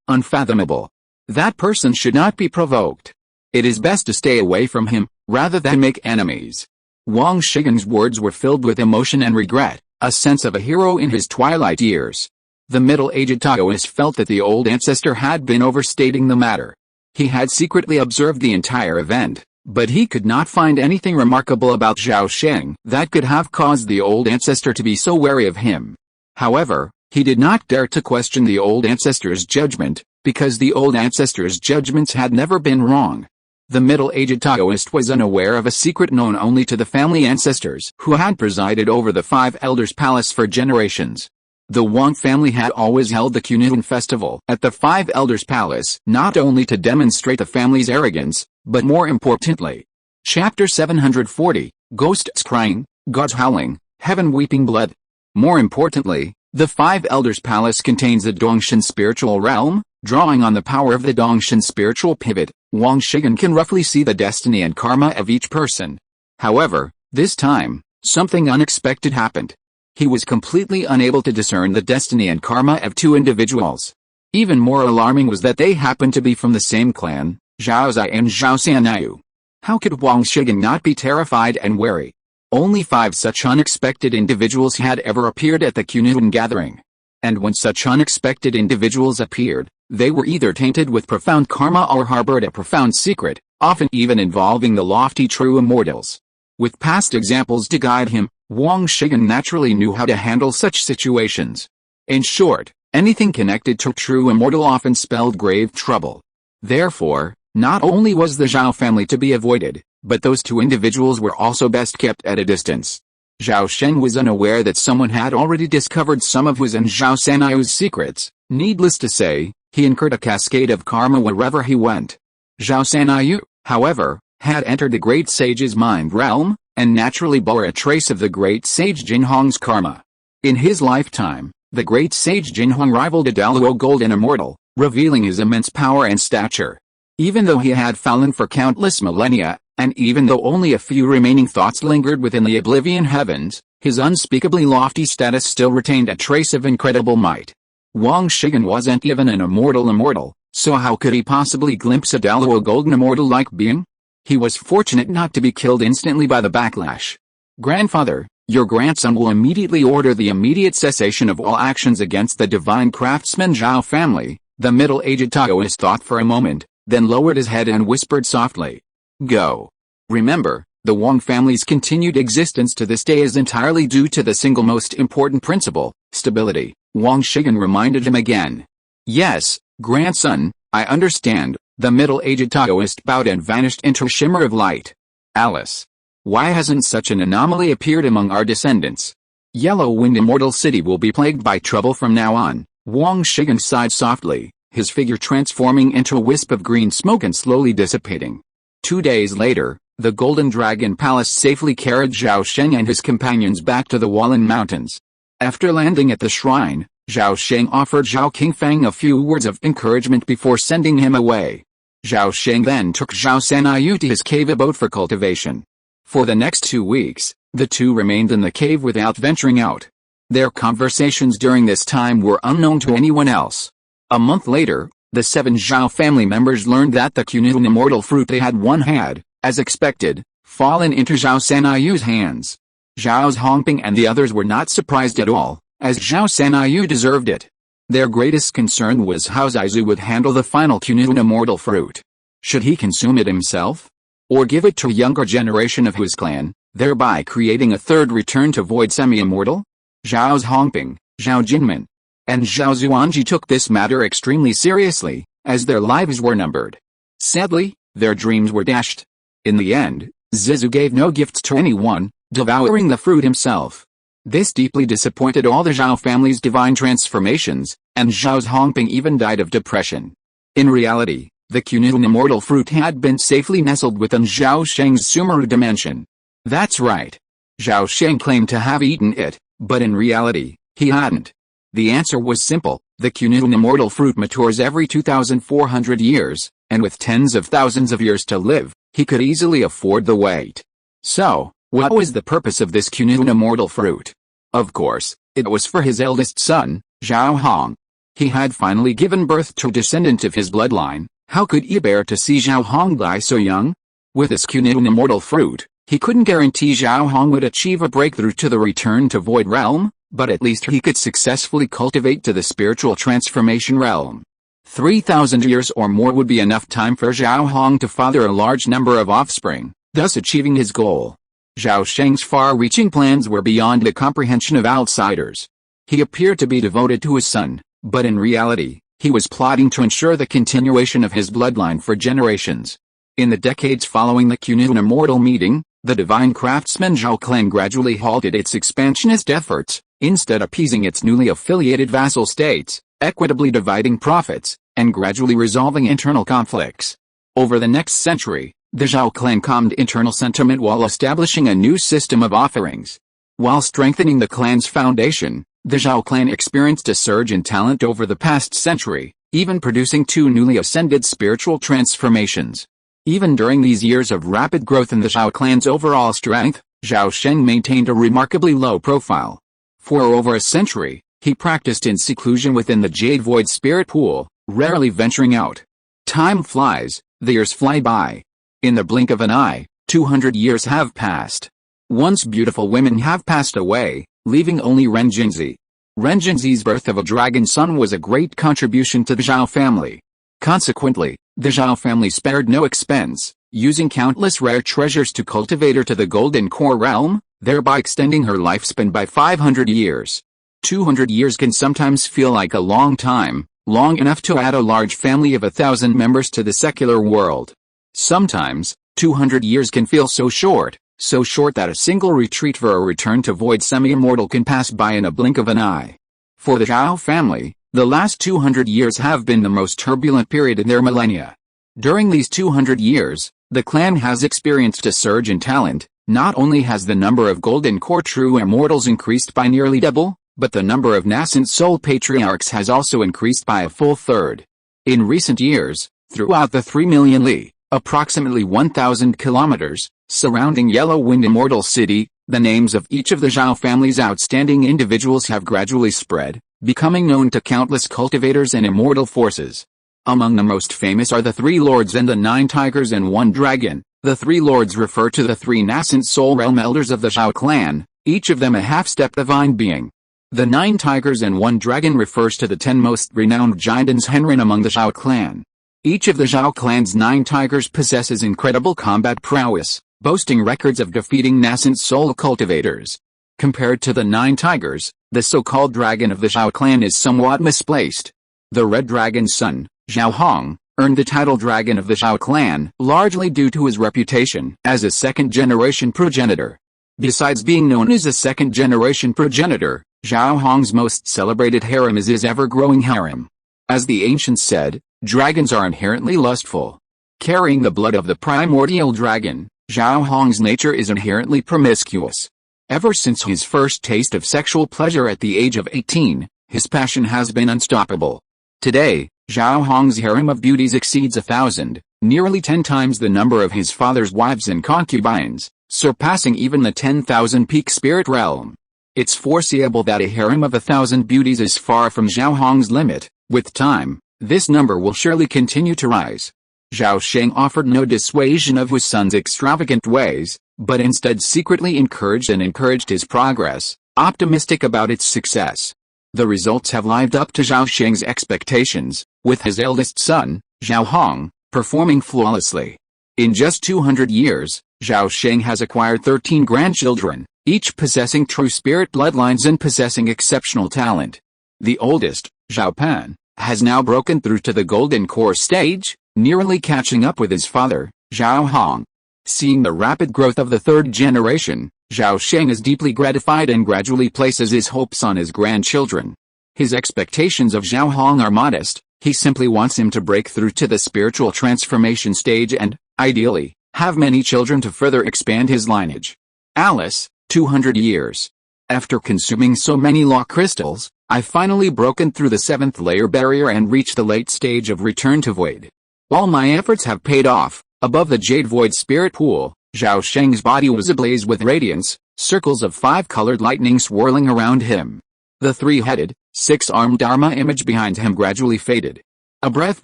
Unfathomable. That person should not be provoked. It is best to stay away from him, rather than make enemies. Wang Shigan's words were filled with emotion and regret, a sense of a hero in his twilight years. The middle-aged Taoist felt that the old ancestor had been overstating the matter. He had secretly observed the entire event, but he could not find anything remarkable about Zhao Sheng that could have caused the old ancestor to be so wary of him. However, he did not dare to question the old ancestor's judgment, because the old ancestor's judgments had never been wrong. The middle-aged Taoist was unaware of a secret known only to the family ancestors who had presided over the Five Elders' Palace for generations. The Wang family had always held the Kunlun festival at the Five Elders' Palace not only to demonstrate the family's arrogance, but more importantly. Chapter 740, Ghosts Crying, Gods Howling, Heaven Weeping Blood. More importantly, the Five Elders' Palace contains the Dongshan spiritual realm. Drawing on the power of the Dongshan spiritual pivot, Wang Shigan can roughly see the destiny and karma of each person. However, this time, something unexpected happened. He was completely unable to discern the destiny and karma of two individuals. Even more alarming was that they happened to be from the same clan, Zhao Zai and Zhao Sanayu. How could Wang Shigan not be terrified and wary? Only 5 such unexpected individuals had ever appeared at the Kunlun gathering. And when such unexpected individuals appeared, they were either tainted with profound karma or harbored a profound secret, often even involving the lofty true immortals. With past examples to guide him, Wang Shigan naturally knew how to handle such situations. In short, anything connected to true immortal often spelled grave trouble. Therefore, not only was the Zhao family to be avoided, but those two individuals were also best kept at a distance. Zhao Sheng was unaware that someone had already discovered some of his and Zhao Sanayu's secrets. Needless to say, he incurred a cascade of karma wherever he went. Zhao Sanayu, however, had entered the great sage's mind realm, and naturally bore a trace of the great sage Jinhong's karma. In his lifetime, the great sage Jinhong rivaled a Daluo golden immortal, revealing his immense power and stature. Even though he had fallen for countless millennia, and even though only a few remaining thoughts lingered within the oblivion heavens, his unspeakably lofty status still retained a trace of incredible might. Wang Shigen wasn't even an immortal, so how could he possibly glimpse a Dalua golden immortal-like being? He was fortunate not to be killed instantly by the backlash. Grandfather, your grandson will immediately order the immediate cessation of all actions against the divine craftsman Zhao family, the middle-aged Taoist thought for a moment, then lowered his head and whispered softly. Go. Remember, the Wang family's continued existence to this day is entirely due to the single most important principle, stability. Wang Shigen reminded him again. Yes, grandson, I understand. The middle-aged Taoist bowed and vanished into a shimmer of light. Alice. Why hasn't such an anomaly appeared among our descendants? Yellow Wind Immortal City will be plagued by trouble from now on. Wang Shigen sighed softly, his figure transforming into a wisp of green smoke and slowly dissipating. 2 days later, the Golden Dragon Palace safely carried Zhao Sheng and his companions back to the Wallen Mountains. After landing at the shrine, Zhao Sheng offered Zhao Qingfang a few words of encouragement before sending him away. Zhao Sheng then took Zhao Sanyu to his cave abode for cultivation. For the next 2 weeks, the two remained in the cave without venturing out. Their conversations during this time were unknown to anyone else. A month later, the 7 Zhao family members learned that the Kunlun immortal fruit they had, as expected, fallen into Zhao Sanyu's hands. Zhao Hongping and the others were not surprised at all, as Zhao Sanyu deserved it. Their greatest concern was how Zaizu would handle the final Kunlun immortal fruit. Should he consume it himself? Or give it to a younger generation of his clan, thereby creating a third return to void semi-immortal? Zhao Hongping, Zhao Jinmen, and Zhao Zuanji took this matter extremely seriously, as their lives were numbered. Sadly, their dreams were dashed. In the end, Zizu gave no gifts to anyone, devouring the fruit himself. This deeply disappointed all the Zhao family's divine transformations, and Zhao Hongping even died of depression. In reality, the Kunlun immortal fruit had been safely nestled within Zhao Sheng's Sumeru dimension. That's right. Zhao Sheng claimed to have eaten it, but in reality, he hadn't. The answer was simple. The Kunlun immortal fruit matures every 2,400 years, and with tens of thousands of years to live, he could easily afford the wait. So, what was the purpose of this Kunlun immortal fruit? Of course, it was for his eldest son, Zhao Hong. He had finally given birth to a descendant of his bloodline. How could he bear to see Zhao Hong die so young? With this Kunlun immortal fruit, he couldn't guarantee Zhao Hong would achieve a breakthrough to the return to Void Realm, but at least he could successfully cultivate to the spiritual transformation realm. 3,000 years or more would be enough time for Zhao Hong to father a large number of offspring, thus achieving his goal. Zhao Sheng's far-reaching plans were beyond the comprehension of outsiders. He appeared to be devoted to his son, but in reality, he was plotting to ensure the continuation of his bloodline for generations. In the decades following the Kunlun immortal meeting, the divine craftsman Zhao clan gradually halted its expansionist efforts, instead appeasing its newly affiliated vassal states, equitably dividing profits, and gradually resolving internal conflicts. Over the next century, the Zhao clan calmed internal sentiment while establishing a new system of offerings. While strengthening the clan's foundation, the Zhao clan experienced a surge in talent over the past century, even producing 2 newly ascended spiritual transformations. Even during these years of rapid growth in the Zhao clan's overall strength, Zhao Sheng maintained a remarkably low profile. For over a century, he practiced in seclusion within the Jade Void Spirit Pool, rarely venturing out. Time flies, the years fly by. In the blink of an eye, 200 years have passed. Once beautiful women have passed away, leaving only Ren Jinzi. Ren Jinzi's birth of a dragon son was a great contribution to the Zhao family. Consequently, the Zhao family spared no expense, using countless rare treasures to cultivate her to the Golden Core realm, thereby extending her lifespan by 500 years. 200 years can sometimes feel like a long time, long enough to add a large family of 1,000 members to the secular world. Sometimes, 200 years can feel so short that a single retreat for a return to void semi-immortal can pass by in a blink of an eye. For the Zhao family, the last 200 years have been the most turbulent period in their millennia. During these 200 years, the clan has experienced a surge in talent. Not only has the number of Golden Core true immortals increased by nearly double, but the number of nascent soul patriarchs has also increased by a full third. In recent years, throughout the 3 million li, approximately 1,000 kilometers, surrounding Yellow Wind Immortal City, the names of each of the Zhao family's outstanding individuals have gradually spread, becoming known to countless cultivators and immortal forces. Among the most famous are the 3 lords and the 9 tigers and 1 dragon. The 3 lords refer to the 3 nascent soul realm elders of the Zhao clan, each of them a half-step divine being. The 9 tigers and 1 dragon refers to the 10 most renowned giants Henrin among the Zhao clan. Each of the Zhao clan's 9 tigers possesses incredible combat prowess, boasting records of defeating nascent soul cultivators. Compared to the 9 tigers, the so-called dragon of the Zhao clan is somewhat misplaced. The red dragon's son, Zhao Hong, earned the title Dragon of the Zhao clan largely due to his reputation as a second-generation progenitor. Besides being known as a second-generation progenitor, Zhao Hong's most celebrated harem is his ever-growing harem. As the ancients said, dragons are inherently lustful. Carrying the blood of the primordial dragon, Zhao Hong's nature is inherently promiscuous. Ever since his first taste of sexual pleasure at the age of 18, his passion has been unstoppable. Today, Zhao Hong's harem of beauties exceeds 1,000, nearly 10 times the number of his father's wives and concubines, surpassing even the 10,000 peak spirit realm. It's foreseeable that a harem of 1,000 beauties is far from Zhao Hong's limit. With time, this number will surely continue to rise. Zhao Sheng offered no dissuasion of his son's extravagant ways, but instead secretly encouraged his progress, optimistic about its success. The results have lived up to Zhao Sheng's expectations, with his eldest son, Zhao Hong, performing flawlessly. In just 200 years, Zhao Sheng has acquired 13 grandchildren, each possessing true spirit bloodlines and possessing exceptional talent. The oldest, Zhao Pan, has now broken through to the golden core stage, nearly catching up with his father, Zhao Hong. Seeing the rapid growth of the 3rd generation, Zhao Sheng is deeply gratified and gradually places his hopes on his grandchildren. His expectations of Zhao Hong are modest. He simply wants him to break through to the spiritual transformation stage and, ideally, have many children to further expand his lineage. Alice, 200 years. After consuming so many law crystals, I've finally broken through the 7th layer barrier and reached the late stage of return to void. All my efforts have paid off. Above the jade void spirit pool, Zhao Sheng's body was ablaze with radiance, circles of 5-colored lightning swirling around him. The 3-headed, 6-armed Dharma image behind him gradually faded. A breath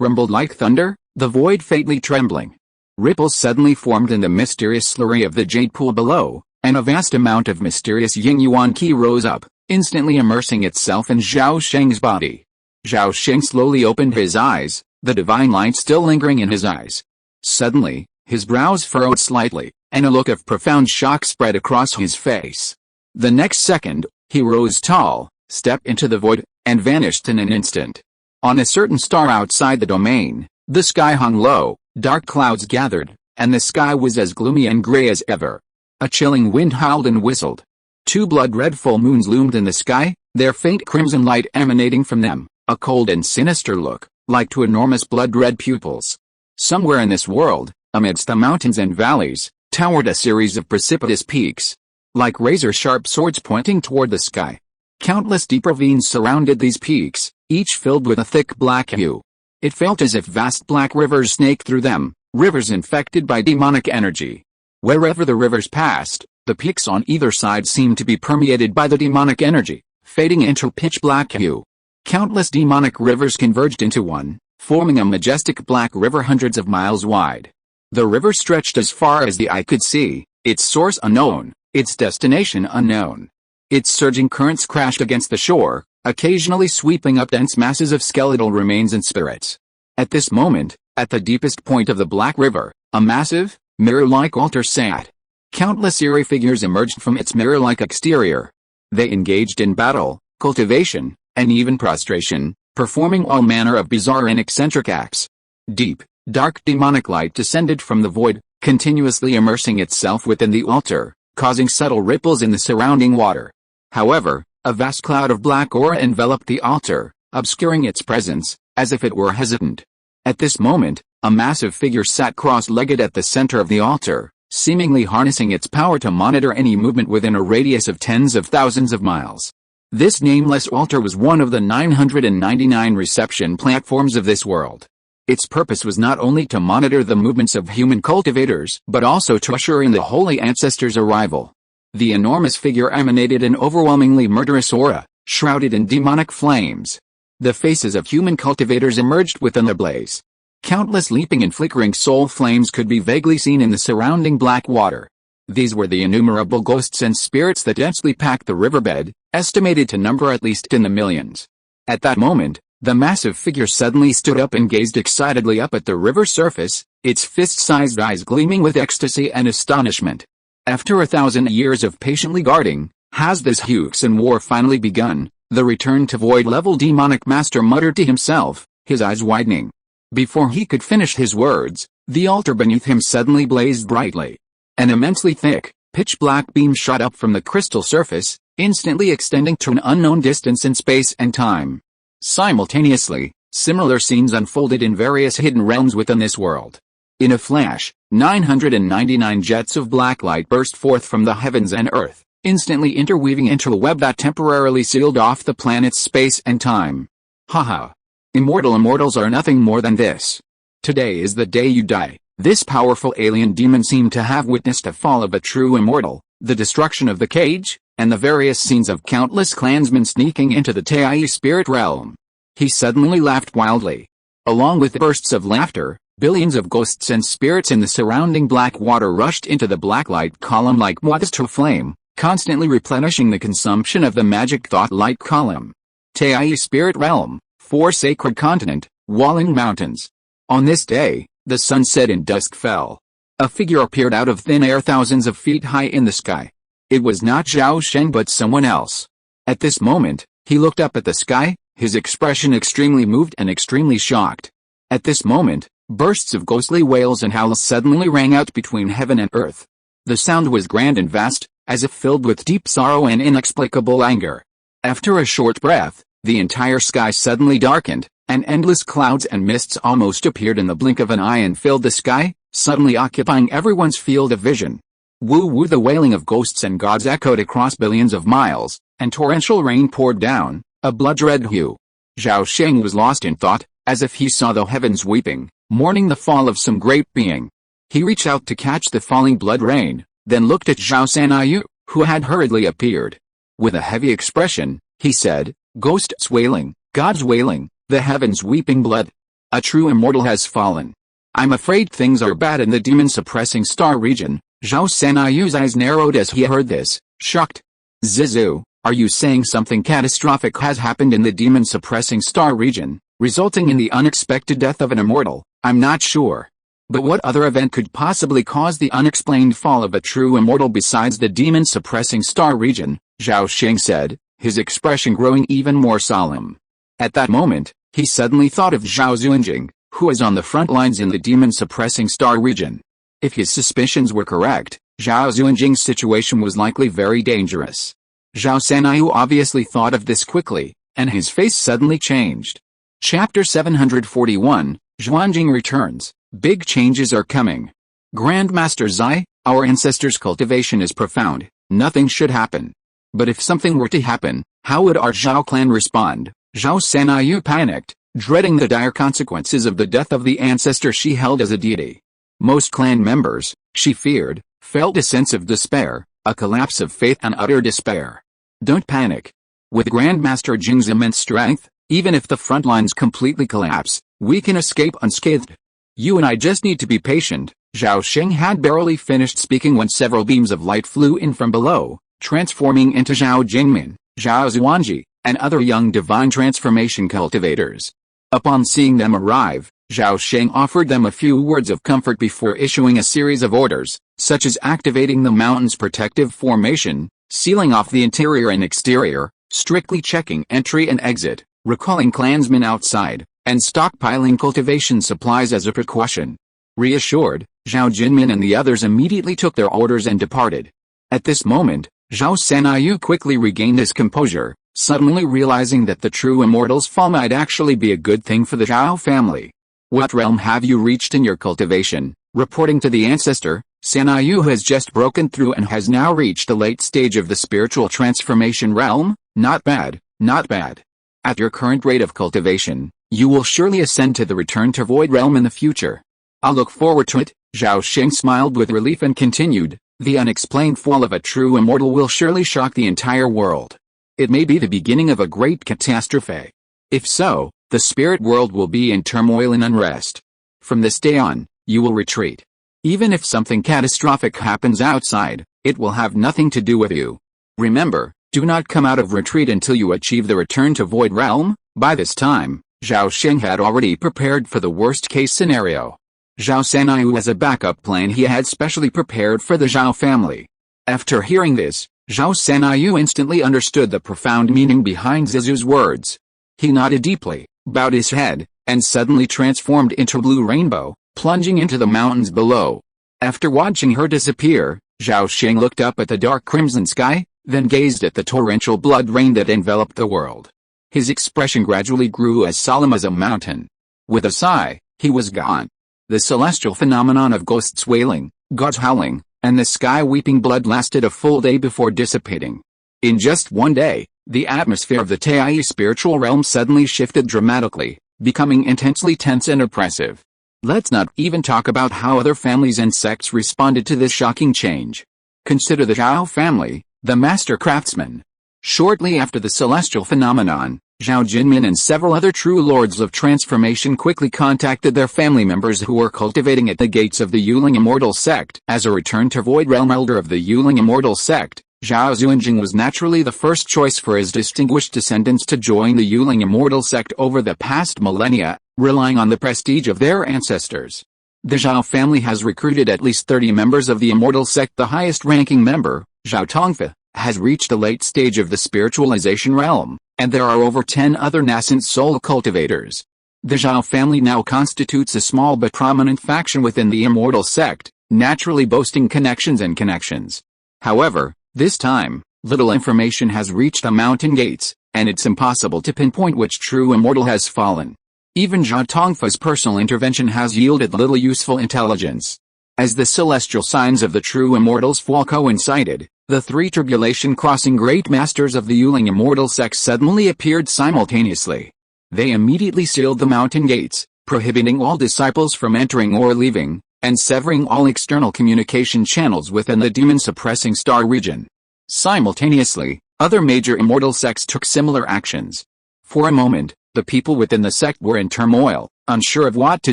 rumbled like thunder, the void faintly trembling. Ripples suddenly formed in the mysterious slurry of the jade pool below, and a vast amount of mysterious yin-yuan qi rose up, instantly immersing itself in Zhao Sheng's body. Zhao Sheng slowly opened his eyes, the divine light still lingering in his eyes. Suddenly, his brows furrowed slightly, and a look of profound shock spread across his face. The next second, he rose tall, stepped into the void, and vanished in an instant. On a certain star outside the domain, the sky hung low, dark clouds gathered, and the sky was as gloomy and gray as ever. A chilling wind howled and whistled. 2 blood-red full moons loomed in the sky, their faint crimson light emanating from them, a cold and sinister look, like 2 enormous blood-red pupils. Somewhere in this world, amidst the mountains and valleys, towered a series of precipitous peaks, like razor-sharp swords pointing toward the sky. Countless deep ravines surrounded these peaks, each filled with a thick black hue. It felt as if vast black rivers snaked through them, rivers infected by demonic energy. Wherever the rivers passed, the peaks on either side seemed to be permeated by the demonic energy, fading into pitch-black hue. Countless demonic rivers converged into one, forming a majestic black river hundreds of miles wide. The river stretched as far as the eye could see, its source unknown, its destination unknown. Its surging currents crashed against the shore, occasionally sweeping up dense masses of skeletal remains and spirits. At this moment, at the deepest point of the Black River, a massive, mirror-like altar sat. Countless eerie figures emerged from its mirror-like exterior. They engaged in battle, cultivation, and even prostration, performing all manner of bizarre and eccentric acts. Deep, dark demonic light descended from the void, continuously immersing itself within the altar, causing subtle ripples in the surrounding water. However, a vast cloud of black aura enveloped the altar, obscuring its presence, as if it were hesitant. At this moment, a massive figure sat cross-legged at the center of the altar, seemingly harnessing its power to monitor any movement within a radius of tens of thousands of miles. This nameless altar was one of the 999 reception platforms of this world. Its purpose was not only to monitor the movements of human cultivators, but also to usher in the holy ancestors' arrival. The enormous figure emanated an overwhelmingly murderous aura, shrouded in demonic flames. The faces of human cultivators emerged within the blaze. Countless leaping and flickering soul flames could be vaguely seen in the surrounding black water. These were the innumerable ghosts and spirits that densely packed the riverbed, estimated to number at least in the millions. At that moment, the massive figure suddenly stood up and gazed excitedly up at the river surface, its fist-sized eyes gleaming with ecstasy and astonishment. After 1,000 years of patiently guarding, has this Huxan war finally begun? The return to void-level demonic master muttered to himself, his eyes widening. Before he could finish his words, the altar beneath him suddenly blazed brightly. An immensely thick, pitch-black beam shot up from the crystal surface, instantly extending to an unknown distance in space and time. Simultaneously, similar scenes unfolded in various hidden realms within this world. In a flash, 999 jets of black light burst forth from the heavens and earth, instantly interweaving into a web that temporarily sealed off the planet's space and time. Haha. Immortals are nothing more than this. Today is the day you die. This powerful alien demon seemed to have witnessed the fall of a true immortal, the destruction of the cage, and the various scenes of countless clansmen sneaking into the Tai spirit realm. He suddenly laughed wildly. Along with bursts of laughter, billions of ghosts and spirits in the surrounding black water rushed into the black light column like moths to a flame, constantly replenishing the consumption of the magic thought light column. Tai spirit realm, 4 sacred continent, walling mountains. On this day, the sun set and dusk fell. A figure appeared out of thin air thousands of feet high in the sky. It was not Zhao Sheng but someone else. At this moment, he looked up at the sky, his expression extremely moved and extremely shocked. At this moment, bursts of ghostly wails and howls suddenly rang out between heaven and earth. The sound was grand and vast, as if filled with deep sorrow and inexplicable anger. After a short breath, the entire sky suddenly darkened, and endless clouds and mists almost appeared in the blink of an eye and filled the sky, suddenly occupying everyone's field of vision. Woo-woo, the wailing of ghosts and gods echoed across billions of miles, and torrential rain poured down, a blood-red hue. Zhao Sheng was lost in thought, as if he saw the heavens weeping, mourning the fall of some great being. He reached out to catch the falling blood rain, then looked at Zhao Sanayu, who had hurriedly appeared. With a heavy expression, he said, "Ghosts wailing, gods wailing, the heavens weeping blood. A true immortal has fallen. I'm afraid things are bad in the demon-suppressing star region." Zhao Sanayu's eyes narrowed as he heard this, shocked. "Zizu, are you saying something catastrophic has happened in the demon-suppressing star region, resulting in the unexpected death of an immortal?" "I'm not sure. But what other event could possibly cause the unexplained fall of a true immortal besides the demon-suppressing star region?" Zhao Sheng said, his expression growing even more solemn. At that moment, he suddenly thought of Zhao Zunjing, who was on the front lines in the demon-suppressing star region. If his suspicions were correct, Zhao Zunjing's situation was likely very dangerous. Zhao Sanayu obviously thought of this quickly, and his face suddenly changed. Chapter 741, Zhuanjing returns. Big changes are coming. Grandmaster Zai, our ancestors' cultivation is profound, nothing should happen. But if something were to happen, how would our Zhao clan respond? Zhao Sanayu panicked, dreading the dire consequences of the death of the ancestor she held as a deity. Most clan members, she feared, felt a sense of despair, a collapse of faith and utter despair. Don't panic. With Grandmaster Jing's immense strength, even if the front lines completely collapse, we can escape unscathed. You and I just need to be patient. Zhao Sheng had barely finished speaking when several beams of light flew in from below, transforming into Zhao Jingmin, Zhao Zuanji, and other young divine transformation cultivators. Upon seeing them arrive, Zhao Sheng offered them a few words of comfort before issuing a series of orders, such as activating the mountain's protective formation, sealing off the interior and exterior, strictly checking entry and exit, recalling clansmen outside, and stockpiling cultivation supplies as a precaution. Reassured, Zhao Jinmin and the others immediately took their orders and departed. At this moment, Zhao Sanayu quickly regained his composure, suddenly realizing that the true immortal's fall might actually be a good thing for the Zhao family. "What realm have you reached in your cultivation?" Reporting to the ancestor, Sanayu has just broken through and has now reached the late stage of the spiritual transformation realm. "Not bad, not bad. At your current rate of cultivation, you will surely ascend to the return to void realm in the future. I'll look forward to it. Zhao Sheng smiled with relief and continued, the unexplained fall of a true immortal will surely shock the entire world. It may be the beginning of a great catastrophe. If so, the spirit world will be in turmoil and unrest. From this day on, you will retreat. Even if something catastrophic happens outside, it will have nothing to do with you. Remember, do not come out of retreat until you achieve the return to void realm. By this time, Zhao Sheng had already prepared for the worst-case scenario. Zhao Shenyu as a backup plan he had specially prepared for the Zhao family. After hearing this, Zhao Shenyu instantly understood the profound meaning behind Zizu's words. He nodded deeply, bowed his head, and suddenly transformed into a blue rainbow, plunging into the mountains below. After watching her disappear, Zhao Sheng looked up at the dark crimson sky, then gazed at the torrential blood rain that enveloped the world. His expression gradually grew as solemn as a mountain. With a sigh, he was gone. The celestial phenomenon of ghosts wailing, gods howling, and the sky weeping blood lasted a full day before dissipating. In just one day, the atmosphere of the Tai spiritual realm suddenly shifted dramatically, becoming intensely tense and oppressive. Let's not even talk about how other families and sects responded to this shocking change. Consider the Zhao family, the master craftsman. Shortly after the celestial phenomenon, Zhao Jinmin and several other true lords of transformation quickly contacted their family members who were cultivating at the gates of the Yuling Immortal sect. As a return to void realm elder of the Yuling Immortal sect, Zhao Xuanjing was naturally the first choice for his distinguished descendants to join the Yuling Immortal sect over the past millennia, relying on the prestige of their ancestors. The Zhao family has recruited at least 30 members of the Immortal sect. The highest-ranking member, Zhao Tongfa, has reached the late stage of the spiritualization realm, and there are over 10 other nascent soul cultivators. The Zhao family now constitutes a small but prominent faction within the Immortal sect, naturally boasting connections. However, this time, little information has reached the mountain gates, and it's impossible to pinpoint which true immortal has fallen. Even Zhao Tongfa's personal intervention has yielded little useful intelligence. As the celestial signs of the true immortals' fall coincided, the three tribulation-crossing great masters of the Yuling Immortal sect suddenly appeared simultaneously. They immediately sealed the mountain gates, prohibiting all disciples from entering or leaving, and severing all external communication channels within the demon-suppressing star region. Simultaneously, other major immortal sects took similar actions. For a moment, the people within the sect were in turmoil, unsure of what to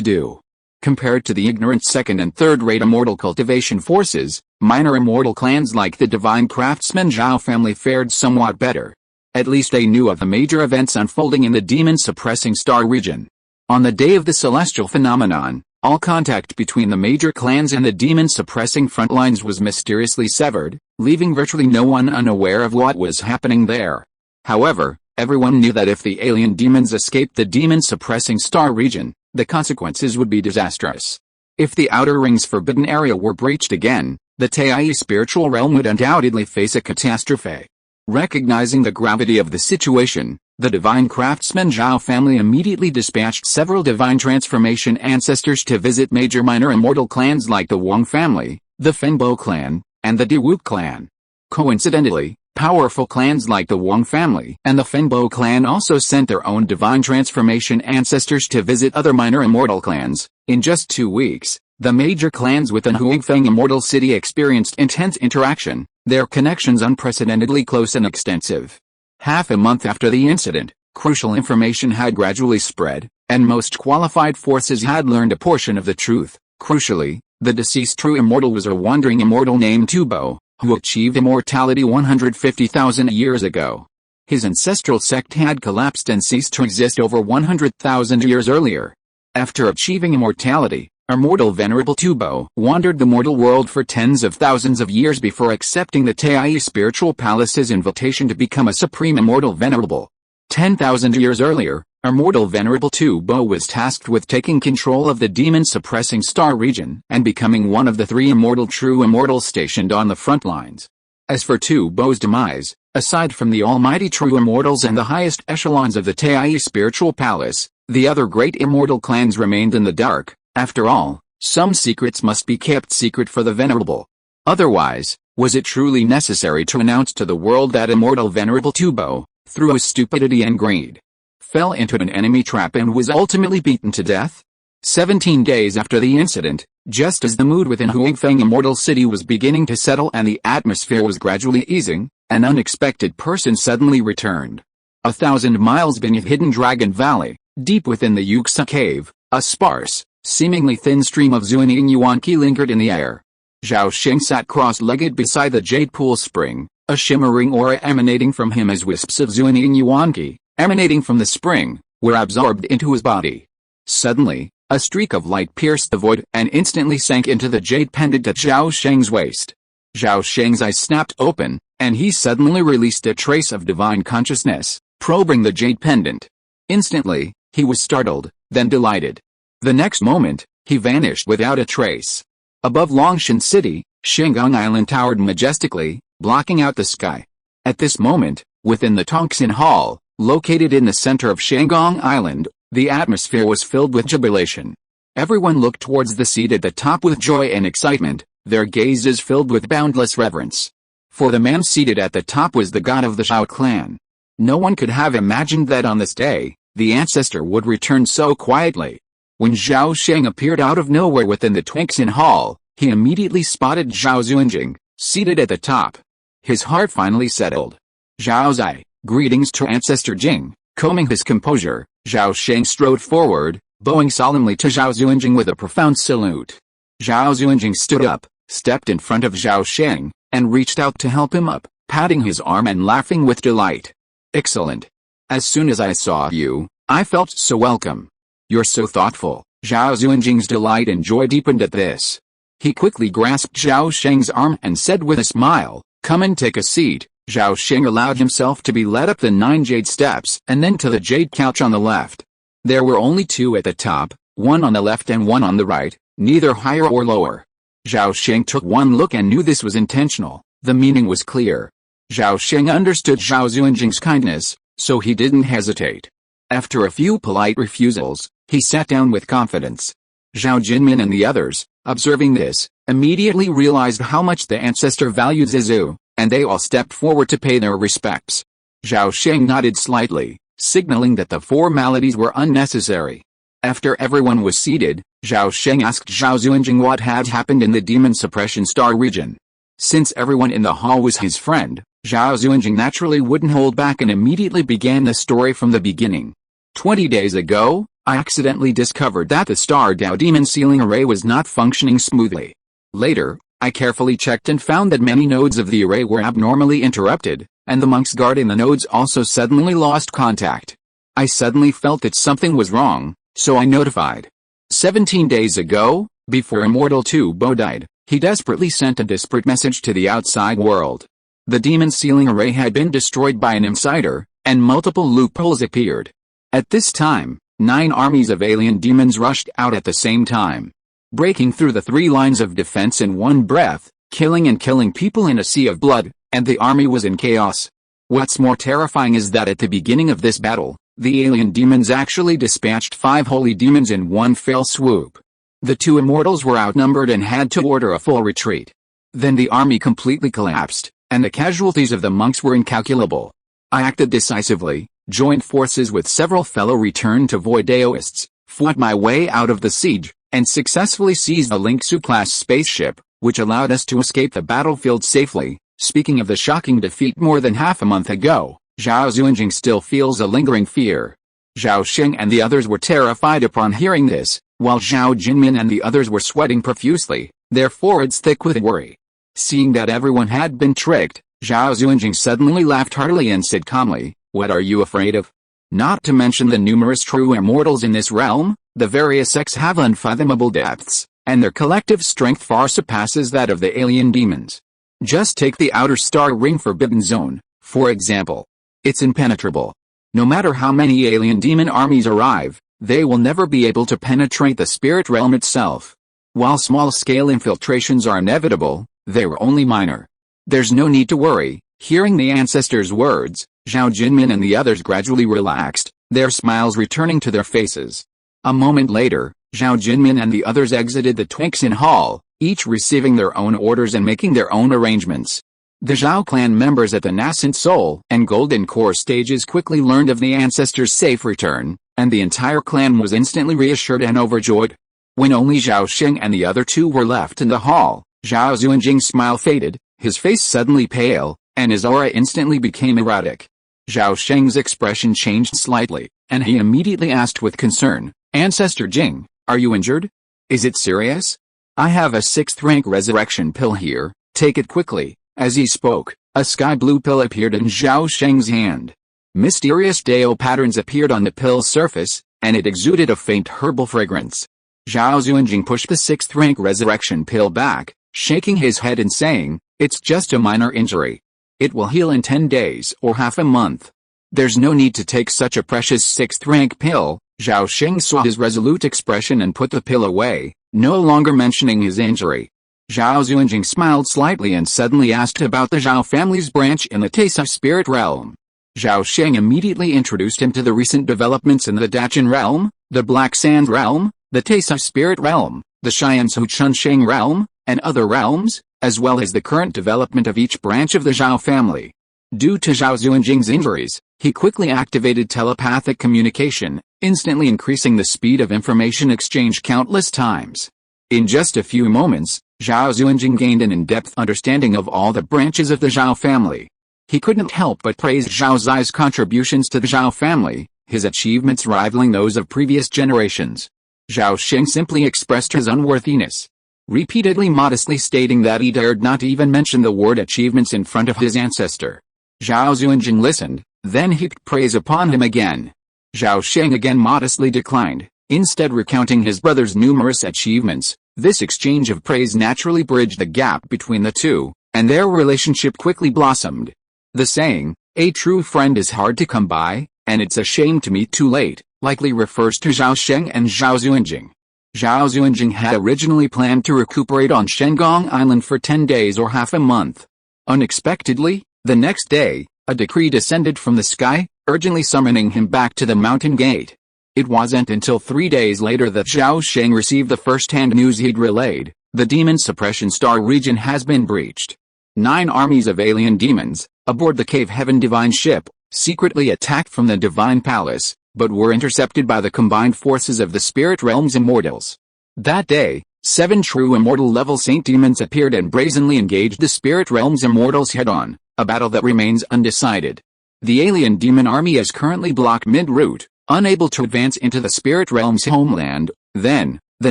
do. Compared to the ignorant second and third-rate immortal cultivation forces, minor immortal clans like the divine craftsman Zhao family fared somewhat better. At least they knew of the major events unfolding in the demon-suppressing star region. On the day of the celestial phenomenon, all contact between the major clans and the demon-suppressing frontlines was mysteriously severed, leaving virtually no one unaware of what was happening there. However, everyone knew that if the alien demons escaped the demon-suppressing star region, the consequences would be disastrous. If the Outer Ring's forbidden area were breached again, the Tai spiritual realm would undoubtedly face a catastrophe. Recognizing the gravity of the situation, the divine craftsman Zhao family immediately dispatched several divine transformation ancestors to visit major minor immortal clans like the Wang family, the Fenbo clan, and the Diwu clan. Coincidentally, powerful clans like the Wang family and the Fenbo clan also sent their own divine transformation ancestors to visit other minor immortal clans. In just 2 weeks, the major clans within Huangfeng Immortal City experienced intense interaction, their connections unprecedentedly close and extensive. Half a month after the incident, crucial information had gradually spread, and most qualified forces had learned a portion of the truth. Crucially, the deceased true immortal was a wandering immortal named Tubo, who achieved immortality 150,000 years ago. His ancestral sect had collapsed and ceased to exist over 100,000 years earlier. After achieving immortality, immortal Venerable Tubo wandered the mortal world for tens of thousands of years before accepting the Tai Spiritual Palace's invitation to become a supreme immortal venerable. 10,000 years earlier, immortal Venerable Tubo was tasked with taking control of the demon-suppressing star region and becoming one of the 3 immortal true immortals stationed on the front lines. As for Tubo's demise, aside from the almighty true immortals and the highest echelons of the Tai Spiritual Palace, the other great immortal clans remained in the dark. After all, some secrets must be kept secret for the venerable. Otherwise, was it truly necessary to announce to the world that immortal Venerable Tubo, through his stupidity and greed, fell into an enemy trap and was ultimately beaten to death. 17 days after the incident, just as the mood within Huangfeng Immortal City was beginning to settle and the atmosphere was gradually easing, an unexpected person suddenly returned. 1,000 miles beneath Hidden Dragon Valley, deep within the Yuxa Cave, a sparse, seemingly thin stream of Zuining Yuanqi lingered in the air. Zhao Sheng sat cross-legged beside the jade pool spring, a shimmering aura emanating from him as wisps of Zuining Yuanqi, emanating from the spring, were absorbed into his body. Suddenly, a streak of light pierced the void and instantly sank into the jade pendant at Zhao Sheng's waist. Zhao Sheng's eyes snapped open, and he suddenly released a trace of divine consciousness, probing the jade pendant. Instantly, he was startled, then delighted. The next moment, he vanished without a trace. Above Longshan City, Shangang Island towered majestically, blocking out the sky. At this moment, within the Tongxin Hall, located in the center of Shangang Island, the atmosphere was filled with jubilation. Everyone looked towards the seat at the top with joy and excitement, their gazes filled with boundless reverence. For the man seated at the top was the god of the Zhao clan. No one could have imagined that on this day, the ancestor would return so quietly. When Zhao Sheng appeared out of nowhere within the Tongxin Hall, he immediately spotted Zhao Zunjing, seated at the top. His heart finally settled. Zhao Zai, greetings to Ancestor Jing. Combing his composure, Zhao Sheng strode forward, bowing solemnly to Zhao Zunjing with a profound salute. Zhao Zunjing stood up, stepped in front of Zhao Sheng, and reached out to help him up, patting his arm and laughing with delight. Excellent. As soon as I saw you, I felt so welcome. You're so thoughtful. Zhao Zunjing's delight and joy deepened at this. He quickly grasped Zhao Sheng's arm and said with a smile, "Come and take a seat." Zhao Sheng allowed himself to be led up the 9 jade steps and then to the jade couch on the left. There were only 2 at the top, one on the left and one on the right, neither higher or lower. Zhao Sheng took one look and knew this was intentional. The meaning was clear. Zhao Sheng understood Zhao Zunjing's kindness, so he didn't hesitate. After a few polite refusals, he sat down with confidence. Zhao Jinmin and the others, observing this, immediately realized how much the ancestor valued Zizou, and they all stepped forward to pay their respects. Zhao Sheng nodded slightly, signaling that the formalities were unnecessary. After everyone was seated, Zhao Sheng asked Zhao Zunjing what had happened in the Demon Suppression Star region. Since everyone in the hall was his friend, Zhao Zunjing naturally wouldn't hold back and immediately began the story from the beginning. 20 days ago, I accidentally discovered that the Star Dao Demon Sealing Array was not functioning smoothly. Later, I carefully checked and found that many nodes of the array were abnormally interrupted, and the monks guarding the nodes also suddenly lost contact. I suddenly felt that something was wrong, so I notified. 17 days ago, before Immortal 2 Bo died, he desperately sent a desperate message to the outside world. The demon sealing array had been destroyed by an insider, and multiple loopholes appeared. At this time, 9 armies of alien demons rushed out at the same time, breaking through the 3 lines of defense in one breath, killing people in a sea of blood, and the army was in chaos. What's more terrifying is that at the beginning of this battle, the alien demons actually dispatched 5 holy demons in one fell swoop. The 2 immortals were outnumbered and had to order a full retreat. Then the army completely collapsed, and the casualties of the monks were incalculable. I acted decisively, joined forces with several fellow return-to-void Daoists, fought my way out of the siege, and successfully seized a Lingxu-class spaceship, which allowed us to escape the battlefield safely. Speaking of the shocking defeat more than half a month ago, Zhao Zunjing still feels a lingering fear. Zhao Sheng and the others were terrified upon hearing this, while Zhao Jinmin and the others were sweating profusely, their foreheads thick with worry. Seeing that everyone had been tricked, Zhao Zunjing suddenly laughed heartily and said calmly, "What are you afraid of? Not to mention the numerous true immortals in this realm, the various sects have unfathomable depths, and their collective strength far surpasses that of the alien demons. Just take the Outer Star Ring Forbidden Zone, for example. It's impenetrable. No matter how many alien demon armies arrive, they will never be able to penetrate the spirit realm itself. While small-scale infiltrations are inevitable, they were only minor. There's no need to worry." Hearing the ancestors' words, Zhao Jinmin and the others gradually relaxed, their smiles returning to their faces. A moment later, Zhao Jinmin and the others exited the Tongxin Hall, each receiving their own orders and making their own arrangements. The Zhao clan members at the nascent soul and golden core stages quickly learned of the ancestors' safe return, and the entire clan was instantly reassured and overjoyed. When only Zhao Sheng and the other two were left in the hall, Zhao Xuanjing's smile faded, his face suddenly pale, and his aura instantly became erratic. Zhao Sheng's expression changed slightly, and he immediately asked with concern, "Ancestor Jing, are you injured? Is it serious? I have a 6th rank resurrection pill here, take it quickly." As he spoke, a sky blue pill appeared in Zhao Sheng's hand. Mysterious Dao patterns appeared on the pill's surface, and it exuded a faint herbal fragrance. Zhao Xuanjing pushed the 6th rank resurrection pill back, shaking his head and saying, "It's just a minor injury. It will heal in 10 days or half a month. There's no need to take such a precious 6th rank pill." Zhao Sheng saw his resolute expression and put the pill away, no longer mentioning his injury. Zhao Xuanjing smiled slightly and suddenly asked about the Zhao family's branch in the Taisai spirit realm. Zhao Sheng immediately introduced him to the recent developments in the Dachan realm, the Black Sand realm, the Taisai spirit realm, the Xianzhou Chunsheng realm, and other realms, as well as the current development of each branch of the Zhao family. Due to Zhao Xuanjing's injuries, he quickly activated telepathic communication, instantly increasing the speed of information exchange countless times. In just a few moments, Zhao Xuanjing gained an in-depth understanding of all the branches of the Zhao family. He couldn't help but praise Zhao Zai's contributions to the Zhao family, his achievements rivaling those of previous generations. Zhao Sheng simply expressed his unworthiness, repeatedly modestly stating that he dared not even mention the word achievements in front of his ancestor. Zhao Xuanjing listened, then heaped praise upon him again. Zhao Sheng again modestly declined, instead recounting his brother's numerous achievements. This exchange of praise naturally bridged the gap between the two, and their relationship quickly blossomed. The saying, "A true friend is hard to come by, and it's a shame to meet too late," likely refers to Zhao Sheng and Zhao Xuanjing. Zhao Xuanjing had originally planned to recuperate on Shengong Island for 10 days or half a month. Unexpectedly, the next day, a decree descended from the sky, urgently summoning him back to the mountain gate. It wasn't until 3 days later that Zhao Sheng received the first-hand news he'd relayed: the demon suppression star region has been breached. 9 armies of alien demons, aboard the Cave Heaven divine ship, secretly attacked from the divine palace, but were intercepted by the combined forces of the spirit realm's immortals. That day, 7 true immortal level saint demons appeared and brazenly engaged the spirit realm's immortals head-on, a battle that remains undecided. The alien demon army is currently blocked mid-route, unable to advance into the spirit realm's homeland. Then, the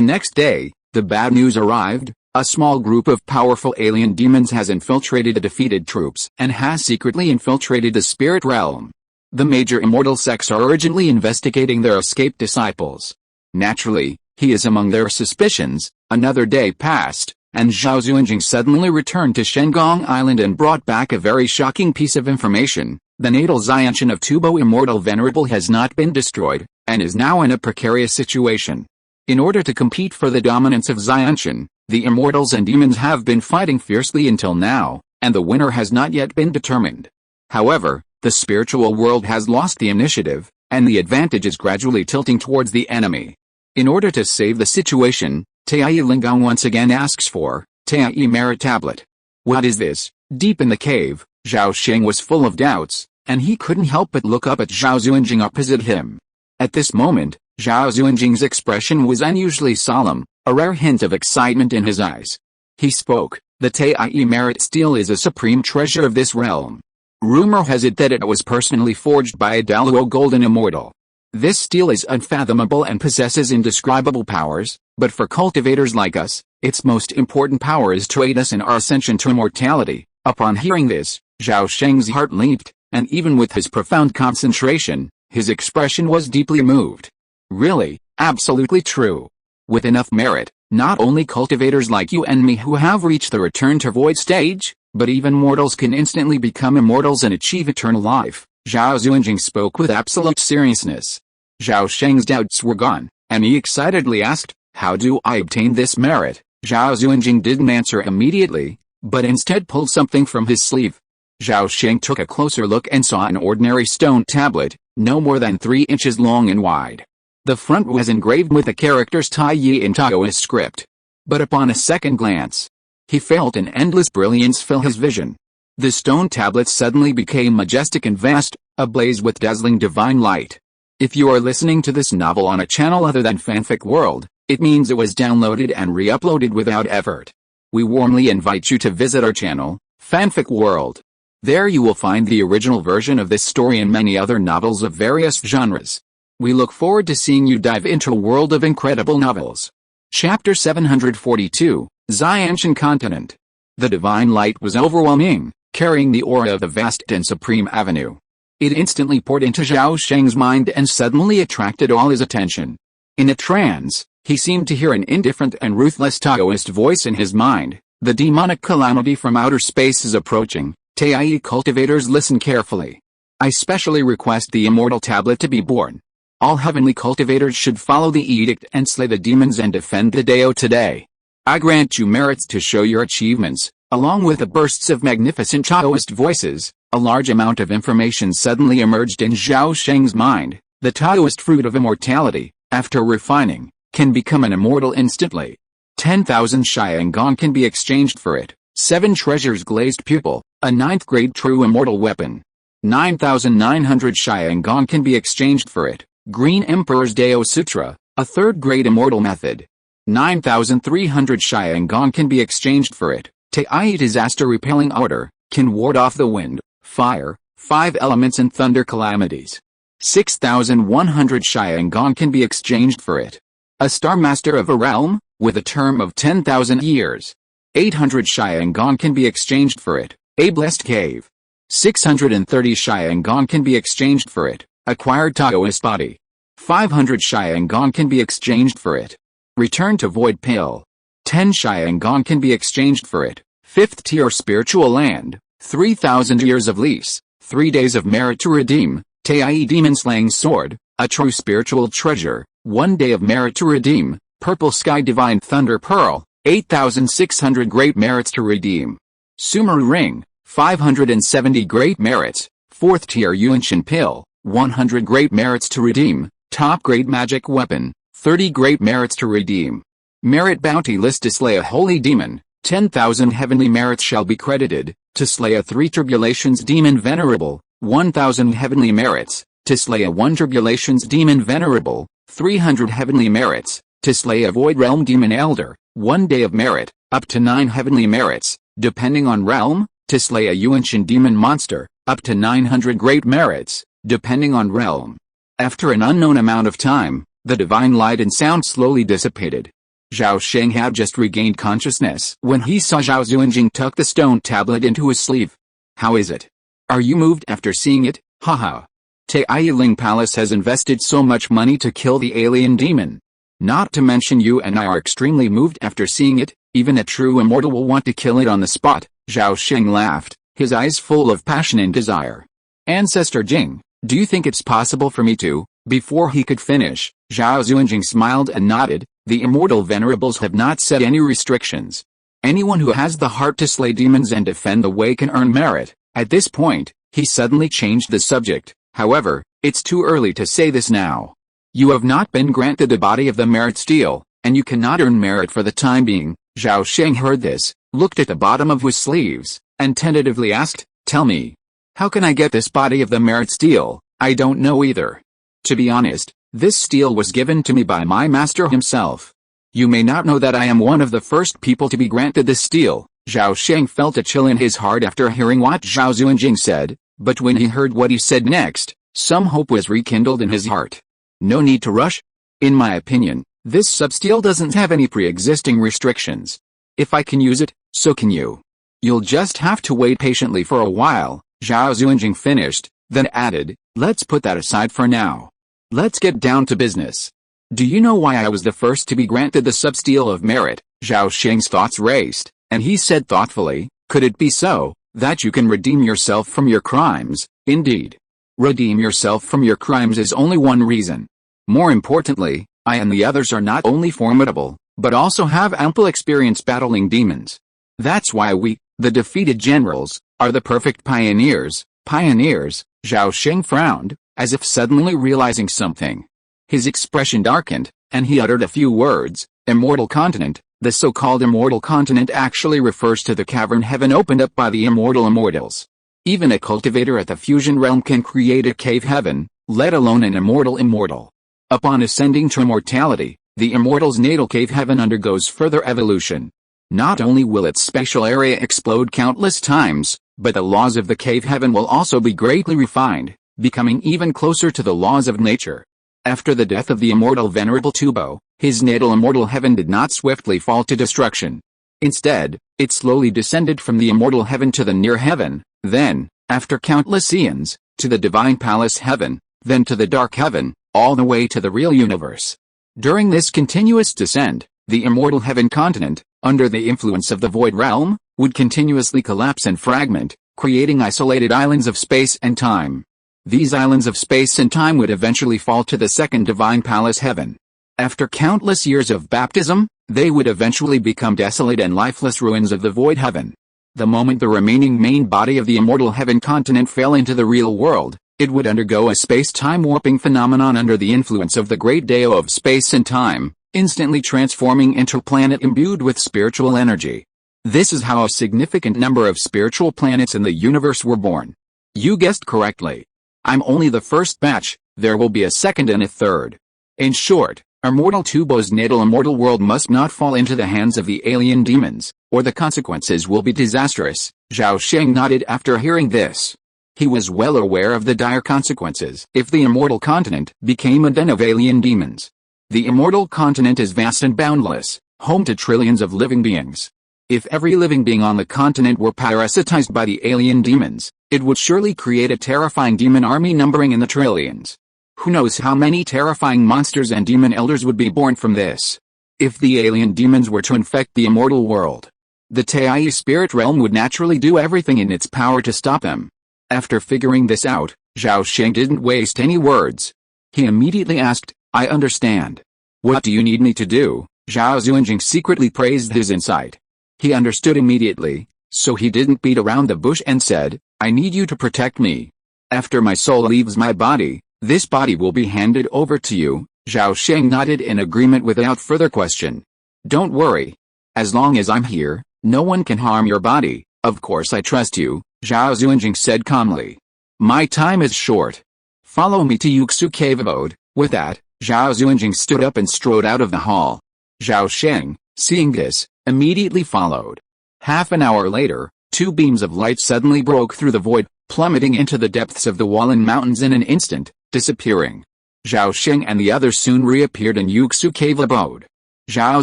next day, the bad news arrived: a small group of powerful alien demons has infiltrated the defeated troops and has secretly infiltrated the spirit realm. The major immortal sects are urgently investigating their escaped disciples. Naturally, he is among their suspicions. Another day passed, and Zhao Xuanjing suddenly returned to Shengong Island and brought back a very shocking piece of information. The natal Xiantian of Tubo Immortal Venerable has not been destroyed, and is now in a precarious situation. In order to compete for the dominance of Xiantian, the immortals and demons have been fighting fiercely until now, and the winner has not yet been determined. However, the spiritual world has lost the initiative, and the advantage is gradually tilting towards the enemy. In order to save the situation, Taiyi Lingang once again asks for Taiyi Merit Tablet. What is this? Deep in the cave, Zhao Sheng was full of doubts, and he couldn't help but look up at Zhao Xuanjing opposite him. At this moment, Zhao Xuanjing's expression was unusually solemn, a rare hint of excitement in his eyes. He spoke, "The Taiyi Merit Steel is a supreme treasure of this realm. Rumor has it that it was personally forged by a Daluo Golden Immortal. This steel is unfathomable and possesses indescribable powers, but for cultivators like us, its most important power is to aid us in our ascension to immortality." Upon hearing this, Zhao Sheng's heart leaped, and even with his profound concentration, his expression was deeply moved. Really, absolutely true. With enough merit, not only cultivators like you and me who have reached the return to void stage, but even mortals can instantly become immortals and achieve eternal life. Zhao Xuanjing spoke with absolute seriousness. Zhao Sheng's doubts were gone, and he excitedly asked, "How do I obtain this merit?" Zhao Xuanjing didn't answer immediately, but instead pulled something from his sleeve. Zhao Sheng took a closer look and saw an ordinary stone tablet, no more than 3 inches long and wide. The front was engraved with the characters Tai Yi in Taoist script. But upon a second glance, he felt an endless brilliance fill his vision. The stone tablets suddenly became majestic and vast, ablaze with dazzling divine light. If you are listening to this novel on a channel other than Fanfic World, it means it was downloaded and re-uploaded without effort. We warmly invite you to visit our channel, Fanfic World. There you will find the original version of this story and many other novels of various genres. We look forward to seeing you dive into a world of incredible novels. Chapter 742, Xiantian Continent. The divine light was overwhelming, carrying the aura of the vast and supreme avenue. It instantly poured into Zhao Sheng's mind and suddenly attracted all his attention. In a trance, he seemed to hear an indifferent and ruthless Taoist voice in his mind. The demonic calamity from outer space is approaching. Tai cultivators, listen carefully. I specially request the Immortal tablet to be born. All heavenly cultivators should follow the edict and slay the demons and defend the Dao today. I grant you merits to show your achievements. Along with the bursts of magnificent Taoist voices, a large amount of information suddenly emerged in Zhao Sheng's mind. The Taoist fruit of immortality, after refining, can become an immortal instantly. 10,000 Xiangong can be exchanged for it. 7 treasures glazed pupil, a 9th grade true immortal weapon. 9,900 Xiangong can be exchanged for it. Green Emperor's Dao Sutra, a 3rd grade immortal method. 9,300 Xiangong can be exchanged for it. Tai disaster repelling order, can ward off the wind, fire, 5 elements and thunder calamities. 6,100 Xiangong can be exchanged for it. A Star Master of a realm, with a term of 10,000 years. 800 Xiangong can be exchanged for it. A blessed cave. 630 Xiangong can be exchanged for it. Acquired Taoist body. 500 Xiangong can be exchanged for it. Return to void pill. 10 Xiangong can be exchanged for it. 5th tier spiritual land. 3,000 years of lease. 3 days of merit to redeem. Tai demon slaying sword, a true spiritual treasure. 1 day of merit to redeem. Purple sky divine thunder pearl. 8,600 great merits to redeem. Sumeru ring, 570 great merits. 4th tier Yuanshan pill, 100 great merits to redeem. Top grade magic weapon, 30 great merits to redeem. Merit bounty list to slay a holy demon, 10,000 heavenly merits shall be credited. To slay a 3 tribulations demon venerable, 1,000 heavenly merits. To slay a 1 tribulations demon venerable, 300 heavenly merits. To slay a void realm demon elder, 1 day of merit, up to 9 heavenly merits, depending on realm. To slay a Yuanshan demon monster, up to 900 great merits, depending on realm. After an unknown amount of time, the divine light and sound slowly dissipated. Zhao Sheng had just regained consciousness when he saw Zhao Xuanjing tuck the stone tablet into his sleeve. How is it? Are you moved after seeing it? Haha. Tai Ling Palace has invested so much money to kill the alien demon. Not to mention you and I are extremely moved after seeing it. Even a true immortal will want to kill it on the spot. Zhao Sheng laughed, his eyes full of passion and desire. Ancestor Jing, do you think it's possible for me to? Before he could finish, Zhao Xuanjing smiled and nodded. The immortal venerables have not set any restrictions. Anyone who has the heart to slay demons and defend the way can earn merit. At this point, he suddenly changed the subject. However, it's too early to say this now. You have not been granted the body of the merit steel, and you cannot earn merit for the time being. Zhao Sheng heard this, looked at the bottom of his sleeves, and tentatively asked, tell me, how can I get this body of the merit steel? I don't know either. To be honest, this steel was given to me by my master himself. You may not know that I am one of the first people to be granted this steel. Zhao Sheng felt a chill in his heart after hearing what Zhao Xuanjing said, but when he heard what he said next, some hope was rekindled in his heart. No need to rush. In my opinion, this substeel doesn't have any pre-existing restrictions. If I can use it, so can you. You'll just have to wait patiently for a while. Zhao Xuanjing finished, then added, let's put that aside for now. Let's get down to business. Do you know why I was the first to be granted the substeel of merit? Zhao Sheng's thoughts raced, and he said thoughtfully, could it be so, that you can redeem yourself from your crimes? Indeed. Redeem yourself from your crimes is only one reason. More importantly, I and the others are not only formidable, but also have ample experience battling demons. That's why we, the defeated generals, are the perfect pioneers. Pioneers? Zhao Sheng frowned, as if suddenly realizing something. His expression darkened, and he uttered a few words, Immortal Continent, The so-called immortal continent actually refers to the cavern heaven opened up by the immortal immortals. Even a cultivator at the fusion realm can create a cave heaven, let alone an immortal. Upon ascending to immortality, the immortal's natal cave heaven undergoes further evolution. Not only will its spatial area explode countless times, but the laws of the cave heaven will also be greatly refined, becoming even closer to the laws of nature. After the death of the immortal Venerable Tubo, his natal immortal heaven did not swiftly fall to destruction. Instead, it slowly descended from the immortal heaven to the near heaven, then, after countless eons, to the divine palace heaven, then to the dark heaven, all the way to the real universe. During this continuous descent, the immortal heaven continent, under the influence of the void realm, would continuously collapse and fragment, creating isolated islands of space and time. These islands of space and time would eventually fall to the second divine palace heaven. After countless years of baptism, they would eventually become desolate and lifeless ruins of the void heaven. The moment the remaining main body of the immortal heaven continent fell into the real world, it would undergo a space-time warping phenomenon under the influence of the great Dao of space and time, instantly transforming into a planet imbued with spiritual energy. This is how a significant number of spiritual planets in the universe were born. You guessed correctly. I'm only the first batch, there will be a second and a third. In short, Immortal Tubo's natal immortal world must not fall into the hands of the alien demons, or the consequences will be disastrous. Zhao Sheng nodded after hearing this. He was well aware of the dire consequences if the immortal continent became a den of alien demons. The immortal continent is vast and boundless, home to trillions of living beings. If every living being on the continent were parasitized by the alien demons, it would surely create a terrifying demon army numbering in the trillions. Who knows how many terrifying monsters and demon elders would be born from this? If the alien demons were to infect the immortal world, the Tai spirit realm would naturally do everything in its power to stop them. After figuring this out, Zhao Sheng didn't waste any words. He immediately asked, I understand. What do you need me to do? Zhao Xuanjing secretly praised his insight. He understood immediately, so he didn't beat around the bush and said, I need you to protect me. After my soul leaves my body, this body will be handed over to you. Zhao Sheng nodded in agreement without further question. Don't worry. As long as I'm here, no one can harm your body. Of course I trust you, Zhao Xuanjing said calmly. My time is short. Follow me to Yuxu Cave Abode. With that, Zhao Xuanjing stood up and strode out of the hall. Zhao Sheng, seeing this, immediately followed. Half an hour later, two beams of light suddenly broke through the void, plummeting into the depths of the Wallen Mountains in an instant, disappearing. Zhao Sheng and the others soon reappeared in Yuxu Cave Abode. Zhao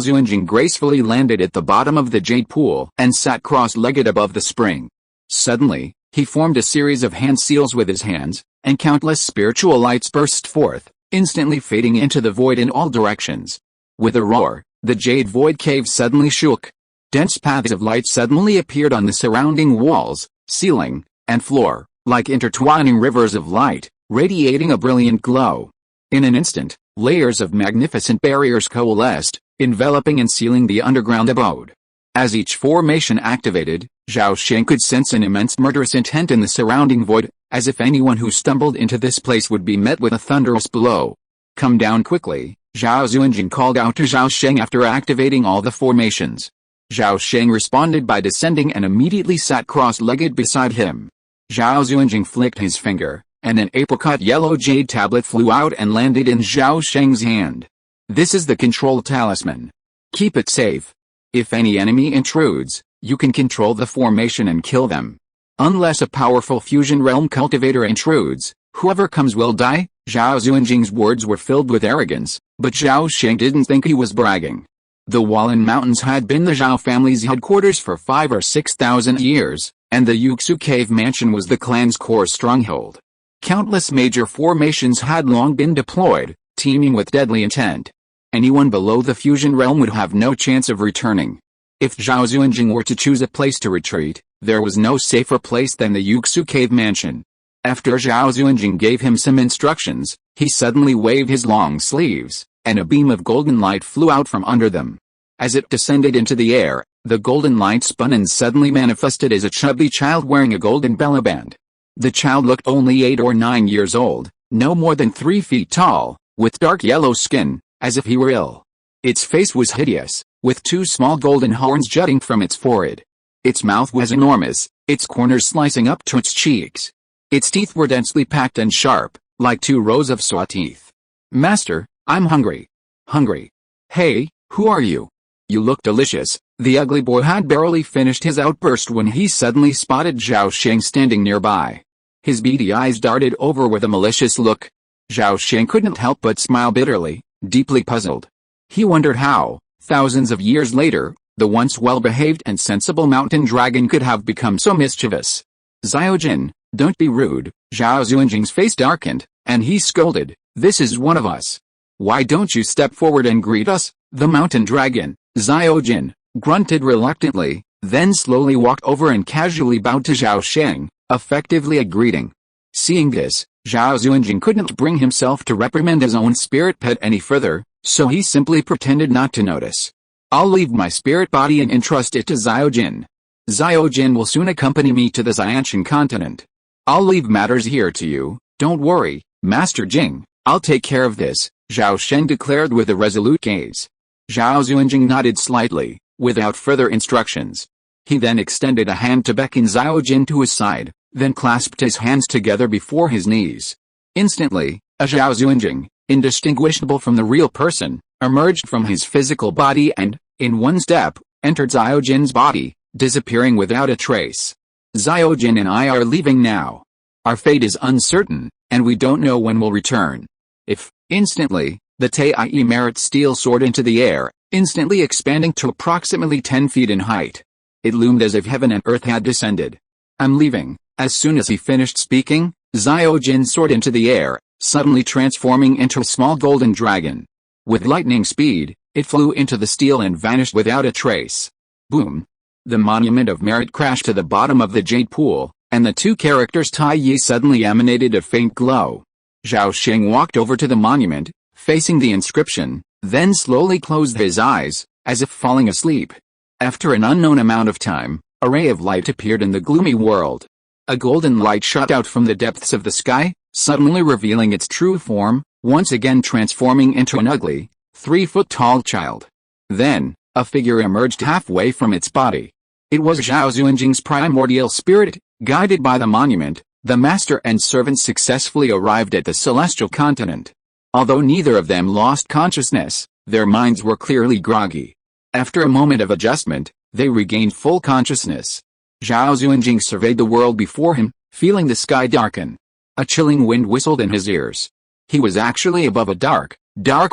Xuanjing gracefully landed at the bottom of the jade pool and sat cross-legged above the spring. Suddenly, he formed a series of hand seals with his hands, and countless spiritual lights burst forth, instantly fading into the void in all directions. With a roar, the jade void cave suddenly shook. Dense paths of light suddenly appeared on the surrounding walls, ceiling, and floor, like intertwining rivers of light, radiating a brilliant glow. In an instant, layers of magnificent barriers coalesced, enveloping and sealing the underground abode. As each formation activated, Zhao Sheng could sense an immense murderous intent in the surrounding void, as if anyone who stumbled into this place would be met with a thunderous blow. Come down quickly, Zhao Xuanjing called out to Zhao Sheng after activating all the formations. Zhao Sheng responded by descending and immediately sat cross-legged beside him. Zhao Xuanjing flicked his finger, and an apricot yellow jade tablet flew out and landed in Zhao Sheng's hand. This is the control talisman. Keep it safe. If any enemy intrudes, you can control the formation and kill them. Unless a powerful fusion realm cultivator intrudes, whoever comes will die. Zhao Xuanjing's words were filled with arrogance, but Zhao Sheng didn't think he was bragging. The Wallen Mountains had been the Zhao family's headquarters for 5,000 or 6,000 years, and the Yuxu Cave Mansion was the clan's core stronghold. Countless major formations had long been deployed, teeming with deadly intent. Anyone below the fusion realm would have no chance of returning. If Zhao Xuanjing were to choose a place to retreat, there was no safer place than the Yuxu Cave Mansion. After Zhao Xuanjing gave him some instructions, he suddenly waved his long sleeves, and a beam of golden light flew out from under them. As it descended into the air, the golden light spun and suddenly manifested as a chubby child wearing a golden belly band. The child looked only 8 or 9 years old, no more than 3 feet tall, with dark yellow skin, as if he were ill. Its face was hideous, with two small golden horns jutting from its forehead. Its mouth was enormous, its corners slicing up to its cheeks. Its teeth were densely packed and sharp, like two rows of saw teeth. "Master, I'm hungry. Hungry. Hey, who are you? You look delicious." The ugly boy had barely finished his outburst when he suddenly spotted Zhao Sheng standing nearby. His beady eyes darted over with a malicious look. Zhao Sheng couldn't help but smile bitterly, deeply puzzled. He wondered how, thousands of years later, the once well-behaved and sensible mountain dragon could have become so mischievous. "Zhao Jin, don't be rude." Zhao Xuanjing's face darkened, and he scolded, "This is one of us. Why don't you step forward and greet us?" The mountain dragon, Zhao Jin, grunted reluctantly, then slowly walked over and casually bowed to Zhao Sheng, effectively a greeting. Seeing this, Zhao Xuanjing couldn't bring himself to reprimand his own spirit pet any further, so he simply pretended not to notice. "I'll leave my spirit body and entrust it to Zhao Jin. Zhao Jin will soon accompany me to the Xianshan continent. I'll leave matters here to you, don't worry, Master Jing, I'll take care of this," Zhao Sheng declared with a resolute gaze. Zhao Xuanjing nodded slightly, without further instructions. He then extended a hand to beckon Zhao Jin to his side, then clasped his hands together before his knees. Instantly, a Zhao Xuanjing, indistinguishable from the real person, emerged from his physical body and, in one step, entered Zhao Jin's body, disappearing without a trace. "Zhao Jin and I are leaving now. Our fate is uncertain, and we don't know when we'll return." Instantly, the Tai Merit steel soared into the air, instantly expanding to approximately 10 feet in height. It loomed as if heaven and earth had descended. "I'm leaving." As soon as he finished speaking, Zhao Jin soared into the air, suddenly transforming into a small golden dragon. With lightning speed, it flew into the steel and vanished without a trace. Boom! The monument of merit crashed to the bottom of the jade pool, and the two characters Tai Yi suddenly emanated a faint glow. Zhao Sheng walked over to the monument, facing the inscription, then slowly closed his eyes, as if falling asleep. After an unknown amount of time, a ray of light appeared in the gloomy world. A golden light shot out from the depths of the sky, suddenly revealing its true form, once again transforming into an ugly, 3-foot-tall child. Then, a figure emerged halfway from its body. It was Zhao Xuanjing's primordial spirit. Guided by the monument, the master and servant successfully arrived at the celestial continent. Although neither of them lost consciousness, their minds were clearly groggy. After a moment of adjustment, they regained full consciousness. Zhao Xuanjing surveyed the world before him, feeling the sky darken. A chilling wind whistled in his ears. He was actually above a dark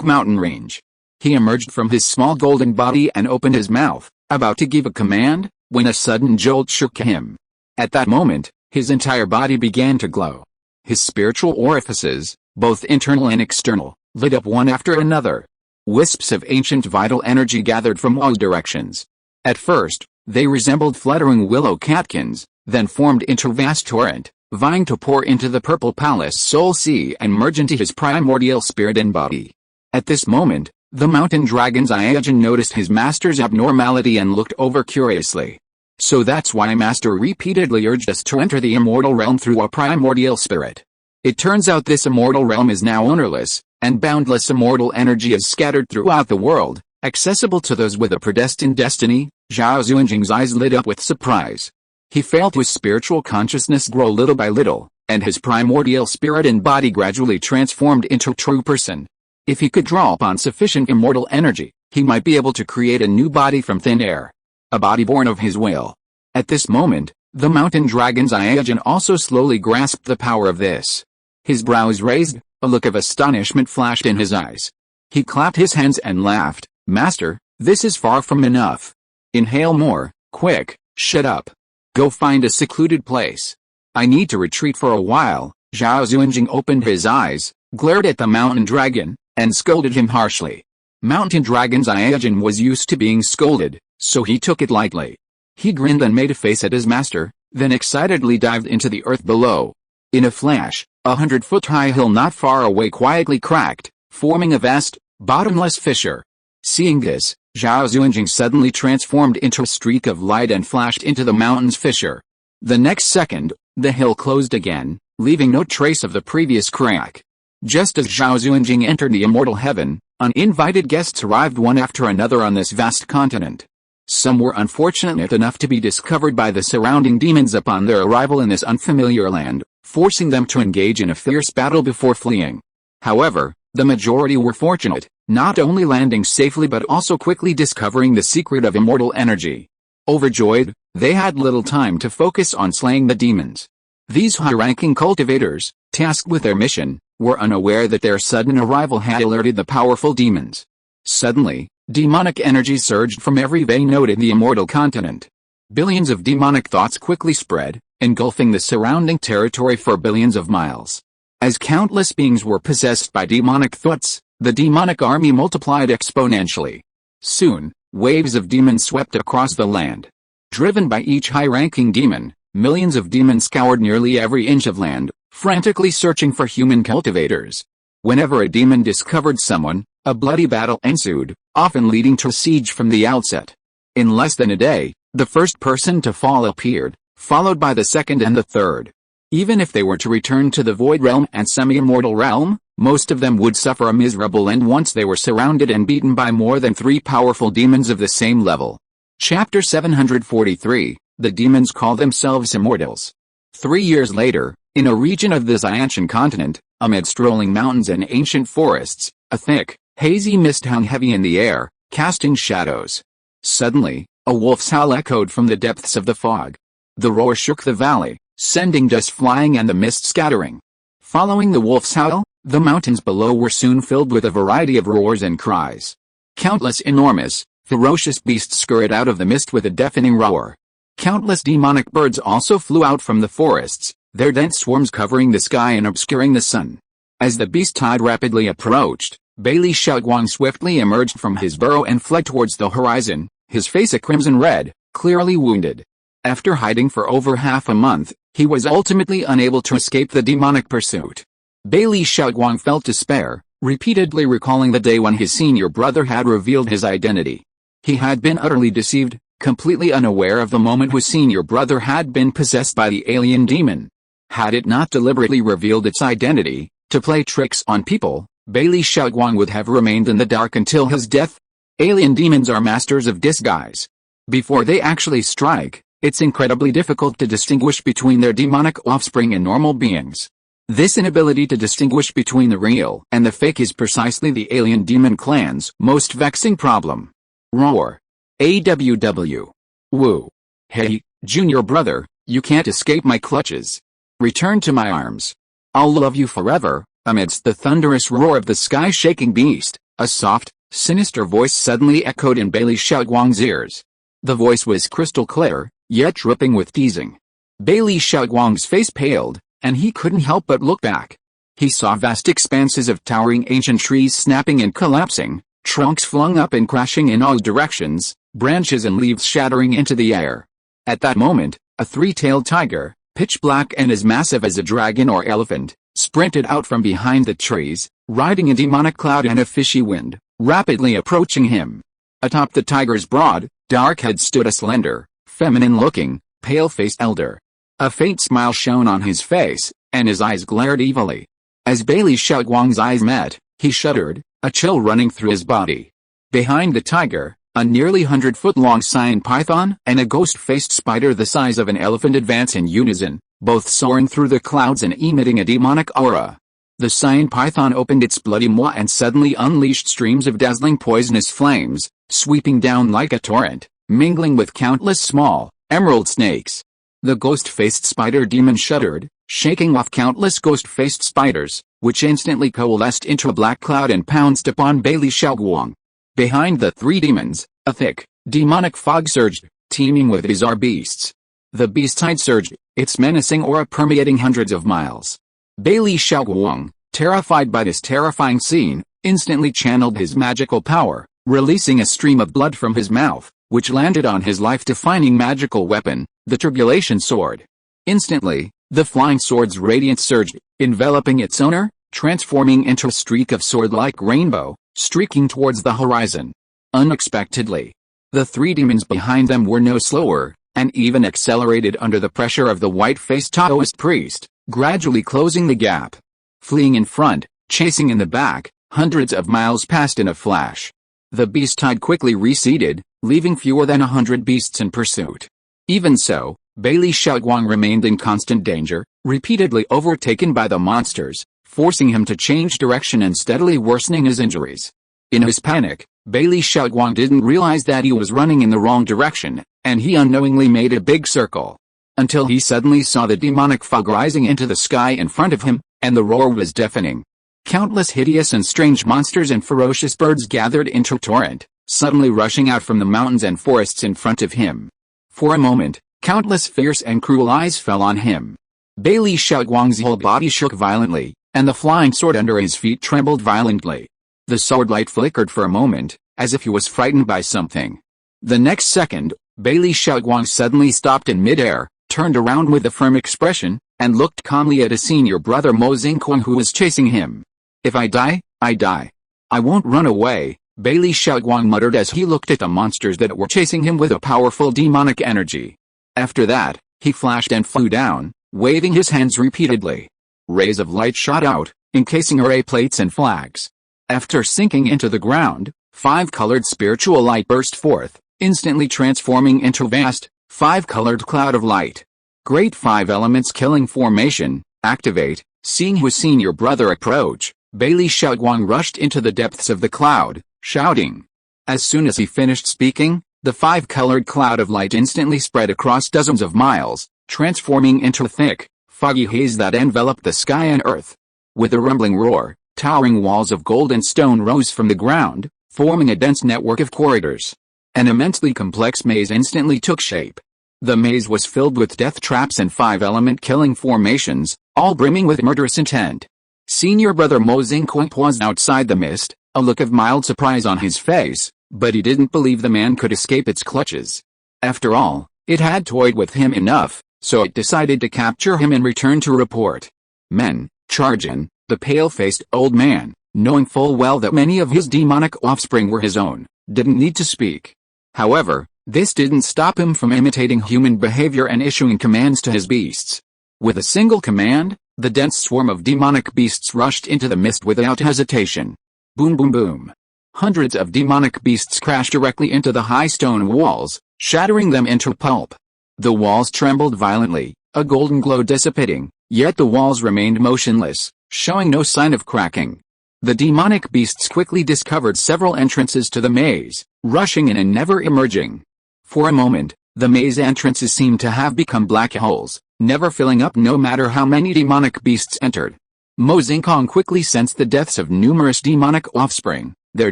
mountain range. He emerged from his small golden body and opened his mouth, about to give a command, when a sudden jolt shook him. At that moment, his entire body began to glow. His spiritual orifices, both internal and external, lit up one after another. Wisps of ancient vital energy gathered from all directions. At first, they resembled fluttering willow catkins, then formed into a vast torrent, vying to pour into the purple palace soul sea and merge into his primordial spirit and body. At this moment, the mountain dragon's Iajin noticed his master's abnormality and looked over curiously. "So that's why Master repeatedly urged us to enter the immortal realm through a primordial spirit. It turns out this immortal realm is now ownerless, and boundless immortal energy is scattered throughout the world, accessible to those with a predestined destiny." Zhao Xuanjing's eyes lit up with surprise. He felt his spiritual consciousness grow little by little, and his primordial spirit and body gradually transformed into a true person. If he could draw upon sufficient immortal energy, he might be able to create a new body from thin air. A body born of his will. At this moment, the mountain dragon's Iajin also slowly grasped the power of this. His brows raised, a look of astonishment flashed in his eyes. He clapped his hands and laughed. "Master, this is far from enough. Inhale more, quick, shut up. Go find a secluded place. I need to retreat for a while." Zhao Xuanjing opened his eyes, glared at the mountain dragon, and scolded him harshly. Mountain dragon's Iajin was used to being scolded, so he took it lightly. He grinned and made a face at his master, then excitedly dived into the earth below. In a flash, 100-foot-high hill not far away quietly cracked, forming a vast, bottomless fissure. Seeing this, Zhao Xuanjing suddenly transformed into a streak of light and flashed into the mountain's fissure. The next second, the hill closed again, leaving no trace of the previous crack. Just as Zhao Sheng entered the immortal heaven, uninvited guests arrived one after another on this vast continent. Some were unfortunate enough to be discovered by the surrounding demons upon their arrival in this unfamiliar land, forcing them to engage in a fierce battle before fleeing. However, the majority were fortunate, not only landing safely but also quickly discovering the secret of immortal energy. Overjoyed, they had little time to focus on slaying the demons. These high-ranking cultivators, tasked with their mission, were unaware that their sudden arrival had alerted the powerful demons. Suddenly, demonic energy surged from every vein noted the immortal continent. Billions of demonic thoughts quickly spread, engulfing the surrounding territory for billions of miles. As countless beings were possessed by demonic thoughts, the demonic army multiplied exponentially. Soon, waves of demons swept across the land. Driven by each high-ranking demon, millions of demons scoured nearly every inch of land, frantically searching for human cultivators. Whenever a demon discovered someone, a bloody battle ensued, often leading to a siege from the outset. In less than a day, the first person to fall appeared, followed by the second and the third. Even if they were to return to the Void Realm and Semi-Immortal Realm, most of them would suffer a miserable end once they were surrounded and beaten by more than 3 powerful demons of the same level. Chapter 743, The Demons Call Themselves Immortals. 3 years later, in a region of the Xiantian continent, amid strolling mountains and ancient forests, a thick, hazy mist hung heavy in the air, casting shadows. Suddenly, a wolf's howl echoed from the depths of the fog. The roar shook the valley, sending dust flying and the mist scattering. Following the wolf's howl, the mountains below were soon filled with a variety of roars and cries. Countless enormous, ferocious beasts scurried out of the mist with a deafening roar. Countless demonic birds also flew out from the forests, their dense swarms covering the sky and obscuring the sun. As the beast tide rapidly approached, Bailey Shaoguang swiftly emerged from his burrow and fled towards the horizon, his face a crimson red, clearly wounded. After hiding for over half a month, he was ultimately unable to escape the demonic pursuit. Bailey Shaoguang felt despair, repeatedly recalling the day when his senior brother had revealed his identity. He had been utterly deceived, completely unaware of the moment his senior brother had been possessed by the alien demon. Had it not deliberately revealed its identity, to play tricks on people, Bailey Shaoguang would have remained in the dark until his death. Alien demons are masters of disguise. Before they actually strike, it's incredibly difficult to distinguish between their demonic offspring and normal beings. This inability to distinguish between the real and the fake is precisely the alien demon clan's most vexing problem. Roar. AWW. Woo. Hey, junior brother, you can't escape my clutches. Return to my arms. I'll love you forever. Amidst the thunderous roar of the sky-shaking beast, a soft, sinister voice suddenly echoed in Bailey Shaoguang's ears. The voice was crystal clear, yet dripping with teasing. Bailey Shaoguang's face paled, and he couldn't help but look back. He saw vast expanses of towering ancient trees snapping and collapsing, trunks flung up and crashing in all directions, branches and leaves shattering into the air. At that moment, a 3-tailed tiger, pitch black and as massive as a dragon or elephant, sprinted out from behind the trees, riding a demonic cloud and a fishy wind, rapidly approaching him. Atop the tiger's broad, dark head stood a slender, feminine-looking, pale-faced elder. A faint smile shone on his face, and his eyes glared evilly. As Bailey Shaoguang's eyes met, he shuddered, a chill running through his body. Behind the tiger, a nearly 100-foot-long cyan python and a ghost-faced spider the size of an elephant advance in unison, both soaring through the clouds and emitting a demonic aura. The cyan python opened its bloody maw and suddenly unleashed streams of dazzling poisonous flames, sweeping down like a torrent, mingling with countless small, emerald snakes. The ghost-faced spider demon shuddered, shaking off countless ghost-faced spiders, which instantly coalesced into a black cloud and pounced upon Bailey Shaoguang. Behind the 3 demons, a thick, demonic fog surged, teeming with bizarre beasts. The beast tide surged, its menacing aura permeating hundreds of miles. Bailey Shaoguang, terrified by this terrifying scene, instantly channeled his magical power, releasing a stream of blood from his mouth, which landed on his life-defining magical weapon, the Tribulation Sword. Instantly, the flying sword's radiance surged, enveloping its owner, transforming into a streak of sword-like rainbow, streaking towards the horizon. Unexpectedly, the 3 demons behind them were no slower, and even accelerated under the pressure of the white-faced Taoist priest, gradually closing the gap. Fleeing in front, chasing in the back. Hundreds of miles passed in a flash. The beast tide quickly receded, leaving fewer than 100 beasts in pursuit. Even so, Bailey Xiaoguang remained in constant danger, repeatedly overtaken by the monsters, forcing him to change direction and steadily worsening his injuries. In his panic, Bailey Xiaoguang didn't realize that he was running in the wrong direction, and he unknowingly made a big circle. Until he suddenly saw the demonic fog rising into the sky in front of him, and the roar was deafening. Countless hideous and strange monsters and ferocious birds gathered into torrent, suddenly rushing out from the mountains and forests in front of him. For a moment, countless fierce and cruel eyes fell on him. Bailey Xiaoguang's whole body shook violently, and the flying sword under his feet trembled violently. The sword light flickered for a moment, as if he was frightened by something. The next second, Bailey Xiaoguang suddenly stopped in midair, turned around with a firm expression, and looked calmly at his senior brother Mo Xingquang who was chasing him. "If I die, I die. I won't run away," Bailey Xiaoguang muttered as he looked at the monsters that were chasing him with a powerful demonic energy. After that, he flashed and flew down, waving his hands repeatedly. Rays of light shot out, encasing array plates and flags. After sinking into the ground, 5-colored spiritual light burst forth, instantly transforming into a vast, 5-colored cloud of light. Great 5 elements killing formation, activate. Seeing his senior brother approach, Bailey Xiaoguang rushed into the depths of the cloud, shouting. As soon as he finished speaking, the 5-colored cloud of light instantly spread across dozens of miles, transforming into a thick, foggy haze that enveloped the sky and earth. With a rumbling roar, towering walls of gold and stone rose from the ground, forming a dense network of corridors. An immensely complex maze instantly took shape. The maze was filled with death traps and 5-element killing formations, all brimming with murderous intent. Senior brother Mo Xingquang paused outside the mist, a look of mild surprise on his face, but he didn't believe the man could escape its clutches. After all, it had toyed with him enough, so it decided to capture him and return to report. "Men, charge in," the pale-faced old man, knowing full well that many of his demonic offspring were his own, didn't need to speak. However, this didn't stop him from imitating human behavior and issuing commands to his beasts. With a single command, the dense swarm of demonic beasts rushed into the mist without hesitation. Boom boom boom. Hundreds of demonic beasts crashed directly into the high stone walls, shattering them into pulp. The walls trembled violently, a golden glow dissipating, yet the walls remained motionless, showing no sign of cracking. The demonic beasts quickly discovered several entrances to the maze, rushing in and never emerging. For a moment, the maze entrances seemed to have become black holes, never filling up no matter how many demonic beasts entered. Mo Xingquang quickly sensed the deaths of numerous demonic offspring, their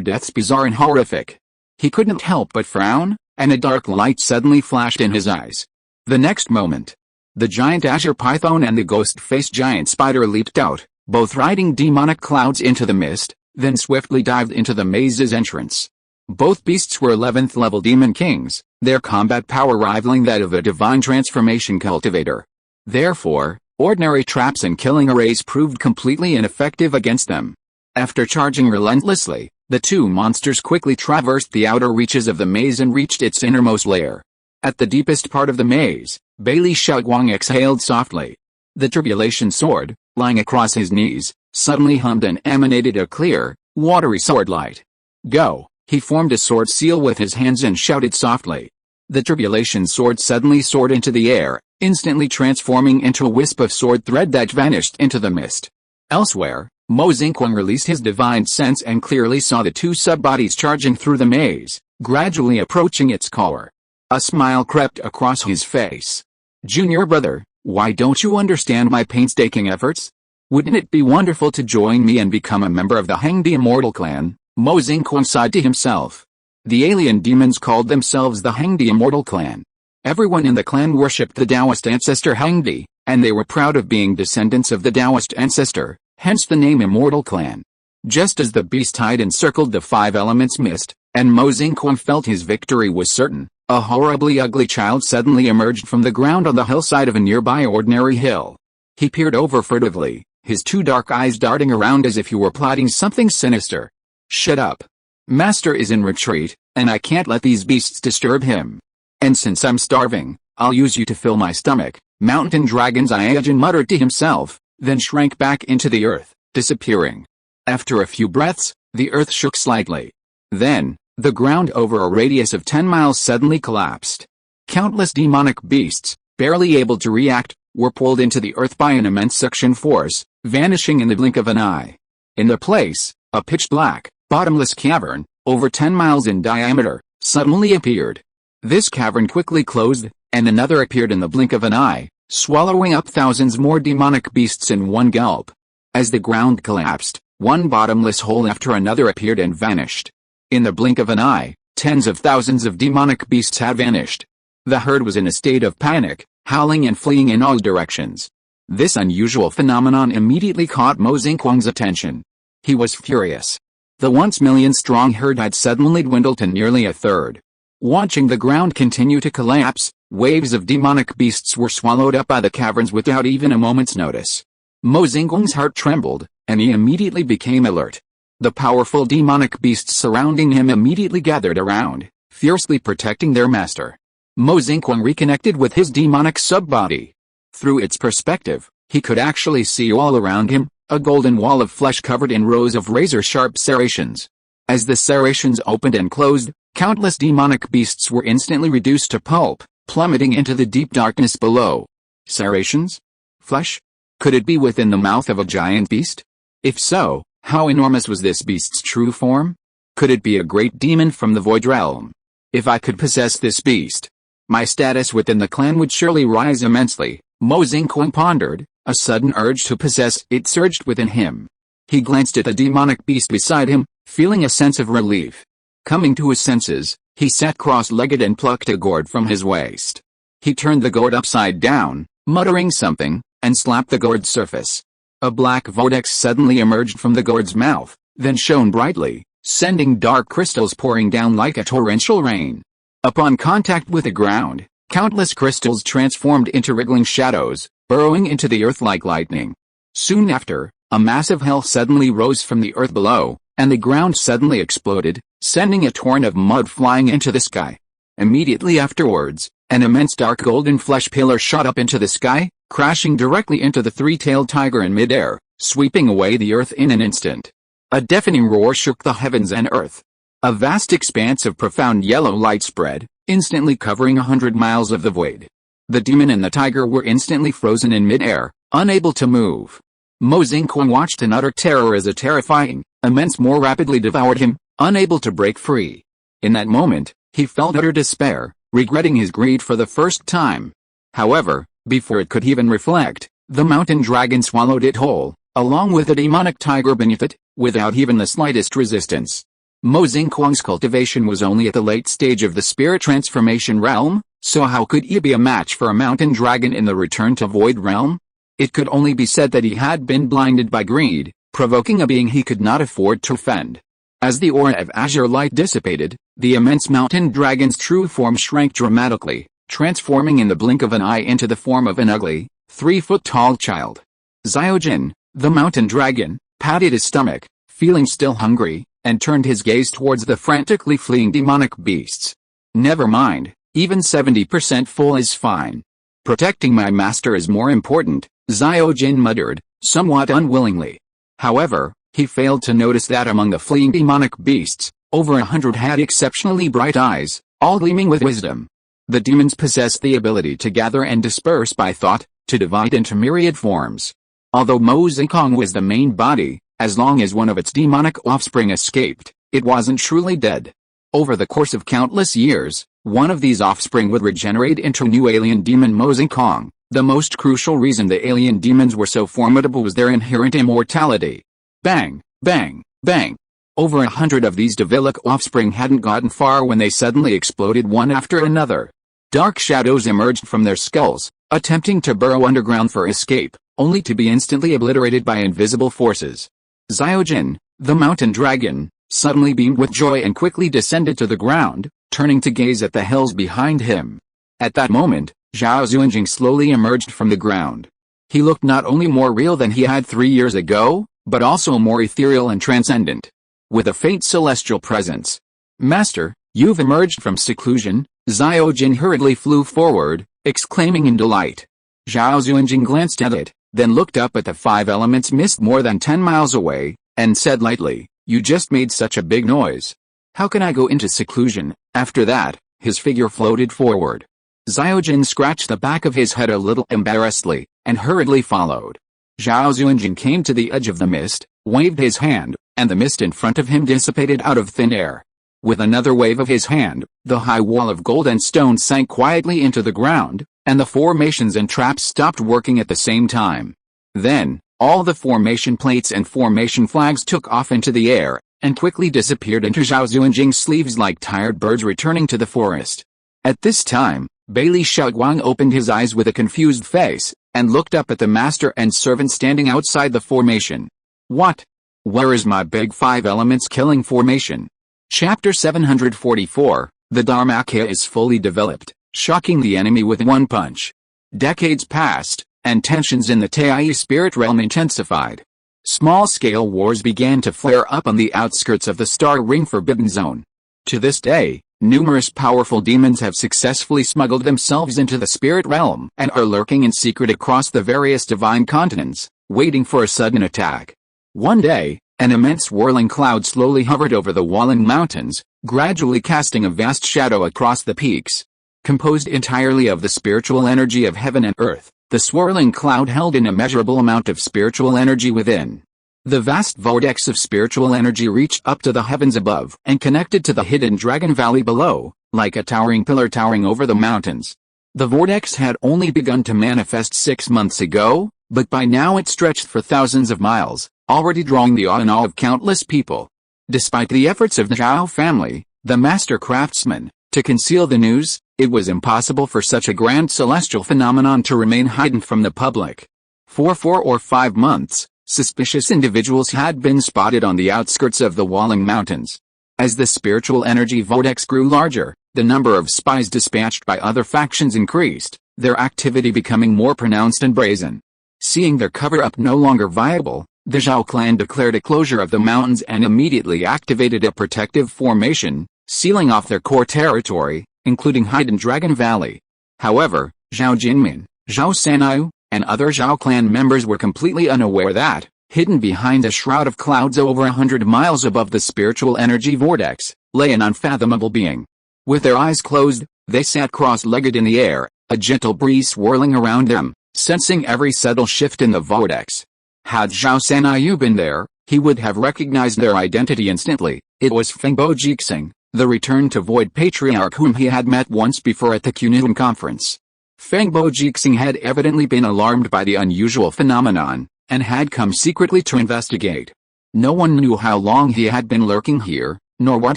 deaths bizarre and horrific. He couldn't help but frown, and a dark light suddenly flashed in his eyes. The next moment, the giant azure python and the ghost-faced giant spider leaped out, both riding demonic clouds into the mist, then swiftly dived into the maze's entrance. Both beasts were 11th level demon kings, their combat power rivaling that of a divine transformation cultivator. Therefore, ordinary traps and killing arrays proved completely ineffective against them. After charging relentlessly, the two monsters quickly traversed the outer reaches of the maze and reached its innermost lair. At the deepest part of the maze, Bailey Xiaoguang exhaled softly. The tribulation sword, lying across his knees, suddenly hummed and emanated a clear, watery sword light. "Go!" He formed a sword seal with his hands and shouted softly. The tribulation sword suddenly soared into the air, instantly transforming into a wisp of sword thread that vanished into the mist. Elsewhere, Mo Xingquang released his divine sense and clearly saw the two sub-bodies charging through the maze, gradually approaching its core. A smile crept across his face. "Junior brother, why don't you understand my painstaking efforts? Wouldn't it be wonderful to join me and become a member of the Hangdi Immortal clan?" Mo Xingquang sighed to himself. The alien demons called themselves the Hangdi Immortal clan. Everyone in the clan worshipped the Taoist ancestor Hangdi, and they were proud of being descendants of the Taoist ancestor, hence the name Immortal clan. Just as the beast tide encircled the 5 elements mist, and Mo Xingquang felt his victory was certain, a horribly ugly child suddenly emerged from the ground on the hillside of a nearby ordinary hill. He peered over furtively, his 2 dark eyes darting around as if he were plotting something sinister. "Shut up. Master is in retreat, and I can't let these beasts disturb him. And since I'm starving, I'll use you to fill my stomach," Mountain Dragon's Ayajin muttered to himself, then shrank back into the earth, disappearing. After a few breaths, the earth shook slightly. Then, the ground over a radius of 10 miles suddenly collapsed. Countless demonic beasts, barely able to react, were pulled into the earth by an immense suction force, vanishing in the blink of an eye. In their place, a pitch-black, bottomless cavern, over 10 miles in diameter, suddenly appeared. This cavern quickly closed, and another appeared in the blink of an eye, swallowing up thousands more demonic beasts in one gulp. As the ground collapsed, one bottomless hole after another appeared and vanished. In the blink of an eye, tens of thousands of demonic beasts had vanished. The herd was in a state of panic, howling and fleeing in all directions. This unusual phenomenon immediately caught Mo Xingguang's attention. He was furious. The once million-strong herd had suddenly dwindled to nearly a third. Watching the ground continue to collapse, waves of demonic beasts were swallowed up by the caverns without even a moment's notice. Mo Xingguang's heart trembled, and he immediately became alert. The powerful demonic beasts surrounding him immediately gathered around, fiercely protecting their master. Mo Xingguang reconnected with his demonic sub-body. Through its perspective, he could actually see all around him, a golden wall of flesh covered in rows of razor-sharp serrations. As the serrations opened and closed, countless demonic beasts were instantly reduced to pulp, plummeting into the deep darkness below. Serrations? Flesh? Could it be within the mouth of a giant beast? If so, how enormous was this beast's true form? Could it be a great demon from the void realm? If I could possess this beast, my status within the clan would surely rise immensely. Mo Xingguang pondered, a sudden urge to possess it surged within him. He glanced at the demonic beast beside him, feeling a sense of relief. Coming to his senses, he sat cross-legged and plucked a gourd from his waist. He turned the gourd upside down, muttering something, and slapped the gourd's surface. A black vortex suddenly emerged from the gourd's mouth, then shone brightly, sending dark crystals pouring down like a torrential rain. Upon contact with the ground, countless crystals transformed into wriggling shadows, burrowing into the earth like lightning. Soon after, a massive hail suddenly rose from the earth below, and the ground suddenly exploded, sending a torrent of mud flying into the sky. Immediately afterwards, an immense dark golden flesh pillar shot up into the sky, crashing directly into the three-tailed tiger in midair, sweeping away the earth in an instant. A deafening roar shook the heavens and earth. A vast expanse of profound yellow light spread, instantly covering 100 miles of the void. The demon and the tiger were instantly frozen in midair, unable to move. Mo Xingguang watched in utter terror as a terrifying, immense more rapidly devoured him, unable to break free. In that moment, he felt utter despair, regretting his greed for the first time. However, before it could even reflect, the mountain dragon swallowed it whole, along with the demonic tiger beneath it, without even the slightest resistance. Mo Xingguang's cultivation was only at the late stage of the spirit transformation realm, so how could he be a match for a mountain dragon in the return to void realm? It could only be said that he had been blinded by greed, provoking a being he could not afford to offend. As the aura of azure light dissipated, the immense mountain dragon's true form shrank dramatically, transforming in the blink of an eye into the form of an ugly, 3-foot-tall child. Zhao Sheng, the mountain dragon, patted his stomach, feeling still hungry, and turned his gaze towards the frantically fleeing demonic beasts. Never mind, even 70% full is fine. Protecting my master is more important, Zhao Sheng muttered, somewhat unwillingly. However, he failed to notice that among the fleeing demonic beasts, over 100 had exceptionally bright eyes, all gleaming with wisdom. The demons possessed the ability to gather and disperse by thought, to divide into myriad forms. Although Mo Xingguang was the main body, as long as one of its demonic offspring escaped, it wasn't truly dead. Over the course of countless years, one of these offspring would regenerate into new alien demon Mo Xingguang. The most crucial reason the alien demons were so formidable was their inherent immortality. Bang, bang, bang. Over 100 of these devilic offspring hadn't gotten far when they suddenly exploded one after another. Dark shadows emerged from their skulls, attempting to burrow underground for escape, only to be instantly obliterated by invisible forces. Zhao Sheng, the mountain dragon, suddenly beamed with joy and quickly descended to the ground, turning to gaze at the hills behind him. At that moment, Zhao Sheng slowly emerged from the ground. He looked not only more real than he had 3 years ago, but also more ethereal and transcendent. With a faint celestial presence. Master, you've emerged from seclusion. Zhao Sheng hurriedly flew forward, exclaiming in delight. Zhao Sheng glanced at it, then looked up at the 5 elements mist more than 10 miles away, and said lightly, "You just made such a big noise. How can I go into seclusion?" After that, his figure floated forward. Zhao Jin scratched the back of his head a little embarrassedly, and hurriedly followed. Zhao Xuanjing came to the edge of the mist, waved his hand, and the mist in front of him dissipated out of thin air. With another wave of his hand, the high wall of gold and stone sank quietly into the ground, and the formations and traps stopped working at the same time. Then, all the formation plates and formation flags took off into the air, and quickly disappeared into Zhao Xuanjing's sleeves like tired birds returning to the forest. At this time, Bailey Xiaoguang opened his eyes with a confused face, and looked up at the master and servant standing outside the formation. "What? Where is my big 5 elements killing formation?" Chapter 744, The Dharmakaya is fully developed, shocking the enemy with one punch. Decades passed, and tensions in the Tai spirit realm intensified. Small-scale wars began to flare up on the outskirts of the Star Ring Forbidden Zone. To this day, numerous powerful demons have successfully smuggled themselves into the spirit realm and are lurking in secret across the various divine continents, waiting for a sudden attack. One day, an immense whirling cloud slowly hovered over the Walling Mountains, gradually casting a vast shadow across the peaks. Composed entirely of the spiritual energy of heaven and earth, the swirling cloud held an immeasurable amount of spiritual energy within. The vast vortex of spiritual energy reached up to the heavens above and connected to the hidden Dragon Valley below, like a towering pillar towering over the mountains. The vortex had only begun to manifest 6 months ago, but by now it stretched for thousands of miles, already drawing the awe and awe of countless people. Despite the efforts of the Zhao family, the master craftsman, to conceal the news, it was impossible for such a grand celestial phenomenon to remain hidden from the public. For 4 or 5 months, suspicious individuals had been spotted on the outskirts of the Walling Mountains. As the spiritual energy vortex grew larger, the number of spies dispatched by other factions increased, their activity becoming more pronounced and brazen. Seeing their cover-up no longer viable, the Zhao clan declared a closure of the mountains and immediately activated a protective formation, sealing off their core territory, including Hidden Dragon Valley. However, Zhao Jinmin, Zhao Sanyu, and other Zhao clan members were completely unaware that, hidden behind a shroud of clouds over 100 miles above the spiritual energy vortex, lay an unfathomable being. With their eyes closed, they sat cross-legged in the air, a gentle breeze swirling around them, sensing every subtle shift in the vortex. Had Zhao Sanyu been there, he would have recognized their identity instantly. It was Fengbo Jixing, the return-to-void patriarch whom he had met once before at the Kunlun conference. Fengbo Jixing had evidently been alarmed by the unusual phenomenon, and had come secretly to investigate. No one knew how long he had been lurking here, nor what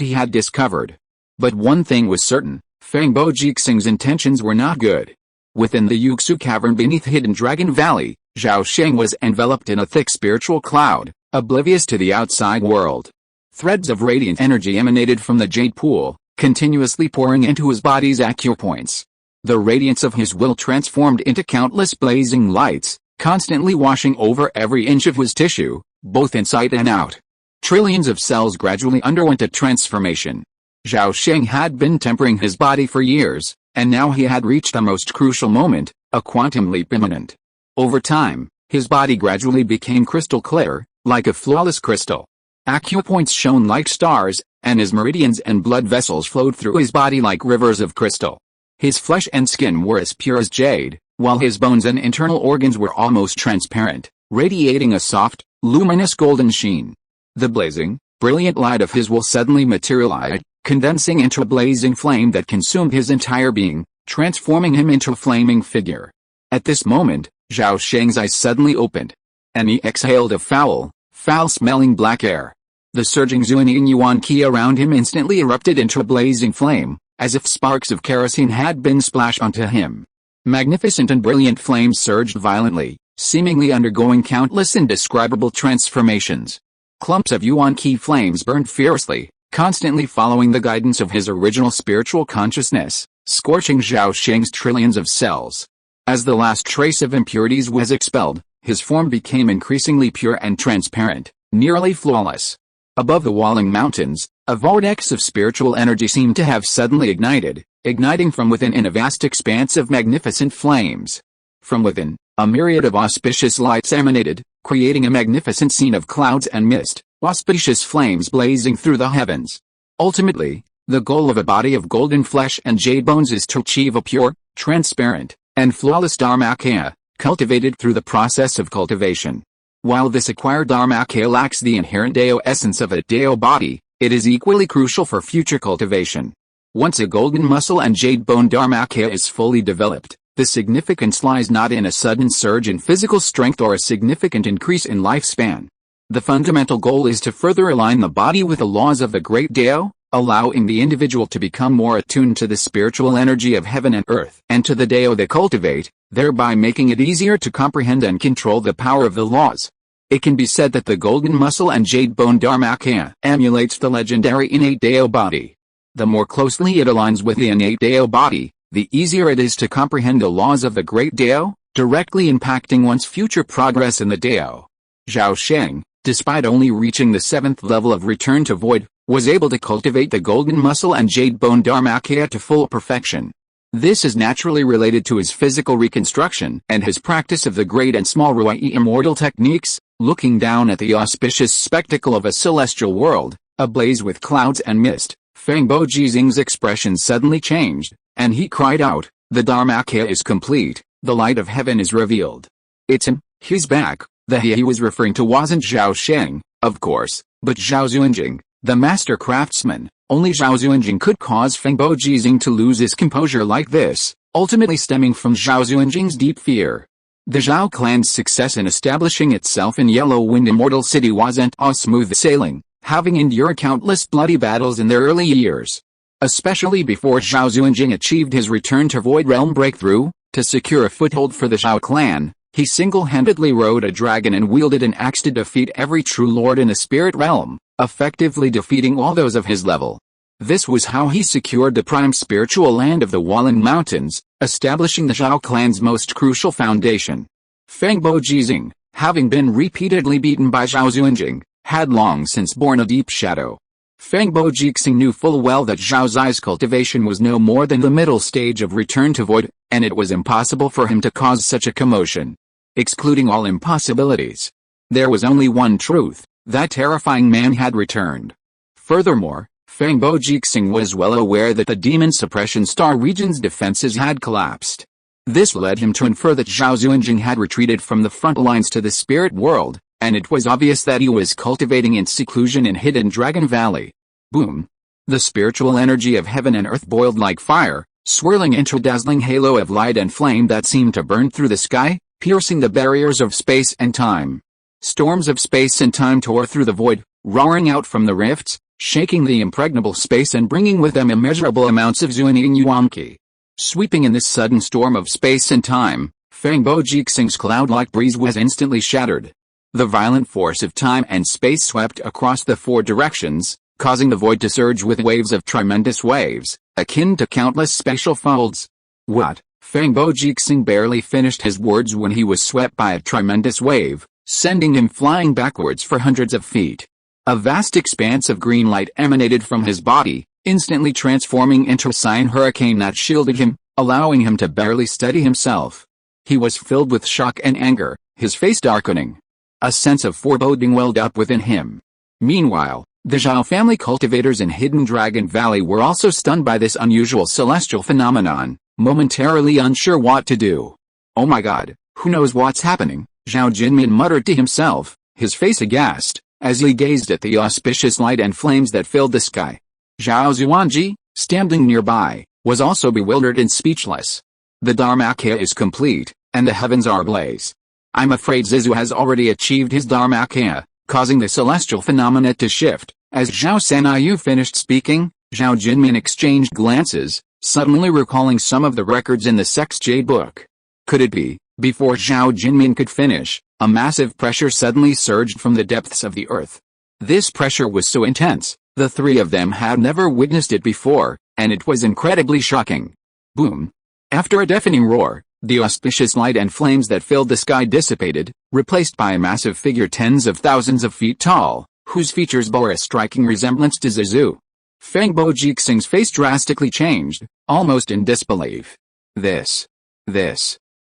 he had discovered. But one thing was certain, Fengbo Jixing's intentions were not good. Within the Yuxu cavern beneath Hidden Dragon Valley, Zhao Sheng was enveloped in a thick spiritual cloud, oblivious to the outside world. Threads of radiant energy emanated from the jade pool, continuously pouring into his body's acupoints. The radiance of his will transformed into countless blazing lights, constantly washing over every inch of his tissue, both inside and out. Trillions of cells gradually underwent a transformation. Zhao Sheng had been tempering his body for years, and now he had reached a most crucial moment, a quantum leap imminent. Over time, his body gradually became crystal clear, like a flawless crystal. Acupoints shone like stars, and his meridians and blood vessels flowed through his body like rivers of crystal. His flesh and skin were as pure as jade, while his bones and internal organs were almost transparent, radiating a soft, luminous golden sheen. The blazing, brilliant light of his will suddenly materialized, condensing into a blazing flame that consumed his entire being, transforming him into a flaming figure. At this moment, Zhao Sheng's eyes suddenly opened, and he exhaled a foul-smelling black air. The surging Zuan Yuan Qi around him instantly erupted into a blazing flame, as if sparks of kerosene had been splashed onto him. Magnificent and brilliant flames surged violently, seemingly undergoing countless indescribable transformations. Clumps of Yuan Qi flames burned fiercely, constantly following the guidance of his original spiritual consciousness, scorching Zhao Sheng's trillions of cells. As the last trace of impurities was expelled, his form became increasingly pure and transparent, nearly flawless. Above the Walling Mountains, a vortex of spiritual energy seemed to have suddenly igniting from within in a vast expanse of magnificent flames. From within, a myriad of auspicious lights emanated, creating a magnificent scene of clouds and mist, auspicious flames blazing through the heavens. Ultimately, the goal of a body of golden flesh and jade bones is to achieve a pure, transparent, and flawless Dharmakaya, cultivated through the process of cultivation. While this acquired Dharmakaya lacks the inherent Deo essence of a Deo body, it is equally crucial for future cultivation. Once a golden muscle and jade bone Dharmakaya is fully developed, the significance lies not in a sudden surge in physical strength or a significant increase in lifespan. The fundamental goal is to further align the body with the laws of the great Deo, allowing the individual to become more attuned to the spiritual energy of heaven and earth and to the Deo they cultivate, thereby making it easier to comprehend and control the power of the laws. It can be said that the golden muscle and jade bone Dharmakaya emulates the legendary innate Deo body. The more closely it aligns with the innate Deo body, the easier it is to comprehend the laws of the great Deo, directly impacting one's future progress in the Deo. Zhao Sheng, despite only reaching the 7th level of return to void, was able to cultivate the golden muscle and jade bone Dharmakaya to full perfection. This is naturally related to his physical reconstruction and his practice of the great and small Ruai immortal techniques. Looking down at the auspicious spectacle of a celestial world, ablaze with clouds and mist, Feng Bo Jizing's expression suddenly changed, and he cried out, "The Dharmakaya is complete, the light of heaven is revealed. It's him, he's back." The he was referring to wasn't Zhao Sheng, of course, but Zhao Xuanjing, the master craftsman. Only Zhao Xuanjing could cause Feng Bo Jizing to lose his composure like this, ultimately stemming from Zhao Xuanjing's deep fear. The Zhao clan's success in establishing itself in Yellow Wind Immortal City wasn't all smooth sailing, having endured countless bloody battles in their early years. Especially before Zhao Xuanjing achieved his return to Void Realm breakthrough, to secure a foothold for the Zhao clan, he single-handedly rode a dragon and wielded an axe to defeat every true lord in the spirit realm, effectively defeating all those of his level. This was how he secured the prime spiritual land of the Wallen Mountains, establishing the Zhao clan's most crucial foundation. Feng Bo Jizing, having been repeatedly beaten by Zhao Xuanjing, had long since borne a deep shadow. Feng Bo Jixing knew full well that Zhao Zai's cultivation was no more than the middle stage of return to void, and it was impossible for him to cause such a commotion. Excluding all impossibilities, there was only one truth: that terrifying man had returned. Furthermore, Feng Bo Jixing was well aware that the Demon Suppression Star region's defenses had collapsed. This led him to infer that Zhao Xuanjing had retreated from the front lines to the spirit world, and it was obvious that he was cultivating in seclusion in Hidden Dragon Valley. Boom! The spiritual energy of heaven and earth boiled like fire, swirling into a dazzling halo of light and flame that seemed to burn through the sky, piercing the barriers of space and time. Storms of space and time tore through the void, roaring out from the rifts, shaking the impregnable space and bringing with them immeasurable amounts of Zuaning Yuan Qi. Sweeping in this sudden storm of space and time, Feng Bo Jixing's cloud-like breeze was instantly shattered. The violent force of time and space swept across the four directions, causing the void to surge with waves of tremendous waves, akin to countless spatial folds. What? Feng Bo Jixing barely finished his words when he was swept by a tremendous wave, sending him flying backwards for hundreds of feet. A vast expanse of green light emanated from his body, instantly transforming into a cyan hurricane that shielded him, allowing him to barely steady himself. He was filled with shock and anger, his face darkening. A sense of foreboding welled up within him. Meanwhile, the Zhao family cultivators in Hidden Dragon Valley were also stunned by this unusual celestial phenomenon, momentarily unsure what to do. "Oh my god, who knows what's happening?" Zhao Jinmin muttered to himself, his face aghast, as he gazed at the auspicious light and flames that filled the sky. Zhao Zuanji, standing nearby, was also bewildered and speechless. "The Dharmakaya is complete, and the heavens are ablaze. I'm afraid Zizu has already achieved his Dharmakaya," causing the celestial phenomena to shift. As Zhao Sanayu finished speaking, Zhao Jinmin exchanged glances, suddenly recalling some of the records in the sects Jade book. Could it be? Before Zhao Jinmin could finish, a massive pressure suddenly surged from the depths of the earth. This pressure was so intense, the three of them had never witnessed it before, and it was incredibly shocking. Boom! After a deafening roar, the auspicious light and flames that filled the sky dissipated, replaced by a massive figure tens of thousands of feet tall, whose features bore a striking resemblance to Zizu. Feng Bo Jixing's face drastically changed, almost in disbelief. This.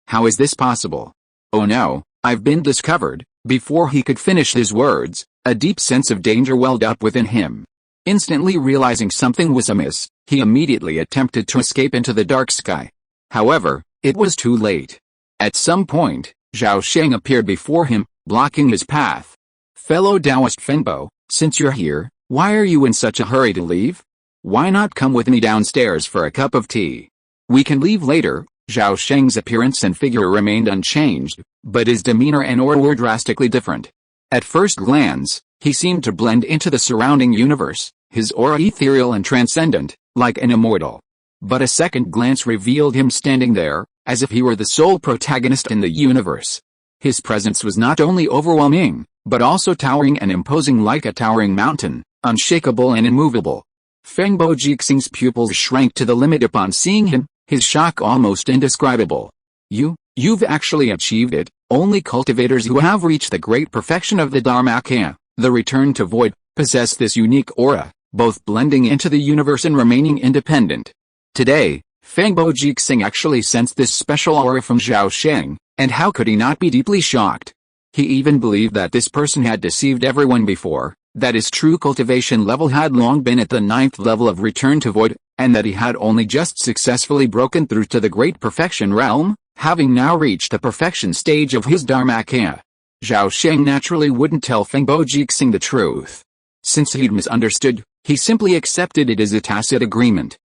How is this possible? Oh no, I've been discovered." Before he could finish his words, A deep sense of danger welled up within him. Instantly realizing something was amiss, he immediately attempted to escape into the dark sky. However, it was too late. At some point, Zhao Sheng appeared before him, blocking his path. Fellow Taoist Fengbo, since you're here, why are you in such a hurry to leave? Why not come with me downstairs for a cup of tea? We can leave later. Zhao Sheng's appearance and figure remained unchanged, but his demeanor and aura were drastically different. At first glance, he seemed to blend into the surrounding universe, his aura ethereal and transcendent, like an immortal. But a second glance revealed him standing there, as if he were the sole protagonist in the universe. His presence was not only overwhelming, but also towering and imposing like a towering mountain, unshakable and immovable. Fengbo Jixing's pupils shrank to the limit upon seeing him, his shock almost indescribable. You've actually achieved it. Only cultivators who have reached the great perfection of the Dharmakaya, the return to void, possess this unique aura, both blending into the universe and remaining independent. Today, Fengbo Jixing actually sensed this special aura from Zhao Sheng, and how could he not be deeply shocked? He even believed that this person had deceived everyone before, that his true cultivation level had long been at the 9th level of return to void, and that he had only just successfully broken through to the great perfection realm, having now reached the perfection stage of his Dharmakaya. Zhao Sheng naturally wouldn't tell Fengbo Jixing the truth. Since he'd misunderstood, he simply accepted it as a tacit agreement.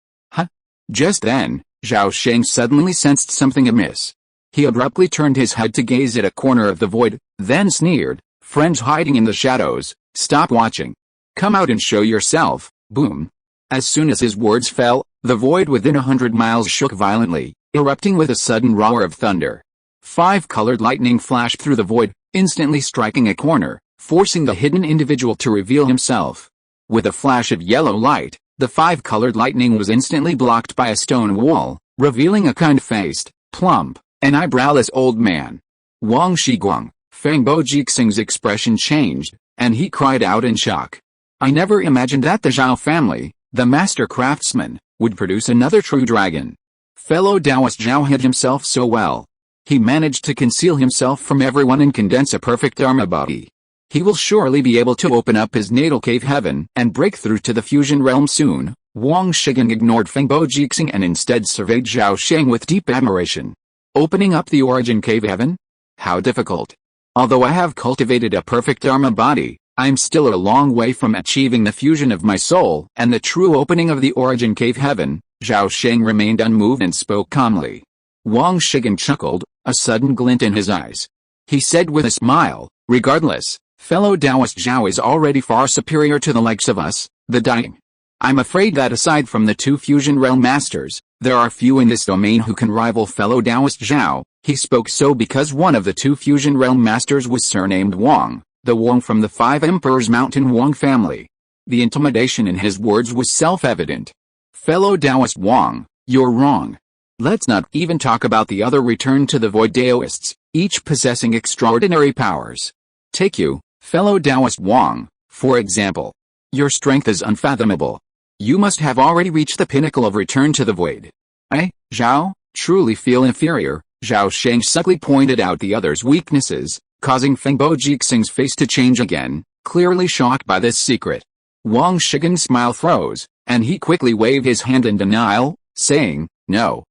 Just then, Zhao Sheng suddenly sensed something amiss. He abruptly turned his head to gaze at a corner of the void, then sneered, "Friends hiding in the shadows, stop watching. Come out and show yourself." Boom. As soon as his words fell, the void within 100 miles shook violently, erupting with a sudden roar of thunder. 5 colored lightning flashed through the void, instantly striking a corner, forcing the hidden individual to reveal himself. With a flash of yellow light, the 5-colored lightning was instantly blocked by a stone wall, revealing a kind-faced, plump, and eyebrowless old man. Wang Shiguang. Fengbo Jixing's expression changed, and he cried out in shock. I never imagined that the Zhao family, the master craftsman, would produce another true dragon. Fellow Taoist Zhao hid himself so well. He managed to conceal himself from everyone and condense a perfect Dharma body. He will surely be able to open up his natal cave heaven and break through to the fusion realm soon. Wang Shigang ignored Fengbo Jixing and instead surveyed Zhao Sheng with deep admiration. Opening up the origin cave heaven? How difficult. Although I have cultivated a perfect Dharma body, I'm still a long way from achieving the fusion of my soul and the true opening of the origin cave heaven. Zhao Sheng remained unmoved and spoke calmly. Wang Shigang chuckled, a sudden glint in his eyes. He said with a smile, regardless, fellow Taoist Zhao is already far superior to the likes of us, the dying. I'm afraid that aside from the 2 fusion realm masters, there are few in this domain who can rival fellow Taoist Zhao. He spoke so because one of the 2 fusion realm masters was surnamed Wang, the Wang from the 5 Emperors Mountain Wang family. The intimidation in his words was self-evident. Fellow Taoist Wang, you're wrong. Let's not even talk about the other return to the void Taoists, each possessing extraordinary powers. Take you, fellow Taoist Wang, for example. Your strength is unfathomable. You must have already reached the pinnacle of return to the void. I, Zhao, truly feel inferior. Zhao Sheng subtly pointed out the other's weaknesses, causing Fengbo Jixing's face to change again, clearly shocked by this secret. Wang Shigang's smile froze, and he quickly waved his hand in denial, saying, No.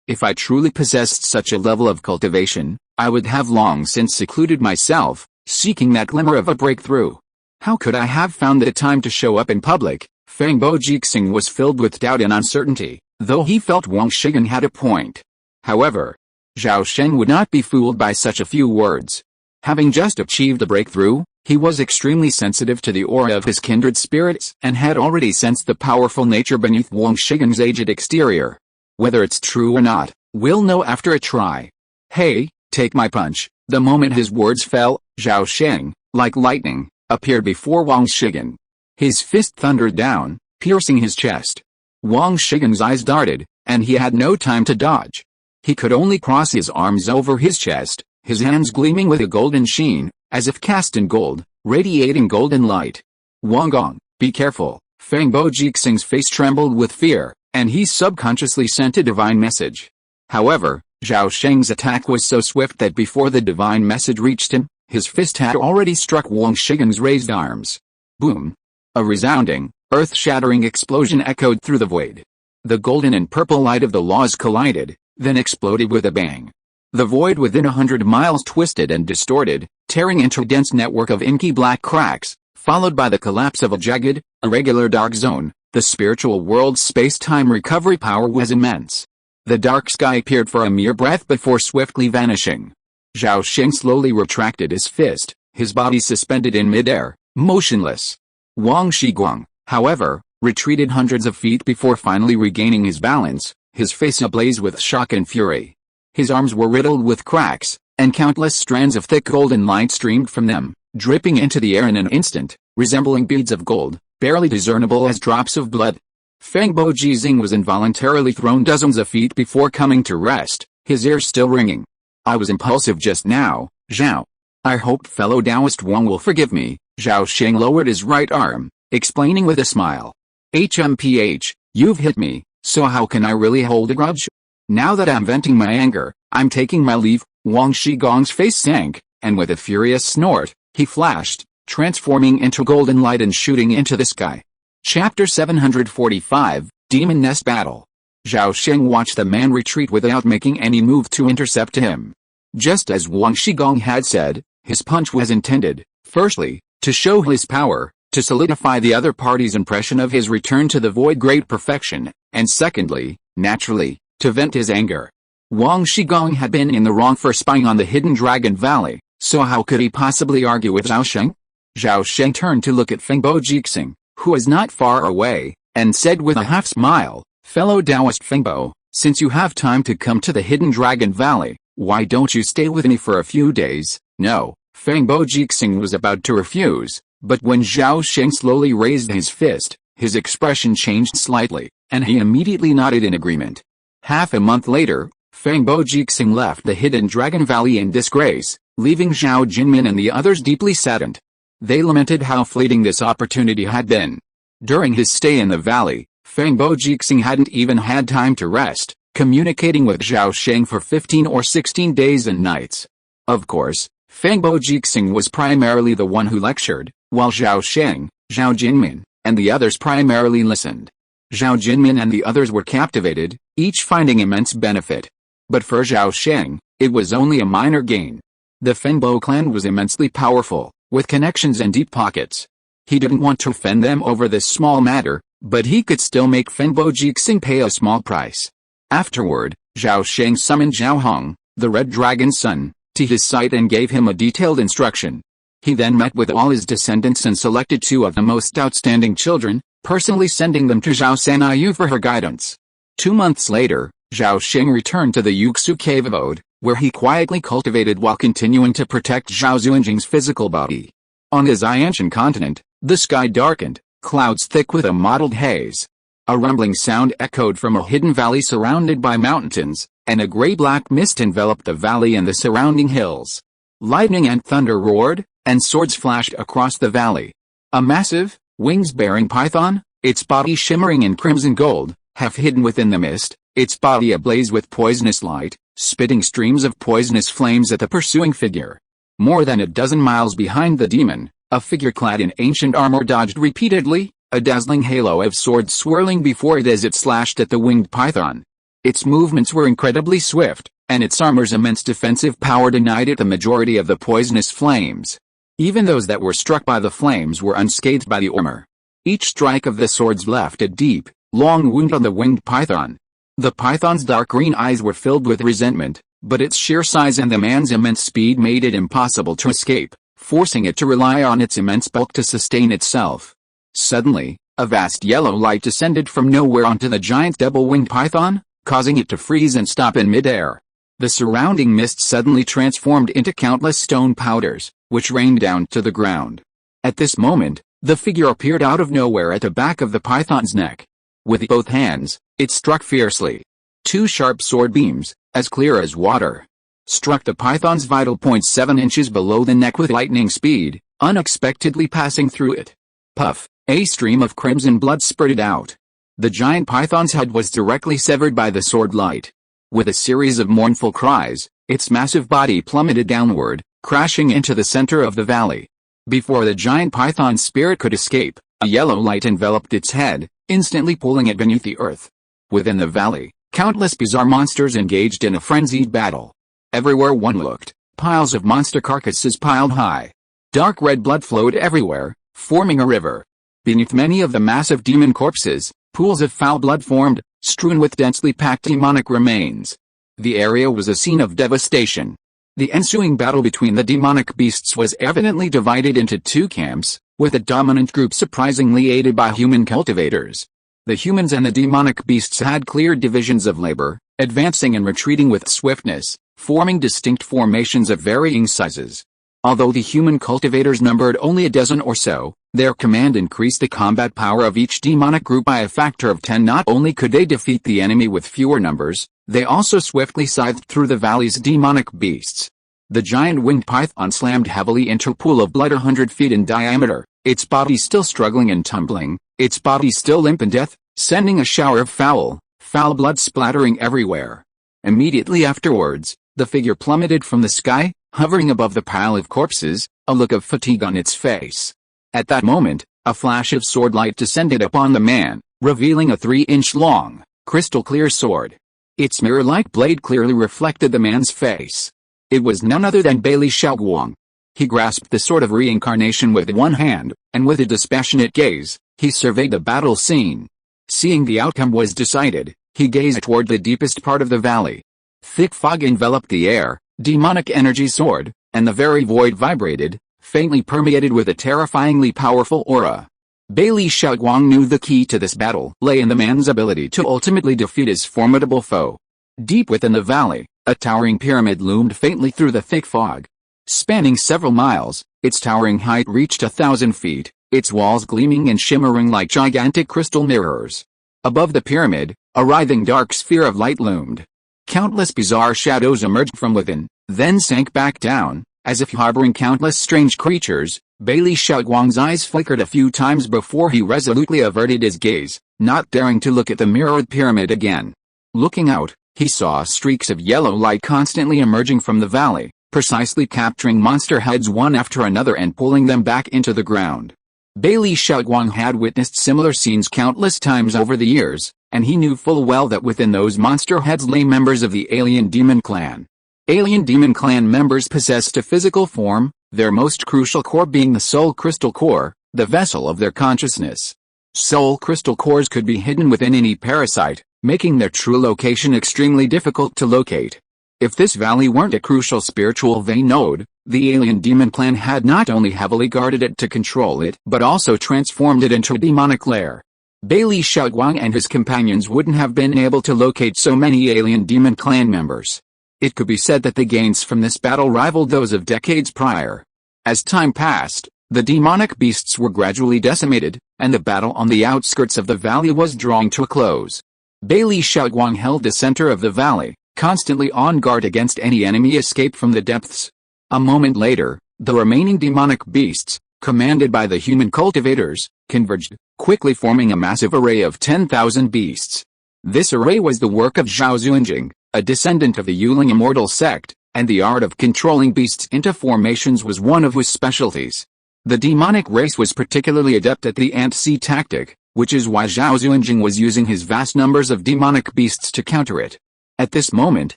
If I truly possessed such a level of cultivation, I would have long since secluded myself, seeking that glimmer of a breakthrough. How could I have found the time to show up in public? Fengbo Jixing was filled with doubt and uncertainty, though he felt Wang Shigang had a point. However, Zhao Sheng would not be fooled by such a few words. Having just achieved a breakthrough, he was extremely sensitive to the aura of his kindred spirits and had already sensed the powerful nature beneath Wang Shigang's aged exterior. Whether it's true or not, we'll know after a try. Hey, take my punch. The moment his words fell, Zhao Sheng, like lightning, appeared before Wang Shigang. His fist thundered down, piercing his chest. Wang Shigang's eyes darted, and he had no time to dodge. He could only cross his arms over his chest, his hands gleaming with a golden sheen, as if cast in gold, radiating golden light. Wang Gong, be careful. Fengbo Jixing's face trembled with fear, and he subconsciously sent a divine message. However, Zhao Sheng's attack was so swift that before the divine message reached him, His fist had already struck Wang Shigong's raised arms. Boom! A resounding, earth-shattering explosion echoed through the void. The golden and purple light of the laws collided, then exploded with a bang. The void within 100 miles twisted and distorted, tearing into a dense network of inky black cracks, followed by the collapse of a jagged, irregular dark zone. The spiritual world's space-time recovery power was immense. The dark sky appeared for a mere breath before swiftly vanishing. Zhao Sheng slowly retracted his fist, his body suspended in midair, motionless. Wang Shiguang, however, retreated hundreds of feet before finally regaining his balance, his face ablaze with shock and fury. His arms were riddled with cracks, and countless strands of thick golden light streamed from them, dripping into the air in an instant, resembling beads of gold, barely discernible as drops of blood. Feng Bo Jizing was involuntarily thrown dozens of feet before coming to rest, his ears still ringing. I was impulsive just now, Zhao. I hope fellow Taoist Wang will forgive me. Zhao Sheng lowered his right arm, explaining with a smile. HMPH, you've hit me, so how can I really hold a grudge? Now that I'm venting my anger, I'm taking my leave. Wang Shigong's face sank, and with a furious snort, he flashed, transforming into golden light and shooting into the sky. Chapter 745, Demon Nest Battle. Zhao Sheng watched the man retreat without making any move to intercept him. Just as Wang Shigong had said, his punch was intended, firstly, to show his power, to solidify the other party's impression of his return to the void great perfection, and secondly, naturally, to vent his anger. Wang Shigong had been in the wrong for spying on the hidden Dragon Valley, so how could he possibly argue with Zhao Sheng? Zhao Sheng turned to look at Feng Bo Jixing, who was not far away, and said with a half-smile, Fellow Taoist Feng Bo, since you have time to come to the hidden Dragon Valley, why don't you stay with me for a few days? No, Feng Bo Jixing was about to refuse, but when Zhao Sheng slowly raised his fist, his expression changed slightly, and he immediately nodded in agreement. Half a month later, Feng Bo Jixing left the hidden Dragon Valley in disgrace, leaving Zhao Jinmin and the others deeply saddened. They lamented how fleeting this opportunity had been. During his stay in the valley, Feng Bo Jixing hadn't even had time to rest, communicating with Zhao Sheng for 15 or 16 days and nights. Of course, Feng Bo Jixing was primarily the one who lectured, while Zhao Sheng, Zhao Jinmin, and the others primarily listened. Zhao Jinmin and the others were captivated, each finding immense benefit. But for Zhao Sheng, it was only a minor gain. The Feng Bo clan was immensely powerful, with connections and deep pockets. He didn't want to offend them over this small matter, but he could still make Feng Bo Jixing pay a small price. Afterward, Zhao Sheng summoned Zhao Hong, the Red Dragon's son, to his site and gave him a detailed instruction. He then met with all his descendants and selected 2 of the most outstanding children, personally sending them to Zhao Sanayu for her guidance. 2 months later, Zhao Sheng returned to the Yuxu cave abode, where he quietly cultivated while continuing to protect Zhao Zuanjing's physical body. On the Xianshan continent, the sky darkened, clouds thick with a mottled haze. A rumbling sound echoed from a hidden valley surrounded by mountains, and a gray-black mist enveloped the valley and the surrounding hills. Lightning and thunder roared, and swords flashed across the valley. A massive, wings-bearing python, its body shimmering in crimson gold, half hidden within the mist, its body ablaze with poisonous light, spitting streams of poisonous flames at the pursuing figure. More than a dozen miles behind the demon, a figure clad in ancient armor dodged repeatedly, a dazzling halo of swords swirling before it as it slashed at the winged python. Its movements were incredibly swift, and its armor's immense defensive power denied it the majority of the poisonous flames. Even those that were struck by the flames were unscathed by the armor. Each strike of the swords left a deep, long wound on the winged python. The python's dark green eyes were filled with resentment, but its sheer size and the man's immense speed made it impossible to escape, forcing it to rely on its immense bulk to sustain itself. Suddenly, a vast yellow light descended from nowhere onto the giant double-winged python, causing it to freeze and stop in midair. The surrounding mist suddenly transformed into countless stone powders, which rained down to the ground. At this moment, the figure appeared out of nowhere at the back of the python's neck. With both hands, it struck fiercely. 2 sharp sword beams, as clear as water, struck the python's vital point 7 inches below the neck with lightning speed, unexpectedly passing through it. Puff! A stream of crimson blood spurted out. The giant python's head was directly severed by the sword light. With a series of mournful cries, its massive body plummeted downward, crashing into the center of the valley. Before the giant python spirit could escape, a yellow light enveloped its head, instantly pulling it beneath the earth. Within the valley, countless bizarre monsters engaged in a frenzied battle. Everywhere one looked, piles of monster carcasses piled high. Dark red blood flowed everywhere, forming a river. Beneath many of the massive demon corpses, pools of foul blood formed, strewn with densely packed demonic remains. The area was a scene of devastation. The ensuing battle between the demonic beasts was evidently divided into two camps, with the dominant group surprisingly aided by human cultivators. The humans and the demonic beasts had clear divisions of labor, advancing and retreating with swiftness, forming distinct formations of varying sizes. Although the human cultivators numbered only a dozen or so, their command increased the combat power of each demonic group by a factor of 10. Not only could they defeat the enemy with fewer numbers, they also swiftly scythed through the valley's demonic beasts. The giant winged python slammed heavily into a pool of blood 100 feet in diameter, its body still struggling and tumbling, its body still limp in death, sending a shower of foul blood splattering everywhere. Immediately afterwards, the figure plummeted from the sky, hovering above the pile of corpses, a look of fatigue on its face. At that moment, a flash of sword light descended upon the man, revealing a 3-inch long, crystal-clear sword. Its mirror-like blade clearly reflected the man's face. It was none other than Bailey Xiaoguang. He grasped the sword of reincarnation with one hand, and with a dispassionate gaze, he surveyed the battle scene. Seeing the outcome was decided, he gazed toward the deepest part of the valley. Thick fog enveloped the air, demonic energy soared, and the very void vibrated, faintly permeated with a terrifyingly powerful aura. Bailey Xiaoguang knew the key to this battle lay in the man's ability to ultimately defeat his formidable foe. Deep within the valley, a towering pyramid loomed faintly through the thick fog. Spanning several miles, its towering height reached 1,000 feet, its walls gleaming and shimmering like gigantic crystal mirrors. Above the pyramid, a writhing dark sphere of light loomed. Countless bizarre shadows emerged from within, then sank back down, as if harboring countless strange creatures. Bailey Xiaoguang's eyes flickered a few times before he resolutely averted his gaze, not daring to look at the mirrored pyramid again. Looking out, he saw streaks of yellow light constantly emerging from the valley, precisely capturing monster heads one after another and pulling them back into the ground. Bailey Xiaoguang had witnessed similar scenes countless times over the years, and he knew full well that within those monster heads lay members of the Alien Demon Clan. Alien Demon Clan members possessed a physical form, their most crucial core being the Soul Crystal Core, the vessel of their consciousness. Soul Crystal Cores could be hidden within any parasite, making their true location extremely difficult to locate. If this valley weren't a crucial spiritual vein node, the Alien Demon Clan had not only heavily guarded it to control it, but also transformed it into a demonic lair. Bailey Xiaoguang and his companions wouldn't have been able to locate so many Alien Demon Clan members. It could be said that the gains from this battle rivaled those of decades prior. As time passed, the demonic beasts were gradually decimated, and the battle on the outskirts of the valley was drawing to a close. Bailey Xiaoguang held the center of the valley, constantly on guard against any enemy escape from the depths. A moment later, the remaining demonic beasts, commanded by the human cultivators, converged, quickly forming a massive array of 10,000 beasts. This array was the work of Zhao Sheng, a descendant of the Yuling Immortal sect, and the art of controlling beasts into formations was one of his specialties. The demonic race was particularly adept at the ant-sea tactic, which is why Zhao Sheng was using his vast numbers of demonic beasts to counter it. At this moment,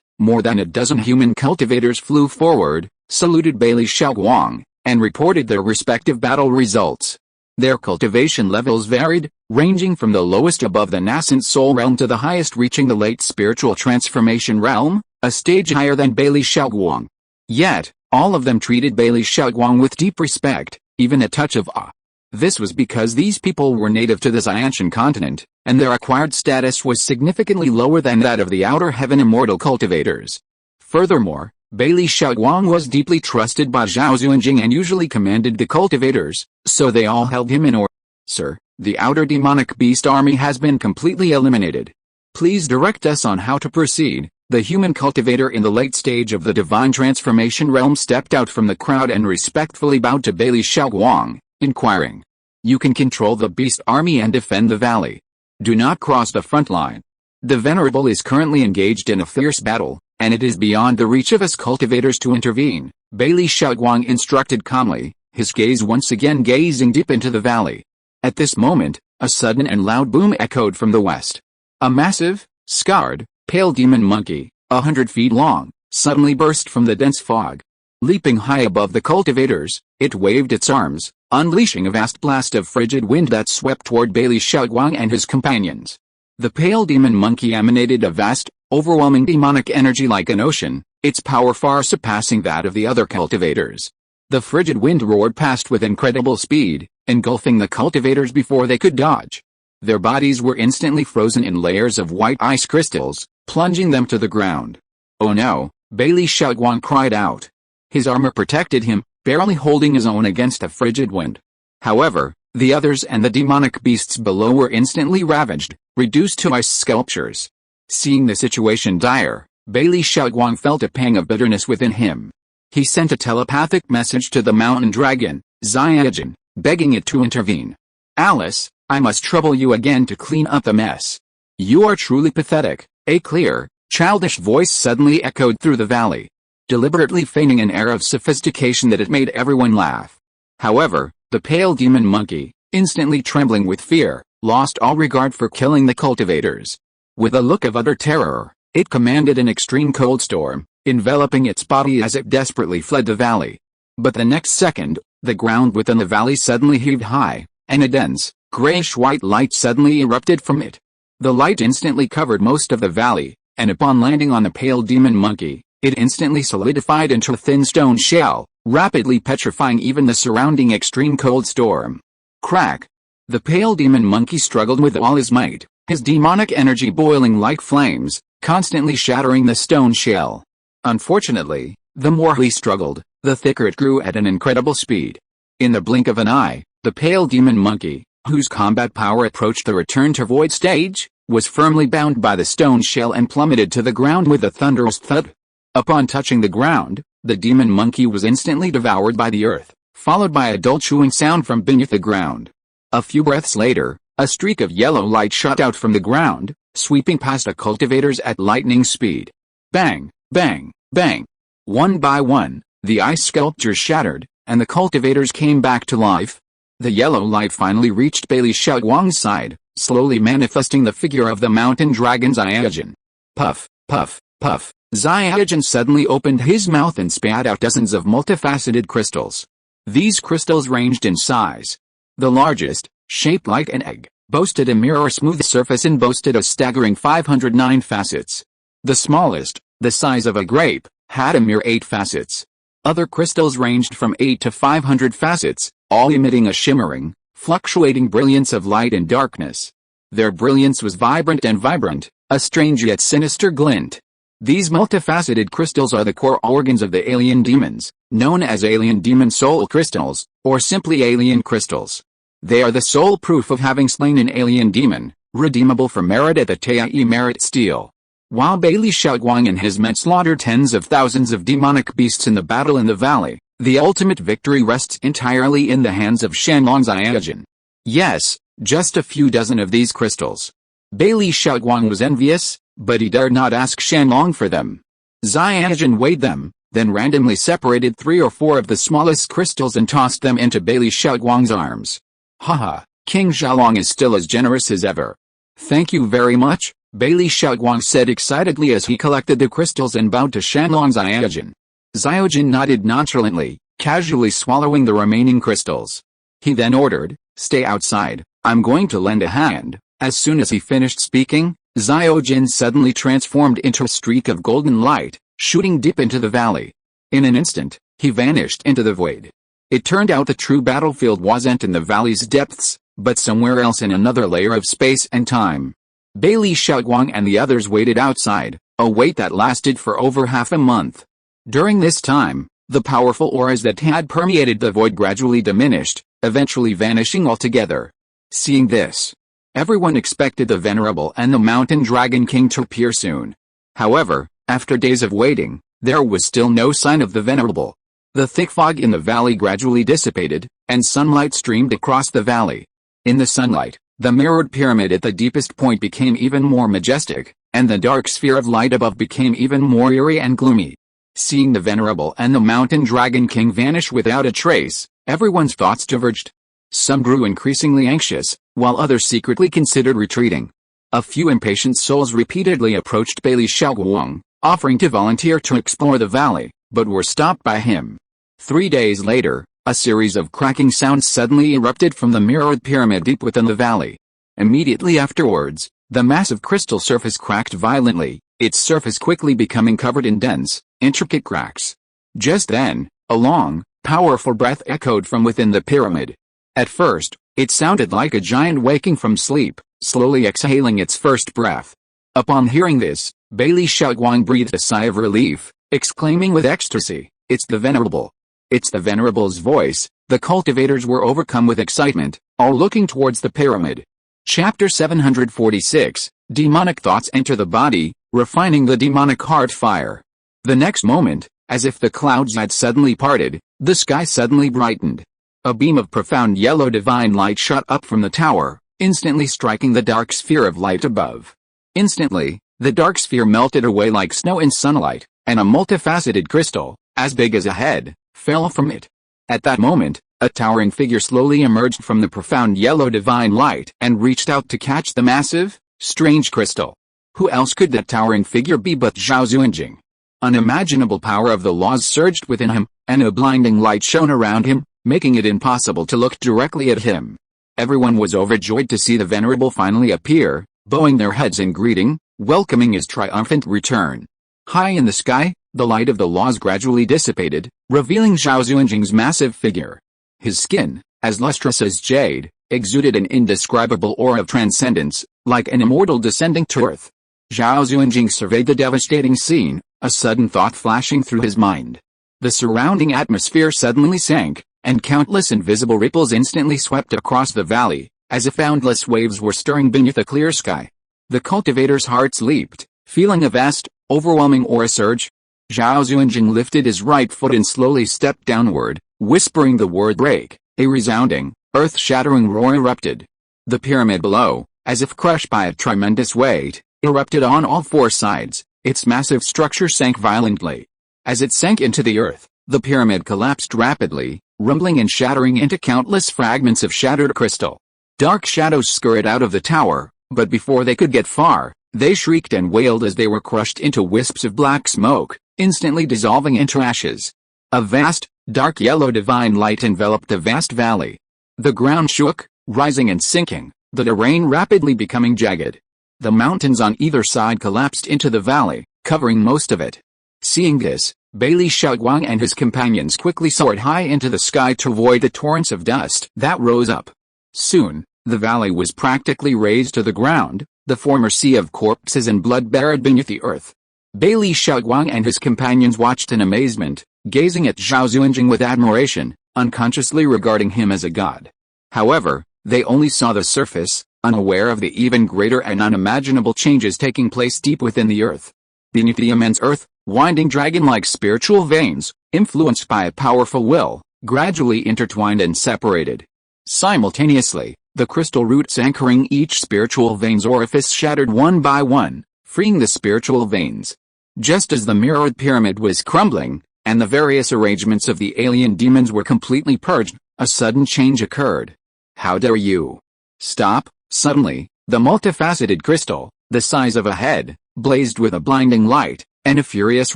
more than a dozen human cultivators flew forward, saluted Bailey Xiaoguang, and reported their respective battle results. Their cultivation levels varied, ranging from the lowest above the nascent soul realm to the highest reaching the late spiritual transformation realm, a stage higher than Bailey Xiaoguang. Yet, all of them treated Bailey Xiaoguang with deep respect, even a touch of awe. This was because these people were native to the Xianshan continent, and their acquired status was significantly lower than that of the Outer Heaven Immortal cultivators. Furthermore, Bailey Xiaoguang was deeply trusted by Zhao Sheng and usually commanded the cultivators, so they all held him in order. Sir, the outer demonic beast army has been completely eliminated. Please direct us on how to proceed. The human cultivator in the late stage of the divine transformation realm stepped out from the crowd and respectfully bowed to Bailey Xiaoguang, inquiring. You can control the beast army and defend the valley. Do not cross the front line. The Venerable is currently engaged in a fierce battle, and it is beyond the reach of us cultivators to intervene, Bailey Xiaoguang instructed calmly, his gaze once again gazing deep into the valley. At this moment, a sudden and loud boom echoed from the west. A massive, scarred, pale demon monkey, 100 feet long, suddenly burst from the dense fog. Leaping high above the cultivators, it waved its arms, unleashing a vast blast of frigid wind that swept toward Bailey Xiaoguang and his companions. The pale demon monkey emanated a vast, overwhelming demonic energy like an ocean, its power far surpassing that of the other cultivators. The frigid wind roared past with incredible speed, engulfing the cultivators before they could dodge. Their bodies were instantly frozen in layers of white ice crystals, plunging them to the ground. "Oh no," Bailey Xiaoguang cried out. His armor protected him, barely holding his own against the frigid wind. However, the others and the demonic beasts below were instantly ravaged, reduced to ice sculptures. Seeing the situation dire, Bailey Xiaoguang felt a pang of bitterness within him. He sent a telepathic message to the mountain dragon, Xiaojin, begging it to intervene. "Alice, I must trouble you again to clean up the mess. You are truly pathetic," a clear, childish voice suddenly echoed through the valley, deliberately feigning an air of sophistication that it made everyone laugh. However, the pale demon monkey, instantly trembling with fear, lost all regard for killing the cultivators. With a look of utter terror, it commanded an extreme cold storm, enveloping its body as it desperately fled the valley. But the next second, the ground within the valley suddenly heaved high, and a dense, grayish-white light suddenly erupted from it. The light instantly covered most of the valley, and upon landing on the pale demon monkey, it instantly solidified into a thin stone shell, rapidly petrifying even the surrounding extreme cold storm. Crack! The pale demon monkey struggled with all his might, his demonic energy boiling like flames, constantly shattering the stone shell. Unfortunately, the more he struggled, the thicker it grew at an incredible speed. In the blink of an eye, the pale demon monkey, whose combat power approached the return to void stage, was firmly bound by the stone shell and plummeted to the ground with a thunderous thud. Upon touching the ground, the demon monkey was instantly devoured by the earth, followed by a dull chewing sound from beneath the ground. A few breaths later, a streak of yellow light shot out from the ground, sweeping past the cultivators at lightning speed. Bang, bang, bang. One by one, the ice sculptures shattered, and the cultivators came back to life. The yellow light finally reached Bailey Xiaoguang's side, slowly manifesting the figure of the mountain dragon Xiaojin. Puff, puff, puff. Xiaojin suddenly opened his mouth and spat out dozens of multifaceted crystals. These crystals ranged in size. The largest, shaped like an egg, boasted a mirror-smooth surface and boasted a staggering 509 facets. The smallest, the size of a grape, had a mere 8 facets. Other crystals ranged from 8 to 500 facets, all emitting a shimmering, fluctuating brilliance of light and darkness. Their brilliance was vibrant, a strange yet sinister glint. These multifaceted crystals are the core organs of the alien demons, known as alien demon soul crystals, or simply alien crystals. They are the sole proof of having slain an alien demon, redeemable for merit at the Tai merit stele. While Bailey Xiaoguang and his men slaughtered tens of thousands of demonic beasts in the battle in the valley, the ultimate victory rests entirely in the hands of Shanlong Xiaojin. Yes, just a few dozen of these crystals. Bailey Xiaoguang was envious, but he dared not ask Shanlong for them. Xiaojin weighed them, then randomly separated 3 or 4 of the smallest crystals and tossed them into Bailey Xiaoguang's arms. Haha, King Xiaolong is still as generous as ever. Thank you very much, Bailey Xiaoguang said excitedly as he collected the crystals and bowed to Shanlong Xiaojin. Xiaojin nodded nonchalantly, casually swallowing the remaining crystals. He then ordered, "Stay outside, I'm going to lend a hand." As soon as he finished speaking, Xiaojin suddenly transformed into a streak of golden light, shooting deep into the valley. In an instant, he vanished into the void. It turned out the true battlefield wasn't in the valley's depths, but somewhere else in another layer of space and time. Bailey Xiaoguang and the others waited outside, a wait that lasted for over half a month. During this time, the powerful auras that had permeated the void gradually diminished, eventually vanishing altogether. Seeing this, everyone expected the Venerable and the Mountain Dragon King to appear soon. However, after days of waiting, there was still no sign of the Venerable. The thick fog in the valley gradually dissipated, and sunlight streamed across the valley. In the sunlight, the mirrored pyramid at the deepest point became even more majestic, and the dark sphere of light above became even more eerie and gloomy. Seeing the Venerable and the Mountain Dragon King vanish without a trace, everyone's thoughts diverged. Some grew increasingly anxious, while others secretly considered retreating. A few impatient souls repeatedly approached Bailey Xiaoguang, offering to volunteer to explore the valley, but were stopped by him. 3 days later, a series of cracking sounds suddenly erupted from the mirrored pyramid deep within the valley. Immediately afterwards, the massive crystal surface cracked violently, its surface quickly becoming covered in dense, intricate cracks. Just then, a long, powerful breath echoed from within the pyramid. At first, it sounded like a giant waking from sleep, slowly exhaling its first breath. Upon hearing this, Bailey Xiaoguang breathed a sigh of relief, exclaiming with ecstasy, "It's the Venerable." It's the Venerable's voice. The cultivators were overcome with excitement, all looking towards the pyramid. Chapter 746, Demonic Thoughts Enter the Body, Refining the Demonic Heart Fire. The next moment, as if the clouds had suddenly parted, the sky suddenly brightened. A beam of profound yellow divine light shot up from the tower, instantly striking the dark sphere of light above. Instantly, the dark sphere melted away like snow in sunlight, and a multifaceted crystal, as big as a head, fell from it. At that moment, a towering figure slowly emerged from the profound yellow divine light and reached out to catch the massive, strange crystal. Who else could that towering figure be but Zhao Sheng? Unimaginable power of the laws surged within him, and a blinding light shone around him, making it impossible to look directly at him. Everyone was overjoyed to see the Venerable finally appear, bowing their heads in greeting, welcoming his triumphant return. High in the sky, the light of the laws gradually dissipated, revealing Zhao Zunjing's massive figure. His skin, as lustrous as jade, exuded an indescribable aura of transcendence, like an immortal descending to earth. Zhao Zunjing surveyed the devastating scene, a sudden thought flashing through his mind. The surrounding atmosphere suddenly sank, and countless invisible ripples instantly swept across the valley, as if boundless waves were stirring beneath a clear sky. The cultivators' hearts leaped, feeling a vast, overwhelming aura surge. Zhao Zunjing lifted his right foot and slowly stepped downward, whispering the word break. A resounding, earth-shattering roar erupted. The pyramid below, as if crushed by a tremendous weight, erupted on all four sides. Its massive structure sank violently. As it sank into the earth, the pyramid collapsed rapidly, rumbling and shattering into countless fragments of shattered crystal. Dark shadows scurried out of the tower, but before they could get far, they shrieked and wailed as they were crushed into wisps of black smoke, instantly dissolving into ashes. A vast, dark yellow divine light enveloped the vast valley. The ground shook, rising and sinking, the terrain rapidly becoming jagged. The mountains on either side collapsed into the valley, covering most of it. Seeing this, Bailey Xiaoguang and his companions quickly soared high into the sky to avoid the torrents of dust that rose up. Soon, the valley was practically razed to the ground, the former sea of corpses and blood buried beneath the earth. Bailey Xiaoguang and his companions watched in amazement, gazing at Zhao Zunjing with admiration, unconsciously regarding him as a god. However, they only saw the surface, unaware of the even greater and unimaginable changes taking place deep within the earth. Beneath the immense earth, winding dragon-like spiritual veins, influenced by a powerful will, gradually intertwined and separated. Simultaneously, the crystal roots anchoring each spiritual vein's orifice shattered one by one, freeing the spiritual veins. Just as the mirrored pyramid was crumbling, and the various arrangements of the alien demons were completely purged, a sudden change occurred. How dare you? Stop! Suddenly, the multifaceted crystal, the size of a head, blazed with a blinding light, and a furious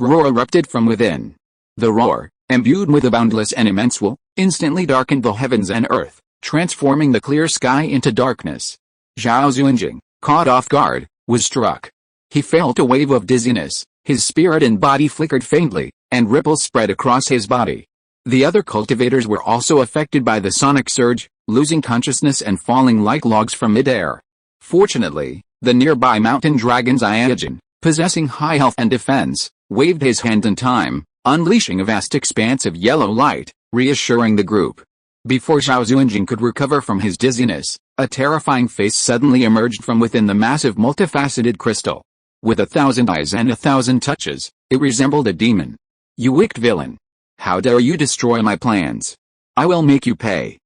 roar erupted from within. The roar, imbued with a boundless and immense will, instantly darkened the heavens and earth, transforming the clear sky into darkness. Zhao Zunjing, caught off guard, was struck. He felt a wave of dizziness, his spirit and body flickered faintly, and ripples spread across his body. The other cultivators were also affected by the sonic surge, losing consciousness and falling like logs from midair. Fortunately, the nearby mountain dragon Xiaojin, possessing high health and defense, waved his hand in time, unleashing a vast expanse of yellow light, reassuring the group. Before Zhao Zunjing could recover from his dizziness, a terrifying face suddenly emerged from within the massive multifaceted crystal. With 1,000 eyes and 1,000 touches, it resembled a demon. "You wicked villain! How dare you destroy my plans? I will make you pay."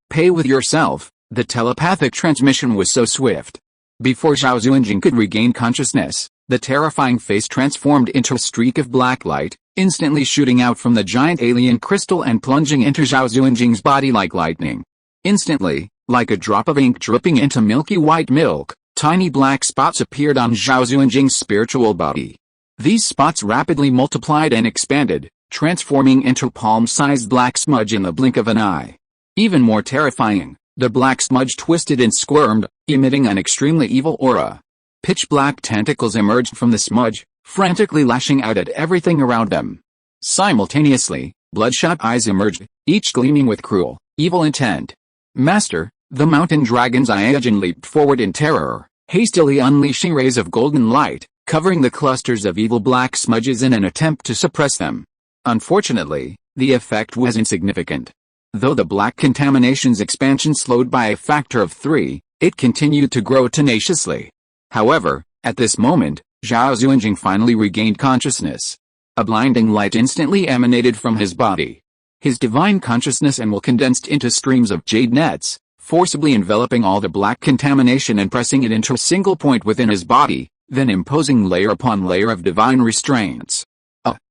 Pay with yourself. The telepathic transmission was so swift. Before Zhao Xuanjing could regain consciousness, the terrifying face transformed into a streak of black light, instantly shooting out from the giant alien crystal and plunging into Zhao Xuanjing's body like lightning. Instantly, like a drop of ink dripping into milky white milk, tiny black spots appeared on Zhao Xuanjing's spiritual body. These spots rapidly multiplied and expanded, transforming into a palm-sized black smudge in the blink of an eye. Even more terrifying, the black smudge twisted and squirmed, emitting an extremely evil aura. Pitch-black tentacles emerged from the smudge, frantically lashing out at everything around them. Simultaneously, bloodshot eyes emerged, each gleaming with cruel, evil intent. Master, the mountain dragon's Iyajin leaped forward in terror, hastily unleashing rays of golden light, covering the clusters of evil black smudges in an attempt to suppress them. Unfortunately, the effect was insignificant. Though the black contamination's expansion slowed by a factor of 3, it continued to grow tenaciously. However, at this moment, Zhao Xuanjing finally regained consciousness. A blinding light instantly emanated from his body. His divine consciousness and will condensed into streams of jade nets, forcibly enveloping all the black contamination and pressing it into a single point within his body, then imposing layer upon layer of divine restraints.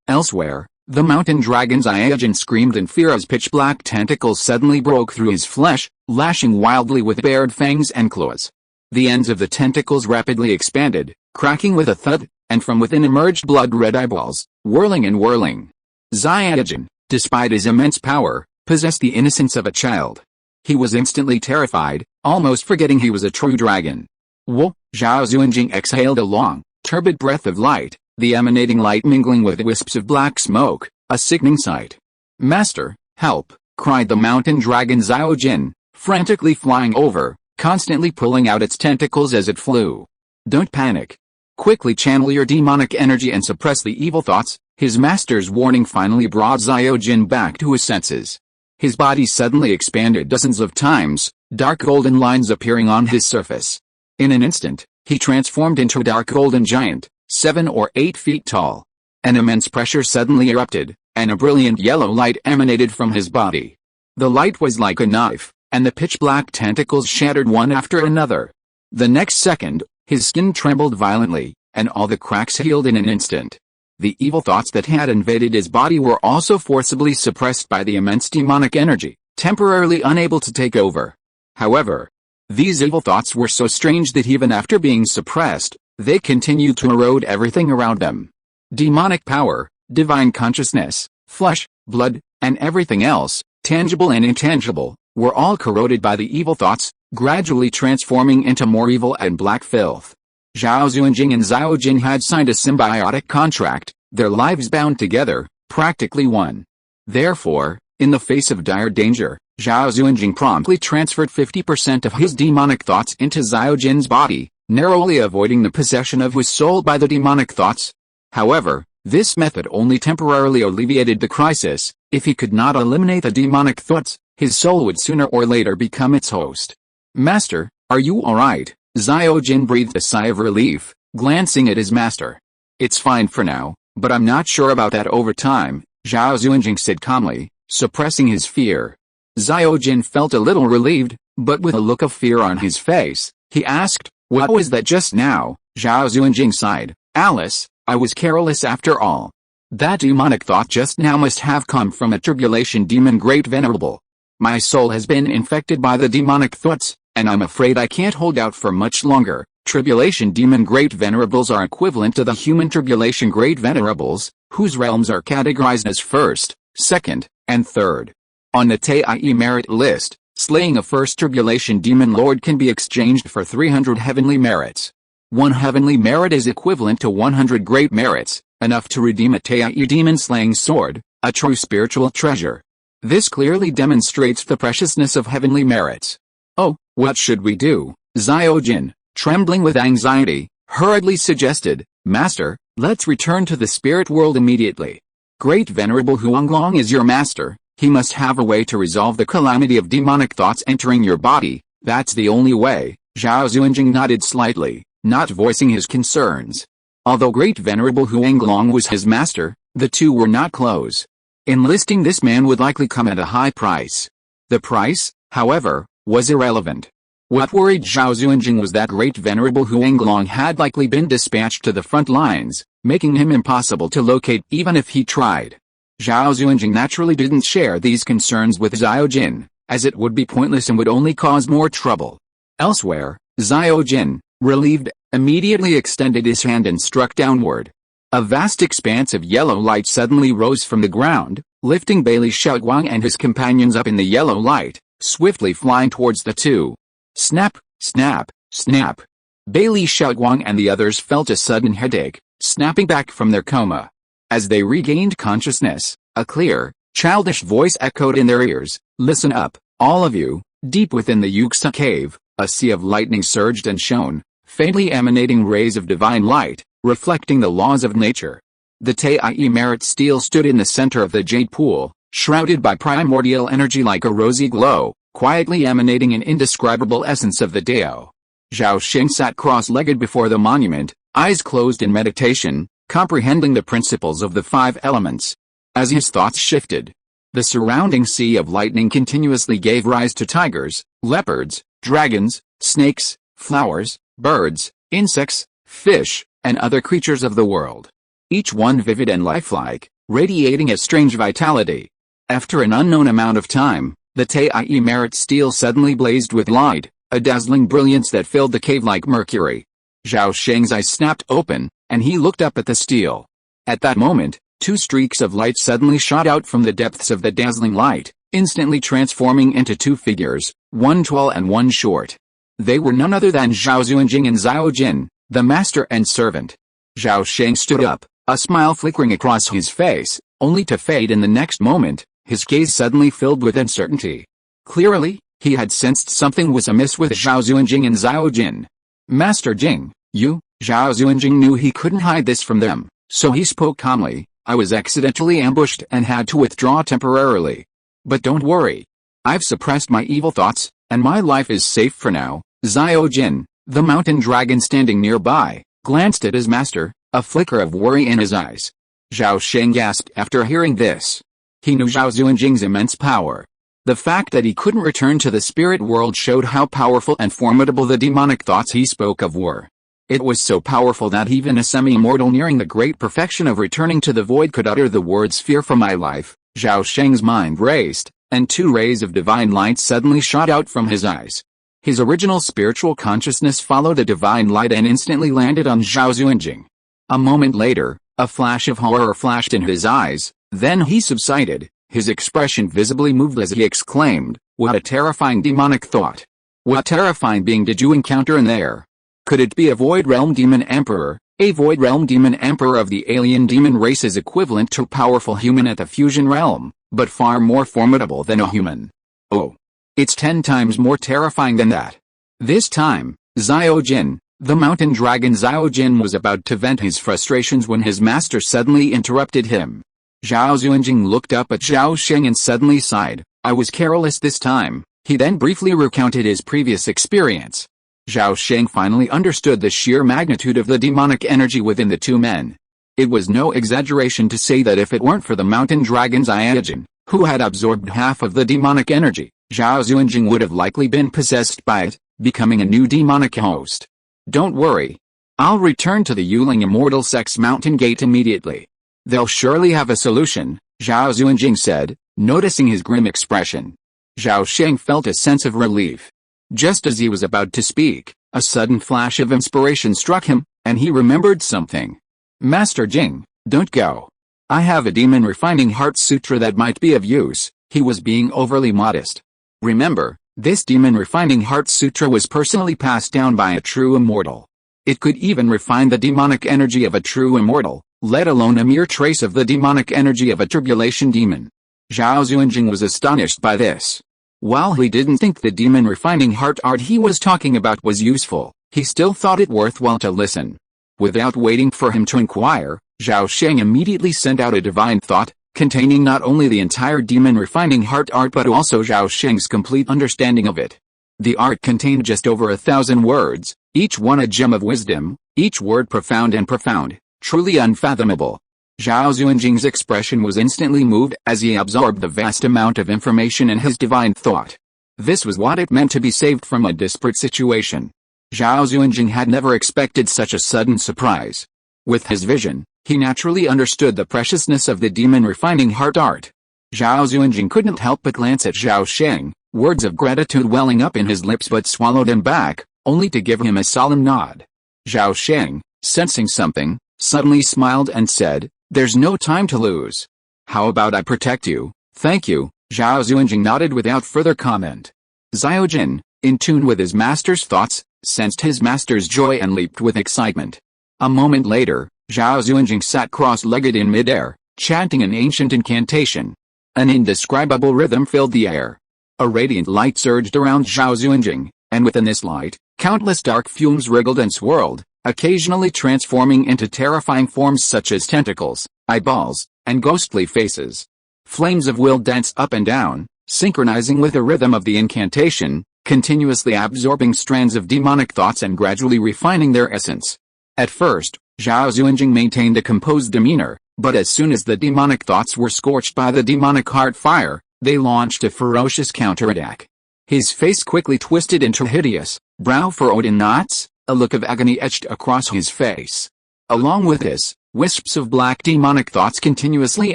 Elsewhere, the mountain dragon's Iyajin screamed in fear as pitch-black tentacles suddenly broke through his flesh, lashing wildly with bared fangs and claws. The ends of the tentacles rapidly expanded, cracking with a thud, and from within emerged blood-red eyeballs, whirling and whirling. Iyajin, despite his immense power, possessed the innocence of a child. He was instantly terrified, almost forgetting he was a true dragon. Whoa! Zhao Xuanjing exhaled a long, turbid breath of light, the emanating light mingling with wisps of black smoke, a sickening sight. Master, help! Cried the mountain dragon Xiaojin, frantically flying over, constantly pulling out its tentacles as it flew. Don't panic. Quickly channel your demonic energy and suppress the evil thoughts. His master's warning finally brought Xiaojin back to his senses. His body suddenly expanded dozens of times, dark golden lines appearing on his surface. In an instant, he transformed into a dark golden giant, 7 or 8 feet tall. An immense pressure suddenly erupted, and a brilliant yellow light emanated from his body. The light was like a knife, and the pitch-black tentacles shattered one after another. The next second, his skin trembled violently, and all the cracks healed in an instant. The evil thoughts that had invaded his body were also forcibly suppressed by the immense demonic energy, temporarily unable to take over. However, these evil thoughts were so strange that even after being suppressed, they continued to erode everything around them. Demonic power, divine consciousness, flesh, blood, and everything else, tangible and intangible, were all corroded by the evil thoughts, gradually transforming into more evil and black filth. Zhao Xuanjing and Xiaojin had signed a symbiotic contract, their lives bound together, practically one. Therefore, in the face of dire danger, Zhao Xuanjing promptly transferred 50% of his demonic thoughts into Xiaojin's body, narrowly avoiding the possession of his soul by the demonic thoughts. However, this method only temporarily alleviated the crisis. If he could not eliminate the demonic thoughts, his soul would sooner or later become its host. Master, are you alright? Xiaojin breathed a sigh of relief, glancing at his master. It's fine for now, but I'm not sure about that over time, Zhao Xuanjing said calmly, suppressing his fear. Xiaojin felt a little relieved, but with a look of fear on his face, he asked, what was that just now? Zhao Xuanjing sighed, Alice, I was careless after all. That demonic thought just now must have come from a tribulation demon great venerable. My soul has been infected by the demonic thoughts, and I'm afraid I can't hold out for much longer. Tribulation demon great venerables are equivalent to the human tribulation great venerables, whose realms are categorized as first, second, and third. On the TIE merit list, slaying a first tribulation demon lord can be exchanged for 300 heavenly merits. 1 heavenly merit is equivalent to 100 great merits, enough to redeem a TIE demon slaying sword, a true spiritual treasure. This clearly demonstrates the preciousness of heavenly merits. Oh, what should we do? Xiaojin, trembling with anxiety, hurriedly suggested, Master, let's return to the spirit world immediately. Great Venerable Huanglong is your master, he must have a way to resolve the calamity of demonic thoughts entering your body, that's the only way. Zhao Xuanjing nodded slightly, not voicing his concerns. Although Great Venerable Huanglong was his master, the two were not close. Enlisting this man would likely come at a high price. The price, however, was irrelevant. What worried Zhao Xuanjing was that great venerable Huanglong had likely been dispatched to the front lines, making him impossible to locate even if he tried. Zhao Xuanjing naturally didn't share these concerns with Zhao Jin, as it would be pointless and would only cause more trouble. Elsewhere, Zhao Jin, relieved, immediately extended his hand and struck downward. A vast expanse of yellow light suddenly rose from the ground, lifting Bailey Shaoguang and his companions up in the yellow light, swiftly flying towards the two. Snap, snap, snap. Bailey Shaoguang and the others felt a sudden headache, snapping back from their coma. As they regained consciousness, a clear, childish voice echoed in their ears, "Listen up, all of you." Deep within the Yuxia cave, a sea of lightning surged and shone, faintly emanating rays of divine light, reflecting the laws of nature. The Tai Merit steel stood in the center of the jade pool, shrouded by primordial energy like a rosy glow, quietly emanating an indescribable essence of the Dao. Zhao Sheng sat cross-legged before the monument, eyes closed in meditation, comprehending the principles of the five elements. As his thoughts shifted, the surrounding sea of lightning continuously gave rise to tigers, leopards, dragons, snakes, flowers, birds, insects, fish, and other creatures of the world. Each one vivid and lifelike, radiating a strange vitality. After an unknown amount of time, the Tai Merit steel suddenly blazed with light, a dazzling brilliance that filled the cave like mercury. Zhao Sheng's eyes snapped open, and he looked up at the steel. At that moment, two streaks of light suddenly shot out from the depths of the dazzling light, instantly transforming into two figures, one tall and one short. They were none other than Zhao Xuanjing and Zhao Jin, the master and servant. Zhao Sheng stood up, a smile flickering across his face, only to fade in the next moment, his gaze suddenly filled with uncertainty. Clearly, he had sensed something was amiss with Zhao Xuanjing and Zhao Jin. "Master Jing, you?" Zhao Xuanjing knew he couldn't hide this from them, so he spoke calmly. "I was accidentally ambushed and had to withdraw temporarily. But don't worry. I've suppressed my evil thoughts, and my life is safe for now." Zhao Jin, the mountain dragon standing nearby, glanced at his master, a flicker of worry in his eyes. Zhao Sheng gasped after hearing this. He knew Zhao Xuanjing's immense power. The fact that he couldn't return to the spirit world showed how powerful and formidable the demonic thoughts he spoke of were. It was so powerful that even a semi-immortal nearing the great perfection of returning to the void could utter the words "fear for my life." Zhao Sheng's mind raced, and two rays of divine light suddenly shot out from his eyes. His original spiritual consciousness followed the divine light and instantly landed on Zhao Xuanjing. A moment later, a flash of horror flashed in his eyes, then he subsided, his expression visibly moved as he exclaimed, "What a terrifying demonic thought! What terrifying being did you encounter in there? Could it be a Void Realm Demon Emperor?" A Void Realm Demon Emperor of the alien demon race is equivalent to a powerful human at the fusion realm, but far more formidable than a human. Oh! It's 10 times more terrifying than that. This time, Zhao Jin, the mountain dragon Zhao Jin was about to vent his frustrations when his master suddenly interrupted him. Zhao Xuanjing looked up at Zhao Sheng and suddenly sighed. "I was careless this time." He then briefly recounted his previous experience. Zhao Sheng finally understood the sheer magnitude of the demonic energy within the two men. It was no exaggeration to say that if it weren't for the mountain dragon Zhao, who had absorbed half of the demonic energy, Zhao Xuanjing would have likely been possessed by it, becoming a new demonic host. "Don't worry. I'll return to the Yuling Immortal Sect's mountain gate immediately. They'll surely have a solution," Zhao Xuanjing said, noticing his grim expression. Zhao Sheng felt a sense of relief. Just as he was about to speak, a sudden flash of inspiration struck him, and he remembered something. "Master Jing, don't go. I have a demon refining heart sutra that might be of use." He was being overly modest. Remember, this demon refining heart sutra was personally passed down by a true immortal. It could even refine the demonic energy of a true immortal, let alone a mere trace of the demonic energy of a tribulation demon. Zhao Xuanjing was astonished by this. While he didn't think the demon refining heart art he was talking about was useful, he still thought it worthwhile to listen. Without waiting for him to inquire, Zhao Sheng immediately sent out a divine thought, containing not only the entire demon refining heart art but also Zhao Sheng's complete understanding of it. The art contained just over 1,000 words, each one a gem of wisdom, each word profound and profound, truly unfathomable. Zhao Xuanjing's expression was instantly moved as he absorbed the vast amount of information in his divine thought. This was what it meant to be saved from a desperate situation. Zhao Sheng had never expected such a sudden surprise. With his vision, he naturally understood the preciousness of the demon refining heart art. Zhao Sheng couldn't help but glance at Zhao Sheng, words of gratitude welling up in his lips but swallowed them back, only to give him a solemn nod. Zhao Sheng, sensing something, suddenly smiled and said, "There's no time to lose. How about I protect you?" "Thank you," Zhao Sheng nodded without further comment. Zhao Jin, in tune with his master's thoughts, sensed his master's joy and leaped with excitement. A moment later, Zhao Sheng sat cross-legged in midair, chanting an ancient incantation. An indescribable rhythm filled the air. A radiant light surged around Zhao Sheng, and within this light, countless dark fumes wriggled and swirled, occasionally transforming into terrifying forms such as tentacles, eyeballs, and ghostly faces. Flames of will danced up and down, synchronizing with the rhythm of the incantation, continuously absorbing strands of demonic thoughts and gradually refining their essence. At first, Zhao Sheng maintained a composed demeanor, but as soon as the demonic thoughts were scorched by the demonic heart fire, they launched a ferocious counterattack. His face quickly twisted into hideous, brow-furrowed in knots, a look of agony etched across his face. Along with this, wisps of black demonic thoughts continuously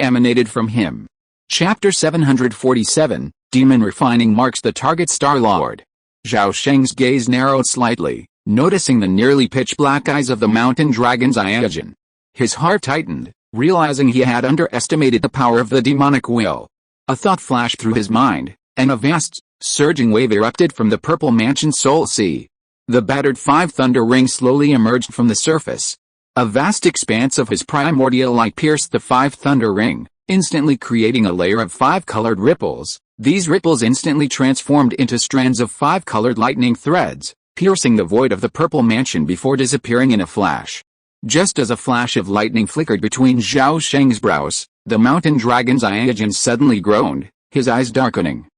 emanated from him. Chapter 747, Demon Refining marks the target Star-Lord. Zhao Sheng's gaze narrowed slightly, noticing the nearly pitch-black eyes of the mountain dragon Zhao. His heart tightened, realizing he had underestimated the power of the demonic will. A thought flashed through his mind, and a vast, surging wave erupted from the purple mansion Soul Sea. The battered five thunder ring slowly emerged from the surface. A vast expanse of his primordial light pierced the five thunder ring, instantly creating a layer of five-colored ripples. These ripples instantly transformed into strands of five-colored lightning threads, piercing the void of the purple mansion before disappearing in a flash. Just as a flash of lightning flickered between Zhao Sheng's brows, the mountain dragon Zhao suddenly groaned, his eyes darkening.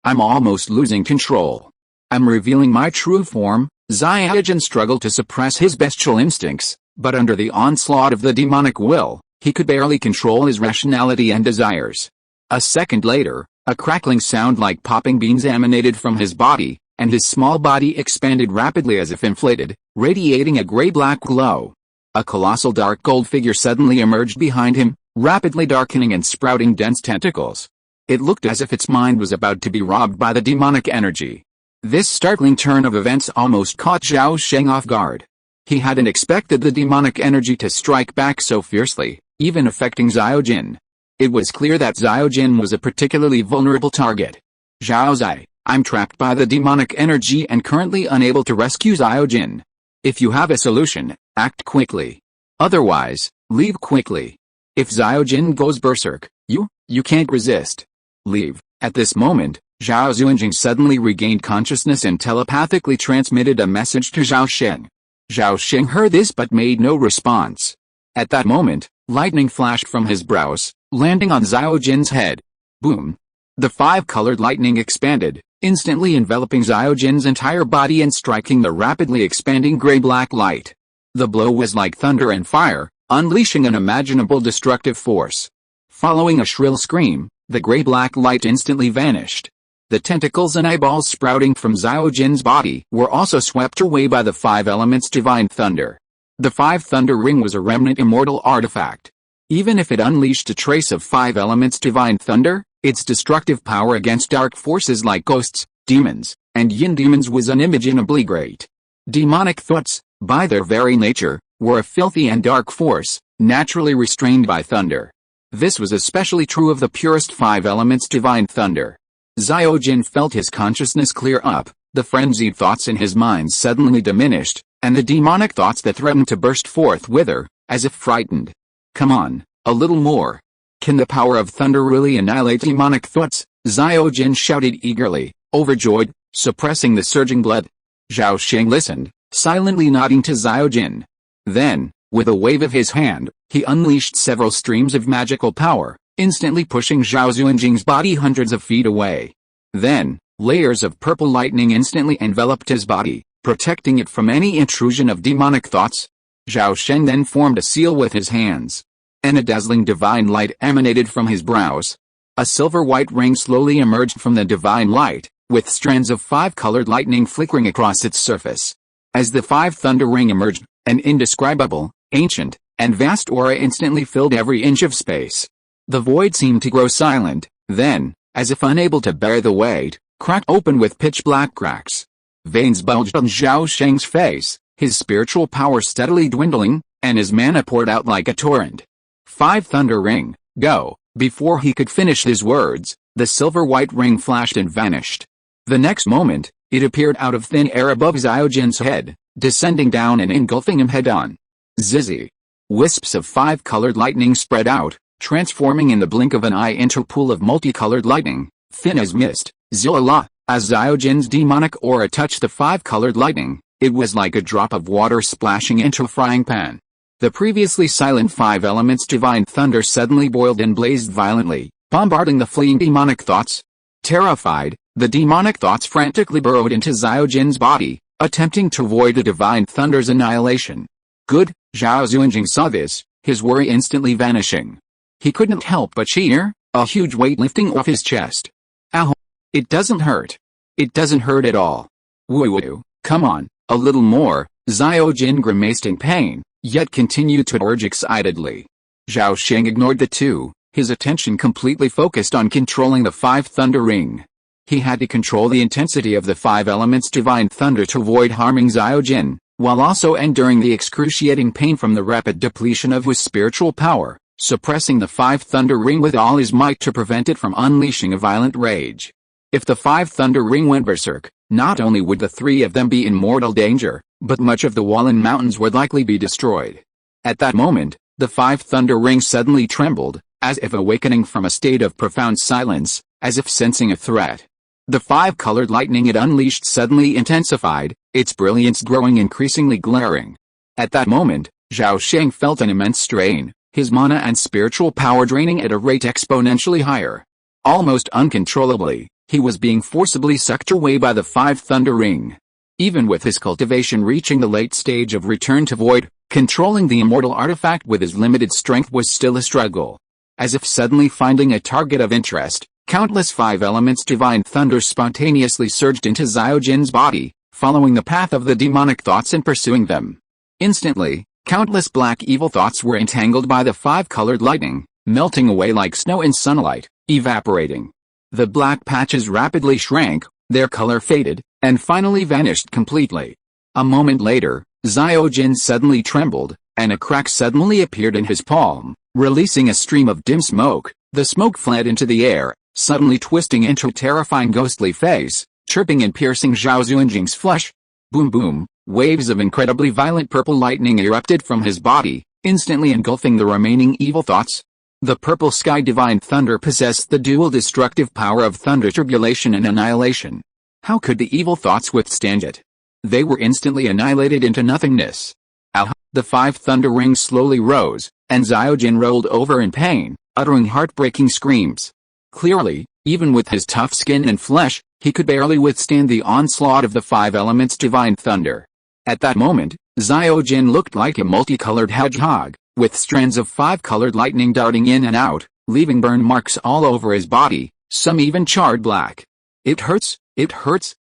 I'm almost losing control. I'm revealing my true form." Zhao struggled to suppress his bestial instincts, but under the onslaught of the demonic will, he could barely control his rationality and desires. A second later, a crackling sound like popping beans emanated from his body, and his small body expanded rapidly as if inflated, radiating a gray-black glow. A colossal dark gold figure suddenly emerged behind him, rapidly darkening and sprouting dense tentacles. It looked as if its mind was about to be robbed by the demonic energy. This startling turn of events almost caught Zhao Sheng off guard. He hadn't expected the demonic energy to strike back so fiercely, even affecting Zhao Jin. It was clear that Zhao Jin was a particularly vulnerable target. "Zhao Zai, I'm trapped by the demonic energy and currently unable to rescue Zhao Jin. If you have a solution, act quickly. Otherwise, leave quickly. If Zhao Jin goes berserk, you can't resist. Leave." At this moment, Zhao Sheng suddenly regained consciousness and telepathically transmitted a message to Zhao Sheng. Zhao Sheng heard this but made no response. At that moment, lightning flashed from his brows, landing on Zhao Jin's head. Boom! The five-colored lightning expanded, instantly enveloping Zhao Jin's entire body and striking the rapidly expanding gray-black light. The blow was like thunder and fire, unleashing an unimaginable destructive force. Following a shrill scream, the gray-black light instantly vanished. The tentacles and eyeballs sprouting from Zhao Jin's body were also swept away by the five elements divine thunder. The five thunder ring was a remnant immortal artifact. Even if it unleashed a trace of five elements divine thunder, its destructive power against dark forces like ghosts, demons, and yin demons was unimaginably great. Demonic thoughts, by their very nature, were a filthy and dark force, naturally restrained by thunder. This was especially true of the purest five elements divine thunder. Zhao Jin felt his consciousness clear up, the frenzied thoughts in his mind suddenly diminished, and the demonic thoughts that threatened to burst forth wither, as if frightened. "Come on, a little more. Can the power of thunder really annihilate demonic thoughts?" Zhao Jin shouted eagerly, overjoyed, suppressing the surging blood. Zhao Sheng listened, silently nodding to Zhao Jin. Then, with a wave of his hand, he unleashed several streams of magical power, instantly pushing Zhao Sheng's body hundreds of feet away. Then, layers of purple lightning instantly enveloped his body, protecting it from any intrusion of demonic thoughts. Zhao Sheng then formed a seal with his hands. And a dazzling divine light emanated from his brows. A silver-white ring slowly emerged from the divine light, with strands of five-colored lightning flickering across its surface. As the five thunder ring emerged, an indescribable, ancient, and vast aura instantly filled every inch of space. The void seemed to grow silent, then, as if unable to bear the weight, cracked open with pitch-black cracks. Veins bulged on Zhao Sheng's face, his spiritual power steadily dwindling, and his mana poured out like a torrent. Five thunder ring, go! Before he could finish his words, the silver-white ring flashed and vanished. The next moment, it appeared out of thin air above Zhao Jin's head, descending down and engulfing him head-on. Zizzy! Wisps of five-colored lightning spread out, transforming in the blink of an eye into a pool of multicolored lightning, thin as mist. Zilla! As Zhao Jin's demonic aura touched the five-colored lightning, it was like a drop of water splashing into a frying pan. The previously silent five elements divine thunder suddenly boiled and blazed violently, bombarding the fleeing demonic thoughts. Terrified, the demonic thoughts frantically burrowed into Zhao Jin's body, attempting to avoid the divine thunder's annihilation. Good, Zhao Zunjing saw this, his worry instantly vanishing. He couldn't help but cheer, a huge weight lifting off his chest. Ow! It doesn't hurt. It doesn't hurt at all. Woo-woo, come on, a little more. Zhao Jin grimaced in pain, yet continued to urge excitedly. Zhao Sheng ignored the two, his attention completely focused on controlling the five thunder ring. He had to control the intensity of the five elements divine thunder to avoid harming Zhao Jin, while also enduring the excruciating pain from the rapid depletion of his spiritual power, suppressing the five thunder ring with all his might to prevent it from unleashing a violent rage. If the five thunder ring went berserk, not only would the three of them be in mortal danger, but much of the Wallen Mountains would likely be destroyed. At that moment, the five thunder ring suddenly trembled, as if awakening from a state of profound silence, as if sensing a threat. The five-colored lightning it unleashed suddenly intensified, its brilliance growing increasingly glaring. At that moment, Zhao Sheng felt an immense strain, his mana and spiritual power draining at a rate exponentially higher. Almost uncontrollably, he was being forcibly sucked away by the five thunder ring. Even with his cultivation reaching the late stage of return to void, controlling the immortal artifact with his limited strength was still a struggle. As if suddenly finding a target of interest, countless five elements divine thunder spontaneously surged into Zhao Jin's body, following the path of the demonic thoughts and pursuing them. Instantly, countless black evil thoughts were entangled by the five-colored lightning, melting away like snow in sunlight, evaporating. The black patches rapidly shrank, their color faded, and finally vanished completely. A moment later, Zhao Jin suddenly trembled, and a crack suddenly appeared in his palm, releasing a stream of dim smoke. The smoke fled into the air, suddenly twisting into a terrifying ghostly face, chirping and piercing Zhao Zunjing's flesh. Boom boom, waves of incredibly violent purple lightning erupted from his body, instantly engulfing the remaining evil thoughts. The purple sky divine thunder possessed the dual destructive power of thunder tribulation and annihilation. How could the evil thoughts withstand it? They were instantly annihilated into nothingness. Ow! The five thunder rings slowly rose, and Zhao Jin rolled over in pain, uttering heartbreaking screams. Clearly, even with his tough skin and flesh, he could barely withstand the onslaught of the five elements divine thunder. At that moment, Zhao Jin looked like a multicolored hedgehog, with strands of five-colored lightning darting in and out, leaving burn marks all over his body, some even charred black. It hurts,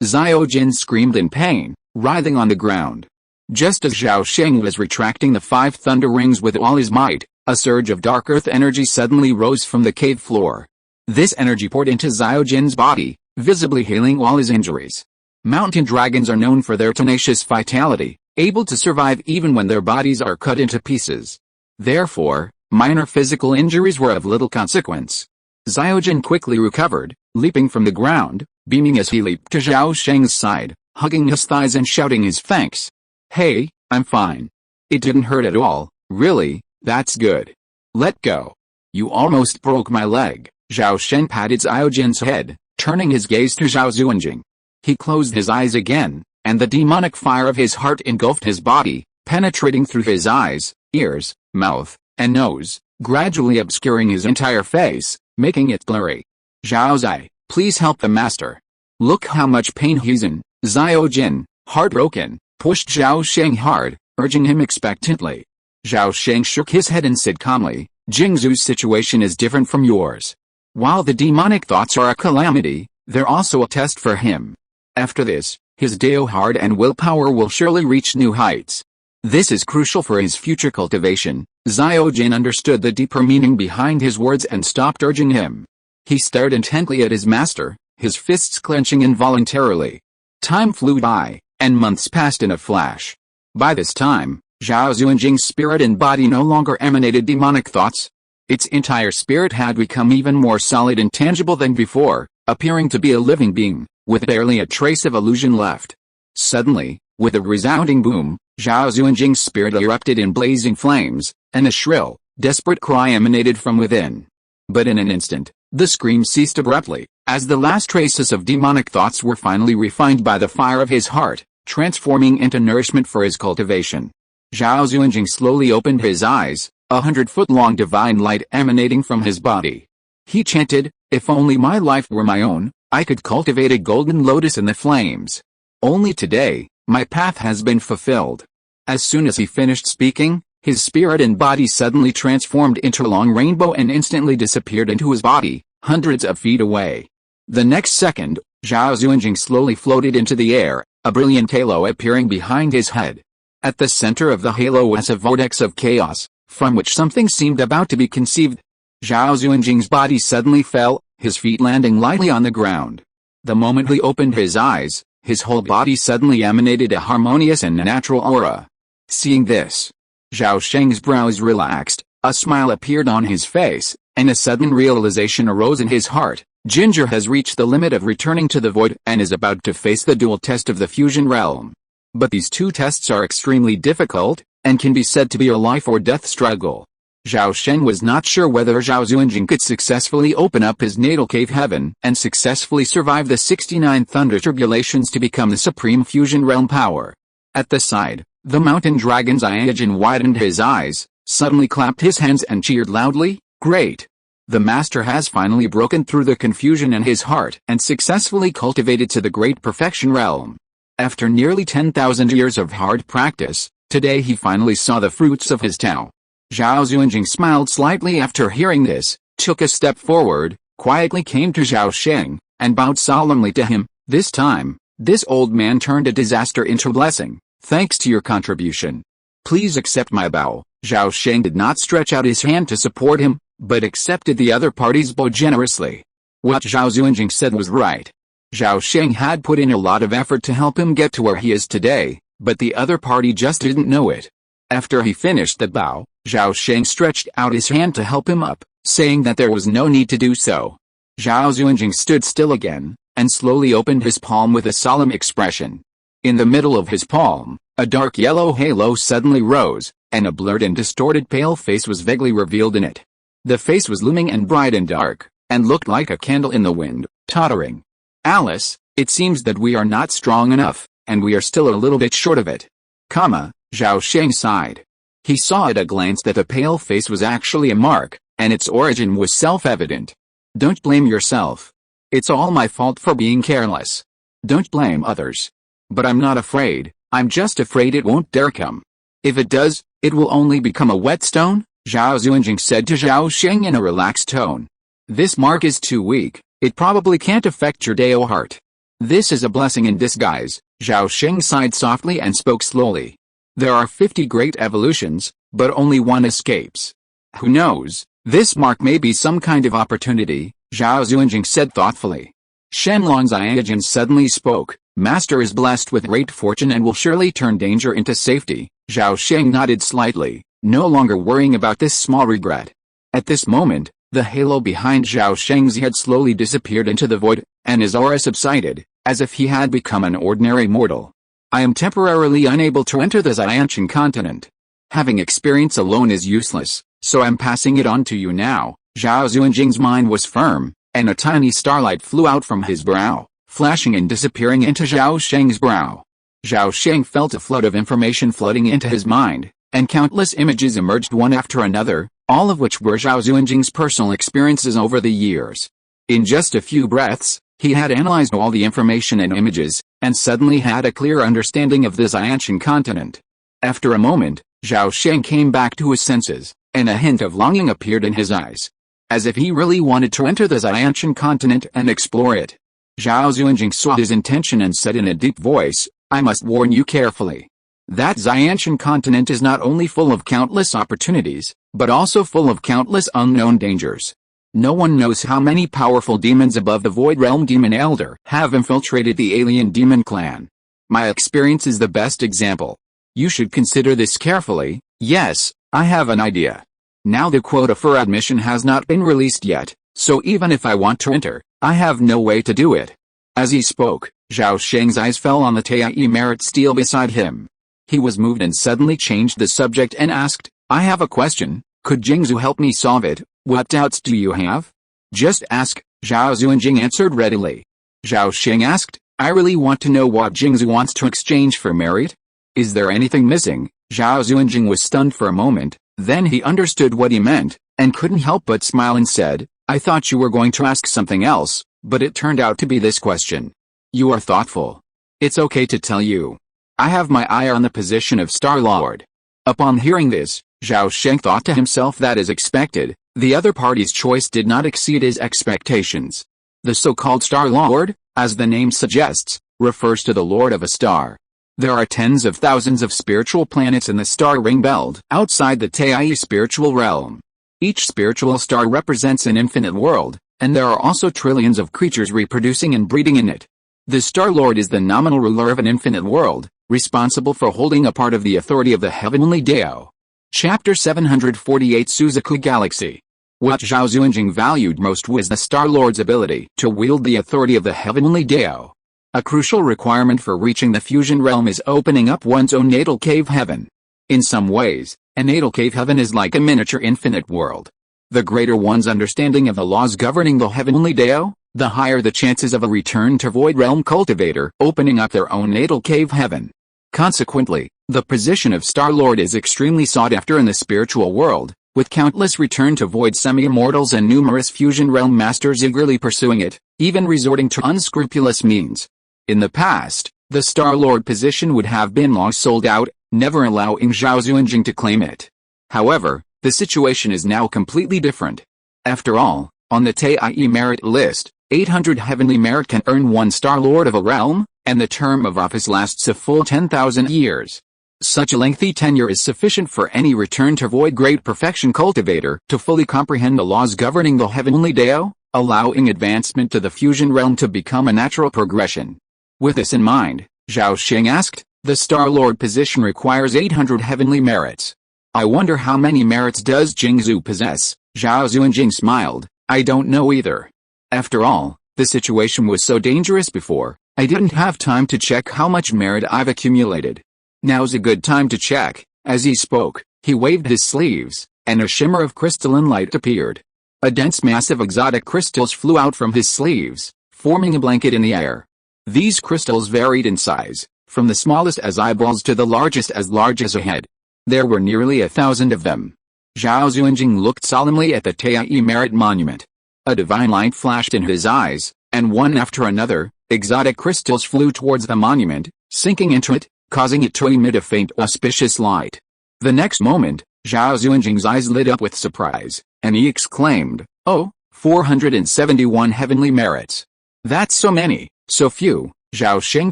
Zhao Jin screamed in pain, writhing on the ground. Just as Zhao Sheng was retracting the five thunder rings with all his might, a surge of dark earth energy suddenly rose from the cave floor. This energy poured into Zhao Jin's body, visibly healing all his injuries. Mountain dragons are known for their tenacious vitality, able to survive even when their bodies are cut into pieces. Therefore, minor physical injuries were of little consequence. Zhao Jin quickly recovered, leaping from the ground, beaming as he leaped to Zhao Sheng's side, hugging his thighs and shouting his thanks. Hey, I'm fine. It didn't hurt at all, really, that's good. Let go. You almost broke my leg. Zhao Sheng patted Zhao Jin's head, turning his gaze to Zhao Zunjing. He closed his eyes again, and the demonic fire of his heart engulfed his body, penetrating through his eyes, ears, mouth, and nose, gradually obscuring his entire face, making it blurry. Zhao Zai, please help the master. Look how much pain he's in. Zhao Jin, heartbroken, pushed Zhao Sheng hard, urging him expectantly. Zhao Sheng shook his head and said calmly, Jingzhu's situation is different from yours. While the demonic thoughts are a calamity, They're also a test for him. After this, his Dao heart and willpower will surely reach new heights. This is crucial for his future cultivation. Zhao Jin understood the deeper meaning behind his words and stopped urging him. He stared intently at his master, his fists clenching involuntarily. Time flew by, and months passed in a flash. By this time, Zhao Xuanjing's spirit and body no longer emanated demonic thoughts. Its entire spirit had become even more solid and tangible than before, appearing to be a living being, with barely a trace of illusion left. Suddenly, with a resounding boom, Zhao Xuanjing's spirit erupted in blazing flames, and a shrill, desperate cry emanated from within. But in an instant, the scream ceased abruptly, as the last traces of demonic thoughts were finally refined by the fire of his heart, transforming into nourishment for his cultivation. Zhao Xuanjing slowly opened his eyes, 100-foot-long divine light emanating from his body. He chanted, "If only my life were my own, I could cultivate a golden lotus in the flames. Only today, my path has been fulfilled." As soon as he finished speaking, his spirit and body suddenly transformed into a long rainbow and instantly disappeared into his body, hundreds of feet away. The next second, Zhao Xuanjing slowly floated into the air, a brilliant halo appearing behind his head. At the center of the halo was a vortex of chaos, from which something seemed about to be conceived. Zhao Xuanjing's body suddenly fell, his feet landing lightly on the ground. The moment he opened his eyes, his whole body suddenly emanated a harmonious and natural aura. Seeing this, Zhao Sheng's brows relaxed, a smile appeared on his face, and a sudden realization arose in his heart. Ginger has reached the limit of returning to the void and is about to face the dual test of the fusion realm. But these two tests are extremely difficult, and can be said to be a life or death struggle. Zhao Sheng was not sure whether Zhao Xuanjing could successfully open up his natal cave heaven and successfully survive the 69 thunder tribulations to become the supreme fusion realm power. At the side, the mountain dragon Xianjin widened his eyes, suddenly clapped his hands and cheered loudly, "Great! The master has finally broken through the confusion in his heart and successfully cultivated to the great perfection realm." After nearly 10,000 years of hard practice, today he finally saw the fruits of his Tao. Zhao Xuanjing smiled slightly after hearing this, took a step forward, quietly came to Zhao Sheng, and bowed solemnly to him. This time, this old man turned a disaster into a blessing. "Thanks to your contribution. Please accept my bow." Zhao Sheng did not stretch out his hand to support him, but accepted the other party's bow generously. What Zhao Xuanjing said was right. Zhao Sheng had put in a lot of effort to help him get to where he is today, but the other party just didn't know it. After he finished the bow, Zhao Sheng stretched out his hand to help him up, saying that there was no need to do so. Zhao Xuanjing stood still again, and slowly opened his palm with a solemn expression. In the middle of his palm, a dark yellow halo suddenly rose, and a blurred and distorted pale face was vaguely revealed in it. The face was looming and bright and dark, and looked like a candle in the wind, tottering. "Alice, it seems that we are not strong enough, and we are still a little bit short of it." Zhao Sheng sighed. He saw at a glance that the pale face was actually a mark, and its origin was self-evident. "Don't blame yourself. It's all my fault for being careless. Don't blame others. But I'm not afraid, I'm just afraid it won't dare come. If it does, it will only become a whetstone," Zhao Xuanjing said to Zhao Sheng in a relaxed tone. "This mark is too weak, it probably can't affect your Dao heart." "This is a blessing in disguise," Zhao Sheng sighed softly and spoke slowly. "There are 50 great evolutions, but only one escapes. Who knows, this mark may be some kind of opportunity," Zhao Xuanjing said thoughtfully. Shenlong Xianjin suddenly spoke, "Master is blessed with great fortune and will surely turn danger into safety." Zhao Sheng nodded slightly, no longer worrying about this small regret. At this moment, the halo behind Zhao Sheng's head slowly disappeared into the void, and his aura subsided, as if he had become an ordinary mortal. "I am temporarily unable to enter the Xianqian continent. Having experience alone is useless, so I'm passing it on to you now." Zhao Xuanjing's mind was firm, and a tiny starlight flew out from his brow, flashing and disappearing into Zhao Sheng's brow. Zhao Sheng felt a flood of information flooding into his mind, and countless images emerged one after another, all of which were Zhao Xuanjing's personal experiences over the years. In just a few breaths, he had analyzed all the information and images, and suddenly had a clear understanding of the Xianqian continent. After a moment, Zhao Sheng came back to his senses, and a hint of longing appeared in his eyes. As if he really wanted to enter the Xianqian continent and explore it. Zhao Xuanjing saw his intention and said in a deep voice, I must warn you carefully. That Xianshan continent is not only full of countless opportunities, but also full of countless unknown dangers. No one knows how many powerful demons above the Void Realm Demon Elder have infiltrated the alien demon clan. My experience is the best example. You should consider this carefully. Yes, I have an idea. Now the quota for admission has not been released yet, so even if I want to enter, I have no way to do it. As he spoke, Zhao Sheng's eyes fell on the Tai Merit stele beside him. He was moved and suddenly changed the subject and asked, I have a question, could Jingzhu help me solve it? What doubts do you have? Just ask, Zhao Xuanjing answered readily. Zhao Sheng asked, I really want to know what Jingzhu wants to exchange for merit. Is there anything missing? Zhao Xuanjing was stunned for a moment, then he understood what he meant, and couldn't help but smile and said, I thought you were going to ask something else, but it turned out to be this question. You are thoughtful. It's okay to tell you. I have my eye on the position of Star Lord. Upon hearing this, Zhao Sheng thought to himself that as expected, the other party's choice did not exceed his expectations. The so-called Star Lord, as the name suggests, refers to the Lord of a star. There are tens of thousands of spiritual planets in the star ring belt outside the Tai spiritual realm. Each spiritual star represents an infinite world, and there are also trillions of creatures reproducing and breeding in it. The Star Lord is the nominal ruler of an infinite world, responsible for holding a part of the authority of the heavenly Dao. Chapter 748 Suzaku Galaxy. What Zhao Xuanjing valued most was the Star Lord's ability to wield the authority of the heavenly Dao. A crucial requirement for reaching the fusion realm is opening up one's own natal cave heaven. In some ways, a natal cave heaven is like a miniature infinite world. The greater one's understanding of the laws governing the heavenly Dao, the higher the chances of a return to Void Realm cultivator opening up their own natal cave heaven. Consequently, the position of Star Lord is extremely sought after in the spiritual world, with countless return to Void semi-immortals and numerous fusion realm masters eagerly pursuing it, even resorting to unscrupulous means. In the past, the Star Lord position would have been long sold out, never allowing Zhao Xuanjing to claim it. However, the situation is now completely different. After all, on the Tai merit list, 800 heavenly merit can earn one Star Lord of a realm, and the term of office lasts a full 10,000 years. Such a lengthy tenure is sufficient for any return to Void Great Perfection cultivator to fully comprehend the laws governing the heavenly Dao, allowing advancement to the fusion realm to become a natural progression. With this in mind, Zhao Sheng asked, the Star Lord position requires 800 heavenly merits. I wonder how many merits does Jingzhu possess? Zhao Xuanjing smiled, I don't know either. After all, the situation was so dangerous before, I didn't have time to check how much merit I've accumulated. Now's a good time to check. As he spoke, he waved his sleeves, and a shimmer of crystalline light appeared. A dense mass of exotic crystals flew out from his sleeves, forming a blanket in the air. These crystals varied in size, from the smallest as eyeballs to the largest as large as a head. There were nearly 1,000 of them. Zhao Xuanjing looked solemnly at the Tai Merit Monument. A divine light flashed in his eyes, and one after another, exotic crystals flew towards the monument, sinking into it, causing it to emit a faint auspicious light. The next moment, Zhao Xuanjing's eyes lit up with surprise, and he exclaimed, Oh, 471 heavenly merits. That's so many, so few. Zhao Sheng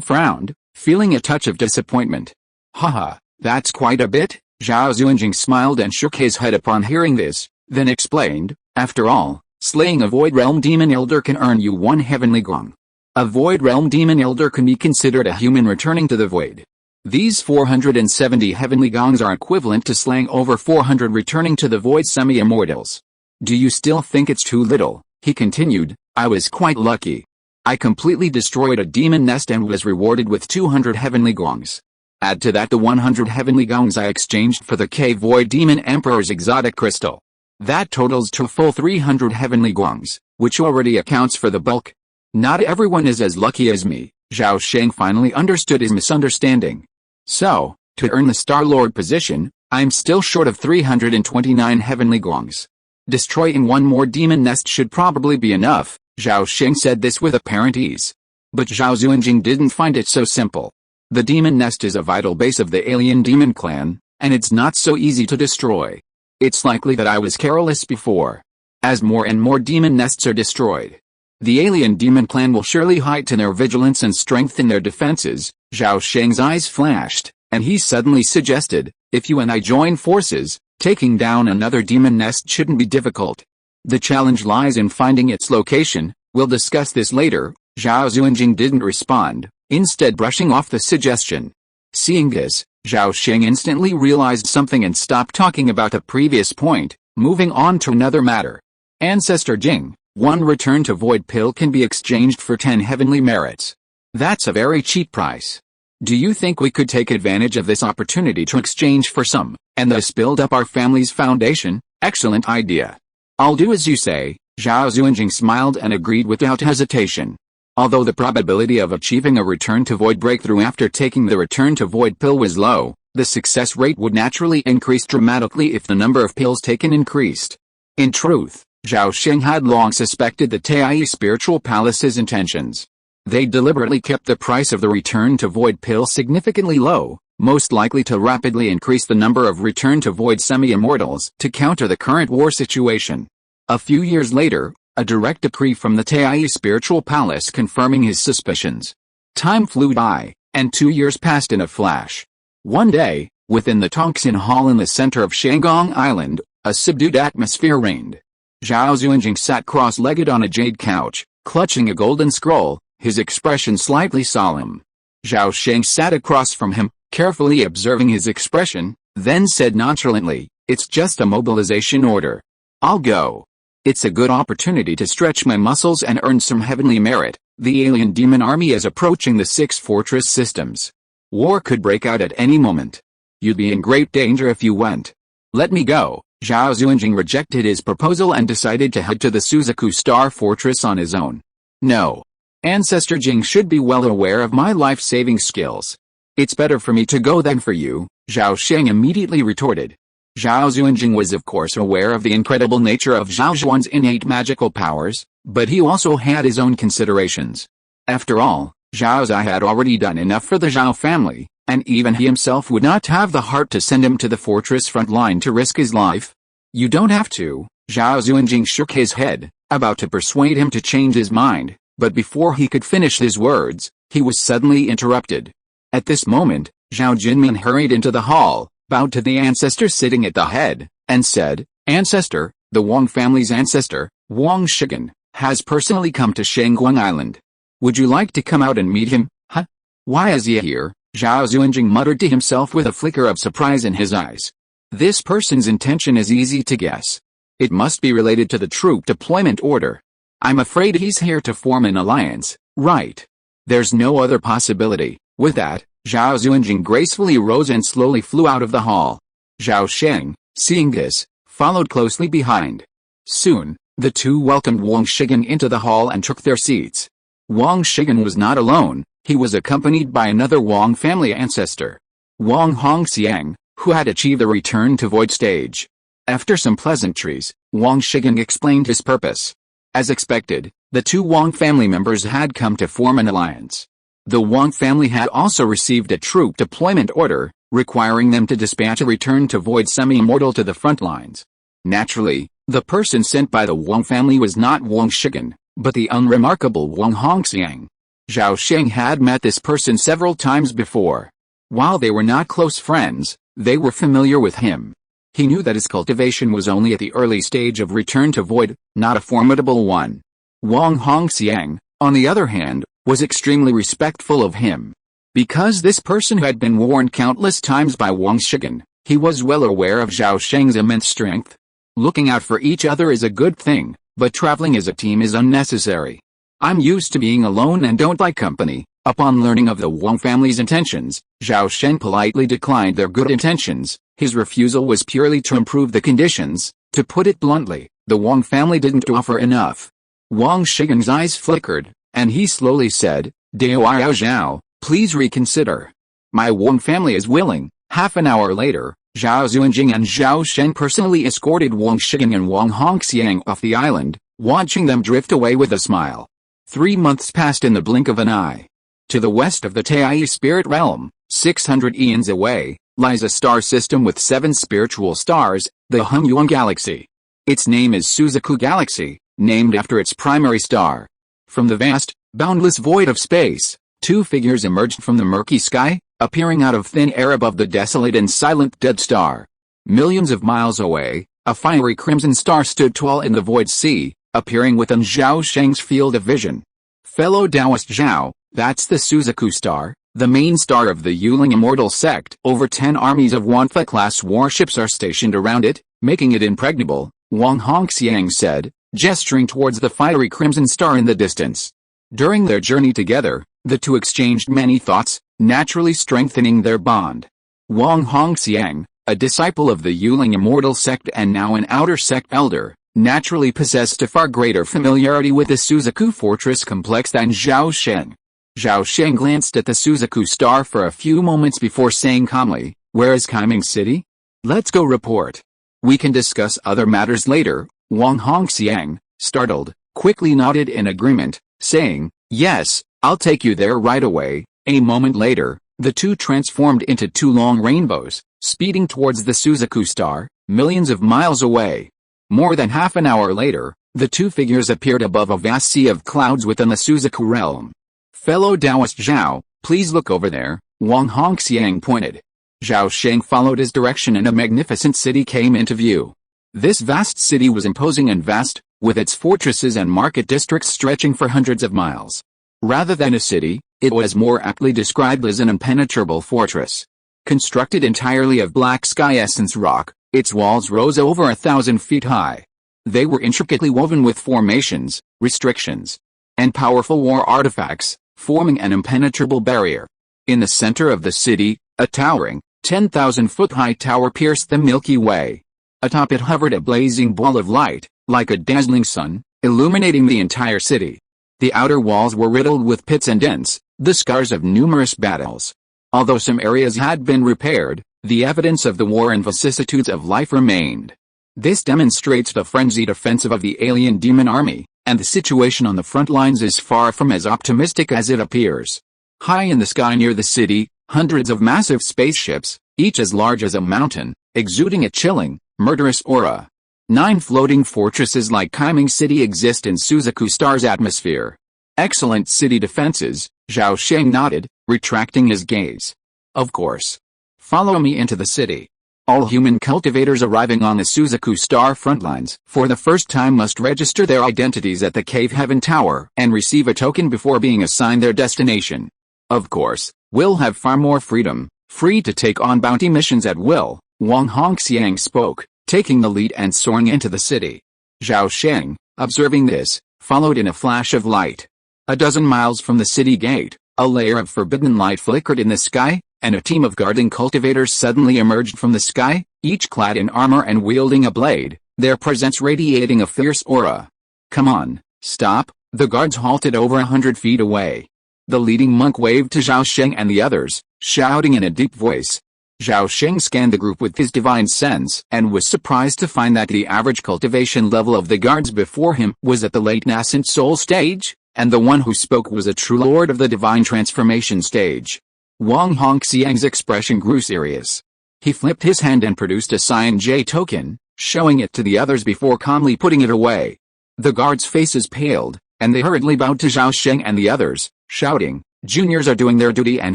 frowned, feeling a touch of disappointment. Haha, that's quite a bit. Zhao Xuanjing smiled and shook his head upon hearing this, then explained, after all, slaying a Void Realm Demon Elder can earn you one heavenly gong. A Void Realm Demon Elder can be considered a human returning to the Void. These 470 heavenly gongs are equivalent to slaying over 400 returning to the Void semi-immortals. Do you still think it's too little? He continued, I was quite lucky. I completely destroyed a demon nest and was rewarded with 200 heavenly gongs. Add to that the 100 heavenly gongs I exchanged for the K-Void Demon Emperor's exotic crystal. That totals to a full 300 heavenly gongs, which already accounts for the bulk. Not everyone is as lucky as me. Zhao Sheng finally understood his misunderstanding. So, to earn the Star Lord position, I'm still short of 329 heavenly gongs. Destroying one more demon nest should probably be enough. Zhao Sheng said this with apparent ease. But Zhao Xuanjing didn't find it so simple. The demon nest is a vital base of the alien demon clan, and it's not so easy to destroy. It's likely that I was careless before. As more and more demon nests are destroyed, The alien demon clan will surely heighten their vigilance and strengthen their defenses. Zhao Sheng's eyes flashed, and he suddenly suggested, if you and I join forces, taking down another demon nest shouldn't be difficult. The challenge lies in finding its location. We'll discuss this later. Zhao Xuanjing didn't respond, instead brushing off the suggestion. Seeing this, Zhao Sheng instantly realized something and stopped talking about the previous point, moving on to another matter. Ancestor Jing, one return to void pill can be exchanged for 10 heavenly merits. That's a very cheap price. Do you think we could take advantage of this opportunity to exchange for some, and thus build up our family's foundation? Excellent idea. I'll do as you say. Zhao Xuanjing smiled and agreed without hesitation. Although the probability of achieving a return to void breakthrough after taking the return to void pill was low, the success rate would naturally increase dramatically if the number of pills taken increased. In truth, Zhao Sheng had long suspected the Tai Spiritual Palace's intentions. They deliberately kept the price of the return to void pill significantly low, most likely to rapidly increase the number of return to void semi-immortals to counter the current war situation. A few years later, a direct decree from the Tai Spiritual Palace confirming his suspicions. Time flew by, and 2 years passed in a flash. One day, within the Tongxin Hall in the center of Shanggong Island, a subdued atmosphere reigned. Zhao Xuanjing sat cross-legged on a jade couch, clutching a golden scroll, his expression slightly solemn. Zhao Sheng sat across from him, carefully observing his expression, then said nonchalantly, "It's just a mobilization order. I'll go. It's a good opportunity to stretch my muscles and earn some heavenly merit. The alien demon army is approaching the 6 fortress systems. War could break out at any moment. You'd be in great danger if you went. Let me go." Zhao Xuanjing rejected his proposal and decided to head to the Suzaku Star Fortress on his own. No. Ancestor Jing should be well aware of my life-saving skills. It's better for me to go than for you, Zhao Sheng immediately retorted. Zhao Xuanjing was of course aware of the incredible nature of Zhao Zhuan's innate magical powers, but he also had his own considerations. After all, Zhao Zai had already done enough for the Zhao family, and even he himself would not have the heart to send him to the fortress front line to risk his life. You don't have to. Zhao Xuanjing shook his head, about to persuade him to change his mind, but before he could finish his words, he was suddenly interrupted. At this moment, Zhao Jinmin hurried into the hall, bowed to the ancestor sitting at the head, and said, "Ancestor, the Wang family's ancestor, Wang Shigen, has personally come to Shanggong Island. Would you like to come out and meet him?" "Huh? Why is he here?" Zhao Xuanjing muttered to himself with a flicker of surprise in his eyes. This person's intention is easy to guess. It must be related to the troop deployment order. I'm afraid he's here to form an alliance, right? There's no other possibility. With that, Zhao Xuanjing gracefully rose and slowly flew out of the hall. Zhao Sheng, seeing this, followed closely behind. Soon, the two welcomed Wang Shigen into the hall and took their seats. Wang Shigen was not alone, he was accompanied by another Wang family ancestor, Wang Hongxiang, who had achieved the return to void stage. After some pleasantries, Wang Shigen explained his purpose. As expected, the two Wang family members had come to form an alliance. The Wang family had also received a troop deployment order, requiring them to dispatch a return to void semi-immortal to the front lines. Naturally, the person sent by the Wang family was not Wang Shigen, but the unremarkable Wang Hongxiang. Zhao Sheng had met this person several times before. While they were not close friends, they were familiar with him. He knew that his cultivation was only at the early stage of return to void, not a formidable one. Wang Hongxiang, on the other hand, was extremely respectful of him. Because this person had been warned countless times by Wang Shigen, he was well aware of Zhao Sheng's immense strength. Looking out for each other is a good thing, but traveling as a team is unnecessary. I'm used to being alone and don't like company. Upon learning of the Wang family's intentions, Zhao Sheng politely declined their good intentions. His refusal was purely to improve the conditions. To put it bluntly, the Wang family didn't offer enough. Wang Shigen's eyes flickered, and he slowly said, "Dao Zhao, please reconsider. My Wang family is willing." Half an hour later, Zhao Xuanjing and Zhao Sheng personally escorted Wang Shigen and Wang Hongxiang off the island, watching them drift away with a smile. 3 months passed in the blink of an eye. To the west of the Tai spirit realm, 600 eons away, lies a star system with 7 spiritual stars, the Hengyuan Galaxy. Its name is Suzaku Galaxy, named after its primary star. From the vast, boundless void of space, two figures emerged from the murky sky, appearing out of thin air above the desolate and silent dead star. Millions of miles away, a fiery crimson star stood tall in the void sea, appearing within Zhao Sheng's field of vision. Fellow Taoist Zhao, that's the Suzaku star, the main star of the Yuling Immortal sect. Over 10 armies of Wanfa-class warships are stationed around it, making it impregnable, Wang Hongxiang said, gesturing towards the fiery crimson star in the distance. During their journey together, the two exchanged many thoughts, naturally strengthening their bond. Wang Hongxiang, a disciple of the Yuling Immortal sect and now an outer sect elder, naturally possessed a far greater familiarity with the Suzaku fortress complex than Zhao Sheng. Zhao Sheng glanced at the Suzaku star for a few moments before saying calmly, "Where is Kaiming City? Let's go report. We can discuss other matters later." Wang Hongxiang, startled, quickly nodded in agreement, saying, "Yes, I'll take you there right away." A moment later, the two transformed into two long rainbows, speeding towards the Suzaku star, millions of miles away. More than half an hour later, the two figures appeared above a vast sea of clouds within the Suzaku realm. "Fellow Taoist Zhao, please look over there," Wang Hongxiang pointed. Zhao Sheng followed his direction and a magnificent city came into view. This vast city was imposing and vast, with its fortresses and market districts stretching for hundreds of miles. Rather than a city, it was more aptly described as an impenetrable fortress. Constructed entirely of black sky essence rock, its walls rose over 1,000 feet high. They were intricately woven with formations, restrictions, and powerful war artifacts, forming an impenetrable barrier. In the center of the city, a towering, 10,000-foot-high tower pierced the Milky Way. Atop it hovered a blazing ball of light, like a dazzling sun, illuminating the entire city. The outer walls were riddled with pits and dents, the scars of numerous battles. Although some areas had been repaired, the evidence of the war and vicissitudes of life remained. This demonstrates the frenzied offensive of the alien demon army, and the situation on the front lines is far from as optimistic as it appears. High in the sky near the city, hundreds of massive spaceships, each as large as a mountain, exuding a chilling, murderous aura. 9 floating fortresses like Kaiming City exist in Suzaku Star's atmosphere. Excellent city defenses, Zhao Sheng nodded, retracting his gaze. Of course. Follow me into the city. All human cultivators arriving on the Suzaku Star frontlines for the first time must register their identities at the Cave Heaven Tower and receive a token before being assigned their destination. Of course, we'll have far more freedom, free to take on bounty missions at will, Wang Hongxiang spoke, taking the lead and soaring into the city. Zhao Sheng, observing this, followed in a flash of light. A dozen miles from the city gate, a layer of forbidden light flickered in the sky, and a team of guarding cultivators suddenly emerged from the sky, each clad in armor and wielding a blade, their presence radiating a fierce aura. "Come on, stop," the guards halted over 100 feet away. The leading monk waved to Zhao Sheng and the others, shouting in a deep voice. Zhao Sheng scanned the group with his divine sense and was surprised to find that the average cultivation level of the guards before him was at the late nascent soul stage, and the one who spoke was a true lord of the divine transformation stage. Wang Hongxiang's expression grew serious. He flipped his hand and produced a Cyan J token, showing it to the others before calmly putting it away. The guards' faces paled, and they hurriedly bowed to Zhao Sheng and the others, shouting, "Juniors are doing their duty and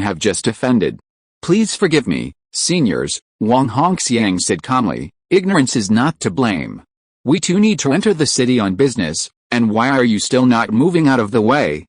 have just offended. Please forgive me, seniors," Wang Hongxiang said calmly, "ignorance is not to blame. We too need to enter the city on business, and why are you still not moving out of the way?"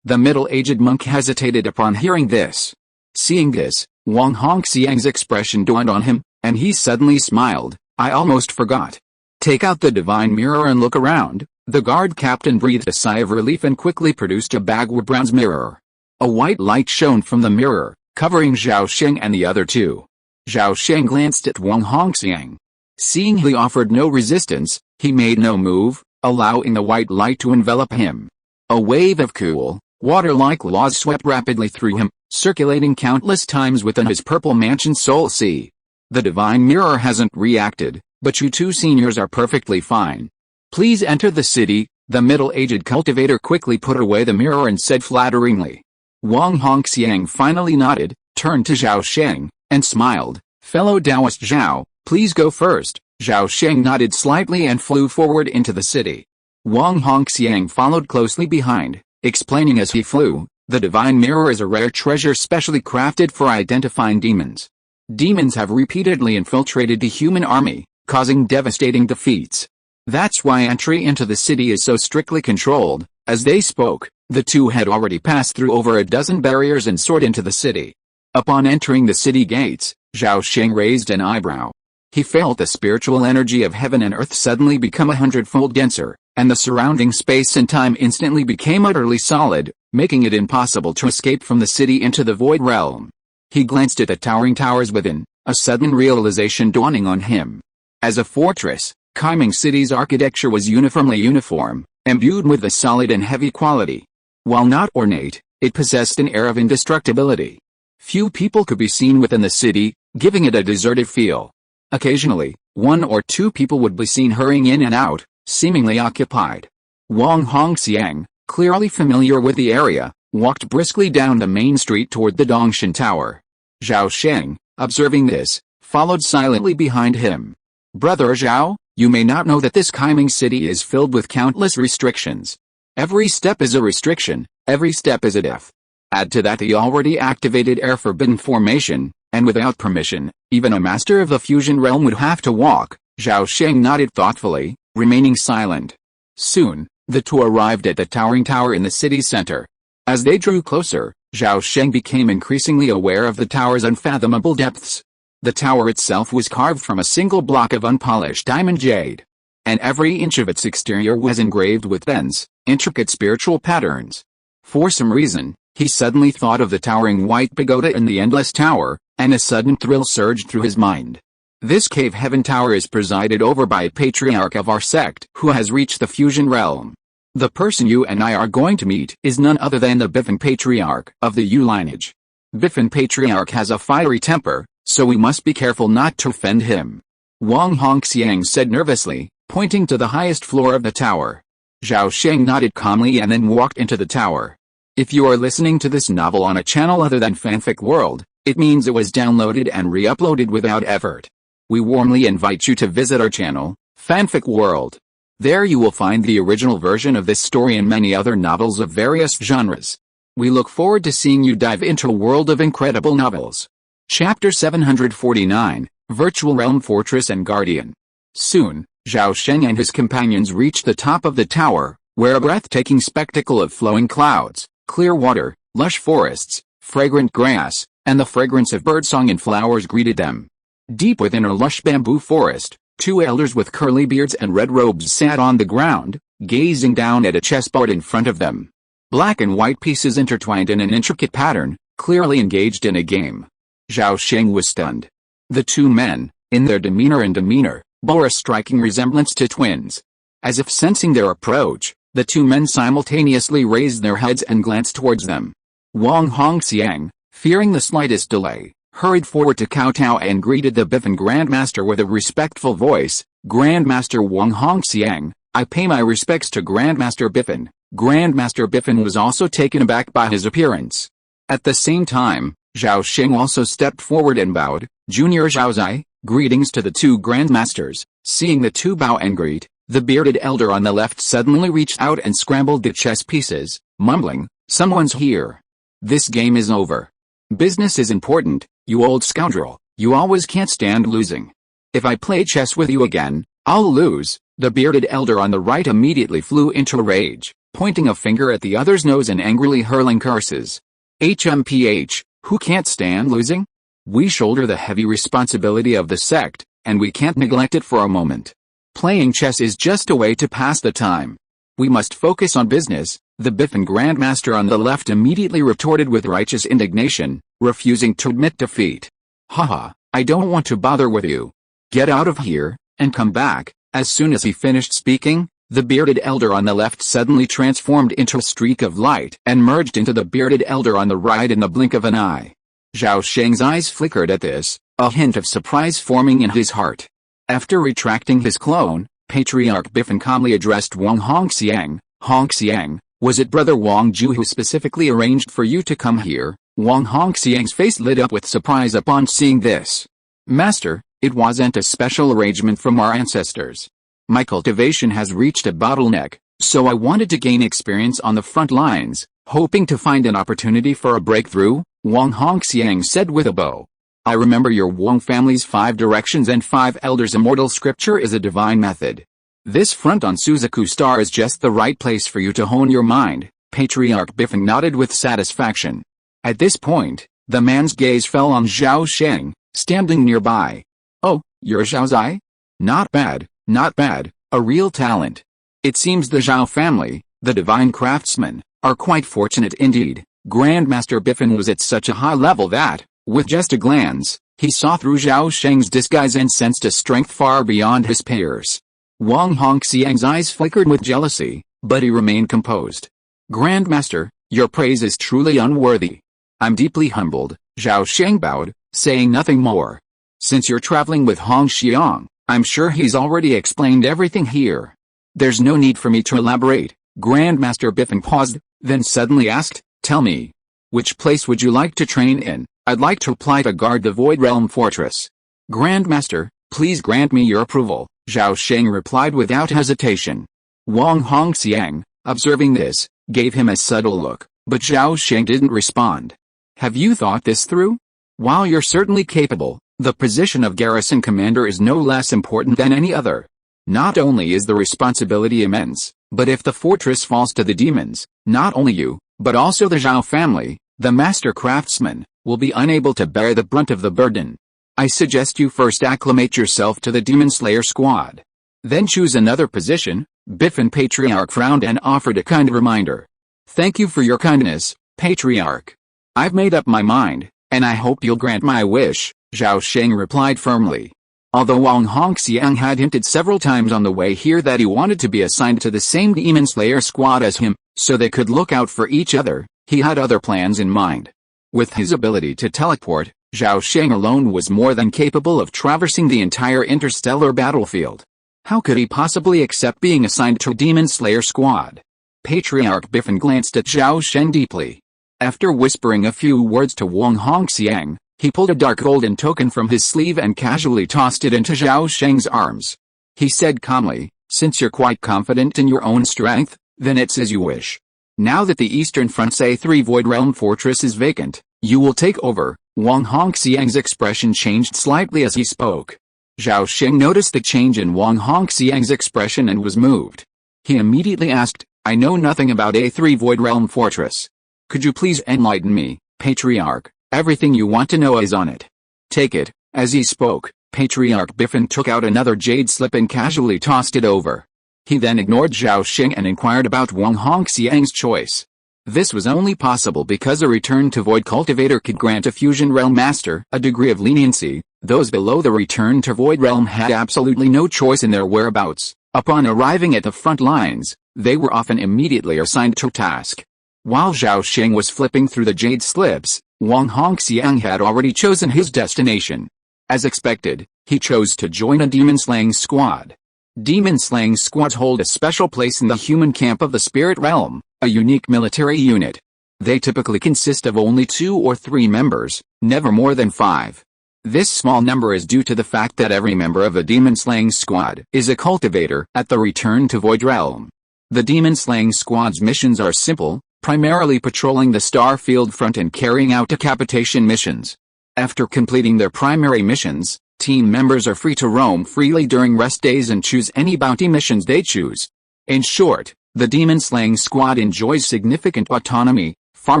The middle-aged monk hesitated upon hearing this. Seeing this, Wang Hongxiang's expression dawned on him, and he suddenly smiled. "I almost forgot. Take out the divine mirror and look around." The guard captain breathed a sigh of relief and quickly produced a bagua bronze mirror. A white light shone from the mirror, covering Zhao Sheng and the other two. Zhao Sheng glanced at Wang Hongxiang. Seeing he offered no resistance, he made no move, allowing the white light to envelop him. A wave of cool, water-like laws swept rapidly through him, circulating countless times within his purple mansion soul sea. "The divine mirror hasn't reacted, but you two seniors are perfectly fine. Please enter the city." The middle-aged cultivator quickly put away the mirror and said flatteringly. Wang Hongxiang finally nodded, turned to Zhao Sheng, and smiled. "Fellow Taoist Zhao, please go first." Zhao Sheng nodded slightly and flew forward into the city. Wang Hongxiang followed closely behind, explaining as he flew, the divine mirror is a rare treasure specially crafted for identifying demons. Demons have repeatedly infiltrated the human army, causing devastating defeats. That's why entry into the city is so strictly controlled. As they spoke, the two had already passed through over a dozen barriers and soared into the city. Upon entering the city gates, Zhao Sheng raised an eyebrow. He felt the spiritual energy of heaven and earth suddenly become 100-fold denser, and the surrounding space and time instantly became utterly solid, making it impossible to escape from the city into the void realm. He glanced at the towering towers within, a sudden realization dawning on him. As a fortress, Kaiming City's architecture was uniformly uniform, imbued with a solid and heavy quality. While not ornate, it possessed an air of indestructibility. Few people could be seen within the city, giving it a deserted feel. Occasionally, one or two people would be seen hurrying in and out, seemingly occupied. Wang Hongxiang, clearly familiar with the area, walked briskly down the main street toward the Dongshan Tower. Zhao Sheng, observing this, followed silently behind him. Brother Zhao, you may not know that this Kaiming city is filled with countless restrictions. Every step is a restriction, every step is a death. Add to that the already activated air forbidden formation, and without permission, even a master of the fusion realm would have to walk. Zhao Sheng nodded thoughtfully, remaining silent. Soon, the two arrived at the towering tower in the city's center. As they drew closer, Zhao Sheng became increasingly aware of the tower's unfathomable depths. The tower itself was carved from a single block of unpolished diamond jade, and every inch of its exterior was engraved with dense, intricate spiritual patterns. For some reason, he suddenly thought of the towering white pagoda in the endless tower, and a sudden thrill surged through his mind. This cave heaven tower is presided over by a patriarch of our sect who has reached the fusion realm. The person you and I are going to meet is none other than the Biffin patriarch of the Yu lineage. Biffin patriarch has a fiery temper, so we must be careful not to offend him. Wang Hongxiang said nervously, pointing to the highest floor of the tower. Zhao Sheng nodded calmly and then walked into the tower. If you are listening to this novel on a channel other than Fanfic World, it means it was downloaded and re-uploaded without effort. We warmly invite you to visit our channel, Fanfic World. There you will find the original version of this story and many other novels of various genres. We look forward to seeing you dive into a world of incredible novels. Chapter 749, Virtual Realm Fortress and Guardian. Soon, Zhao Sheng and his companions reached the top of the tower, where a breathtaking spectacle of flowing clouds, clear water, lush forests, fragrant grass, and the fragrance of birdsong and flowers greeted them. Deep within a lush bamboo forest, two elders with curly beards and red robes sat on the ground, gazing down at a chessboard in front of them. Black and white pieces intertwined in an intricate pattern, clearly engaged in a game. Zhao Sheng was stunned. The two men, in their demeanor, bore a striking resemblance to twins. As if sensing their approach, the two men simultaneously raised their heads and glanced towards them. Wang Hongxiang, fearing the slightest delay, hurried forward to kowtow and greeted the Biffin Grandmaster with a respectful voice. Grandmaster Wang Hongxiang, I pay my respects to Grandmaster Biffin. Grandmaster Biffin was also taken aback by his appearance. At the same time, Zhao Sheng also stepped forward and bowed. Junior Zhaozai, greetings to the two Grandmasters. Seeing the two bow and greet, the bearded elder on the left suddenly reached out and scrambled the chess pieces, mumbling, someone's here. This game is over. Business is important, you old scoundrel, you always can't stand losing. If I play chess with you again, I'll lose. The bearded elder on the right immediately flew into a rage, pointing a finger at the other's nose and angrily hurling curses. HMPH, who can't stand losing? We shoulder the heavy responsibility of the sect, and we can't neglect it for a moment. Playing chess is just a way to pass the time. We must focus on business, the Biffin Grandmaster on the left immediately retorted with righteous indignation, refusing to admit defeat. Haha, I don't want to bother with you. Get out of here, and come back. As soon as he finished speaking, the bearded elder on the left suddenly transformed into a streak of light and merged into the bearded elder on the right in the blink of an eye. Zhao Sheng's eyes flickered at this, a hint of surprise forming in his heart. After retracting his clone, Patriarch Biffin calmly addressed Wang Hongxiang. Hongxiang, was it Brother Wang Ju who specifically arranged for you to come here? Wang Hongxiang's face lit up with surprise upon seeing this. Master, it wasn't a special arrangement from our ancestors. My cultivation has reached a bottleneck, So I wanted to gain experience on the front lines, hoping to find an opportunity for a breakthrough, Wang Hongxiang said with a bow. I remember your Wang family's 5 directions and 5 elders. Immortal scripture is a divine method. This front on Suzaku Star is just the right place for you to hone your mind. Patriarch Biffen nodded with satisfaction. At this point, the man's gaze fell on Zhao Sheng, standing nearby. Oh, you're Zhao Zai? Not bad, not bad, a real talent. It seems the Zhao family, the divine craftsmen, are quite fortunate indeed. Grandmaster Biffen was at such a high level that, with just a glance, he saw through Zhao Sheng's disguise and sensed a strength far beyond his peers. Wang Hongxiang's eyes flickered with jealousy, but he remained composed. Grandmaster, your praise is truly unworthy. I'm deeply humbled, Zhao Sheng bowed, saying nothing more. Since you're traveling with Hongxiang, I'm sure he's already explained everything here. There's no need for me to elaborate. Grandmaster Biffen paused, then suddenly asked, tell me, which place would you like to train in? I'd like to apply to guard the Void Realm Fortress. Grandmaster, please grant me your approval, Zhao Sheng replied without hesitation. Wang Hongxiang, observing this, gave him a subtle look, but Zhao Sheng didn't respond. Have you thought this through? While you're certainly capable, the position of garrison commander is no less important than any other. Not only is the responsibility immense, but if the fortress falls to the demons, not only you, but also the Zhao family, the master craftsmen, will be unable to bear the brunt of the burden. I suggest you first acclimate yourself to the Demon Slayer squad. Then choose another position. Biffen Patriarch frowned and offered a kind reminder. Thank you for your kindness, Patriarch. I've made up my mind, and I hope you'll grant my wish, Zhao Sheng replied firmly. Although Wang Hongxiang had hinted several times on the way here that he wanted to be assigned to the same Demon Slayer squad as him, so they could look out for each other, he had other plans in mind. With his ability to teleport, Zhao Sheng alone was more than capable of traversing the entire interstellar battlefield. How could he possibly accept being assigned to a Demon Slayer squad? Patriarch Biffen glanced at Zhao Sheng deeply. After whispering a few words to Wang Hongxiang, he pulled a dark golden token from his sleeve and casually tossed it into Zhao Sheng's arms. He said calmly, since you're quite confident in your own strength, then it's as you wish. Now that the eastern front's A3 Void Realm Fortress is vacant, you will take over. Wang Hongxiang's expression changed slightly as he spoke. Zhao Sheng noticed the change in Wang Hongxiang's expression and was moved. He immediately asked, I know nothing about A3 Void Realm Fortress. Could you please enlighten me, Patriarch? Everything you want to know is on it. Take it. As he spoke, Patriarch Biffen took out another jade slip and casually tossed it over. He then ignored Zhao Sheng and inquired about Wang Hongxiang's choice. This was only possible because a return to Void Cultivator could grant a Fusion Realm Master a degree of leniency. Those below the return to Void Realm had absolutely no choice in their whereabouts. Upon arriving at the front lines, they were often immediately assigned to a task. While Zhao Sheng was flipping through the jade slips, Wang Hongxiang had already chosen his destination. As expected, he chose to join a demon-slaying squad. Demon-slaying squads hold a special place in the human camp of the spirit realm, a unique military unit. They typically consist of only 2 or 3 members, never more than 5. This small number is due to the fact that every member of a demon-slaying squad is a cultivator at the return to Void Realm. The demon-slaying squad's missions are simple, primarily patrolling the star field front and carrying out decapitation missions. After completing their primary missions, team members are free to roam freely during rest days and choose any bounty missions they choose. In short, the demon-slaying squad enjoys significant autonomy, far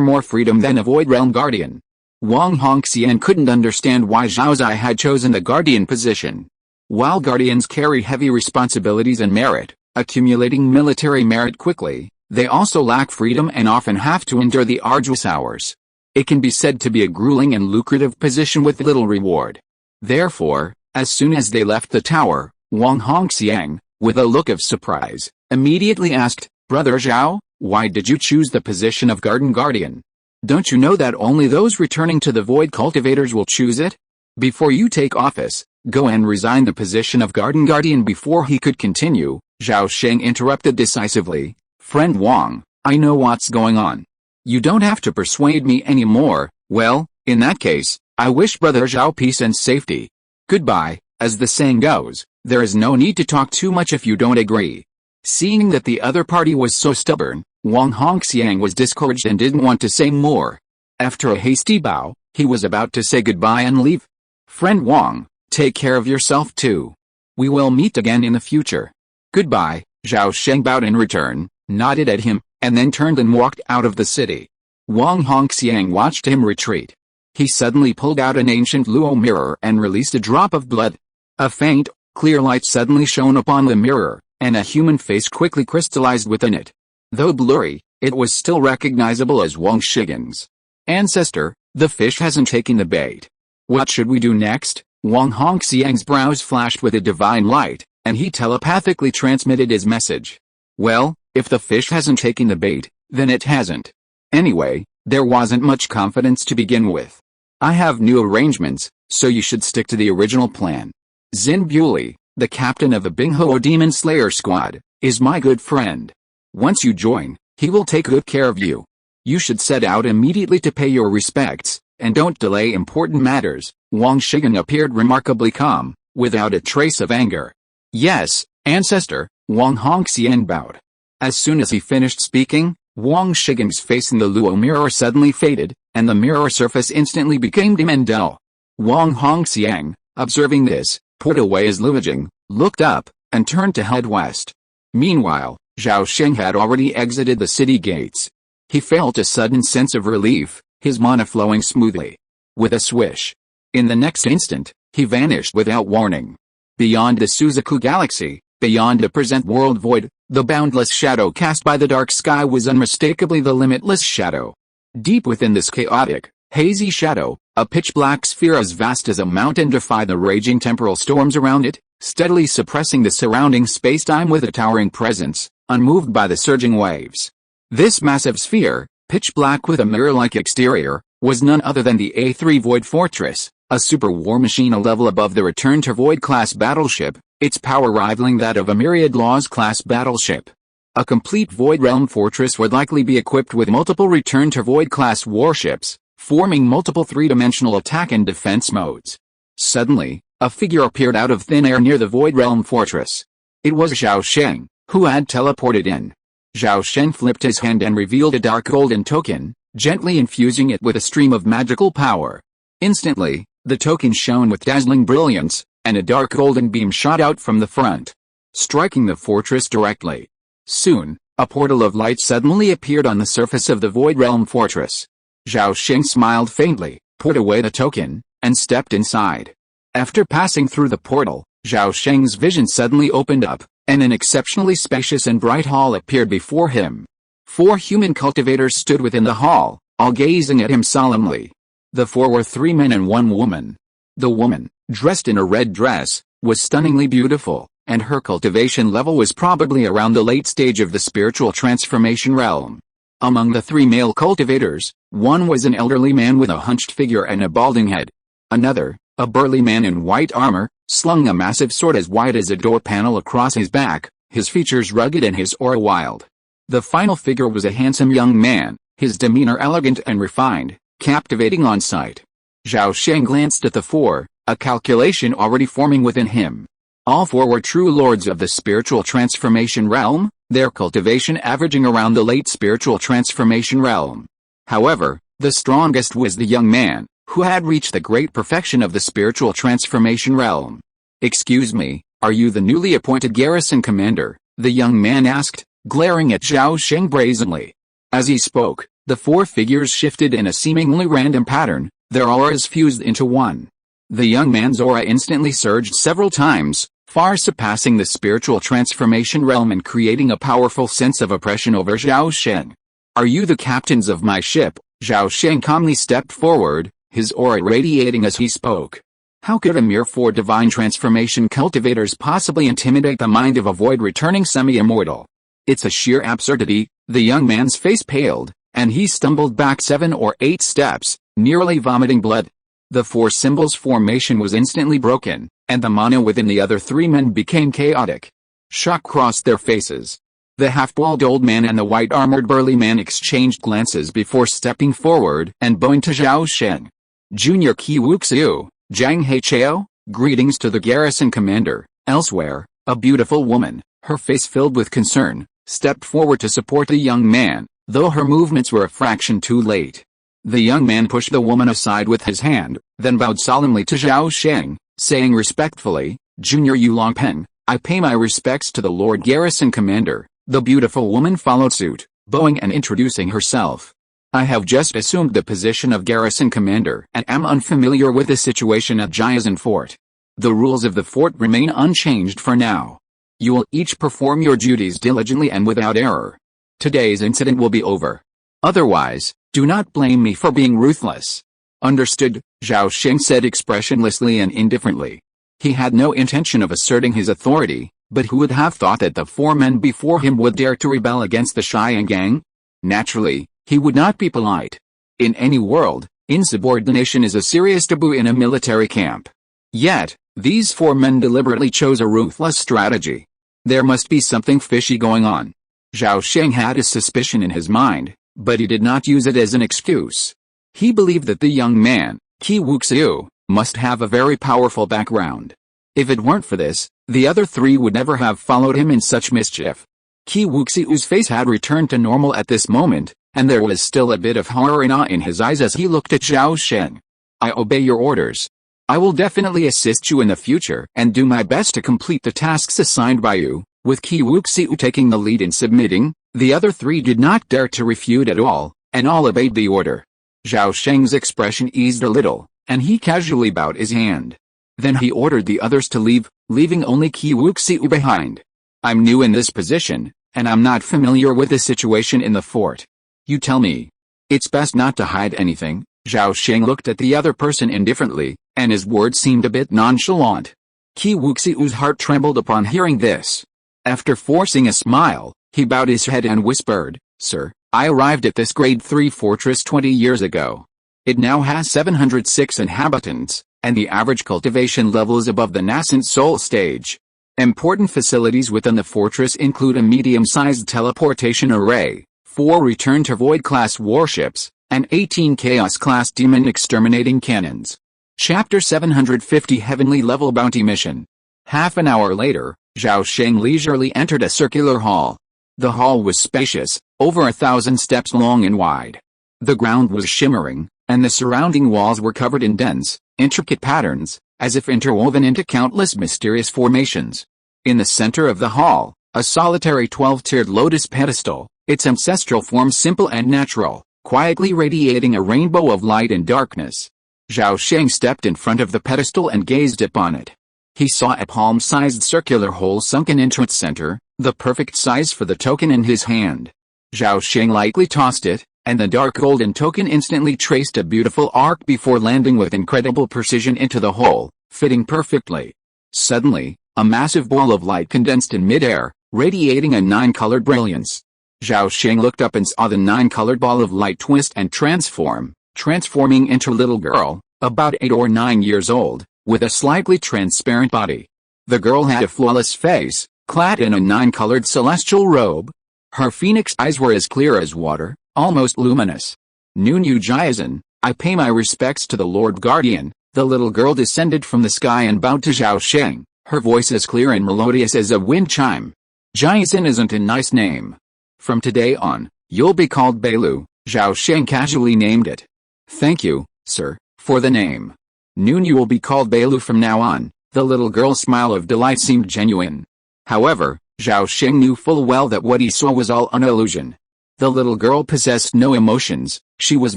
more freedom than a Void Realm Guardian. Wang Hongxiang couldn't understand why Zhao Zai had chosen the Guardian position. While Guardians carry heavy responsibilities and merit, accumulating military merit quickly, they also lack freedom and often have to endure the arduous hours. It can be said to be a grueling and lucrative position with little reward. Therefore, as soon as they left the tower, Wang Hongxiang, with a look of surprise, immediately asked, Brother Zhao, why did you choose the position of Garden Guardian? Don't you know that only those returning to the Void Cultivators will choose it? Before you take office, go and resign the position of Garden Guardian. Before he could continue, Zhao Sheng interrupted decisively. Friend Wang, I know what's going on. You don't have to persuade me anymore. Well, in that case, I wish Brother Zhao peace and safety. Goodbye. As the saying goes, there is no need to talk too much if you don't agree. Seeing that the other party was so stubborn, Wang Hongxiang was discouraged and didn't want to say more. After a hasty bow, he was about to say goodbye and leave. "Friend Wang, take care of yourself too. We will meet again in the future. Goodbye." Zhao Sheng bowed in return, nodded at him, and then turned and walked out of the city. Wang Hongxiang watched him retreat. He suddenly pulled out an ancient Luo mirror and released a drop of blood. A faint, clear light suddenly shone upon the mirror, and a human face quickly crystallized within it. Though blurry, it was still recognizable as Wang Shigen's ancestor. "The fish hasn't taken the bait. What should we do next?" Wang Hongxiang's brows flashed with a divine light, and he telepathically transmitted his message. "Well, if the fish hasn't taken the bait, then it hasn't. Anyway, there wasn't much confidence to begin with. I have new arrangements, so you should stick to the original plan. Xin Bulei, the captain of the Binghuo Demon Slayer squad, is my good friend. Once you join, he will take good care of you. You should set out immediately to pay your respects, and don't delay important matters." Wang Shigen appeared remarkably calm, without a trace of anger. "Yes, ancestor," Wang Hongxiang bowed. As soon as he finished speaking, Wang Shigen's face in the Luo mirror suddenly faded, and the mirror surface instantly became dim and dull. Wang Hongxiang, observing this, put away his lineaging, looked up, and turned to head west. Meanwhile, Zhao Sheng had already exited the city gates. He felt a sudden sense of relief, his mana flowing smoothly. With a swish. In the next instant, he vanished without warning. Beyond the Suzaku galaxy, beyond the present world void, the boundless shadow cast by the dark sky was unmistakably the limitless shadow. Deep within this chaotic, hazy shadow, a pitch-black sphere as vast as a mountain defied the raging temporal storms around it, steadily suppressing the surrounding space-time with a towering presence, unmoved by the surging waves. This massive sphere, pitch-black with a mirror-like exterior, was none other than the A3 Void Fortress, a super war machine a level above the Return to Void-class battleship, its power rivaling that of a Myriad Laws-class battleship. A complete Void Realm fortress would likely be equipped with multiple Return to Void-class warships, forming multiple three-dimensional attack and defense modes. Suddenly, a figure appeared out of thin air near the Void Realm fortress. It was Zhao Sheng, who had teleported in. Zhao Sheng flipped his hand and revealed a dark golden token, gently infusing it with a stream of magical power. Instantly, the token shone with dazzling brilliance, and a dark golden beam shot out from the front, striking the fortress directly. Soon, a portal of light suddenly appeared on the surface of the Void Realm fortress. Zhao Sheng smiled faintly, put away the token, and stepped inside. After passing through the portal, Zhao Sheng's vision suddenly opened up, and an exceptionally spacious and bright hall appeared before him. 4 human cultivators stood within the hall, all gazing at him solemnly. The 4 were 3 men and 1 woman. The woman, dressed in a red dress, was stunningly beautiful, and her cultivation level was probably around the late stage of the spiritual transformation realm. Among the 3 male cultivators, one was an elderly man with a hunched figure and a balding head. Another, a burly man in white armor, slung a massive sword as wide as a door panel across his back, his features rugged and his aura wild. The final figure was a handsome young man, his demeanor elegant and refined, captivating on sight. Zhao Sheng glanced at the 4, a calculation already forming within him. All 4 were true lords of the spiritual transformation realm, their cultivation averaging around the late spiritual transformation realm. However, the strongest was the young man, who had reached the great perfection of the spiritual transformation realm. "Excuse me, are you the newly appointed garrison commander?" the young man asked, glaring at Zhao Sheng brazenly. As he spoke, the 4 figures shifted in a seemingly random pattern, their auras fused into one. The young man's aura instantly surged several times, far surpassing the spiritual transformation realm and creating a powerful sense of oppression over Zhao Sheng. "Are you the captains of my ship?" Zhao Sheng calmly stepped forward, his aura radiating as he spoke. How could a mere 4 divine transformation cultivators possibly intimidate the mind of a void-returning semi-immortal? It's a sheer absurdity. The young man's face paled, and he stumbled back 7 or 8 steps, nearly vomiting blood. The 4 symbols formation was instantly broken, and the mana within the other 3 men became chaotic. Shock crossed their faces. The half-bald old man and the white-armored burly man exchanged glances before stepping forward and bowing to Zhao Sheng. "Junior Qi Wuxiu, Zhang Heichao, greetings to the garrison commander." Elsewhere, a beautiful woman, her face filled with concern, stepped forward to support the young man, though her movements were a fraction too late. The young man pushed the woman aside with his hand, then bowed solemnly to Zhao Sheng, saying respectfully, "Junior Yulong Peng, I pay my respects to the Lord Garrison Commander." The beautiful woman followed suit, bowing and introducing herself. "I have just assumed the position of Garrison Commander and am unfamiliar with the situation at Jiazhen Fort. The rules of the fort remain unchanged for now. You will each perform your duties diligently and without error. Today's incident will be over. Otherwise, do not blame me for being ruthless." "Understood," Zhao Sheng said expressionlessly and indifferently. He had no intention of asserting his authority, but who would have thought that the 4 men before him would dare to rebel against the Xian gang? Naturally, he would not be polite. In any world, insubordination is a serious taboo in a military camp. Yet, these 4 men deliberately chose a ruthless strategy. There must be something fishy going on. Zhao Sheng had a suspicion in his mind, but he did not use it as an excuse. He believed that the young man, Qi Wuxiu, must have a very powerful background. If it weren't for this, the other 3 would never have followed him in such mischief. Qi Wuxiu's face had returned to normal at this moment, and there was still a bit of horror and awe in his eyes as he looked at Zhao Sheng. "I obey your orders. I will definitely assist you in the future and do my best to complete the tasks assigned by you." With Qi Wuxiu taking the lead in submitting, the other 3 did not dare to refute at all, and all obeyed the order. Zhao Sheng's expression eased a little, and he casually bowed his hand. Then he ordered the others to leave, leaving only Qi Wuxiu behind. "I'm new in this position, and I'm not familiar with the situation in the fort. You tell me. It's best not to hide anything." Zhao Sheng looked at the other person indifferently, and his words seemed a bit nonchalant. Qi Wuxiu's heart trembled upon hearing this. After forcing a smile, he bowed his head and whispered, "Sir, I arrived at this grade 3 fortress 20 years ago. It now has 706 inhabitants, and the average cultivation level is above the nascent soul stage. Important facilities within the fortress include a medium-sized teleportation array, 4 return-to-void-class warships, and 18 chaos-class demon-exterminating cannons." Chapter 750 Heavenly Level Bounty Mission. Half an hour later, Zhao Sheng leisurely entered a circular hall. The hall was spacious, over 1,000 steps long and wide. The ground was shimmering, and the surrounding walls were covered in dense, intricate patterns, as if interwoven into countless mysterious formations. In the center of the hall, a solitary 12-tiered lotus pedestal, its ancestral form simple and natural, quietly radiating a rainbow of light and darkness. Zhao Sheng stepped in front of the pedestal and gazed upon it. He saw a palm-sized circular hole sunken into its center, the perfect size for the token in his hand. Zhao Sheng lightly tossed it, and the dark golden token instantly traced a beautiful arc before landing with incredible precision into the hole, fitting perfectly. Suddenly, a massive ball of light condensed in midair, radiating a 9-colored brilliance. Zhao Sheng looked up and saw the 9-colored ball of light twist and transforming into a little girl, about 8 or 9 years old, with a slightly transparent body. The girl had a flawless face, clad in a 9-colored celestial robe. Her phoenix eyes were as clear as water, almost luminous. "New Jiazhen, I pay my respects to the Lord Guardian." The little girl descended from the sky and bowed to Zhao Sheng, her voice as clear and melodious as a wind chime. "Jiazhen isn't a nice name. From today on, you'll be called Beilu," Zhao Sheng casually named it. "Thank you, sir, for the name. You will be called Beilu from now on." The little girl's smile of delight seemed genuine. However, Zhao Sheng knew full well that what he saw was all an illusion. The little girl possessed no emotions, she was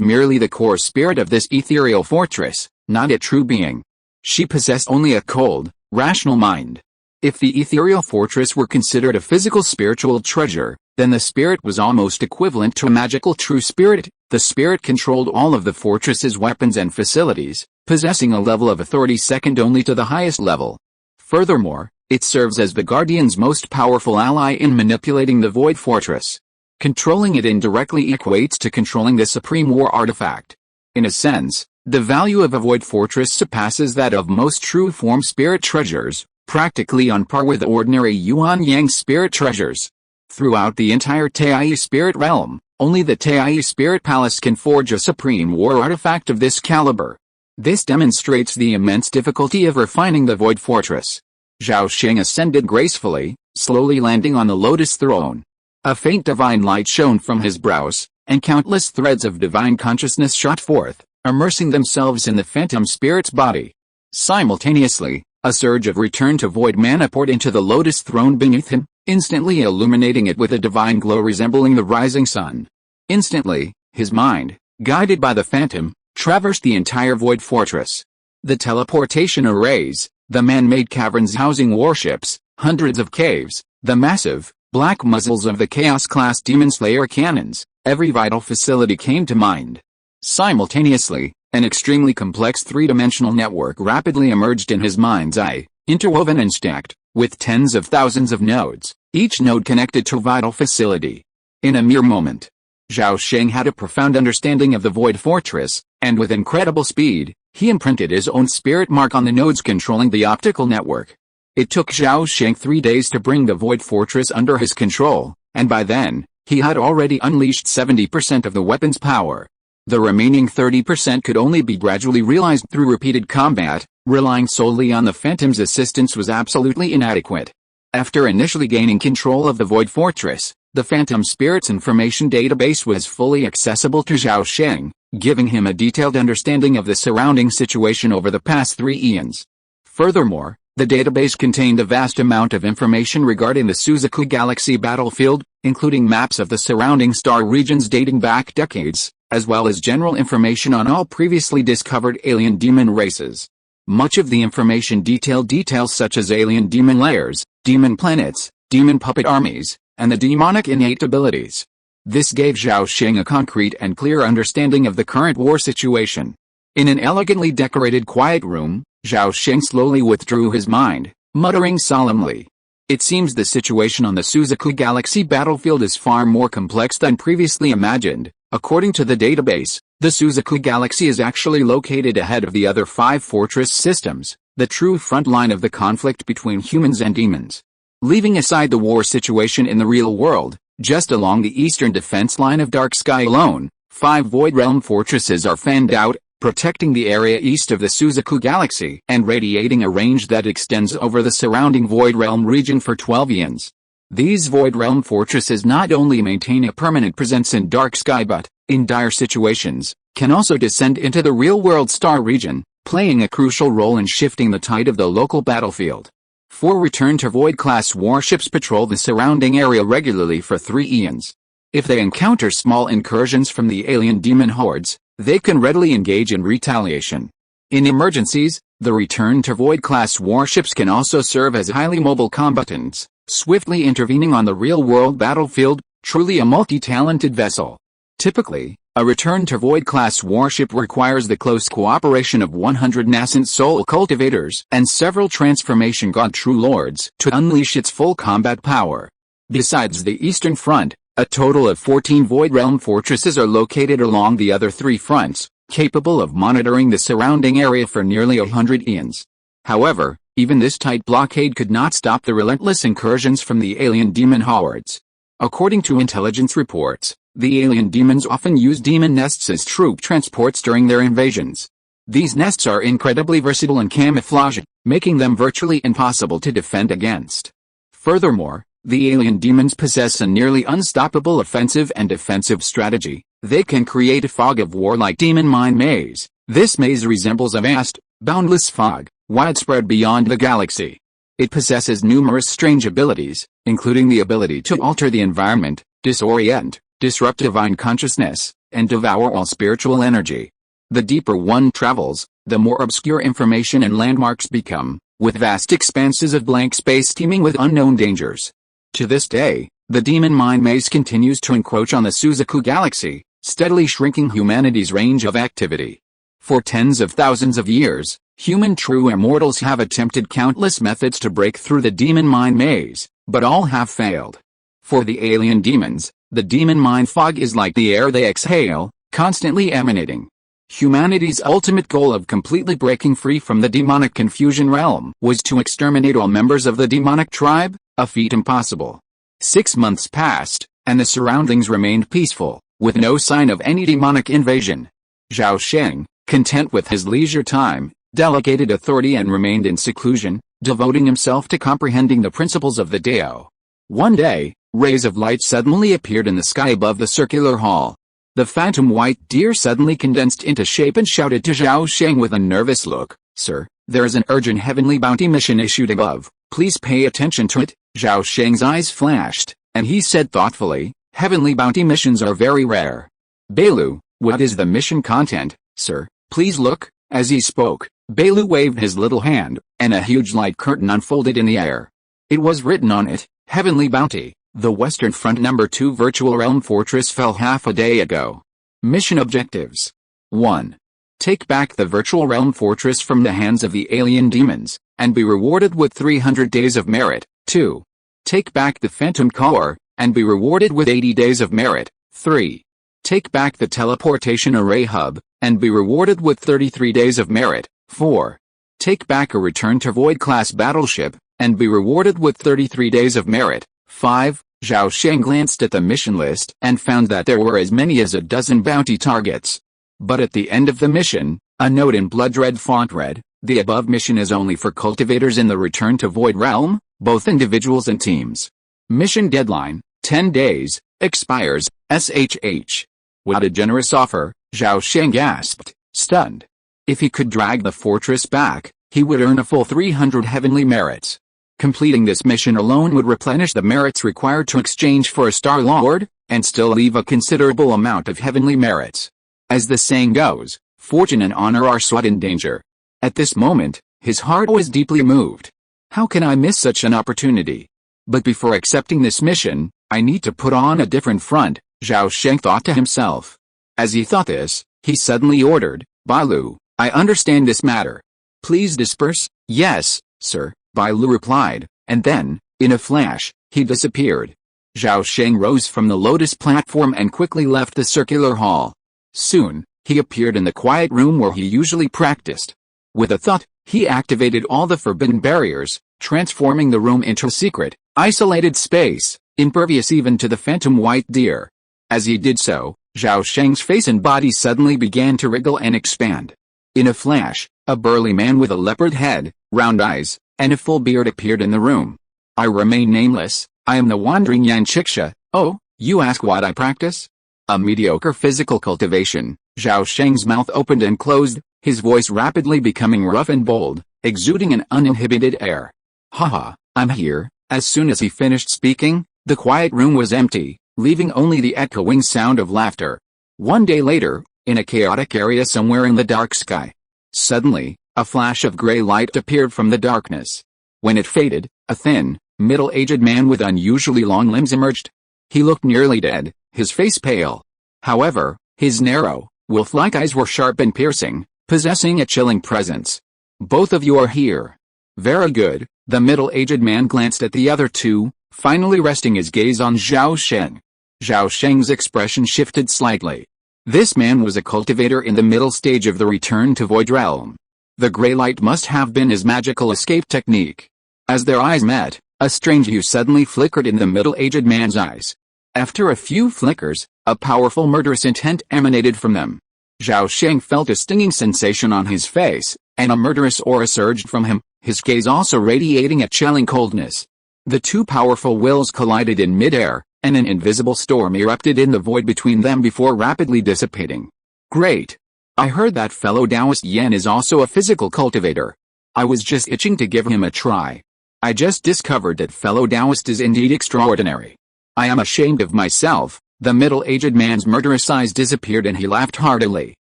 merely the core spirit of this ethereal fortress, not a true being. She possessed only a cold, rational mind. If the ethereal fortress were considered a physical spiritual treasure, then the spirit was almost equivalent to a magical true spirit. The spirit controlled all of the fortress's weapons and facilities, possessing a level of authority second only to the highest level. Furthermore, it serves as the Guardian's most powerful ally in manipulating the Void Fortress. Controlling it indirectly equates to controlling the Supreme War artifact. In a sense, the value of a Void Fortress surpasses that of most true form spirit treasures, practically on par with ordinary Yuan Yang spirit treasures. Throughout the entire Taiyi spirit realm, only the Taiyi Spirit Palace can forge a Supreme War artifact of this caliber. This demonstrates the immense difficulty of refining the Void Fortress. Zhao Sheng ascended gracefully, slowly landing on the lotus throne. A faint divine light shone from his brows, and countless threads of divine consciousness shot forth, immersing themselves in the phantom spirit's body. Simultaneously, a surge of return to void mana poured into the lotus throne beneath him, instantly illuminating it with a divine glow resembling the rising sun. Instantly, his mind, guided by the phantom, traversed the entire void fortress. The teleportation arrays, the man-made caverns housing warships, hundreds of caves, the massive, black muzzles of the Chaos-class Demon Slayer cannons, every vital facility came to mind. Simultaneously, an extremely complex three-dimensional network rapidly emerged in his mind's eye, interwoven and stacked, with tens of thousands of nodes, each node connected to a vital facility. In a mere moment, Zhao Sheng had a profound understanding of the Void Fortress, and with incredible speed, he imprinted his own spirit mark on the nodes controlling the optical network. It took Zhao Sheng 3 days to bring the Void Fortress under his control, and by then, he had already unleashed 70% of the weapon's power. The remaining 30% could only be gradually realized through repeated combat. Relying solely on the Phantom's assistance was absolutely inadequate. After initially gaining control of the Void Fortress, the Phantom Spirit's information database was fully accessible to Zhao Sheng, giving him a detailed understanding of the surrounding situation over the past 3 eons. Furthermore, the database contained a vast amount of information regarding the Suzaku Galaxy battlefield, including maps of the surrounding star regions dating back decades, as well as general information on all previously discovered alien demon races. Much of the information detailed details such as alien demon layers, demon planets, demon puppet armies, and the demonic innate abilities. This gave Zhao Sheng a concrete and clear understanding of the current war situation. In an elegantly decorated quiet room, Zhao Sheng slowly withdrew his mind, muttering solemnly. It seems the situation on the Suzaku Galaxy battlefield is far more complex than previously imagined. According to the database, the Suzaku Galaxy is actually located ahead of the other 5 fortress systems, the true front line of the conflict between humans and demons. Leaving aside the war situation in the real world, just along the eastern defense line of Dark Sky alone, 5 Void Realm fortresses are fanned out, protecting the area east of the Suzaku Galaxy and radiating a range that extends over the surrounding Void Realm region for 12 eons. These Void Realm fortresses not only maintain a permanent presence in Dark Sky but, in dire situations, can also descend into the real-world star region, playing a crucial role in shifting the tide of the local battlefield. 4 Return-to-Void-class warships patrol the surrounding area regularly for 3 eons. If they encounter small incursions from the alien demon hordes, they can readily engage in retaliation. In emergencies, the Return-to-Void-class warships can also serve as highly mobile combatants, swiftly intervening on the real-world battlefield, truly a multi-talented vessel. Typically, a Return-to-Void-class warship requires the close cooperation of 100 nascent soul cultivators and several transformation god true lords to unleash its full combat power. Besides the Eastern Front, a total of 14 Void Realm fortresses are located along the other 3 fronts, capable of monitoring the surrounding area for nearly 100 eons. However, even this tight blockade could not stop the relentless incursions from the alien demon hordes. According to intelligence reports, the alien demons often use demon nests as troop transports during their invasions. These nests are incredibly versatile and camouflaged, making them virtually impossible to defend against. Furthermore, the alien demons possess a nearly unstoppable offensive and defensive strategy. They can create a fog of war like demon mind maze. This maze resembles a vast, boundless fog, widespread beyond the galaxy. It possesses numerous strange abilities, including the ability to alter the environment, disorient, disrupt divine consciousness, and devour all spiritual energy. The deeper one travels, the more obscure information and landmarks become, with vast expanses of blank space teeming with unknown dangers. To this day, the demon mind maze continues to encroach on the Suzaku Galaxy, steadily shrinking humanity's range of activity. For tens of thousands of years, human true immortals have attempted countless methods to break through the demon mind maze, but all have failed. For the alien demons, the demon mind fog is like the air they exhale, constantly emanating. Humanity's ultimate goal of completely breaking free from the demonic confusion realm was to exterminate all members of the demonic tribe, a feat impossible. 6 months passed, and the surroundings remained peaceful, with no sign of any demonic invasion. Zhao Sheng, content with his leisure time, delegated authority and remained in seclusion, devoting himself to comprehending the principles of the Dao. One day, rays of light suddenly appeared in the sky above the circular hall. The phantom white deer suddenly condensed into shape and shouted to Zhao Sheng with a nervous look, "Sir, there is an urgent heavenly bounty mission issued above. Please pay attention to it." Zhao Sheng's eyes flashed, and he said thoughtfully, "Heavenly bounty missions are very rare. Bailu, what is the mission content, sir? Please look." As he spoke, Bailu waved his little hand, and a huge light curtain unfolded in the air. It was written on it, "Heavenly Bounty. The Western Front No. 2 Virtual Realm Fortress fell half a day ago. Mission objectives. 1. Take back the Virtual Realm Fortress from the hands of the alien demons, and be rewarded with 300 days of merit. 2. Take back the Phantom Core, and be rewarded with 80 days of merit. 3. Take back the Teleportation Array Hub, and be rewarded with 33 days of merit. 4. Take back a Return to Void class battleship, and be rewarded with 33 days of merit. 5. Zhao Sheng glanced at the mission list and found that there were as many as a dozen bounty targets. But at the end of the mission, a note in blood red font read, "The above mission is only for cultivators in the Return to Void realm, both individuals and teams. Mission deadline, 10 days, expires, SHH. What a generous offer," Zhao Sheng gasped, stunned. If he could drag the fortress back, he would earn a full 300 heavenly merits. Completing this mission alone would replenish the merits required to exchange for a Star Lord, and still leave a considerable amount of heavenly merits. As the saying goes, fortune and honor are sought in danger. At this moment, his heart was deeply moved. How can I miss such an opportunity? But before accepting this mission, I need to put on a different front, Zhao Sheng thought to himself. As he thought this, he suddenly ordered, "Bailu, I understand this matter. Please disperse." "Yes, sir," Bailu replied, and then, in a flash, he disappeared. Zhao Sheng rose from the lotus platform and quickly left the circular hall. Soon, he appeared in the quiet room where he usually practiced. With a thought, he activated all the forbidden barriers, transforming the room into a secret, isolated space, impervious even to the phantom white deer. As he did so, Zhao Sheng's face and body suddenly began to wriggle and expand. In a flash, a burly man with a leopard head, round eyes, and a full beard appeared in the room. "I remain nameless. I am the wandering Yan Chiksha." "Oh, you ask what I practice?" "A mediocre physical cultivation." Zhao Sheng's mouth opened and closed, his voice rapidly becoming rough and bold, exuding an uninhibited air. "Haha, I'm here." As soon as he finished speaking, the quiet room was empty, leaving only the echoing sound of laughter. One day later, in a chaotic area somewhere in the dark sky, suddenly, a flash of gray light appeared from the darkness. When it faded, a thin, middle-aged man with unusually long limbs emerged. He looked nearly dead, his face pale. However, his narrow, wolf-like eyes were sharp and piercing, possessing a chilling presence. "Both of you are here. Very good." The middle-aged man glanced at the other two, finally resting his gaze on Zhao Sheng. Zhao Sheng's expression shifted slightly. This man was a cultivator in the middle stage of the Return to Void realm. The gray light must have been his magical escape technique. As their eyes met, a strange hue suddenly flickered in the middle-aged man's eyes. After a few flickers, a powerful murderous intent emanated from them. Zhao Sheng felt a stinging sensation on his face, and a murderous aura surged from him, his gaze also radiating a chilling coldness. The two powerful wills collided in midair, and an invisible storm erupted in the void between them before rapidly dissipating. "Great! I heard that fellow Taoist Yan is also a physical cultivator. I was just itching to give him a try. I just discovered that fellow Taoist is indeed extraordinary. I am ashamed of myself." The middle-aged man's murderous eyes disappeared and he laughed heartily.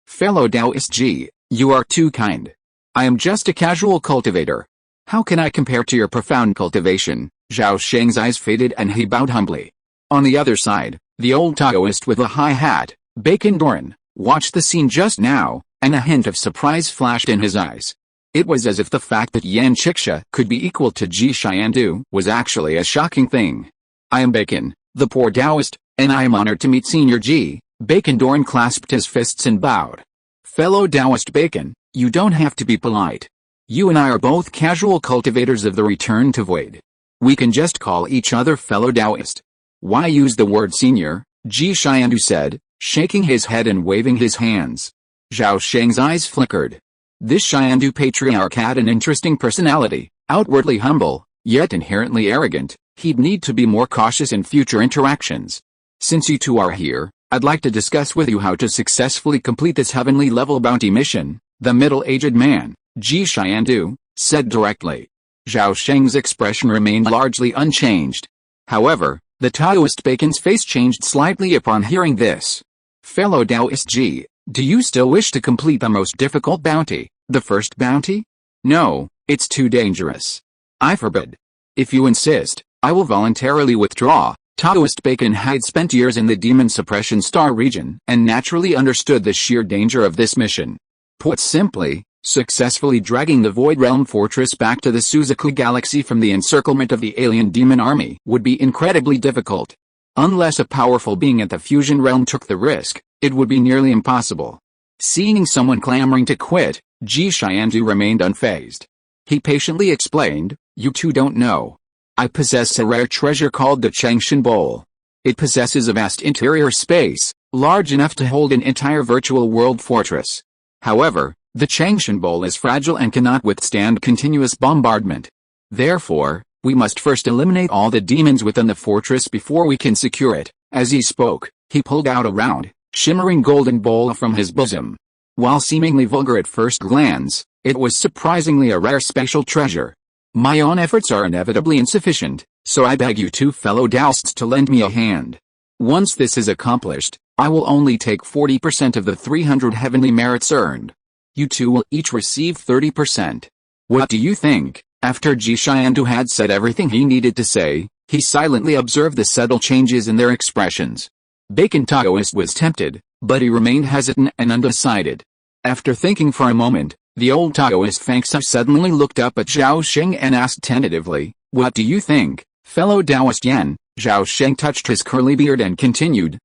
"Fellow Taoist G, you are too kind. I am just a casual cultivator. How can I compare to your profound cultivation?" Zhao Sheng's eyes faded and he bowed humbly. On the other side, the old Taoist with the high hat, Bacon Doran, watched the scene just now, and a hint of surprise flashed in his eyes. It was as if the fact that Yan Chiksha could be equal to Ji Xiandu was actually a shocking thing. "I am Bacon, the poor Taoist, and I am honored to meet Senior Ji." Bacon Doran clasped his fists and bowed. "Fellow Taoist Bacon, you don't have to be polite. You and I are both casual cultivators of the Return to Void. We can just call each other fellow Taoist." "Why use the word senior?" Ji Xiandu said, shaking his head and waving his hands. Zhao Sheng's eyes flickered. This Xiandu patriarch had an interesting personality, Outwardly humble, yet inherently arrogant, he'd need to be more cautious in future interactions. Since you two are here, I'd like to discuss with you how to successfully complete this heavenly level bounty mission, the middle-aged man, Zhi said directly. Zhao Sheng's expression remained largely unchanged. However, the Taoist Bacon's face changed slightly upon hearing this. Fellow Taoist Ji, do you still wish to complete the most difficult bounty, the first bounty? No, it's too dangerous. I forbid. If you insist, I will voluntarily withdraw. Taoist Bacon had spent years in the Demon Suppression Star region and naturally understood the sheer danger of this mission. Put simply, successfully dragging the Void Realm Fortress back to the Suzaku Galaxy from the encirclement of the alien demon army would be incredibly difficult. Unless a powerful being at the Fusion Realm took the risk, it would be nearly impossible. Seeing someone clamoring to quit, Zhi remained unfazed. He patiently explained, "You two don't know. I possess a rare treasure called the Changshan Bowl. It possesses a vast interior space, large enough to hold an entire virtual world fortress. However, the Changshan Bowl is fragile and cannot withstand continuous bombardment. Therefore, we must first eliminate all the demons within the fortress before we can secure it." As he spoke, he pulled out a round, shimmering golden bowl from his bosom. While seemingly vulgar at first glance, it was surprisingly a rare special treasure. "My own efforts are inevitably insufficient, so I beg you two fellow Taoists to lend me a hand. Once this is accomplished, I will only take 40% of the 300 heavenly merits earned. You two will each receive 30%. What do you think?" After Zhi had said everything he needed to say, he silently observed the subtle changes in their expressions. Bacon Taoist was tempted, but he remained hesitant and undecided. After thinking for a moment, the old Taoist Fangsa suddenly looked up at Zhao Sheng and asked tentatively, "What do you think, fellow Taoist Yan?" Zhao Sheng touched his curly beard and continued,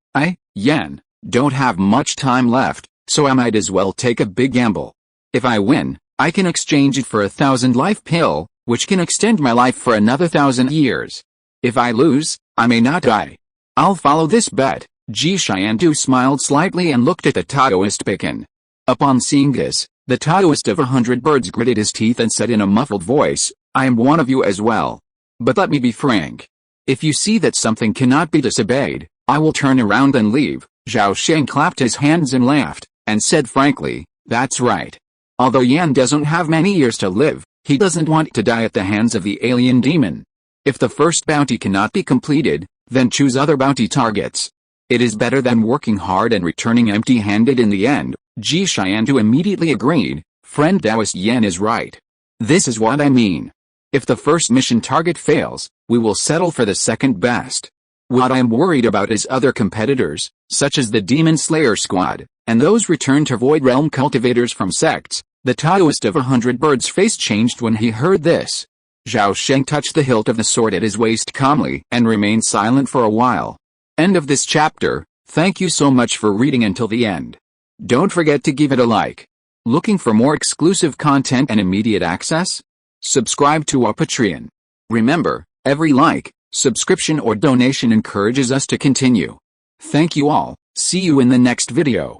Yan, don't have much time left, so I might as well take a big gamble. If I win, I can exchange it for 1,000 life pill, which can extend my life for another 1,000 years. If I lose, I may not die. I'll follow this bet." Zhi smiled slightly and looked at the Taoist Bacon. Upon seeing this, the Taoist of 100 Birds gritted his teeth and said in a muffled voice, "I am one of you as well. But let me be frank. If you see that something cannot be disobeyed, I will turn around and leave." Zhao Sheng clapped his hands and laughed, and said frankly, "That's right. Although Yan doesn't have many years to live, he doesn't want to die at the hands of the alien demon. If the first bounty cannot be completed, then choose other bounty targets. It is better than working hard and returning empty-handed in the end." Zhi immediately agreed, "Friend Taoist Yan is right. This is what I mean. If the first mission target fails, we will settle for the second best. What I am worried about is other competitors, such as the Demon Slayer Squad, and those returned to Void Realm cultivators from sects." The Taoist of 100 Birds' face changed when he heard this. Zhao Sheng touched the hilt of the sword at his waist calmly and remained silent for a while. End of this chapter. Thank you so much for reading until the end. Don't forget to give it a like. Looking for more exclusive content and immediate access? Subscribe to our Patreon. Remember, every like, subscription or donation encourages us to continue. Thank you all. See you in the next video.